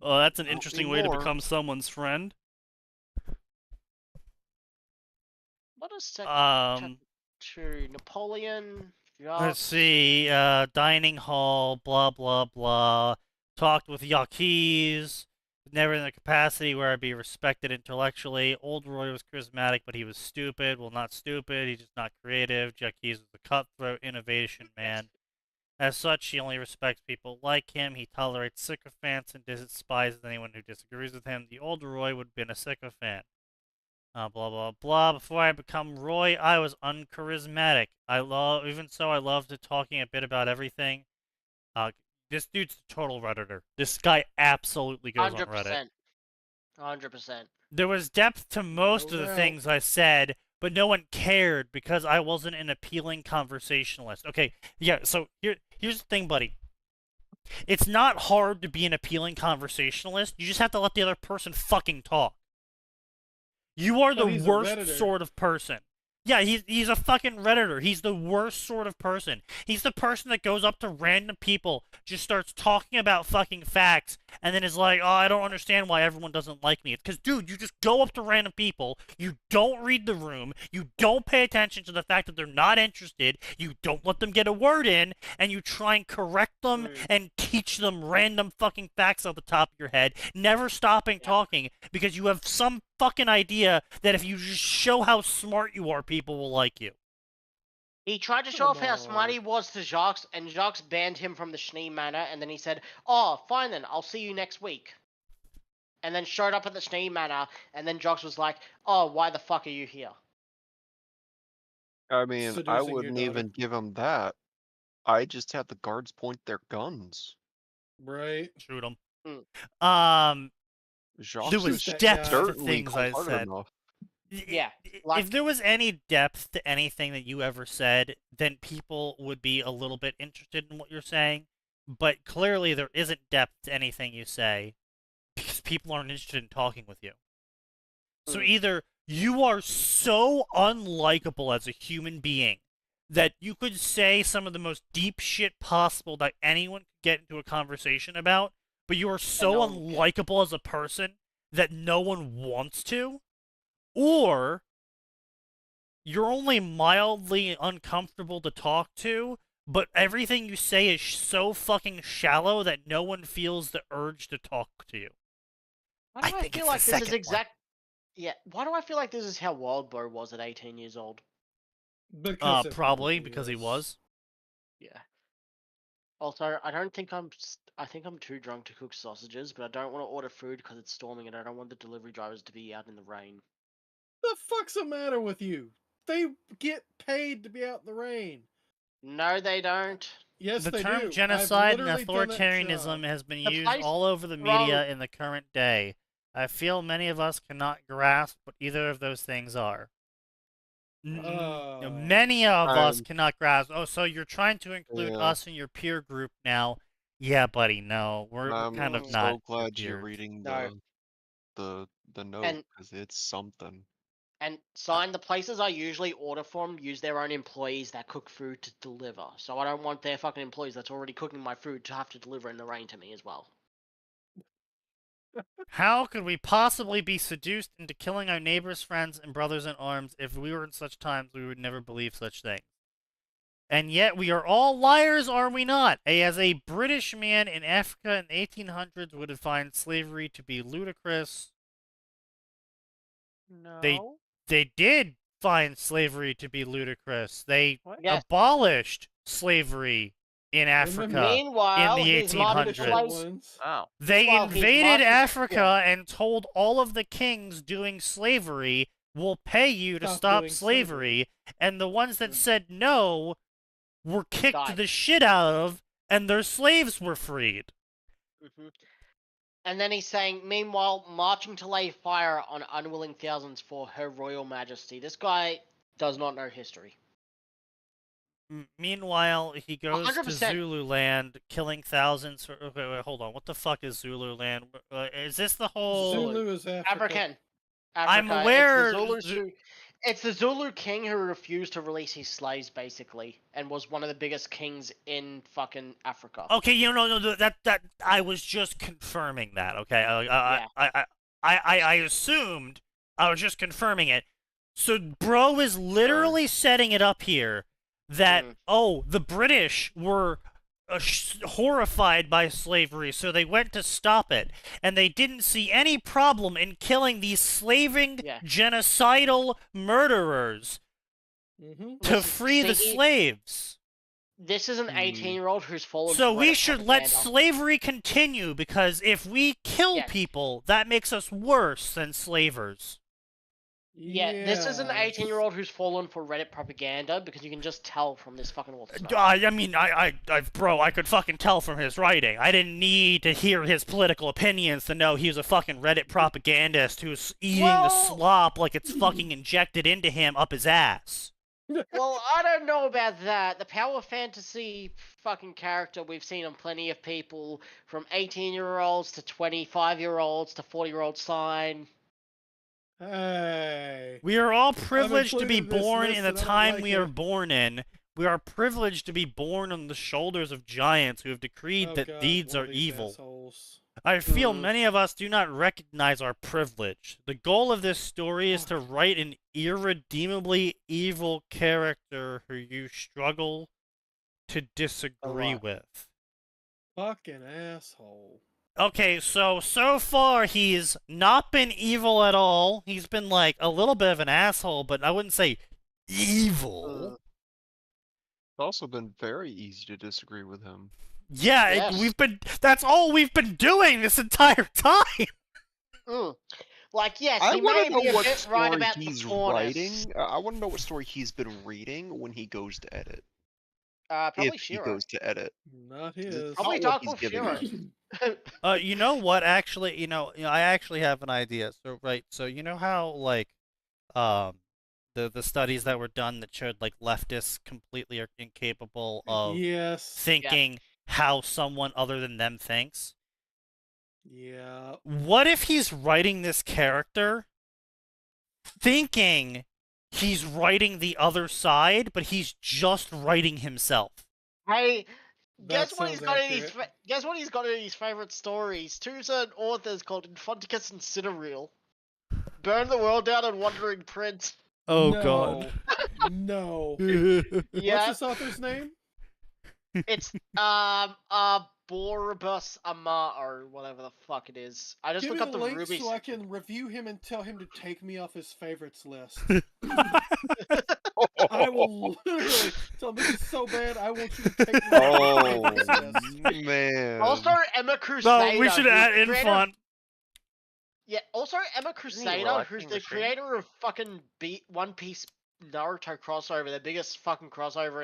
Well, that's an interesting way to become someone's friend. What is second to Napoleon? Let's see. Dining hall, blah, blah, blah. Talked with Yaquis. Never in the capacity where I'd be respected intellectually. Old Roy was charismatic, but he was stupid. Well, not stupid. He's just not creative. Yaquis was a cutthroat innovation man. As such, he only respects people like him. He tolerates sycophants and despises anyone who disagrees with him. The old Roy would have been a sycophant. Blah, blah, blah. Before I become Roy, I was uncharismatic. Even so, I loved talking a bit about everything. This dude's a total Redditor. This guy absolutely goes 100%. On Reddit. 100%. There was depth to most of the things I said, but no one cared because I wasn't an appealing conversationalist. Okay, yeah, so here's the thing, buddy. It's not hard to be an appealing conversationalist. You just have to let the other person fucking talk. You are the worst sort of person. Yeah, he's a fucking Redditor. He's the worst sort of person. He's the person that goes up to random people, just starts talking about fucking facts, and then is like, oh, I don't understand why everyone doesn't like me. It's because, dude, you just go up to random people, you don't read the room, you don't pay attention to the fact that they're not interested, you don't let them get a word in, and you try and correct them and teach them random fucking facts off the top of your head, never stopping talking, because you have some fucking idea that if you just show how smart you are, people will like you. He tried to show off how smart he was to Jacques, and Jacques banned him from the Schnee Manor, and then he said, oh, fine then, I'll see you next week. And then showed up at the Schnee Manor, and then Jacques was like, oh, why the fuck are you here? I mean, I wouldn't even give him that. I just have the guards point their guns. Right. Shoot them. Jacques There Shoot was that depth guy. to certainly things I cold-hearted said. enough. Yeah, If there was any depth to anything that you ever said, then people would be a little bit interested in what you're saying. But clearly there isn't depth to anything you say because people aren't interested in talking with you. So either you are so unlikable as a human being that you could say some of the most deep shit possible that anyone could get into a conversation about, but you are so unlikable as a person that no one wants to, or you're only mildly uncomfortable to talk to, but everything you say is so fucking shallow that no one feels the urge to talk to you. Why do I feel like this is exact? Yeah. Why do I feel like this is how Wildbow was at 18 years old? Because probably because he was. Yeah. Also, I think I'm too drunk to cook sausages, but I don't want to order food because it's storming and I don't want the delivery drivers to be out in the rain. The fuck's the matter with you? They get paid to be out in the rain. No, they don't. Yes, The they term do. genocide and I've literally done that authoritarianism job. has been The used place- all over the media in the current day. I feel many of us cannot grasp what either of those things are. Many of us cannot grasp. Oh, so you're trying to include us in your peer group now? Yeah, buddy. No, we're kind of not. I'm so glad you're peers. reading No. the note because it's something. And sign, the places I usually order from use their own employees that cook food to deliver. So I don't want their fucking employees that's already cooking my food to have to deliver in the rain to me as well. How could we possibly be seduced into killing our neighbors, friends, and brothers in arms? If we were in such times, we would never believe such things. And yet we are all liars, are we not? As a British man in Africa in the 1800s would have found slavery to be ludicrous. No. They did find slavery to be ludicrous. They Yes. abolished slavery in Africa Meanwhile, in the his marketplace- 1800s. Oh. They Well, his invaded market- Africa and told all of the kings doing slavery, we'll pay you to stop doing slavery. And the ones that said no were kicked Died. the shit out of, and their slaves were freed. And then he's saying, meanwhile, marching to lay fire on unwilling thousands for Her Royal Majesty. This guy does not know history. Meanwhile, he goes 100%. to Zululand, killing thousands. Okay, wait, hold on. What the fuck is Zululand? Is this the whole... Zulu is Africa. African. I'm Africa. aware... It's the Zulu king who refused to release his slaves, basically, and was one of the biggest kings in fucking Africa. Okay, that I was just confirming that. Okay, I assumed I was just confirming it. So, bro is literally setting it up here that the British were horrified by slavery, so they went to stop it, and they didn't see any problem in killing these slaving, genocidal murderers to free the slaves. This is an 18-year-old who's fallen. So we should let slavery continue, because if we kill people, that makes us worse than slavers. Yeah, this is an 18-year-old who's fallen for Reddit propaganda, because you can just tell from this fucking author. I mean, bro, I could fucking tell from his writing. I didn't need to hear his political opinions to know he was a fucking Reddit propagandist who's eating the slop like it's fucking injected into him up his ass. Well, I don't know about that. The power fantasy fucking character we've seen on plenty of people, from 18-year-olds to 25-year-olds to 40-year-olds sign. Hey. We are all privileged to be included this born list in the and I don't time like we are it. born in. We are privileged to be born on the shoulders of giants who have decreed that God, deeds one are of these evil. assholes. I feel many of us do not recognize our privilege. The goal of this story is to write an irredeemably evil character who you struggle to disagree with. Fucking asshole. Okay, so far he's not been evil at all. He's been like a little bit of an asshole, but I wouldn't say evil. It's also been very easy to disagree with him. Yeah, Yes. that's all we've been doing this entire time. Like, yes, I he want may to know be a what bit right story about he's the corners. writing. I want to know what story he's been reading when he goes to edit. Probably if he Shiro. goes to edit. Not It's his. Probably not what Dark he's Wolf giving Shiro. us. You know what? Actually, I actually have an idea. So, right, so you know how like, um, the studies that were done that showed like leftists completely are incapable of Yes. thinking how someone other than them thinks. Yeah. What if he's writing this character thinking he's writing the other side, but he's just writing himself? Hey, That guess what he's sounds got in his accurate. guess what he's got in his favorite stories? Two certain authors called Infanticus and Cinereal. Burn the World Down and Wandering Prince. Oh no. god. No. Yeah, What's this author's name? it's Boribus Amar or whatever the fuck it is. I just Give look me up the the link Ruby. so I can review him and tell him to take me off his favorites list. I will literally tell him this is so bad. I want you to take me off his favorites list. Man. Also, Emma Crusader. No, we should who's add the creator- Infant. Yeah, also Emma Crusader, relaxing who's the machine. creator of fucking One Piece Naruto crossover, the biggest fucking crossover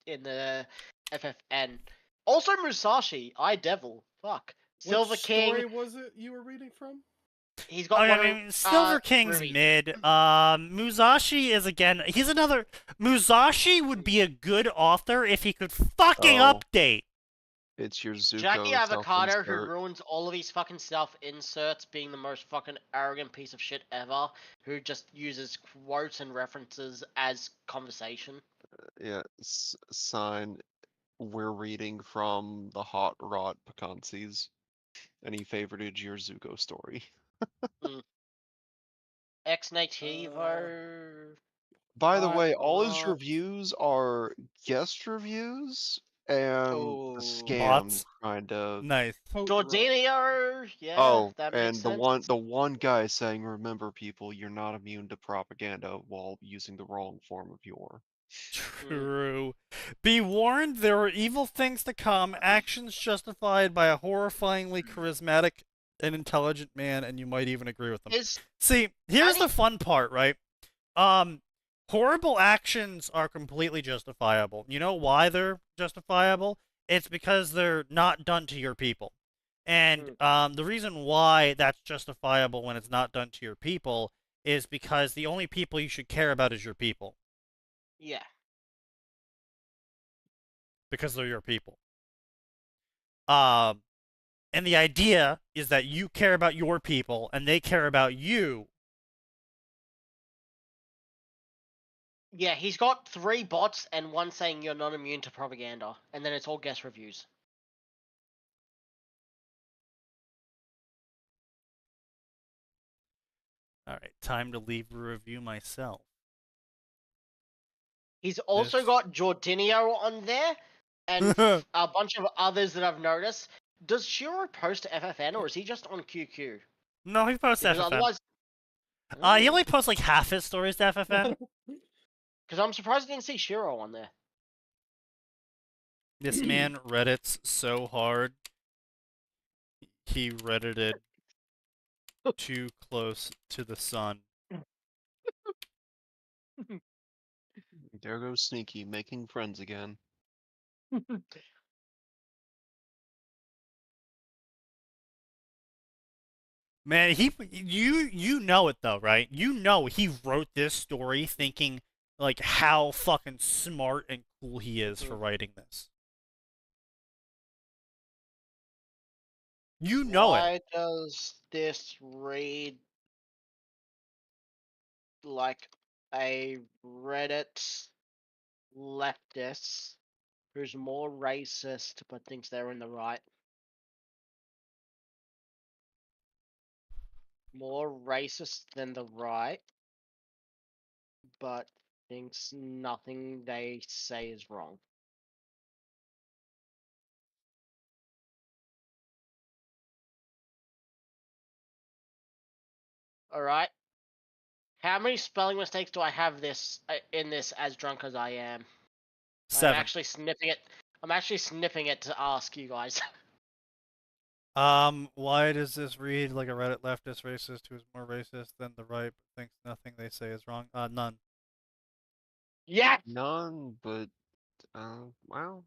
in the FFN. Also Musashi, Devil. Fuck. Silver What King. story was it you were reading from? He's got I one mean, of, Silver King's Ruby. mid. Musashi is again. He's another. Musashi would be a good author if he could fucking Oh. update. It's your Zuko Jackie Avocado, who self-insert. ruins all of his fucking self-inserts, being the most fucking arrogant piece of shit ever, who just uses quotes and references as conversation. Yeah, sign. We're reading from the Hot Rod Picancies, and he favorited your Zuko story. Ex Nativo. By the Hot way, all his Rod. reviews are guest reviews and Oh. the scam Bots? kind of. Nice. Jordinio, yeah, Oh, that and makes the sense. one guy saying, "Remember, people, you're not immune to propaganda while using the wrong form of your." True. Be warned, there are evil things to come, actions justified by a horrifyingly charismatic and intelligent man, and you might even agree with them. See, here's the fun part, right? Horrible actions are completely justifiable. You know why they're justifiable? It's because they're not done to your people. And the reason why that's justifiable when it's not done to your people is because the only people you should care about is your people. Yeah. Because they're your people. And the idea is that you care about your people and they care about you. Yeah, he's got 3 bots and one saying you're not immune to propaganda, and then it's all guest reviews. Alright, time to leave a review myself. He's also got Jordinio on there, and a bunch of others that I've noticed. Does Shiro post to FFN, or is he just on QQ? No, he posts Because FFN. otherwise... He only posts like half his stories to FFN. Because I'm surprised I didn't see Shiro on there. This man Reddits so hard. He Reddited too close to the sun. There goes Sneaky, making friends again. Man, you know it though, right? You know he wrote this story thinking like how fucking smart and cool he is for writing this. You know Why it. does this read like a Reddit leftist who's more racist but thinks they're in the right? More racist than the right, but thinks nothing they say is wrong. Alright. How many spelling mistakes do I have in this as drunk as I am? 7. I'm actually snipping it. I'm actually snipping it to ask you guys. Why does this read like a Reddit leftist racist who's more racist than the right but thinks nothing they say is wrong? None. Yeah. None, but Well.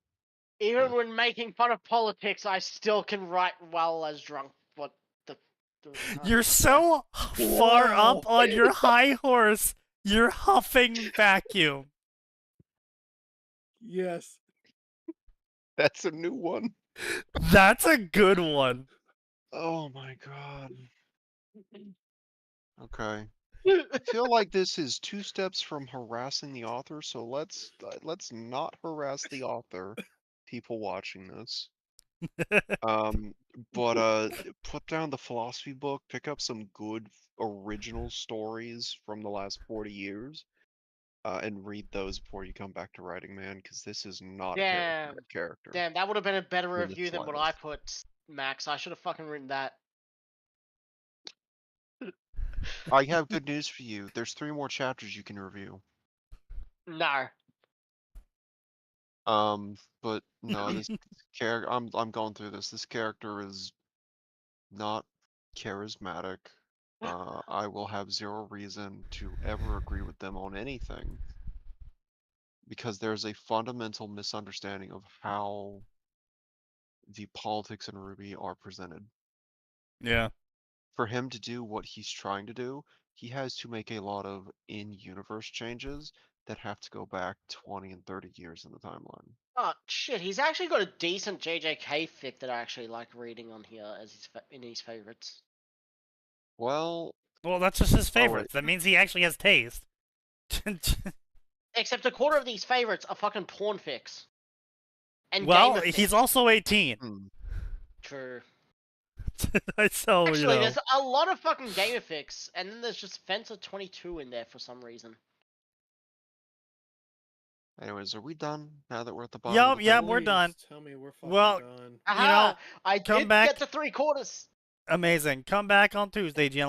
Even when making fun of politics, I still can write well as drunk. What the? You're so far up on your high horse. You're huffing vacuum. Yes. That's a new one. That's a good one. Oh my god. Okay. I feel like this is 2 steps from harassing the author, so let's not harass the author, people watching this. But put down the philosophy book, pick up some good original stories from the last 40 years, and read those before you come back to writing, man, because this is not a character. Damn, that would have been a better In the review than what I put, Max. I should have fucking written that. I have good news for you. There's 3 more chapters you can review. No. But no, this character, I'm going through this. This character is not charismatic. I will have 0 reason to ever agree with them on anything, because there's a fundamental misunderstanding of how the politics in RWBY are presented. Yeah. For him to do what he's trying to do, he has to make a lot of in-universe changes that have to go back 20 and 30 years in the timeline. Oh shit, he's actually got a decent JJK fic that I actually like reading on here as in his favorites. Well, that's just his favorites. That means he actually has taste. Except a quarter of these favorites are fucking porn fics. And well, he's also 18. True. So, actually, there's a lot of fucking gamer fics, and then there's just Fencer 22 in there for some reason. Anyways, are we done now that we're at the bottom? Yep, we're done. Tell me we're fucking well, done. Aha! I come did back. get to 3/4. Amazing. Come back on Tuesday, gentlemen.